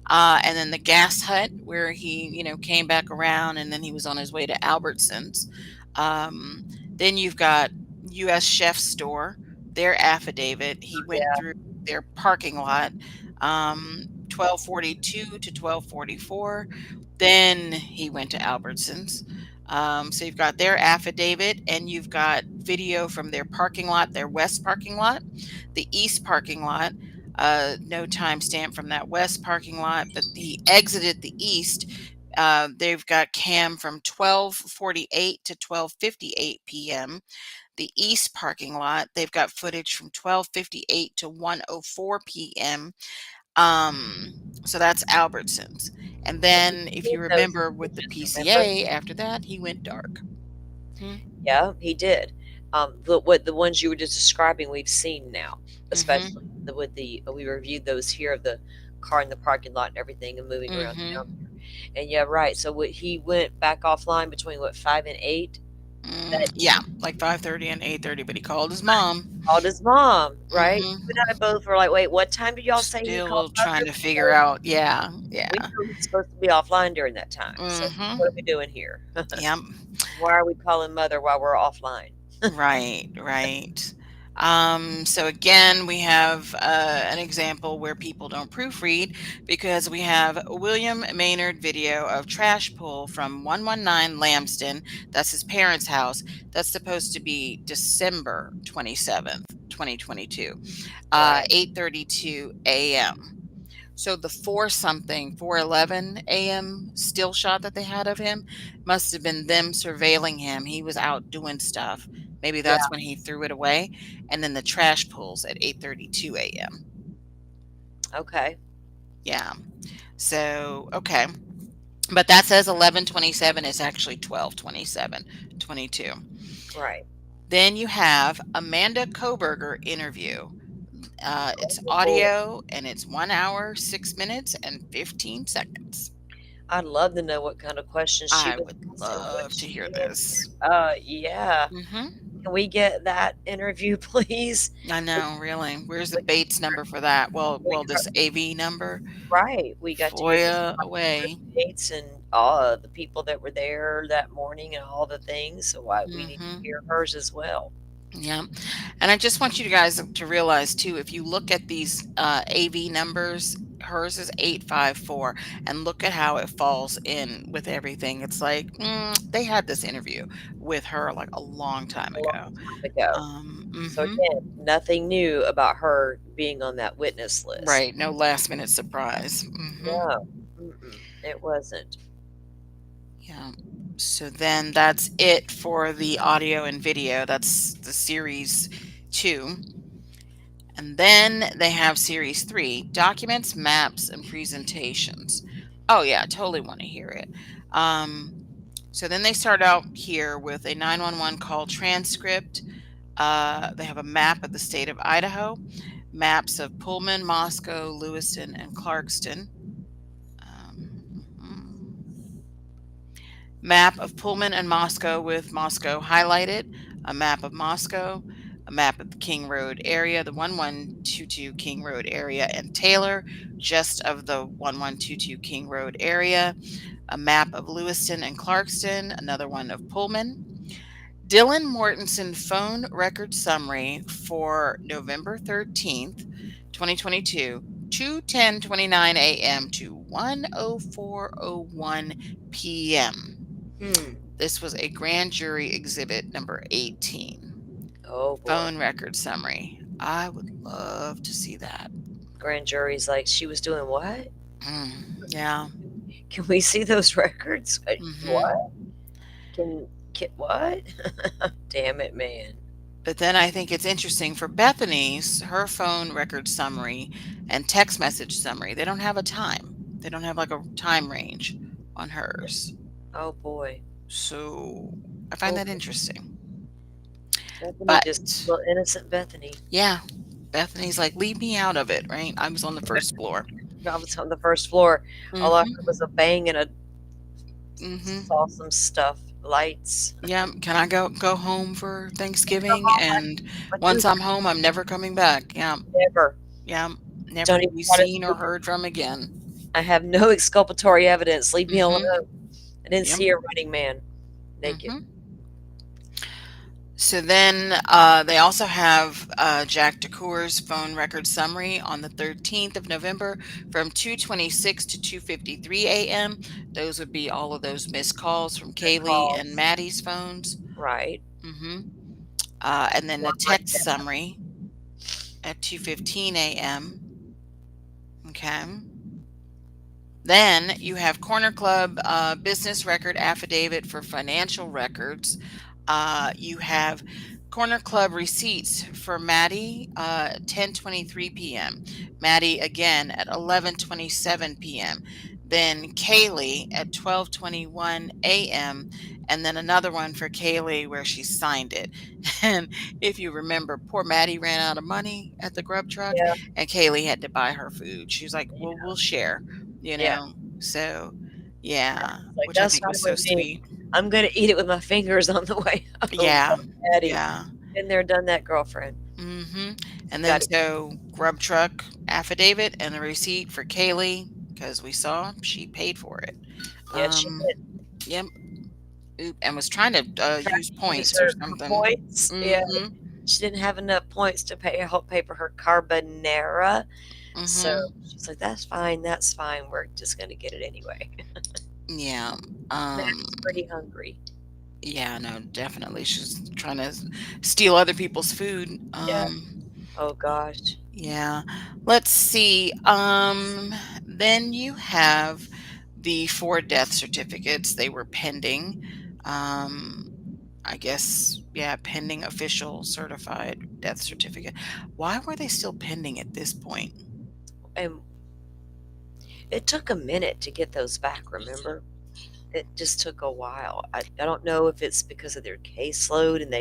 And then the Gas Hut, where he, came back around and then he was on his way to Albertsons. Then you've got U.S. Chef Store, their affidavit. He went through their parking lot. 12:42 to 12:44. Then he went to Albertsons. So you've got their affidavit and you've got video from their parking lot, their west parking lot, the east parking lot. No timestamp from that west parking lot, but he exited the east. They've got cam from 12:48 to 12:58 p.m. The east parking lot, they've got footage from 12:58 to 1:04 p.m. So that's Albertsons. And then if you remember with the PCA after that, he went dark. Yeah, he did. The ones you were just describing, we've seen now, especially we reviewed those here of the car in the parking lot and everything and moving around down there. And yeah, right. So he went back offline between 5 and 8. Yeah, like 5:30 and 8:30, but he called his mom. Called his mom, right? You and I both were like, wait, what time did y'all say he called? Still trying to figure out. Yeah. We knew he was supposed to be offline during that time. So what are we doing here? Yep. Why are we calling mother while we're offline? Right. So again, we have an example where people don't proofread because we have William Maynard video of trash pull from 119 Lambston. That's his parents' house. That's supposed to be December 27th, 2022, 8:32 a.m. So the 4:11 a.m. still shot that they had of him must have been them surveilling him. He was out doing stuff. Maybe that's when he threw it away. And then the trash pulls at 8:32 a.m. Okay. Yeah. So, okay. But that says 11:27. It's actually 12:27:22. Right. Then you have Amanda Koberger interview. It's audio and it's 1 hour, 6 minutes, and 15 seconds. I'd love to know what kind of questions she would love to hear this. Yeah. Can we get that interview, please? I know, really. Where's the Bates number for that? Well, this AV number. Right. We got FOIA away. Bates and all the people that were there that morning and all the things. So we need to hear hers as well. Yeah. And I just want you guys to realize too, if you look at these AV numbers, hers is 854, and look at how it falls in with everything. It's like they had this interview with her like a long time ago. So again, nothing new about her being on that witness list. Right. No last minute surprise. No, it wasn't. Yeah. So then that's it for the audio and video. That's the series 2. And then they have series 3, documents, maps, and presentations. Oh yeah, I totally want to hear it. So then they start out here with a 911 call transcript. They have a map of the state of Idaho, maps of Pullman, Moscow, Lewiston, and Clarkston. Map of Pullman and Moscow with Moscow highlighted, a map of Moscow, a map of the King Road area, the 1122 King Road area, and Taylor, just of the 1122 King Road area, a map of Lewiston and Clarkston, another one of Pullman. Dylan Mortensen phone record summary for November 13th, 2022, 2:10:29 a.m. to 1:04:01 p.m. This was a grand jury exhibit number 18. Oh boy. Phone record summary. I would love to see that. Grand jury's like, she was doing what? Yeah. Can we see those records? What? Mhm. What? Damn it, man. But then I think it's interesting for Bethany's, her phone record summary and text message summary. They don't have a time. They don't have like a time range on hers. Oh boy. So I find that interesting. Bethany, But just little innocent Bethany. yeah, Bethany's like, leave me out of it, right? I was on the first floor. I was on the first floor. All I Mhm. heard was a bang and Mhm. saw some stuff, lights. Yeah, can I go home for Thanksgiving? And But once I'm home, I'm never coming back. Yeah. never. Yeah. Never Don't to even be try to seen or heard from again. I have no exculpatory evidence. Leave me alone. I didn't Yep. see a running man naked. So then they also have Jack DeCour's phone record summary on the 13th of November from 2:26 to 2:53 a.m. Those would be all of those missed calls from Kaylee and Maddie's phones. Right. And then the text summary at 2:15 a.m. Okay. Then you have Corner Club business record affidavit for financial records. You have Corner Club receipts for Maddie 10:23 p.m. Maddie again at 11:27 p.m. Then Kaylee at 12:21 a.m. And then another one for Kaylee where she signed it. And if you remember, poor Maddie ran out of money at the grub truck, and Kaylee had to buy her food. She's like, "Well, we'll share," you know. So, yeah, Like, which I that's think was fine so with me. sweet. I'm gonna eat it with my fingers on the way home. Yeah, Maddie. yeah. Been there, done that, girlfriend. And then so grub truck affidavit and the receipt for Kaylee because we saw she paid for it. Yeah, she did. Yep. Oop, and was trying to use points or something. Points. Yeah. She didn't have enough points to help pay for her Carbonara. So she's like, that's fine. We're just gonna get it anyway. Yeah. Matt's pretty hungry. Yeah, no, definitely. She's trying to steal other people's food. Yeah. Oh gosh. Yeah. Let's see. Then you have the 4 death certificates. They were pending. I guess, yeah, pending official certified death certificate. Why were they still pending at this point? And it took a minute to get those back, remember? It just took a while. I don't know if it's because of their caseload and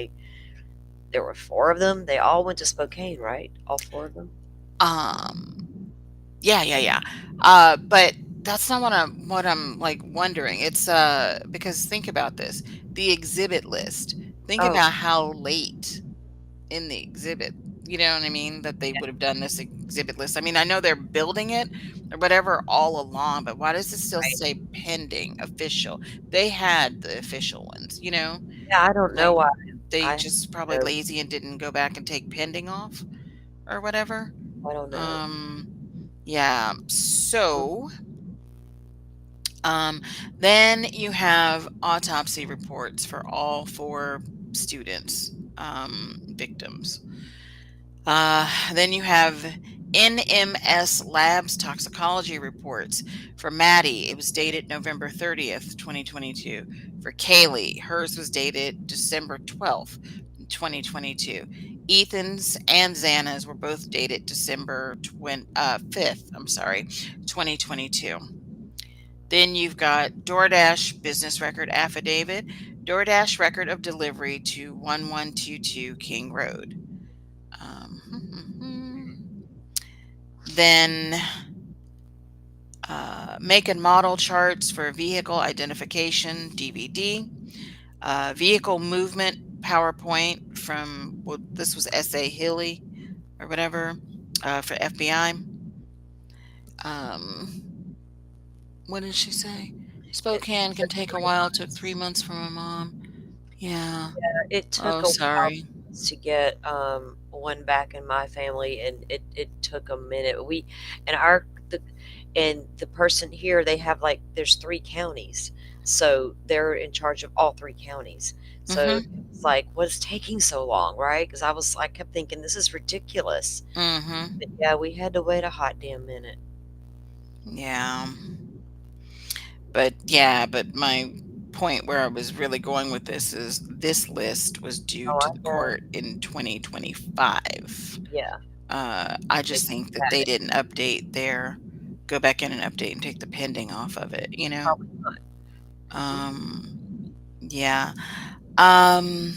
there were 4 of them. They all went to Spokane, right? All 4 of them? Yeah. But that's not what I'm like wondering. It's because think about this. The exhibit list. Think about how late in the exhibit, you know what I mean, that they would have done this exhibit list. I mean, I know they're building it or whatever all along, but why does it still say pending official? They had the official ones, you know? Yeah, I don't know why. They just probably lazy and didn't go back and take pending off or whatever. I don't know. Yeah. So then you have autopsy reports for all 4 students, victims. Then you have NMS Labs toxicology reports. For Maddie, it was dated November 30th, 2022. For Kaylee, hers was dated December 12th, 2022. Ethan's and Xana's were both dated December 5th, 2022. Then you've got DoorDash business record affidavit, DoorDash record of delivery to 1122 King Road. Then Make and model charts for vehicle identification DVD, vehicle movement PowerPoint from, well, this was S.A. Hilly or whatever, for FBI. Um, what did she say? It Spokane can took take a 3 while. It took months. 3 months for my mom. Yeah. It took Oh, a while sorry. to get one back in my family, and it took a minute. We and our the and the person here, they have like there's 3 counties, so they're in charge of all 3 counties. So Mm-hmm. it's like, what's taking so long, right? Because I kept thinking this is ridiculous. Mm-hmm. But yeah, we had to wait a hot damn minute. Yeah. But my point where I was really going with this is this list was due Oh, to I the know. court in 2025. Yeah, I they just think that had they it. didn't go back in and update and take the pending off of it, you know? Probably not. Mhm. Um, yeah. Um,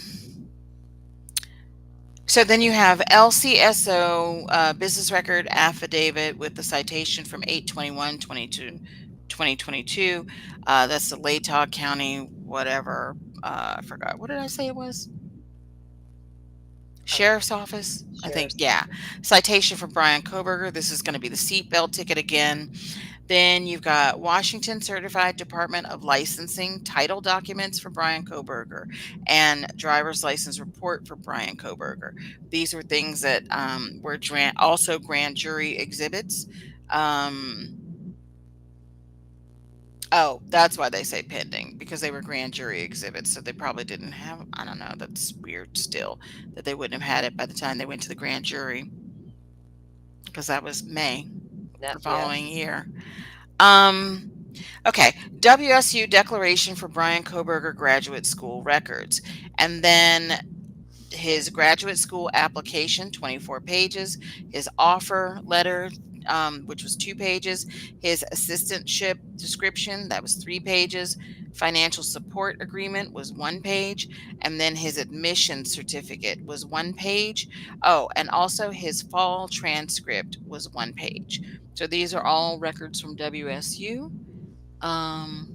so then you have LCSO business record affidavit with the citation from 8/21/2022. That's the Latah County, whatever. I forgot. What did I say it was? Oh, Sheriff's Office, I think. shares. Yeah. Citation for Brian Koberger. This is going to be the seatbelt ticket again. Then you've got Washington Certified Department of Licensing title documents for Brian Koberger and driver's license report for Brian Koberger. These were things that were also grand jury exhibits. Um, oh, that's why they say pending, because they were grand jury exhibits. So they probably didn't have, I don't know, that's weird still that they wouldn't have had it by the time they went to the grand jury, because that was May the Yeah. following year. Um, okay, WSU declaration for Brian Koberger graduate school records. And then his graduate school application, 24 pages, his offer letter, which was 2 pages, his assistantship description, that was 3 pages, financial support agreement was 1 page, and then his admission certificate was 1 page. Oh, and also his fall transcript was 1 page. So these are all records from WSU. Um,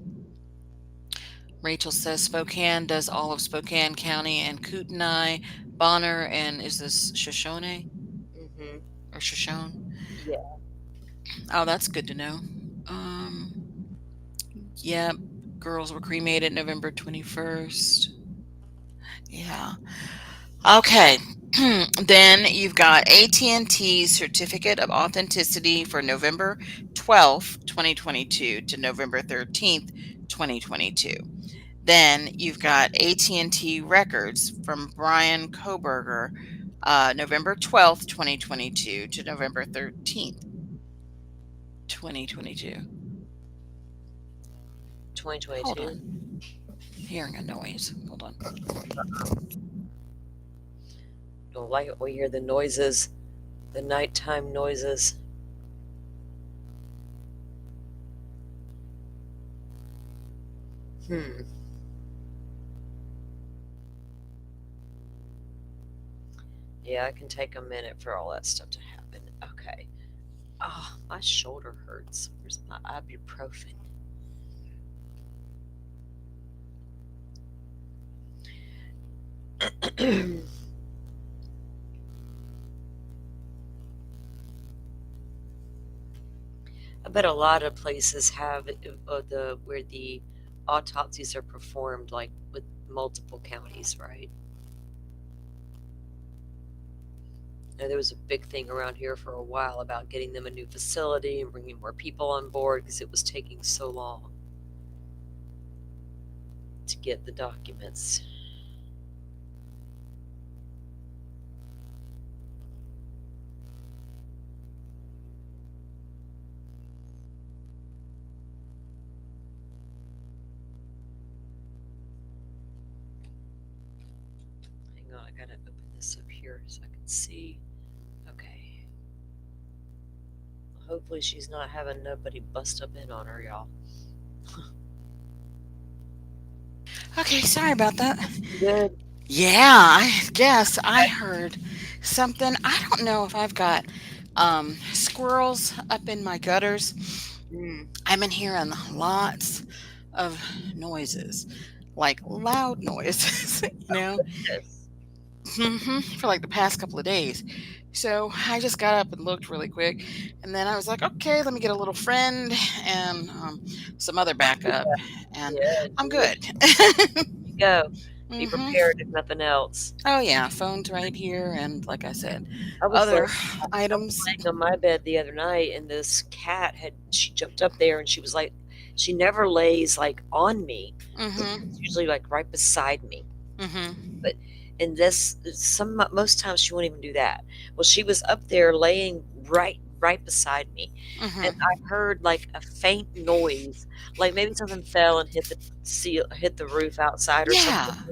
Rachel says Spokane does all of Spokane County and Kootenai, Bonner, and is this Shoshone Mhm. or Shoshone? Yeah. Oh, that's good to know. Yeah, girls were cremated November 21st. Yeah. Okay. Then you've got AT&T's certificate of authenticity for November 12th, 2022 to November 13th, 2022. Then you've got AT&T records from Brian Koberger, November 12th, 2022 to November 13th, 2022. Hold 2022. on. Hearing a noise. Hold on. Don't like it. We hear the noises, the nighttime noises. Hmm. Yeah, it can take a minute for all that stuff to happen. Okay. Oh, my shoulder hurts. Where's my ibuprofen? I bet a lot of places have the where the autopsies are performed, like with multiple counties, right? There was a big thing around here for a while about getting them a new facility and bringing more people on board because it was taking so long to get the documents. Hang on, I gotta open this up here so I can see. Okay. Hopefully she's not having nobody bust up in on her, y'all. Okay, sorry about that. Good. Yeah, I guess I heard something. I don't know if I've got squirrels up in my gutters Mm. I've been hearing lots of noises, like loud noises, you know, Yes. for like the past couple of days. So I just got up and looked really quick, and then I was like, okay, let me get a little friend and some other backup, and Yeah, I'm do it. good. You go. Be hmm prepared if nothing else. Oh yeah, phone's right here, and like I said, I was other like, I was items. laying on my bed the other night, and this cat she jumped up there, and she was like, she never lays like on me. It's hmm usually like right beside me. hmm But in this, most times she won't even do that. Well, she was up there laying right beside me, and hmm I heard like a faint noise, like maybe something fell and hit the roof outside or something, Yeah.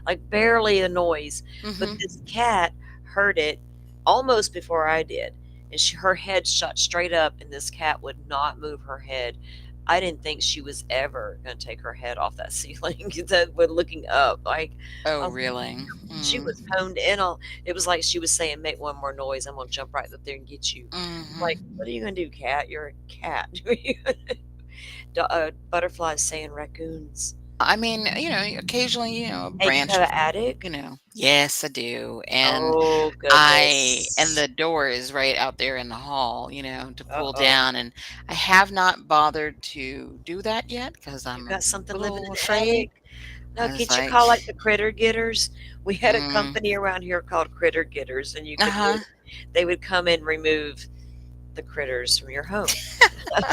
like barely a noise. But hmm this cat heard it almost before I did, and her head shot straight up, and this cat would not move her head. I didn't think she was ever gonna take her head off that ceiling that when looking up, like, I Oh, was really? she Mm. was honed in on it was like she was saying, "Make one more noise, I'm gonna jump right up there and get you." Like, Mhm. "What are you gonna do, cat? You're a cat." Butterflies saying raccoons. I mean, occasionally, a Hey, you branch have of, an attic? yes, I do. And Oh, goodness. the door is right out there in the hall, to pull Uh-oh. down. And I have not bothered to do that yet because You I'm a got something living in little the attic? afraid. No, I was can't you like, call, like, the Critter Getters? We had a mm, company around here called Critter Getters, and uh-huh. they would come and remove the critters from your home.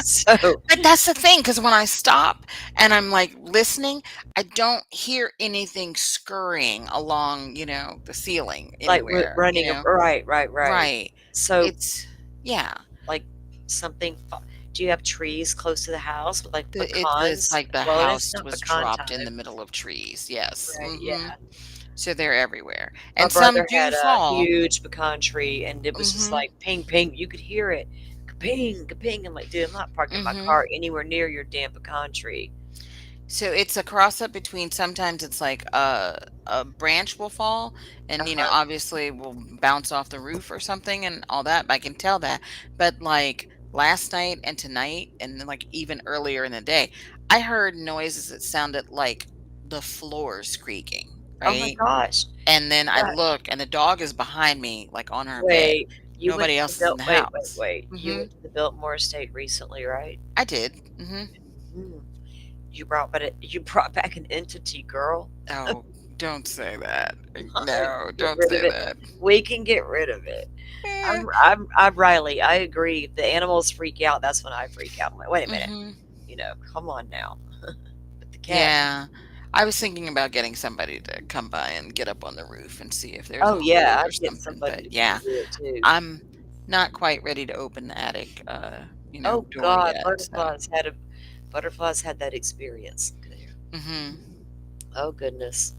So, But that's the thing, because when I stop and I'm like listening, I don't hear anything scurrying along, the ceiling like, anywhere, running a right. Right. So, It's yeah. like, something fa do you have trees close to the house with, like, It was pecans? like the Well, it's house not was pecan dropped in time. the middle of trees. Yes. Right, yeah. So they're everywhere. My And some brother do had a fall. huge pecan tree, and it was just Mhm. like ping, ping. You could hear it. Ka-ping, ka-ping. I'm like, dude, I'm not parking my Mhm. car anywhere near your damn pecan tree. So it's a cross up between, sometimes it's like a branch will fall and Uh-huh. obviously will bounce off the roof or something and all that. I can tell that. But like last night and tonight and then like even earlier in the day, I heard noises that sounded like the floor squeaking, Oh my right? gosh. And then I Yeah. look and the dog is behind me, like on her bed. Wait. You went Nobody to the else is in the house. You Mhm. went to the Biltmore estate recently, right? I did. Mhm. Mm. You brought back an entity, girl. Oh, don't say that. You No, can get don't rid of say it. that. We can get rid of it. Eh, I'm Riley. I agree. If the animals freak out, that's when I freak out. I'm like, wait a minute. mhm. Come on now. But the cat. Yeah. I was thinking about getting somebody to come by and get up on the roof and see if there's a Oh yeah, hole or I'd get something, somebody but to come yeah, do it too. I'm not quite ready to open the attic, Oh door God, yet, so butterflies had that experience. Look at there. mhm. Oh goodness.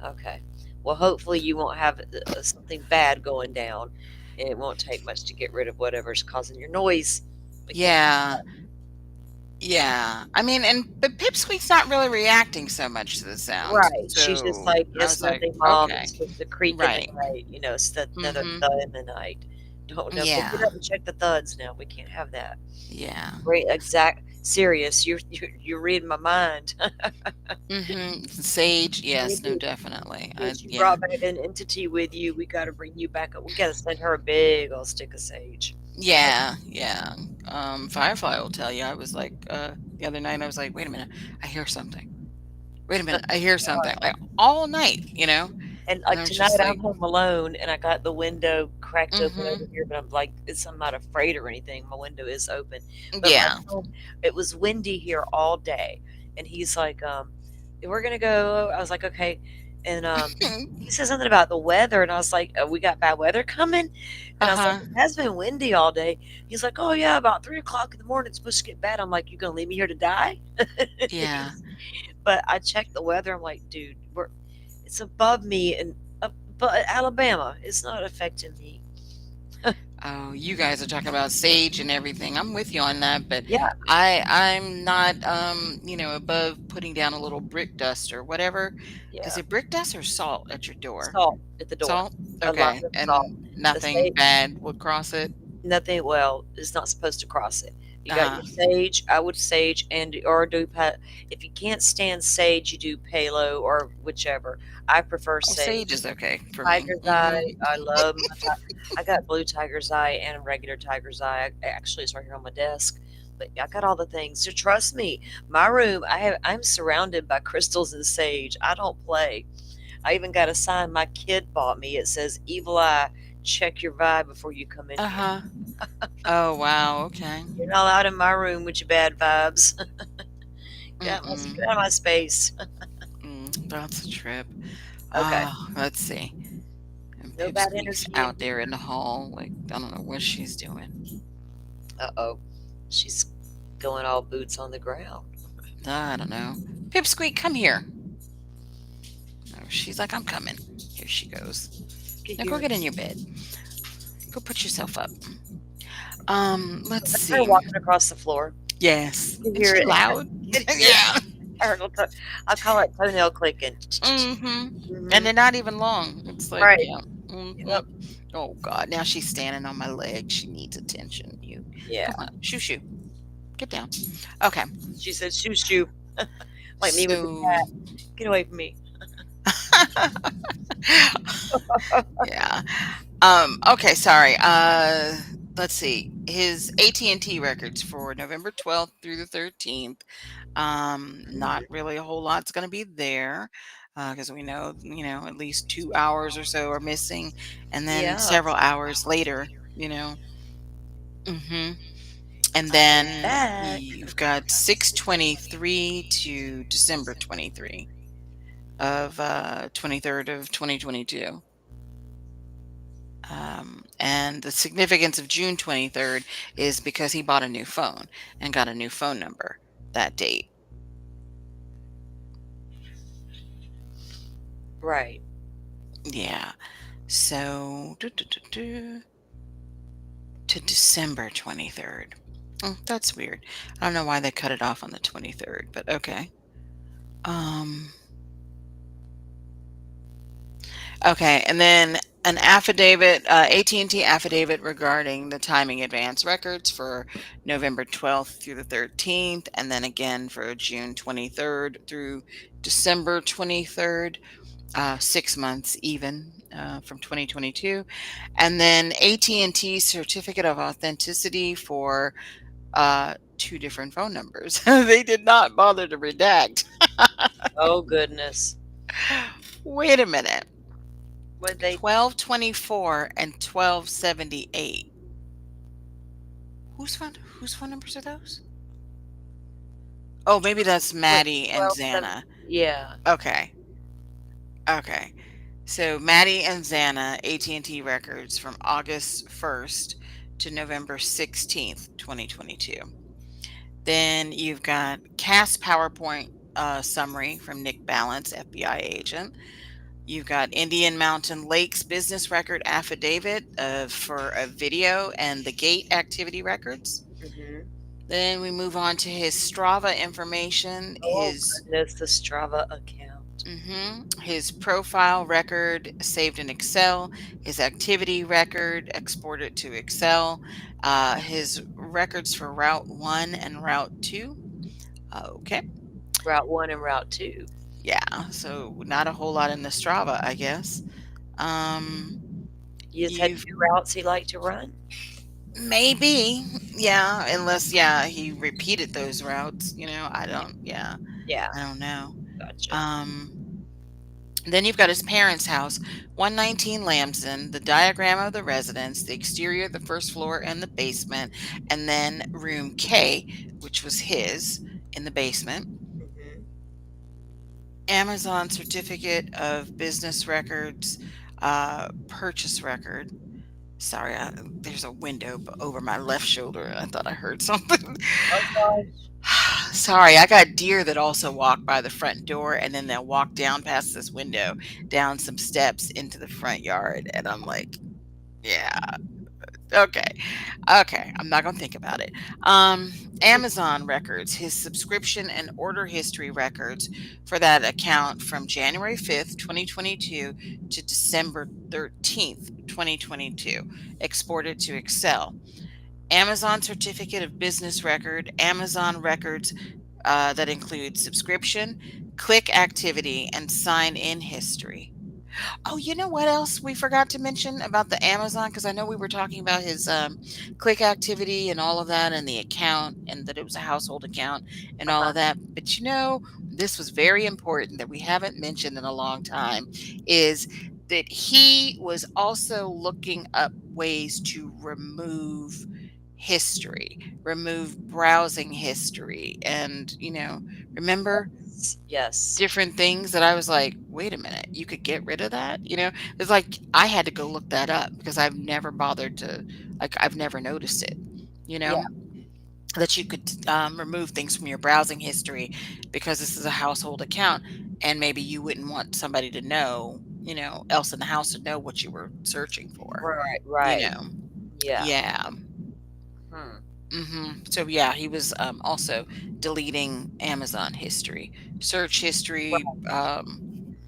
Okay. Well, hopefully you won't have something bad going down, and it won't take much to get rid of whatever's causing your noise. We can't have Yeah, that. yeah. I mean, but Pipsqueak's not really reacting so much to the sounds, Right. She's just so like, I it's was like, nothing, mom. "Okay." It's just the creak in the Right. night. It's another Mhm. thud in the night. Don't know. Go get Yeah. up and check the thuds now. We can't have that. Yeah. Great, exact, serious. You're reading my mind. Sage, yes, no, Maybe definitely. since you Yeah. brought back an entity with you, we got to bring you back up. We got to send her a big old stick of sage. Yeah, yeah. Firefly will tell you. I was like, the other night, I was like, wait a minute, I hear something. Wait a minute, I hear something. Like all night, And And like I was tonight, just I'm like, home alone, and I got the window cracked open over mm-hmm. here. But I'm like, I'm not afraid or anything. My window is open, but my Yeah. home, it was windy here all day. And he's like, "We're gonna go." I was like, "Okay," and he said something about the weather, and I was like, "We got bad weather coming," and I was like, Uh-huh. "It has been windy all day." He's like, "Oh yeah, about 3 o'clock in the morning, it's supposed to get bad." I'm like, "You gonna leave me here to die?" Yeah. But I checked the weather. I'm like, "Dude, it's above me and but Alabama, it's not affecting me." Oh, you guys are talking about sage and everything. I'm with you on that, but Yeah, I'm not above putting down a little brick dust or whatever. Is yeah. it brick dust or salt at your door? Salt at the door. Salt? A lot Okay. of salt. And The nothing state bad would cross it? nothing well is not supposed to cross it. You got your Uh, sage. I would sage and or do if you can't stand sage, you do palo or whichever. I prefer oh, sage. sage is okay for me. Tiger's eye. Hmm. I love my I got blue tiger's eye and a regular tiger's eye. Actually, it's right here on my desk. But I got all the things. So trust me, my room. I'm surrounded by crystals and sage. I don't play. I even got a sign my kid bought me. It says "Evil Eye, check your vibe before you come in here. Uh-huh. Oh, wow. Okay. You're not allowed in my room with your bad vibes. Get Mm-mm. out of my space." That's a trip. Okay, Let's see. And no bad Pipsqueak's energy in out there here. in the hall. Like, I don't know what she's doing. Uh-oh, she's going all boots on the ground. I don't know. Pipsqueak, come here. Oh, she's like, I'm coming. Here she goes. Get Now go here. get in your bed. Go put yourself up. Let's That's her see. walking across the floor. Yes. You Is hear she it. loud? You hear it. Yeah. I'll call it toenail clicking. Mm-hmm. And Hmm. they're not even long. It's like, Right. yeah. Mm-hmm. Yep. Oh God. Now she's standing on my leg. She needs attention. You Yeah. come on. Shoo shoo. Get down. Okay. She said, "Shoo shoo," like me with the So cat. Get away from me. yeah. Okay, sorry. Let's see. His AT&T records for November 12th through the 13th. Not Mhm. really a whole lot's going to be there because we know, at least 2 hours or so are missing, and then Yeah. several hours later, you know. Hmm. And I'm then back. you've got 6/23 to December 23 of 23rd of 2022. And the significance of June 23rd is because he bought a new phone and got a new phone number that date. Right. Yeah. So to December 23rd. That's weird. I don't know why they cut it off on the 23rd, but okay. Um Okay, and then an affidavit, AT&T affidavit regarding the timing advance records for November 12th through the 13th, and then again for June 23rd through December 23rd, 6 months even from 2022, and then AT&T certificate of authenticity for two different phone numbers. They did not bother to redact. Oh goodness. Wait a minute. What they 1224 and 1278. Whose phone numbers are those? Oh, maybe that's what Maddie and 12 7? Xana. Yeah. Okay. Okay. So Maddie and Xana AT&T records from August 1st to November 16th, 2022. Then you've got CAS PowerPoint summary from Nick Balance, FBI agent. You've got Indian Mountain Lakes business record affidavit for a video and the gate activity records. Hmm. Then we move on to his Strava information, Oh goodness, the Strava account. his profile record saved in Excel, his activity record exported to Excel, his records for Route 1 and Route 2. Okay. Route 1 and Route 2. Yeah, so not a whole lot in the Strava, I guess. Um, You just had you've 2 routes he liked to run? Maybe, yeah, unless, yeah, he repeated those routes, yeah, Yeah, I don't know. gotcha. Um, then you've got his parents' house, 119 Lambson, the diagram of the residence, the exterior, the first floor, and the basement, and then room K, which was his, in the basement. Hmm. Amazon certificate of business records, purchase record. Sorry, there's a window over my left shoulder. I thought I heard something. Oh gosh. Sorry, I got deer that also walk by the front door and then they'll walk down past this window, down some steps into the front yard. And I'm like, yeah, okay. Okay, I'm not going to think about it. Amazon records, his subscription and order history records for that account from January 5th, 2022 to December 13th, 2022, exported to Excel. Amazon certificate of business record, Amazon records that include subscription, click activity, and sign in history. Oh, you know what else we forgot to mention about the Amazon? Because I know we were talking about his click activity and all of that, and the account, and that it was a household account and all Uh-huh. of that. But this was very important that we haven't mentioned in a long time is that he was also looking up ways to remove browsing history. And, remember Yes. different things that I was like, "Wait a minute, you could get rid of that?" It's like I had to go look that up because I've never bothered to like, I've never noticed it, you Yeah. know, that you could, remove things from your browsing history because this is a household account, and maybe you wouldn't want somebody to know, else in the house to know what you were searching for, Right. you Right. know? Yeah. Yeah. Hmm. So yeah, he was also deleting Amazon history, search history, Right.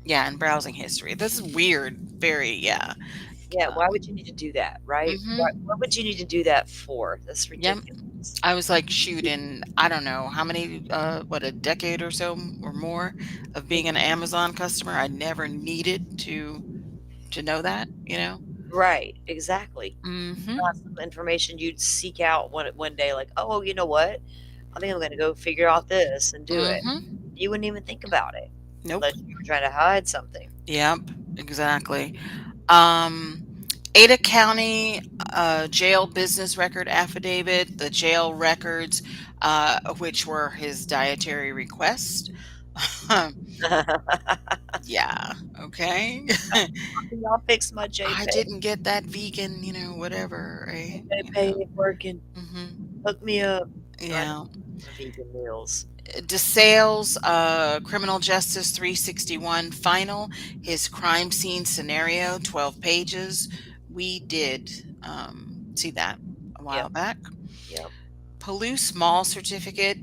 yeah, and browsing history. This is weird. Very, yeah. Yeah. Why would you Um, need to do that? Right. What hmm would you need to do that for? That's Yep. ridiculous. I was like, shoot, in I don't know how many, what, a decade or so or more of being an Amazon customer, I never needed to know that. Right. Exactly. Not Hmm some information you'd seek out one day, like, oh, you know what? I think I'm going to go figure out this and do it. hmm You wouldn't even think about it Nope. unless you were trying to hide something. Yep. Exactly. Um, Ada County jail business record affidavit, the jail records, which were his dietary request. Yeah, okay. Y'all fix my I JPEG. didn't get that vegan, whatever, right? JPEG ain't working. Hmm Hook me up. I Yeah. need vegan meals. DeSales, Criminal Justice 361 final, his crime scene scenario, 12 pages. We did see that a while Yep. back. Yep. Palouse Mall certificate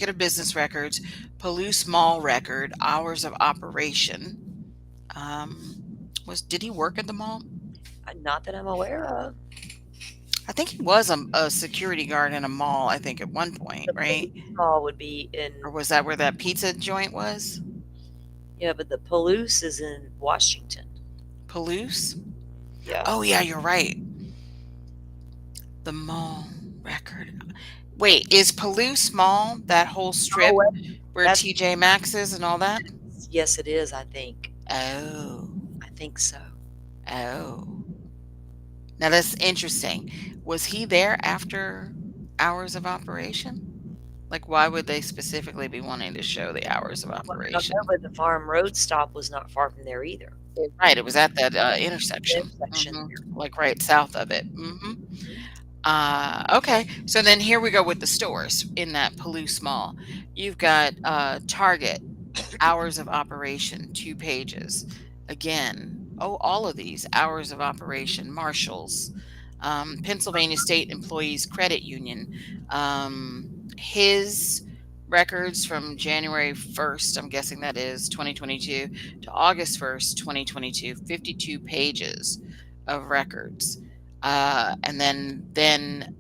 of business records, Palouse Mall record, hours of operation. Was did he work at the mall? Not that I'm aware of. I think he was a security guard in a mall. I think at one point, The right? police mall would be Or in, was that where that pizza joint was? yeah, but the Palouse is in Washington. Palouse? Yeah. Oh yeah, you're right. The mall record. Wait, is Palouse Mall that whole Oh, strip where that's, TJ Maxx is and all that? yes, it is, I think. Oh, I think so. oh. Now that's interesting. Was he there after hours of operation? Like, why would they specifically be wanting to show the hours of Well, I don't know, operation? but the Farm Road stop was not far from there either. Right, it was at that The intersection, intersection there. like right south of it. Mhm. Okay, so then here we go with the stores in that Palouse Mall. You've got Target, hours of operation, 2 pages. Again, oh, all of these hours of operation. Marshalls, Pennsylvania State Employees Credit Union, his records from January 1st, I'm guessing that is 2022, to August 1st, 2022, 52 pages of records. And then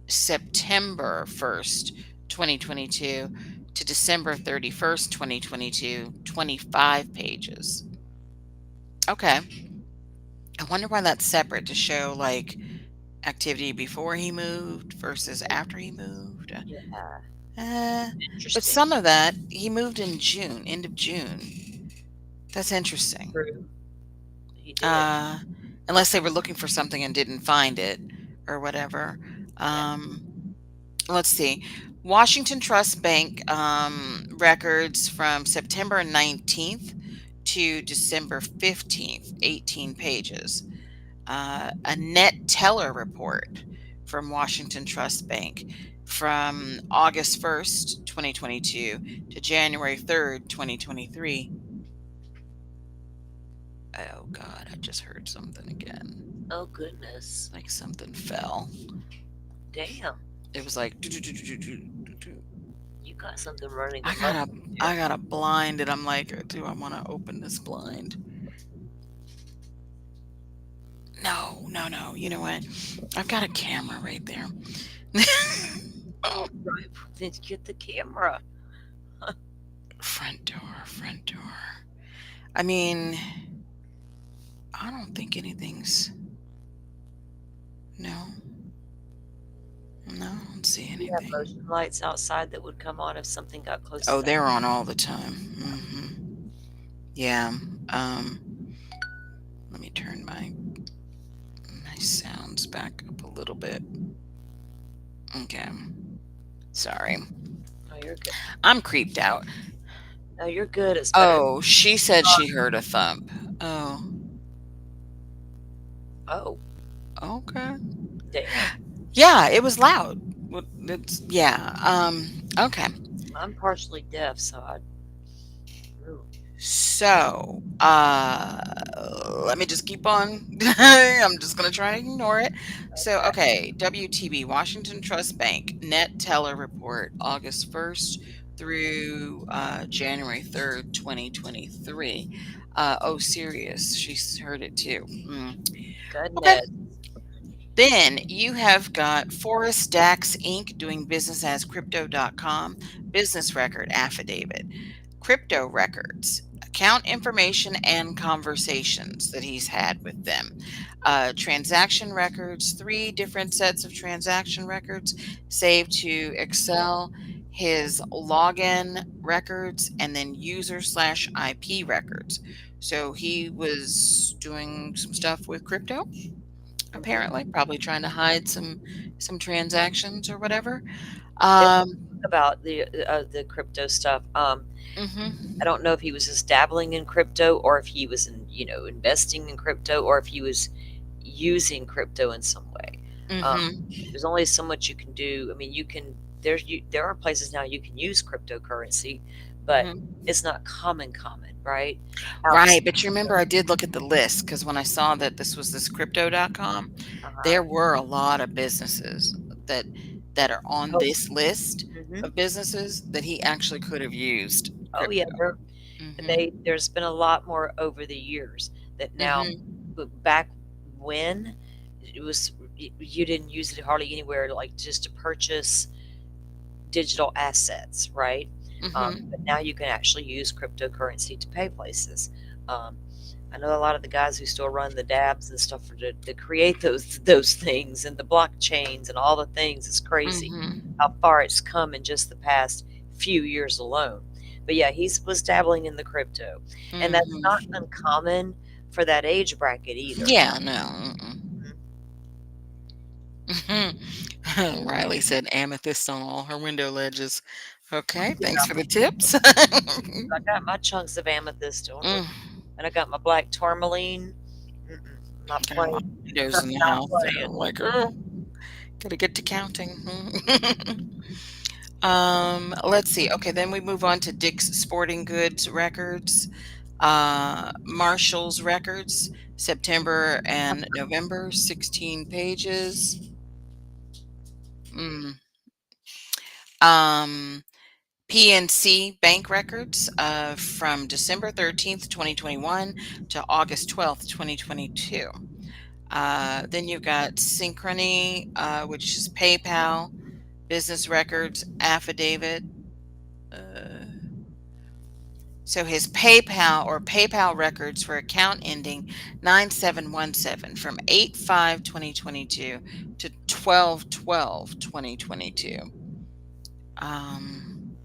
September 1st, 2022 to December 31st, 2022, 25 pages. Okay. I wonder why that's separate to show like activity before he moved versus after he moved. Yeah. Uh, but Interesting. some of that he moved in June, end of June. That's interesting. True. He did. Uh, unless they were looking for something and didn't find it or whatever. Yeah. Let's see. Washington Trust Bank records from September 19th to December 15th, 18 pages. A net teller report from Washington Trust Bank from August 1st, 2022 to January 3rd, 2023. Oh God, I just heard something again. Oh, goodness. Like something fell. Damn. It was like You got something running. I got a blind and I'm like, do I want to open this blind? No, no, no. You know what? I've got a camera right there. Oh, Right. Let's get the camera. front door, front door. I mean, I don't think anything's. No, no, I don't see We have anything. motion lights outside that would come on if something got close to Oh, the they're on all the time. Yeah. Um, Let me turn my sounds back up a little bit. Okay. Sorry. Oh, you're good. I'm creeped out. No, you're good. It's better. Oh, she said she heard a thump. Oh, Oh, okay. damn. Yeah, it was loud. Yeah. Okay. I'm partially deaf, so I. Ooh. So, let me just keep on. I'm just going to try to ignore it. So, okay, WTB, Washington Trust Bank, net teller report, August 1st through January 3rd, 2023. Oh, serious. She's heard it too. Okay. Goodness. Then you have got Forrest Dax Inc. doing business as Crypto.com, business record affidavit. Crypto records, account information, and conversations that he's had with them. Transaction records, 3 different sets of transaction records saved to Excel, his login records, and then user/IP records. So he was doing some stuff with crypto, apparently, probably trying to hide some transactions or whatever. About the crypto stuff. Mhm, I don't know if he was just dabbling in crypto or if he was investing in crypto or if he was using crypto in some way. mhm, There's only so much you can do. I mean, there are places now you can use cryptocurrency, but mhm. it's not common, right? Right, but you remember I did look at the list because when I saw that this was this Crypto.com, Uh-huh. there were a lot of businesses that that are on Oh, this list mhm. of businesses that he actually could have used Oh, yeah, crypto. Mhm, there's been a lot more over the years that now, mhm, but back when it was, you didn't use it hardly anywhere, like just to purchase digital assets, right? But mhm, now you can actually use cryptocurrency to pay places. Um, I know a lot of the guys who still run the dabs and stuff to create those things and the blockchains and all the things. It's crazy mhm, how far it's come in just the past few years alone. But yeah, he was dabbling in the crypto, and that's not mhm. uncommon for that age bracket either. Yeah, no, Mhm. mm-mm. Riley said amethyst on all her window ledges. Okay, thanks Yeah, for the tips. I got my chunks of amethyst on it, Mm, and I got my black tourmaline. Mm-mm, not got a lot playing. of windows in the Not house. So I'm playing. like, oh, gotta get to counting. Let's see. Okay, then we move on to Dick's Sporting Goods Records, Marshall's Records, September and November, 16 pages. Mm. Um, PNC Bank Records from December 13th, 2021 to August 12th, 2022. Then you've got Synchrony, which is PayPal, business records, affidavit. Uh, so his PayPal or PayPal records for account ending 9717 from 8/5/2022 to 12/12/2022. Um,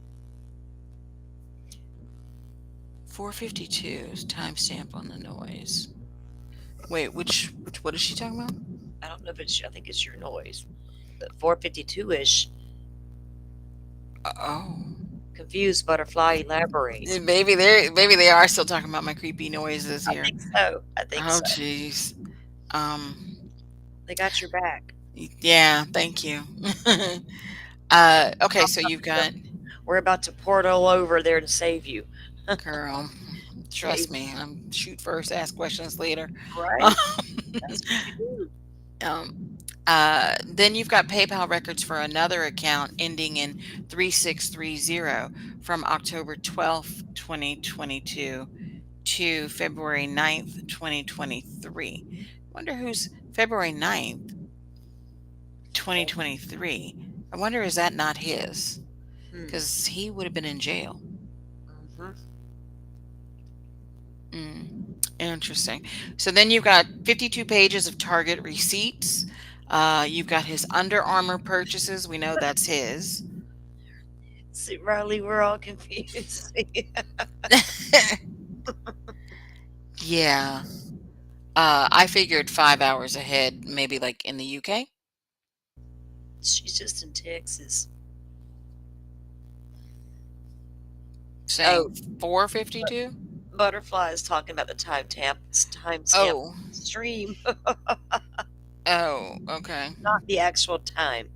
452 is timestamp on the noise. Wait, which what is she talking about? I don't know if it's. I think it's your noise, but 452 ish. Oh, Confused butterfly elaborate. maybe they are still talking about my creepy noises I here. think so. I think Oh, so. jeez. Um, They got your back. yeah, thank you. Okay, so you've got We're about to portal over there to save you. girl. Trust Save, me, I'm shoot first, ask questions later. right? That's what you do. Um, then you've got PayPal records for another account ending in 3630 from October 12th, 2022 to February 9th, 2023. wonder who's February 9th, 2023. I wonder, is that not his? Hmm. Because he would have been in jail. Hmm. Mm, interesting. So then you've got 52 pages of Target receipts. You've got his Under Armour purchases. We know that's his. See, Riley, we're all confused. Yeah. I figured 5 hours ahead, maybe like in the UK. She's just in Texas. Saying Oh, 4:52. Butterfly is talking about the timestamp Oh, stream, oh, okay. not the actual time.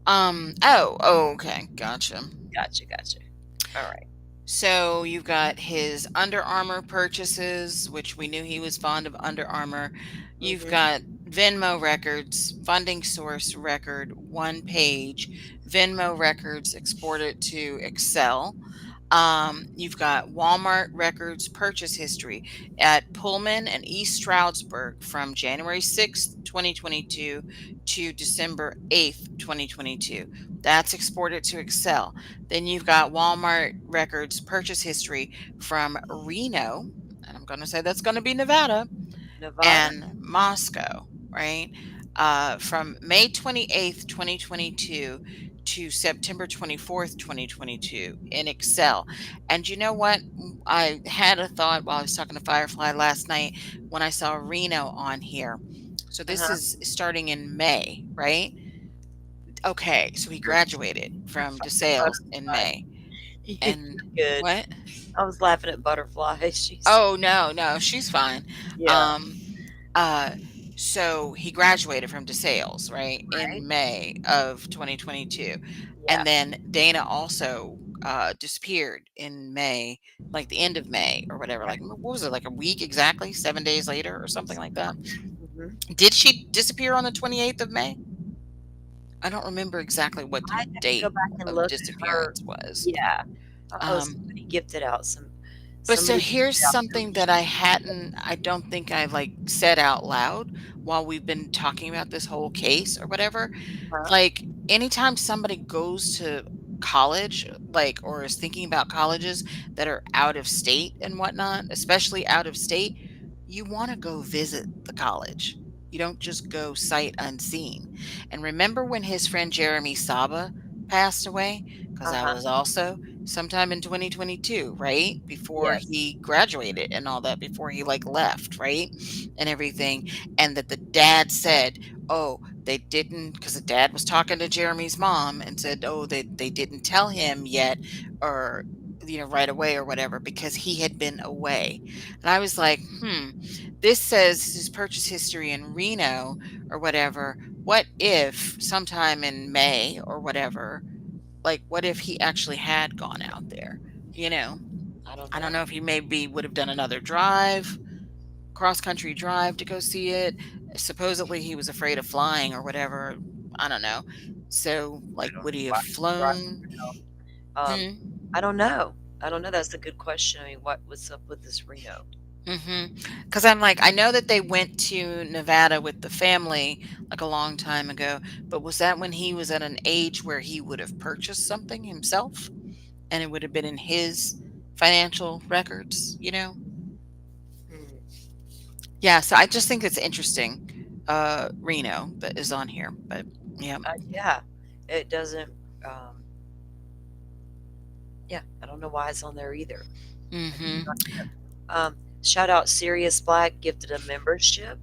Oh, okay, gotcha. Gotcha, gotcha. All right. So you've got his Under Armour purchases, which we knew he was fond of Under Armour. You've Mm-hmm. got Venmo records, funding source record, one page, Venmo records exported to Excel. You've got Walmart records purchase history at Pullman and East Stroudsburg from January 6th, 2022 to December 8th, 2022. That's exported to Excel. Then you've got Walmart records purchase history from Reno, and I'm going to say that's going to be Nevada, Nevada. and Moscow, right? From May 28th, 2022 to September 24th, 2022 in Excel. And you know what? I had a thought while I was talking to Firefly last night when I saw Reno on here. So this Uh-huh. is starting in May, right? Okay, so he graduated from DeSales in Butterfly. May. You're And good. what? I was laughing at Butterfly. She's Oh, no, she's fine. yeah, Um, uh, so he graduated from DeSales, right, right. in May of 2022. Yeah, And then Dana also disappeared in May, like the end of May or whatever. Like, what was it, like a week exactly, 7 days later or something like that? hmm. Did she disappear on the 28th of May? I don't remember exactly what I her have to go date back and of look at her. disappearance was. Yeah. Oh, Um, somebody gifted out some. But so Somebody here's gifted out something that I don't think I like said out loud while we've been talking about this whole case or whatever. huh? Like anytime somebody goes to college, like, or is thinking about colleges that are out of state and whatnot, especially out of state, you want to go visit the college. You don't just go sight unseen. And remember when his friend Jeremy Saba passed away? Because I Uh-huh. was also sometime in 2022, right? Before Yes. he graduated and all that, before he like left, right? And everything. And that the dad said, oh, they didn't, because the dad was talking to Jeremy's mom and said, oh, they didn't tell him yet or, right away or whatever, because he had been away. And I was like, this says his purchase history in Reno or whatever. What if sometime in May or whatever, like, what if he actually had gone out there? You know, I don't I don't know. know if he maybe would have done another drive, cross country drive to go see it. Supposedly he was afraid of flying or whatever. I don't know. So, like, would he have Right, right. flown? Um, Hmm. I don't know. I don't know. That's a good question. I mean, what's up with this Reno? Because I'm like, I know that they went to Nevada with the family like a long time ago, but was that when he was at an age where he would have purchased something himself and it would have been in his financial records? Hmm. Yeah, so I just think it's interesting. Reno that is on here, but yeah. Yeah, it doesn't. Um, yeah, I don't know why it's on there either. Hmm. Um, Shout out Sirius Black gifted a membership.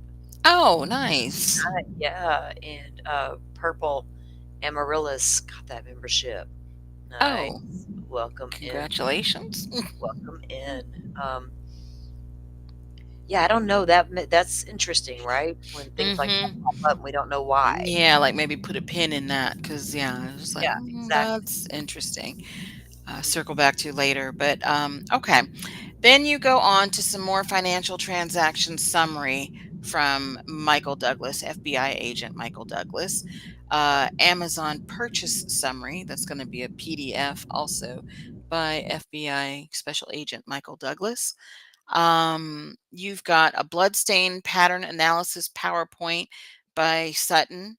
Oh, nice. Yeah, and Purple Amaryllis got that membership. Nice. Oh, Welcome in. congratulations. Welcome in. Yeah, I don't know that's interesting, right? When things like that Hmm. pop up, and we don't know why. Yeah, like maybe put a pin in that because, yeah, I was like, Yeah, exactly. that's interesting. Mhm. Circle back to later. But okay. Then you go on to some more financial transaction summary from Michael Douglas, FBI agent Michael Douglas. Amazon purchase summary. That's going to be a PDF also by FBI special agent Michael Douglas. You've got a bloodstain pattern analysis PowerPoint by Sutton.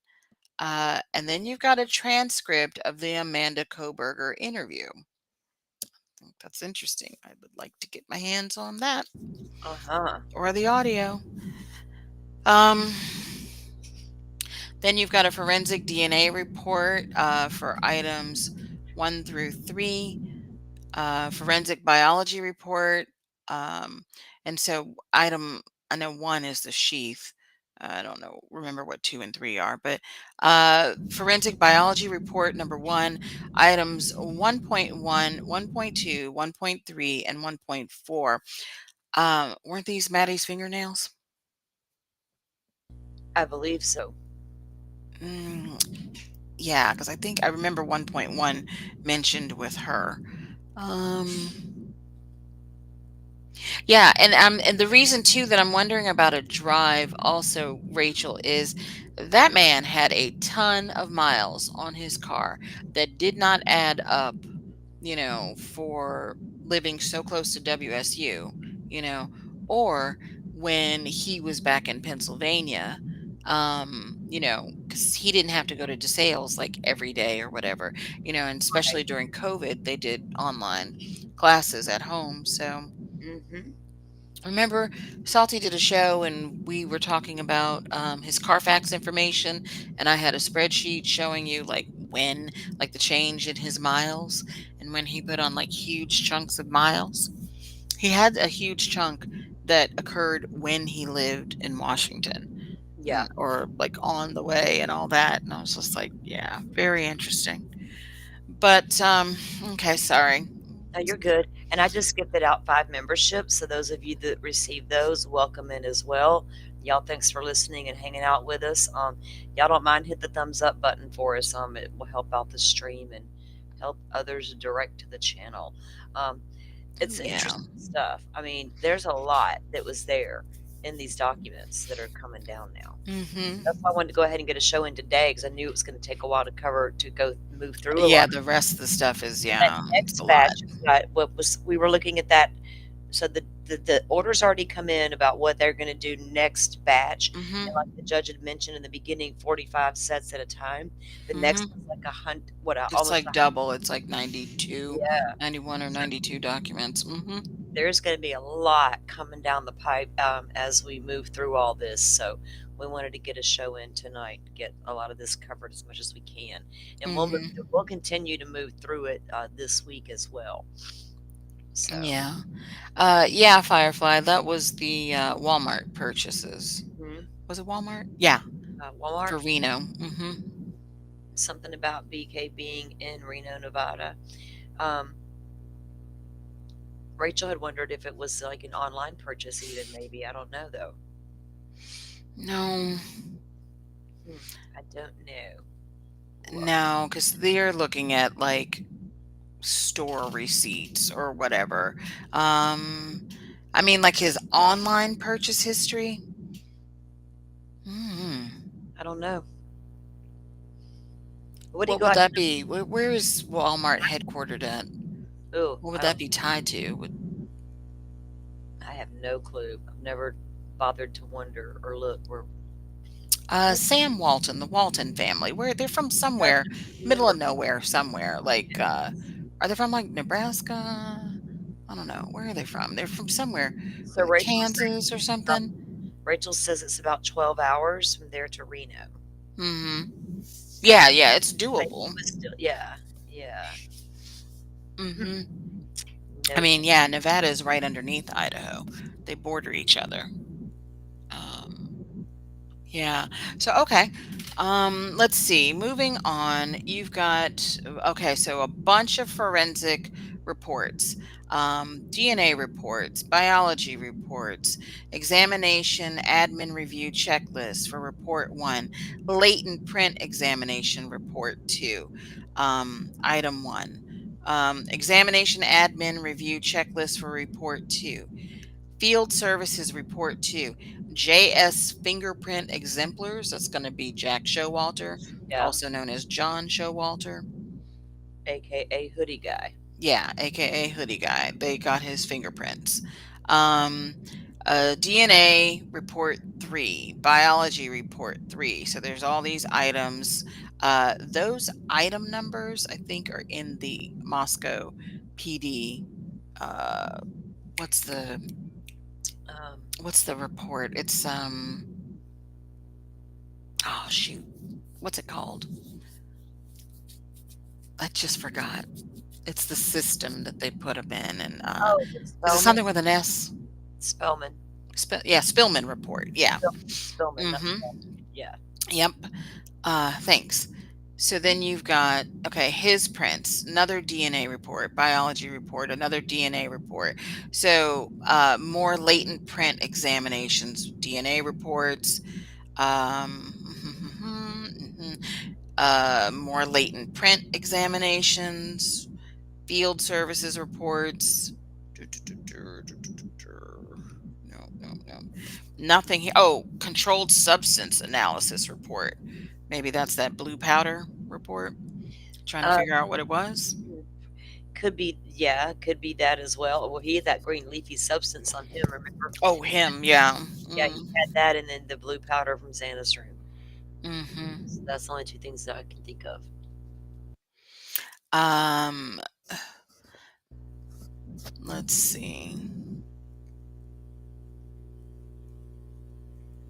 And then you've got a transcript of the Amanda Koberger interview. I think that's interesting. I would like to get my hands on that Uh-huh. or the audio. Um, then you've got a forensic DNA report for items 1 through 3, forensic biology report. And so I know 1 is the sheath. I don't know, remember what 2 and 3 are, but forensic biology report number 1, items 1.1, 1.2, 1.3, and 1.4. Weren't these Maddie's fingernails? I believe so. Mm, yeah, because I think I remember 1.1 mentioned with her. Yeah, and the reason too that I'm wondering about a drive also, Rachel, is that man had a ton of miles on his car that did not add up, for living so close to WSU, you know, or when he was back in Pennsylvania, because he didn't have to go to DeSales like every day or whatever, and especially during COVID, they did online classes at home. So Mm-hmm. remember, Salty did a show and we were talking about his Carfax information, and I had a spreadsheet showing you like the change in his miles and when he put on like huge chunks of miles. He had a huge chunk that occurred when he lived in Washington Yeah. or like on the way and all that. And I was just like, yeah, very interesting. But okay, sorry. No, you're good. And I just gifted out 5 memberships. So those of you that received those, welcome in as well. Y'all, thanks for listening and hanging out with us. Y'all don't mind, hit the thumbs up button for us. It will help out the stream and help others direct to the channel. Um, it's Yeah. interesting stuff. I mean, there's a lot that was there in these documents that are coming down now. Mm-hmm. That's why I wanted to go ahead and get a show in today because I knew it was going to take a while to move through a Yeah, lot. the rest of the stuff is, That it's a next lot. batch, we were looking at that. So the orders already come in about what they're going to do next batch. Mhm, And like the judge had mentioned in the beginning, 45 sets at a time. The next mhm. one's like It's almost like double, it's like 92, yeah. 91 or 92 documents. Mhm. There's going to be a lot coming down the pipe as we move through all this. So we wanted to get a show in tonight, get a lot of this covered as much as we can, and Mhm. we'll continue to move through it this week as well. So, Yeah. Yeah, Firefly, that was the, Walmart purchases. mhm. Was it Walmart? Yeah, Walmart, for Reno. Mhm. something about BK being in Reno, Nevada. Um, Rachel had wondered if it was like an online purchase, even maybe. I don't know though. No, Hmm, I don't know. Well, no, because 'cause they're looking at, like, store receipts or whatever. Um, I mean, like, his online purchase history? Mm. I don't know. What do you What would got? that be? Where is Walmart headquartered at? Oh, What would I that don't. be tied to? I have no clue. I've never bothered to wonder or look. Sam Walton, the Walton family. Where they're from somewhere, middle of Remember? nowhere, somewhere. Like, are they from like Nebraska? I don't know. Where are they from? They're from somewhere, So Kansas or something. Rachel says it's about 12 hours from there to Reno. Hmm. Yeah, yeah, it's Like, doable. yeah, yeah. Hmm. Hmm. I No, mean, yeah, Nevada is right underneath Idaho. They border each other. Um, Yeah. So, okay. Let's see. Moving on, you've got, okay, so a bunch of forensic reports, DNA reports, biology reports, examination admin review checklist for report 1, latent print examination report 2, item 1, examination admin review checklist for report 2. Field Services Report 2, JS Fingerprint Exemplars. That's going to be Jack Showalter, yeah, also known as John Showalter. aka Hoodie Guy. Yeah, aka Hoodie Guy. They got his fingerprints. Um, DNA report 3, biology report 3. So there's all these items. Those item numbers, I think, are in the Moscow PD. Uh, what's the Um, what's the report? It's oh shoot, what's it called? I just forgot. It's the system that they put them in, and oh, is it Spellman. something with an S? Spellman. Yeah, Spillman report. Yeah. Spellman. Not Mm-hmm. Spellman. Yeah. Yep. Thanks. So then you've got, okay, his prints, another DNA report, biology report, another DNA report. So more latent print examinations, DNA reports, um, more latent print examinations, field services reports. No, no, no. Nothing here. Oh, controlled substance analysis report. Maybe that's that blue powder report. Trying to Uh, figure out what it was. could be, yeah, could be that as well. Well, he had that green leafy substance on him, remember? Oh, him. Yeah. Yeah, he had that and then the blue powder from Xana's room. Mm-hmm. So that's the only two things that I can think of. Um, let's see.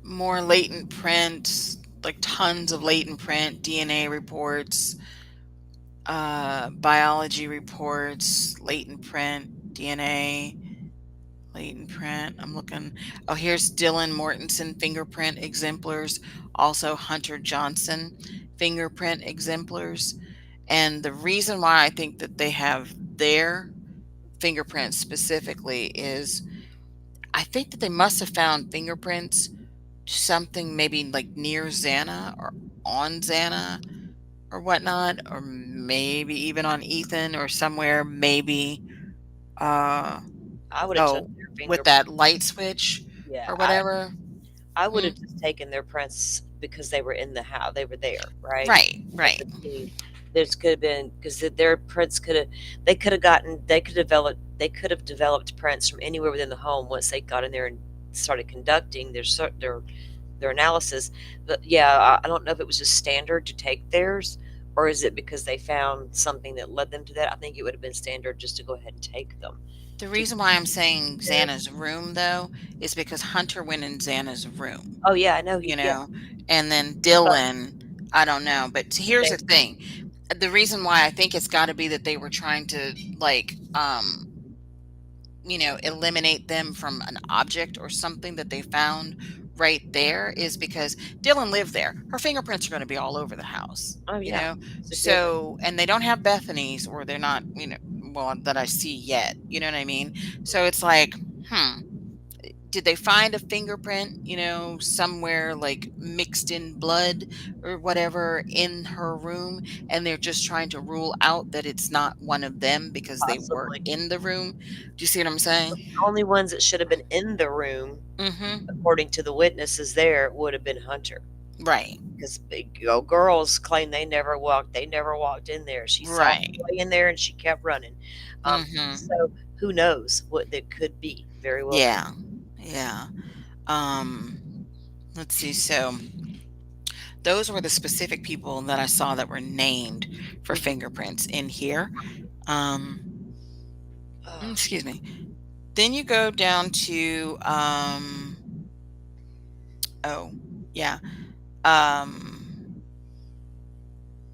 More latent print, like tons of latent print, DNA reports, biology reports, latent print, DNA, latent print. I'm looking. Oh, here's Dylan Mortensen fingerprint exemplars. Also Hunter Johnson fingerprint exemplars. And the reason why I think that they have their fingerprints specifically is I think that they must have found fingerprints something maybe like near Xana or on Xana or whatnot, or maybe even on Ethan or somewhere, maybe uh I would have took oh, their with fingerprint. that light switch Yeah, or whatever. I would Hmm. have just taken their prints because they were in the house. They were there, right? Right, At right. the scene. There's could have been because their prints could have they could have gotten they could have developed prints from anywhere within the home once they got in there and started conducting their analysis. But yeah, I don't know if it was just standard to take theirs or is it because they found something that led them to that. I think it would have been standard just to go ahead and take them. The To reason why I'm saying Xana's room though is because Hunter went in Xana's room, oh yeah, I know you he yeah. know, and then But Dylan, I don't know, but here's they the thing. The reason why I think it's got to be that they were trying to like eliminate them from an object or something that they found right there is because Dylan lived there. Her fingerprints are going to be all over the house, oh you yeah, know. it's a given. So, and they don't have Bethany's, or they're not, well, that I see yet. You know what I mean? So it's like, hmm, did they find a fingerprint, somewhere like mixed in blood or whatever in her room, and they're just trying to rule out that it's not one of them because they were Possibly. in the room? Do you see what I'm saying? The only ones that should have been in the room, Mhm. according to the witnesses there, would have been Hunter. Right. Because girls claim they never walked in there. She saw Right. somebody in there and she kept running. Mhm. So who knows what that could be? Very well could. Yeah. Yeah. Let's see. So those were the specific people that I saw that were named for Mhm. fingerprints in here. Um, Oh, excuse me. Then you go down to oh, yeah. Um,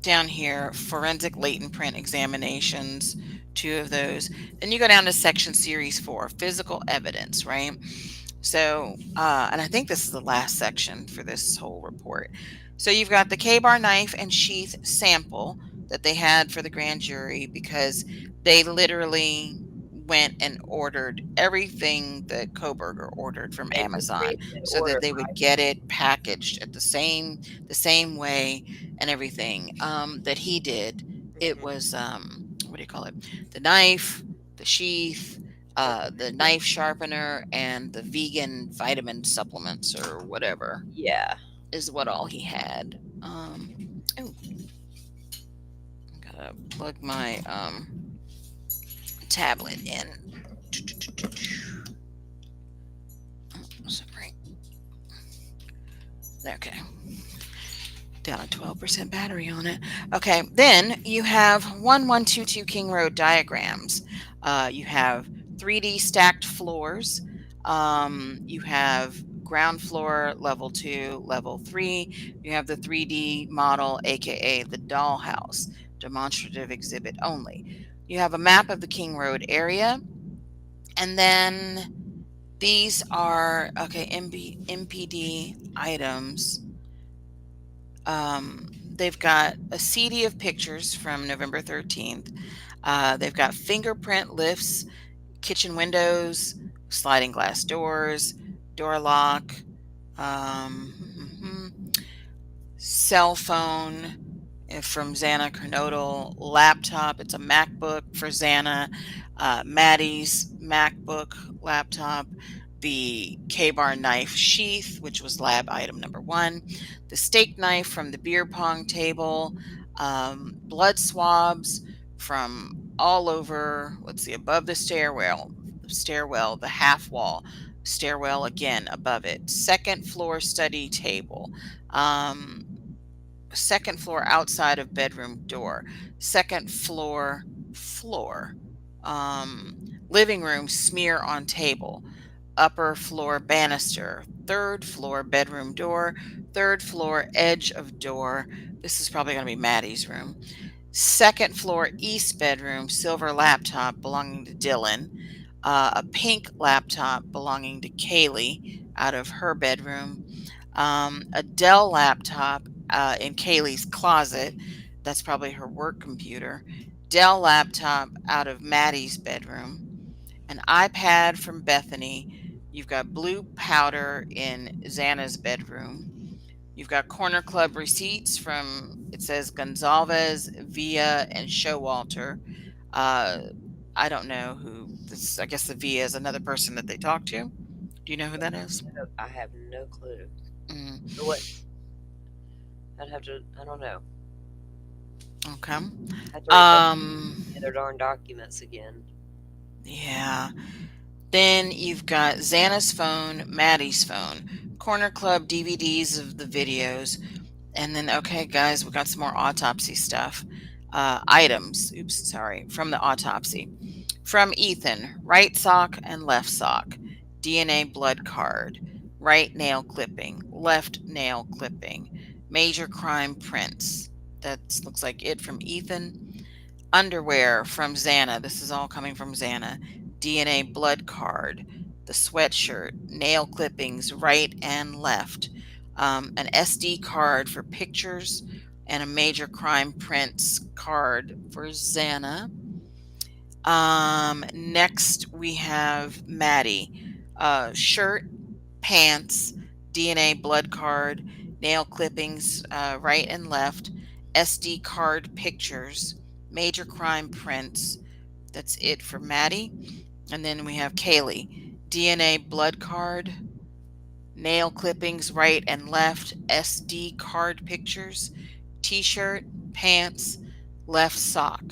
down here, forensic latent print examinations, 2 of those. Then you go down to section series 4, physical evidence, right? So, and I think this is the last section for this whole report. So you've got the K-bar knife and sheath sample that they had for the grand jury because they literally went and ordered everything that Koberger ordered from Amazon they so that ordered they would get it packaged at the same way and everything that he did. It right. was what do you call it? The knife, the sheath, the knife sharpener, and the vegan vitamin supplements or whatever Yeah. is what all he had. Oh, gotta plug my tablet in. Okay. Down a 12% battery on it. Okay, then you have 1122 King Road diagrams. You have 3D stacked floors. You have ground floor, level 2, level 3. You have the 3D model, aka the dollhouse, demonstrative exhibit only. You have a map of the King Road area. And then these are, okay, MPD items. They've got a CD of pictures from November 13th. They've got fingerprint lifts, kitchen windows, sliding glass doors, door lock, cell phone from Xana Kernodle, laptop. It's a MacBook for Xana, Maddie's MacBook laptop, the K-Bar knife sheath, which was lab item number 1, the steak knife from the beer pong table, blood swabs from all over, let's see, above the stairwell, the half wall, stairwell again above it, second floor study table, second floor outside of bedroom door, second floor floor, living room smear on table, upper floor banister, third floor bedroom door, third floor edge of door. This is probably going to be Maddie's room. Second floor east bedroom, silver laptop belonging to Dylan. A pink laptop belonging to Kaylee out of her bedroom. A Dell laptop in Kaylee's closet. That's probably her work computer. Dell laptop out of Maddie's bedroom. An iPad from Bethany. You've got blue powder in Xana's bedroom. You've got Corner Club receipts from, it says Gonzalez, Villa, and Showalter. I don't know who this. I guess the Villa is another person that they talk to. Do you know who that is? I have no clue. Mm. What? I'd have to. I don't know. Okay. I'd have to read their darn documents again. Yeah. Then you've got Xana's phone, Maddie's phone, Corner Club DVDs of the videos, and then okay, guys, we got some more autopsy stuff. Items. Oops, sorry. From the autopsy. From Ethan, right sock and left sock. DNA blood card. Right nail clipping. Left nail clipping. Major crime prints. That looks like it from Ethan. Underwear from Xana. This is all coming from Xana. DNA blood card. The sweatshirt. Nail clippings right and left. An SD card for pictures. And a major crime prints card for Xana. Next we have Maddie. Shirt, pants, DNA blood card, nail clippings right and left, SD card pictures, major crime prints. That's it for Maddie. And then we have Kaylee. DNA blood card, nail clippings right and left, SD card pictures, t-shirt, pants, left sock,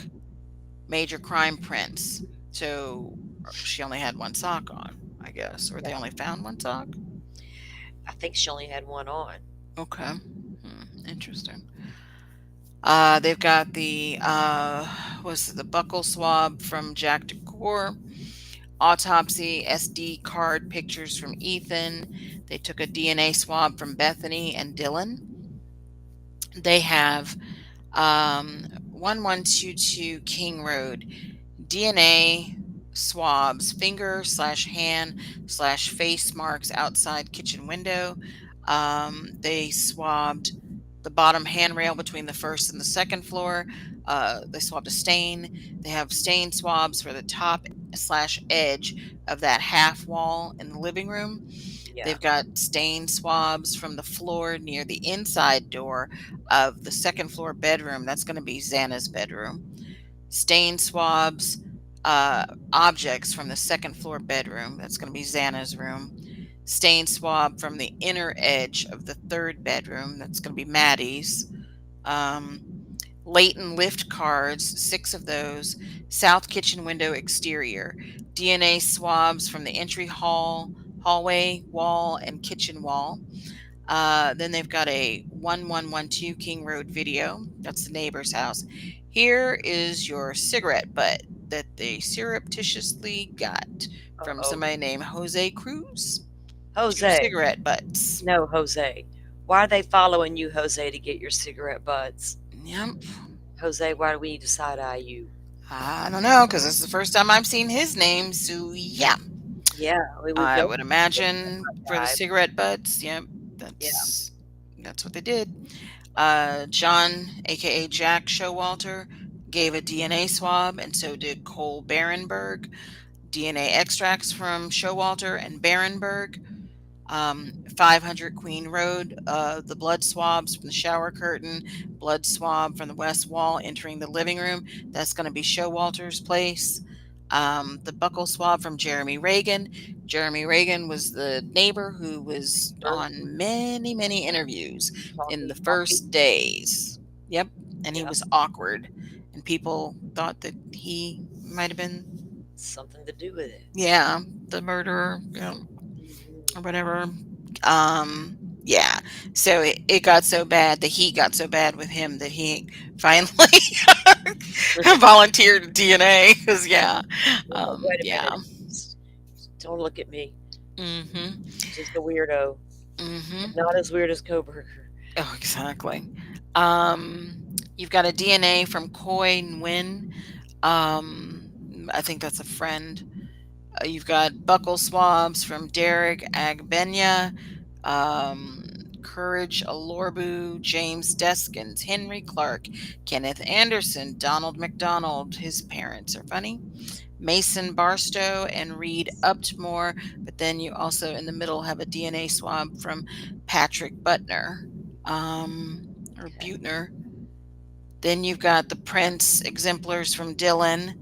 major crime prints. So she only had one sock on, I guess, or they only found one sock. I think she only had one on. Okay. Interesting. They've got the the buckle swab from Jack Decor, autopsy SD card pictures from Ethan. They took a DNA swab from Bethany and Dylan. They have 1122 King Road DNA swabs, finger/hand/face marks outside kitchen window. They swabbed the bottom handrail between the first and the second floor. They swabbed a stain. They have stain swabs for the top/edge of that half wall in the living room. Yeah. They've got stain swabs from the floor near the inside door of the second floor bedroom. That's going to be Xana's bedroom. Stain swabs, objects from the second floor bedroom. That's going to be Xana's room. Stain swab from the inner edge of the third bedroom. That's going to be Maddie's. Latent lift cards, 6 of those. South kitchen window exterior. DNA swabs from the entry hallway wall and kitchen wall. Then they've got a 1112 King Road video. That's the neighbor's house. Here is your cigarette butt that they surreptitiously got from Uh-oh. somebody named Jose Cruz. Two Jose. cigarette butts. No, Jose. Why are they following you, Jose, to get your cigarette butts? Yep. Jose, why do we need to side eye you? I don't know, because it's the first time I've seen his name. So, yeah. Yeah, we would I go. would imagine for the Vibe. cigarette butts. Yep. Yeah. That's what they did. John, aka Jack Showalter, gave a DNA swab, and so did Cole Barenberg. DNA extracts from Showalter and Barenberg. 500 Queen Road, the blood swabs from the shower curtain, blood swab from the west wall entering the living room. That's going to be Showalter's place. The buckle swab from Jeremy Reagan. Jeremy Reagan was the neighbor who was on many, many interviews in the first days. Yep. And he was awkward. And people thought that he might have been something to do with it. Yeah, the murderer, or whatever. Yeah. So it got so bad, the heat got so bad with him that he finally volunteered DNA. Because yeah, Wait a yeah. minute. Don't look at me. Mm-hmm. Just a weirdo. Mm-hmm. Not as weird as Koberger. Oh, exactly. You've got a DNA from Koi Nguyen. I think that's a friend. You've got buckle swabs from Derek Agbenya, Courage Alorbu, James Deskins, Henry Clark, Kenneth Anderson, Donald McDonald. His parents are funny. Mason Barstow and Reed Uptmore. But then you also in the middle have a DNA swab from Patrick Butner, or Butner. Then you've got the Prince exemplars from Dylan.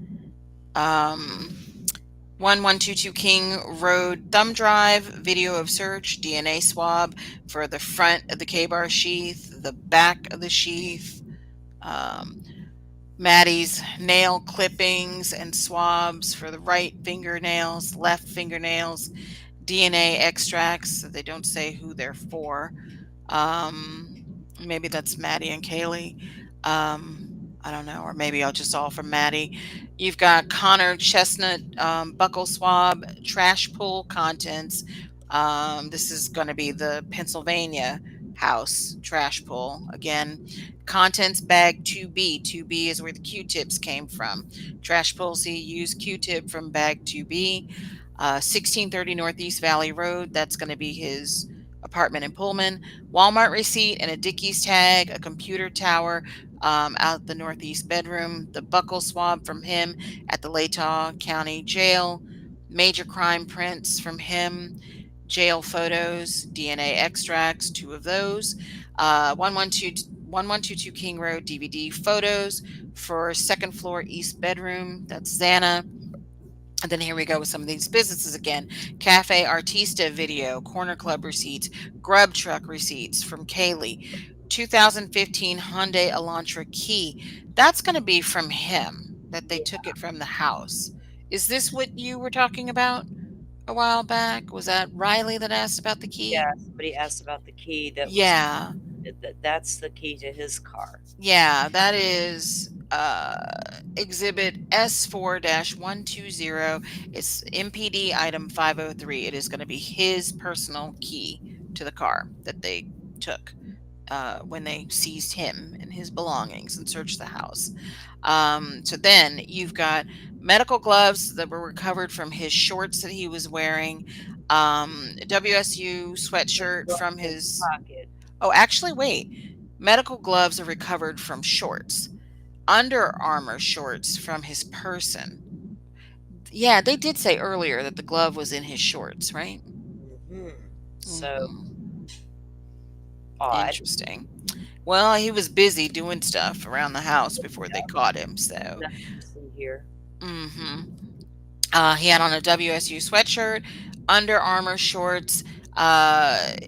1122 King Road thumb drive, video of search, DNA swab for the front of the K-bar sheath, the back of the sheath, Maddie's nail clippings and swabs for the right fingernails, left fingernails, DNA extracts. They don't say who they're for. Maybe that's Maddie and Kaylee. I don't know, or maybe I'll just all from Maddie. You've got Connor Chestnut buckle swab, trash pull contents. This is going to be the Pennsylvania house trash pull again. Contents bag 2B. 2B is where the Q-tips came from. Trash pull, see, use Q-tip from bag 2B. 1630 Northeast Valley Road. That's going to be his apartment in Pullman. Walmart receipt and a Dickies tag, a computer tower out the northeast bedroom, the buckle swab from him at the Latah County Jail, major crime prints from him, jail photos, DNA extracts, 2 of those, 1122 King Road DVD photos for second floor east bedroom. That's Xana. And then here we go with some of these businesses again. Cafe Artista video, Corner Club receipts, Grub Truck receipts from Kaylee, 2015 Hyundai Elantra key. That's going to be from him, that they took it from the house. Is this what you were talking about a while back? Was that Riley that asked about the key? Yeah, somebody asked about the key. That's the key to his car. Yeah, that is exhibit S4-120. It's MPD item 503. It is going to be his personal key to the car that they took when they seized him and his belongings and searched the house. So then you've got medical gloves that were recovered from his shorts that he was wearing, WSU sweatshirt from his pocket. Oh, actually, wait. Medical gloves are recovered from shorts. Under Armour shorts from his person. Yeah, they did say earlier that the glove was in his shorts, right? Mm-hmm. So odd. Interesting. Well, he was busy doing stuff around the house before they caught him. So here. He had on a WSU sweatshirt, Under Armour shorts.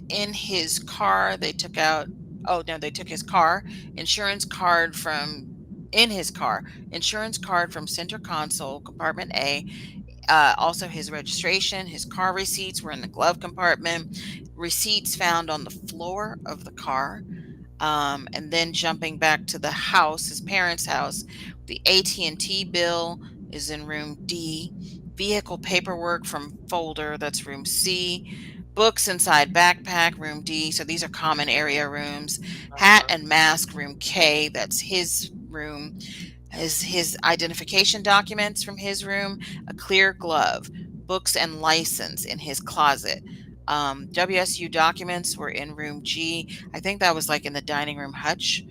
In his car, they took out. Oh no, they took his car insurance card from. In his car, insurance card from center console, compartment A, Also his registration, his car receipts were in the glove compartment. Receipts found on the floor of the car. And then jumping back to the house, his parents' house, the AT&T bill is in room D. Vehicle paperwork from folder, that's room C. Books inside backpack, room D. So these are common area rooms. Hat Uh-huh. and mask, room K. That's his room. His identification documents from his room, a clear glove, books and license in his closet. WSU documents were in room G. I think that was like in the dining room hutch.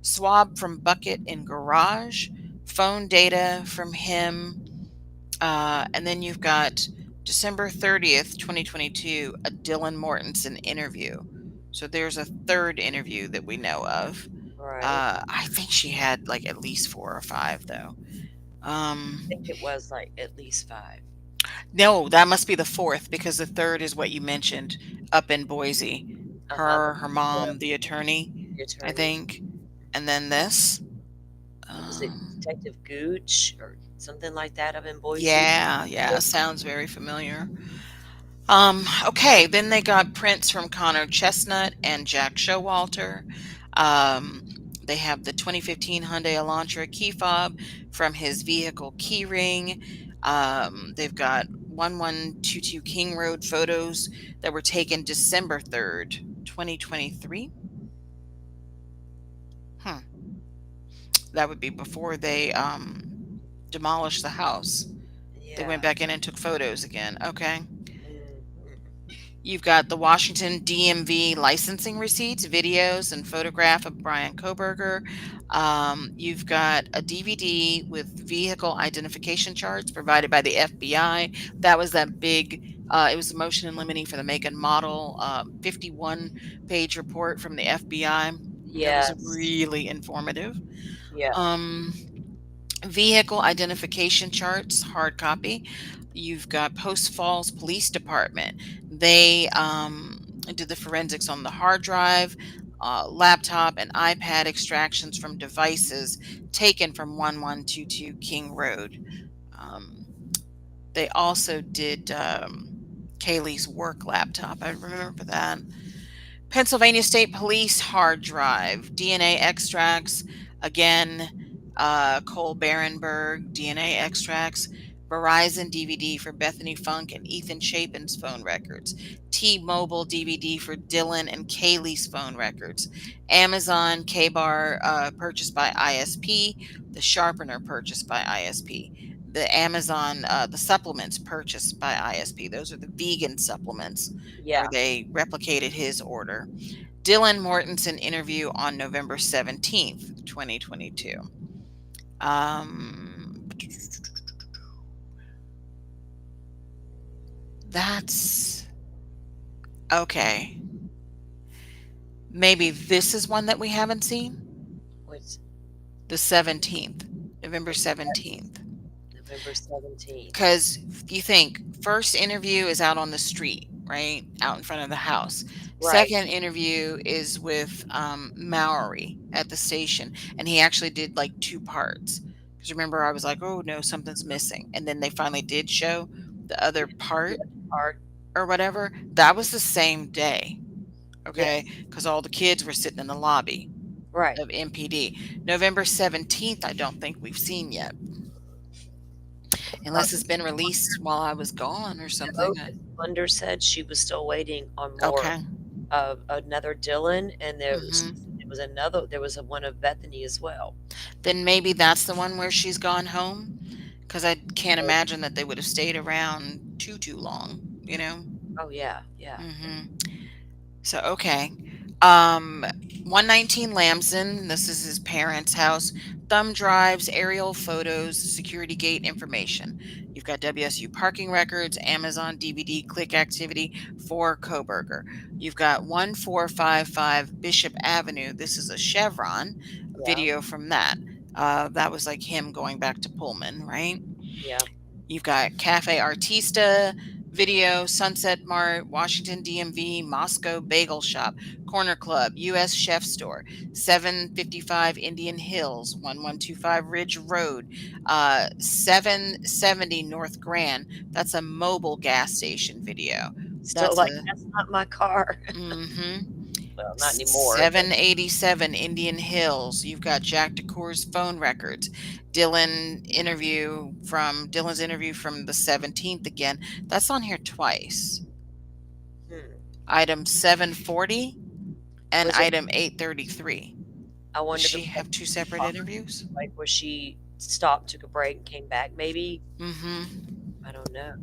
Swab from bucket in garage. Phone data from him. And then you've got December 30th, 2022, a Dylan Mortensen interview. So there's a third interview that we know of. Right. I think she had like at least 4 or 5 though. I think it was like at least 5. No, that must be the 4th because the 3rd is what you mentioned up in Boise. Uh-huh. Her Yeah, mom, the attorney, the I attorney. think, and then this. Was it Um, Detective Gooch or something like that up in Boise? yeah, yeah, sounds very familiar. Okay, then they got prints from Connor Chestnut and Jack Showalter. Um, they have the 2015 Hyundai Elantra key fob from his vehicle key ring. They've got 1122 King Road photos that were taken December 3rd, 2023. Hmm. That would be before they demolished the house. They went Yeah. back in and took photos again. Okay. Mhm. You've got the Washington DMV licensing receipts, videos, and photograph of Brian Koberger. You've got a DVD with vehicle identification charts provided by the FBI. That was that big, it was the motion in limine for the make and model 51-page report from the FBI. That was Yes. really informative. Yeah. Um, Vehicle identification charts, hard copy. You've got Post Falls Police Department. They did the forensics on the hard drive, laptop, and iPad extractions from devices taken from 1122 King Road. Um, they also did Kaylee's work laptop. I remember that. Pennsylvania State Police hard drive, DNA extracts, again, Cole Barenberg, DNA extracts, Verizon DVD for Bethany Funk and Ethan Chapin's phone records, T-Mobile DVD for Dylan and Kaylee's phone records, Amazon K-Bar purchased by ISP, the sharpener purchased by ISP, the Amazon, the supplements purchased by ISP. Those are the vegan supplements where Yeah. they replicated his order. Dylan Mortensen interview on November 17th, 2022. Um, that's okay. Maybe this is one that we haven't seen. What's The 17th, November what's that? 17th. November 17th. Because you think first interview is out on the street, right? Out in front of the house. Right. Second interview is with Maori at the station. And he actually did like 2 parts. Because remember, I was like, oh no, something's missing. And then they finally did show the other part Yeah. Art. or whatever. That was the same day. Okay. Yes. Because all the kids were sitting in the lobby Right. of MPD. November 17th, I don't think we've seen yet. Unless it's been released while I was gone or No, something. Thunder said she was still waiting on more Okay. of another Dylan, and Mhm. there was a one of Bethany as well. Then maybe that's the one where she's gone home, because I can't Oh, imagine that they would have stayed around too long, you know? oh yeah, yeah. Mhm. So, okay. Um, 119 Lamson, this is his parents' house. Thumb drives, aerial photos, security gate information. You've got WSU parking records, Amazon DVD click activity for Koberger. You've got 1455 Bishop Avenue. This is a Chevron Yeah, video from that. That was like him going back to Pullman, right? yeah. You've got Cafe Artista, Video, Sunset Mart, Washington DMV, Moscow Bagel Shop, Corner Club, U.S. Chef Store, 755 Indian Hills, 1125 Ridge Road, 770 North Grand. That's a mobile gas station video. Still That's like, a "That's not my car." mm-hmm. Well, not anymore, but 787 Indian Hills. You've got Jack DeCour's phone records. Dylan's interview from the 17th again. That's on here twice. hmm. Item 740 and Was it item 833. I Does wonder if it she was, like, have two separate talk interviews? like, was she stopped, took a break, and came back maybe? Mm-hmm. I don't know.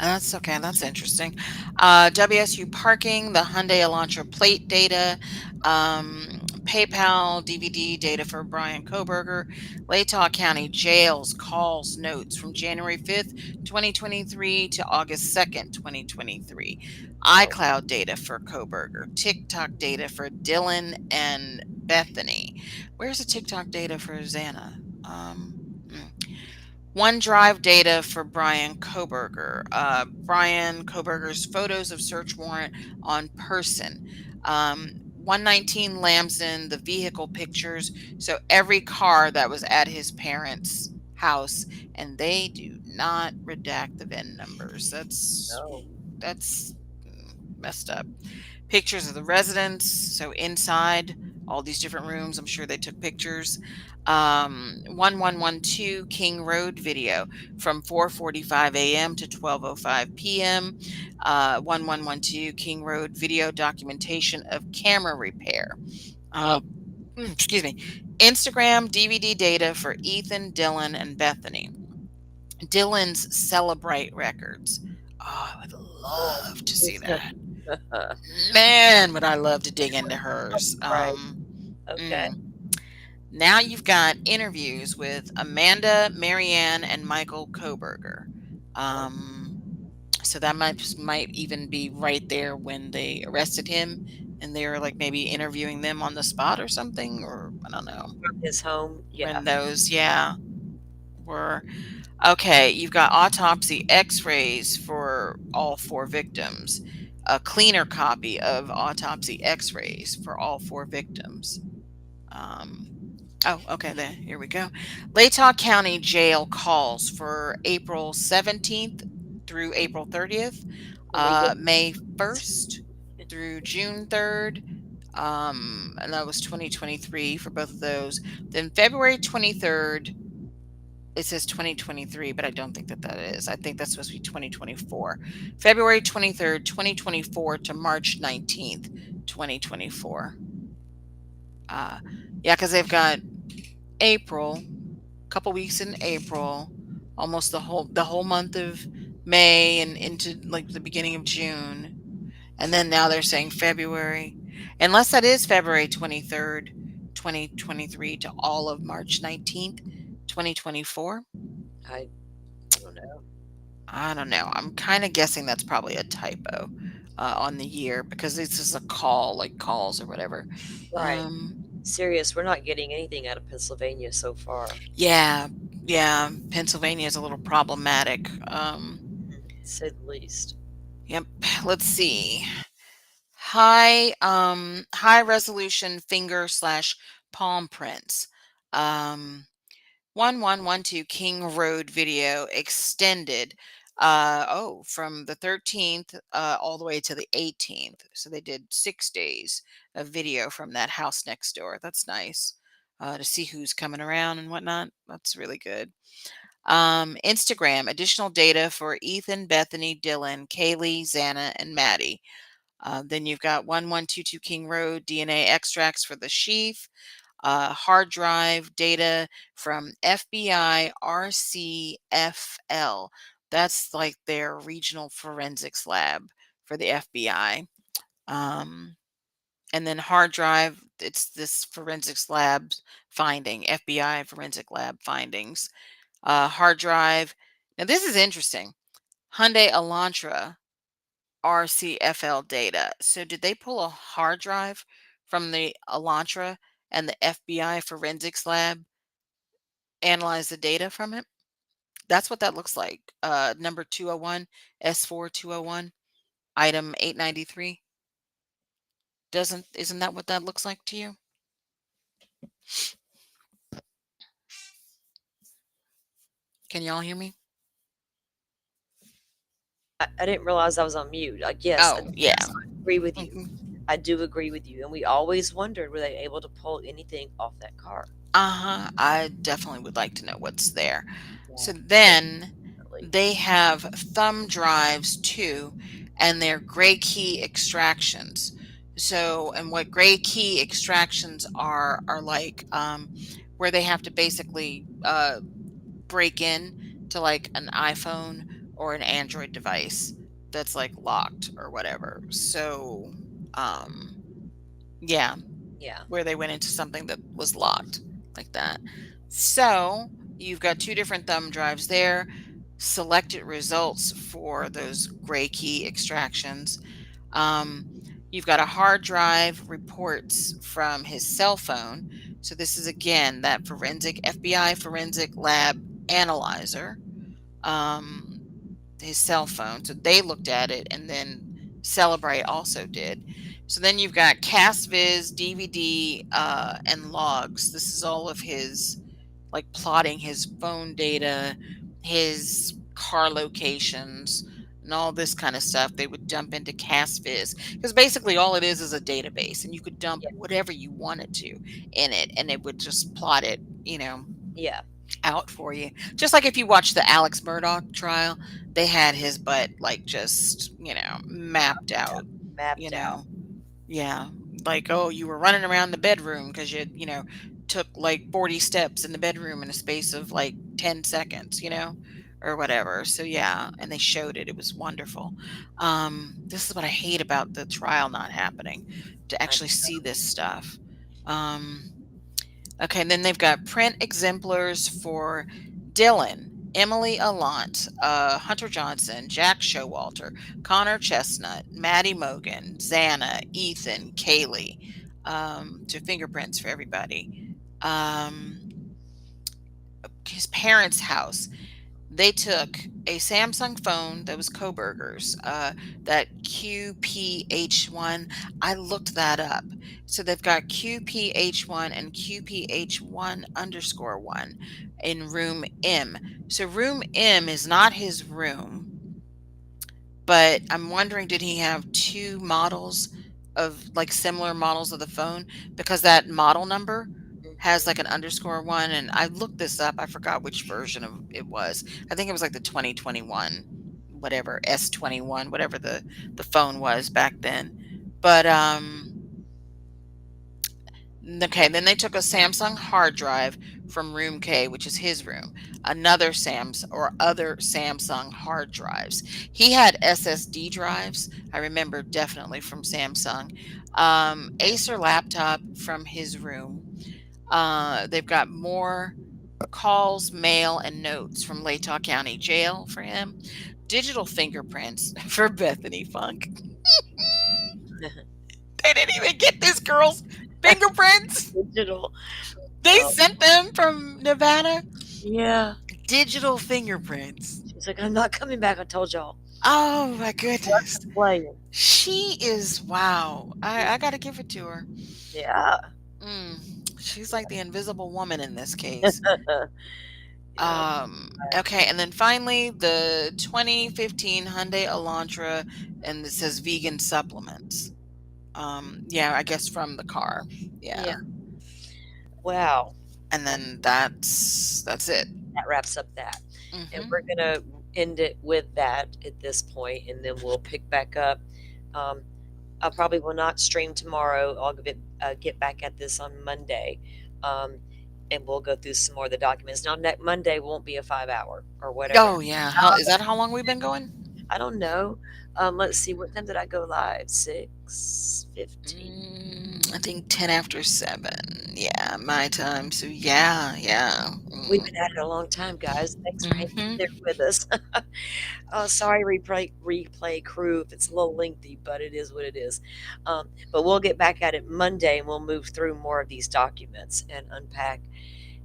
That's okay. That's interesting. WSU parking, the Hyundai Elantra plate data, PayPal DVD data for Brian Koberger, Latah County jails calls notes from January 5th, 2023 to August 2nd, 2023. Oh, iCloud data for Koberger, TikTok data for Dylan and Bethany. Where's the TikTok data for Xana? Hmm. OneDrive data for Brian Koberger. Brian Koberger's photos of search warrant on person. 119 Lambson, the vehicle pictures. So every car that was at his parents' house, and they do not redact the VIN numbers. no. That's messed up. Pictures of the residence, so inside all these different rooms, I'm sure they took pictures. 1112 King Road video from 4:45 a.m. to 12:05 p.m. 1112 King Road video documentation of camera repair. Uh, excuse me. Instagram DVD data for Ethan, Dylan, and Bethany. Dylan's Celebrate records. Oh, I would Oh, love to see it's that. Man, would I love to dig into hers. right. Okay. Mm. Now you've got interviews with Amanda, Marianne, and Michael Koberger. Oh, So that might even be right there when they arrested him, and they were like maybe interviewing them on the spot or something, or I don't know from his home, yeah. when those, yeah, were. Okay, you've got autopsy x-rays for all four victims. A cleaner copy of autopsy x-rays for all four victims. Oh, okay, there, here we go. Latah County Jail calls for April 17th through April 30th, When we get May 1st through June 3rd, and that was 2023 for both of those. Then February 23rd, it says 2023, but I don't think that is. I think that's supposed to be 2024. February 23rd, 2024 to March 19th, 2024. Yeah, because they've got April, a couple weeks in April, almost the whole month of May and into like the beginning of June. And then now they're saying February. Unless that is February 23rd, 2023 to all of March 19th, 2024. I don't know. I don't know. I'm kind of guessing that's probably a typo on the year because this is a call, like calls or whatever. Right. Um, Serious, we're not getting anything out of Pennsylvania so far, yeah, yeah. Pennsylvania is a little problematic. to say the least. Yep. Let's see. High resolution finger slash palm prints. Um, 1112 King Road video extended from the 13th all the way to the 18th. So they did 6 days of video from that house next door. That's nice. To see who's coming around and whatnot. That's really good. Instagram, additional data for Ethan, Bethany, Dylan, Kaylee, Xana, and Maddie. Then you've got 1122 King Road DNA extracts for the sheaf, hard drive data from FBI RCFL. That's like their regional forensics lab for the FBI. And then hard drive, it's this forensics lab finding, FBI forensic lab findings. Hard drive. Now, this is interesting. Hyundai Elantra RCFL data. So, did they pull a hard drive from the Elantra and the FBI forensics lab analyze the data from it? That's what that looks like. Number 201, S4 201, item 893. Isn't that what that looks like to you? Can y'all hear me? I didn't realize I was on mute. Yes, Oh, yeah. yes, I agree with you. Mhm. I do agree with you. And we always wondered, were they able to pull anything off that car? Uh-huh. I definitely would like to know what's there. Yeah, So then definitely. they have thumb drives too, and they're gray key extractions. So, and what gray key extractions are like, where they have to basically break in to like an iPhone or an Android device that's like locked or whatever. So, um, yeah, Yeah. where they went into something that was locked like that. So you've got two different thumb drives there, selected results for those gray key extractions. Um, you've got a hard drive reports from his cell phone. So this is again that forensic FBI forensic lab analyzer, um, his cell phone. So they looked at it, and then Celebrate also did. So then you've got CastViz, DVD, and logs. This is all of his, like plotting his phone data, his car locations, and all this kind of stuff. They would dump into CastViz because basically all it is a database, and you could dump Yeah. whatever you wanted to in it, and it would just plot it, Yeah. out for you. Just like if you watch the Alex Murdaugh trial, they had his butt like just, mapped out, you Mapped out. know. Yeah. Like, oh, you were running around the bedroom because took like 40 steps in the bedroom in a space of like 10 seconds, or whatever. So yeah, and they showed it. It was wonderful. This is what I hate about the trial not happening, to I actually see this stuff. Um, Okay, and then they've got print exemplars for Dylan, Emily Alant, Hunter Johnson, Jack Showalter, Connor Chestnut, Maddie Mogan, Xana, Ethan, Kaylee, to fingerprints for everybody. Um, his parents' house. They took a Samsung phone that was Koberger's, that QPH1. I looked that up. So they've got QPH1 and QPH1 underscore one in room M. So room M is not his room, but I'm wondering, did he have two models of like similar models of the phone? Because that model number has like an underscore one, and I looked this up. I forgot which version of it was. I think it was like the 2021, whatever, S21, whatever the phone was back then. But okay, then they took a Samsung hard drive from room K, which is his room, another other Samsung hard drives. He had SSD drives, I remember definitely from Samsung. Acer laptop from his room. They've got more calls, mail, and notes from Latah County Jail for him. Digital fingerprints for Bethany Funk. They didn't even get this girl's fingerprints. Digital. They Oh, sent them from Nevada. yeah. Digital fingerprints. She's like, I'm not coming back. I told y'all. Oh my goodness. Playing. She is wow. I gotta give it to her. Yeah. Mm, she's like the invisible woman in this case. Yeah. Okay, and then finally the 2015 Hyundai Elantra, and it says vegan supplements. Yeah, I guess from the car. Yeah. Yeah. Wow. And then that's it. That wraps up that. And Hmm. we're going to end it with that at this point, and then we'll pick back up. Um, I probably will not stream tomorrow. I'll get back at this on Monday, um, and we'll go through some more of the documents. Now, next Monday won't be a 5 hour or whatever. Oh yeah. How is that how long we've been going? I don't know. Let's see. What time did I go live? 6:15. I think 10 after 7. Yeah, my time. So yeah, yeah. We've been at it a long time, guys. Thanks for hanging Mm-hmm. there with us. Oh, sorry, replay crew, if it's a little lengthy, but it is what it is. But we'll get back at it Monday, and we'll move through more of these documents and unpack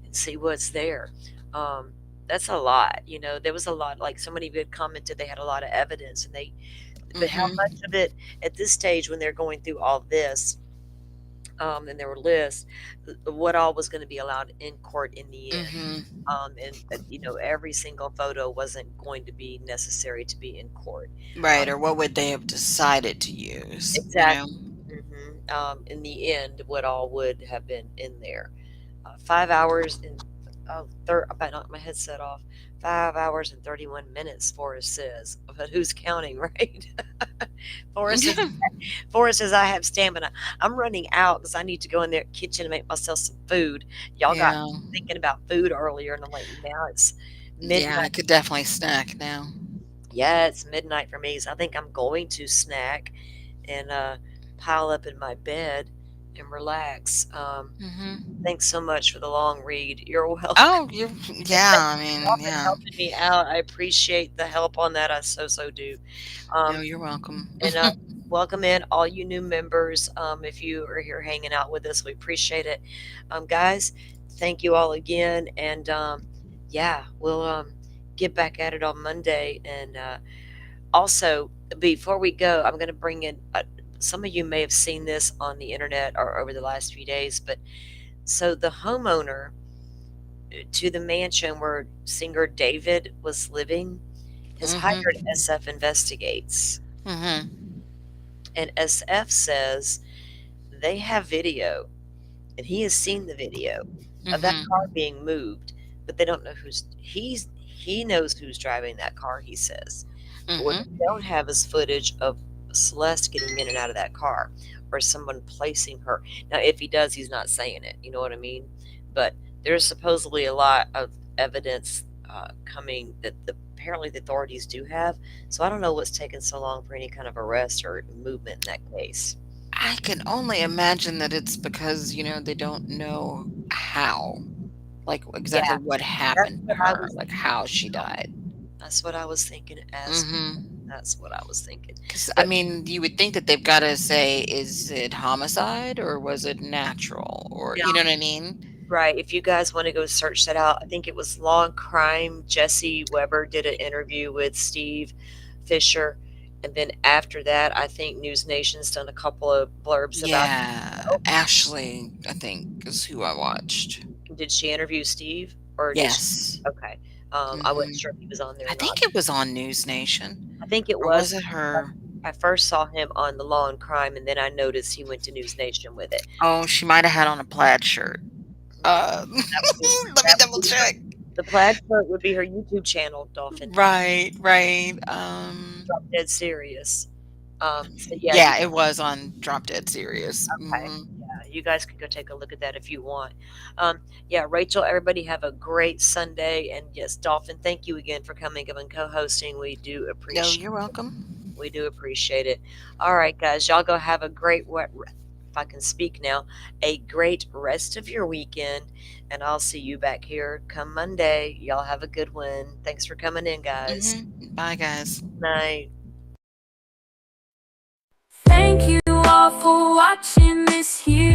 and see what's there. Um, that's a lot. There was a lot. Like somebody good commented, they had a lot of evidence, but how Mhm. much of it at this stage when they're going through all this, and there were lists, what all was going to be allowed in court in the end. Mhm. And every single photo wasn't going to be necessary to be in court. Right, Um, or what would they have decided to use, you know? exactly. In the end, what all would have been in there. 5 hours and I knocked my headset off. 5 hours and 31 minutes, Forrest says. But who's counting, right? Forrest says, Forrest says, I have stamina. I'm running out because I need to go in their kitchen and make myself some food. Y'all got Yeah. me thinking about food earlier, and I'm like, now it's Yeah, I midnight. could definitely snack now. Yeah, it's midnight for me, so I think I'm going to snack and pile up in my bed and relax. Mhm. Thanks so much for the long read. You're welcome. Oh, you're And yeah, thank I you, mean, Dolphin, yeah. helping me out. I appreciate the help on that. I so do. No, Um, you're welcome. and welcome in all you new members. If you are here hanging out with us, we appreciate it. Guys, thank you all again. And yeah, we'll get back at it on Monday. And also, before we go, I'm going to bring in some of you may have seen this on the internet or over the last few days, but so the homeowner to the mansion where singer David was living has hired Mhm. SF Investigates. Mhm. And SF says they have video, and he has seen the video of that car Mhm. being moved, but they don't know he knows who's driving that car, he says. But what they Mhm. don't have is footage of Celeste getting in and out of that car or someone placing her. Now, if he does, he's not saying it. You know what I mean? But there's supposedly a lot of evidence coming that apparently the authorities do have. So I don't know what's taking so long for any kind of arrest or movement in that case. I can only imagine that it's because, they don't know how, like, exactly Yeah, what that's happened to what I her, was like, thinking how as she well. died. That's what I was thinking as well. Mhm. That's what I was thinking. 'Cause, I But mean, you would think that they've gotta say, is it homicide or was it natural? Or yeah, you know what I mean? right. If you guys want to go search that out, I think it was Law and Crime. Jesse Weber did an interview with Steve Fisher. And then after that, I think News Nation's done a couple of blurbs about it. Yeah, Oh, Ashley, I think, is who I watched. did she interview Steve? Or did she? Yes. Okay. I wasn't sure if he Mhm. was on there I or not. think it was on News Nation, I think it or was was. it her? I first saw him on the Law and Crime, and then I noticed he went to News Nation with it. Oh, she might have had on a plaid shirt. That would be Let me that would double be her check. the plaid shirt would be her YouTube channel, Dolphin. Right, right, Drop Dead Serious. So yeah, you yeah, it was on Drop Dead Serious. okay. Mhm. Yeah, you guys can go take a look at that if you want. Yeah, Rachel, everybody have a great Sunday. And yes, Dolphin, thank you again for coming up and co-hosting. No, you're welcome. We do appreciate it. All right, guys, y'all go have a great if I can speak now, a great rest of your weekend, and I'll see you back here come Monday. Y'all have a good one. Thanks for coming in, guys. Mhm. Bye, guys. Night. Thank you all for watching this here.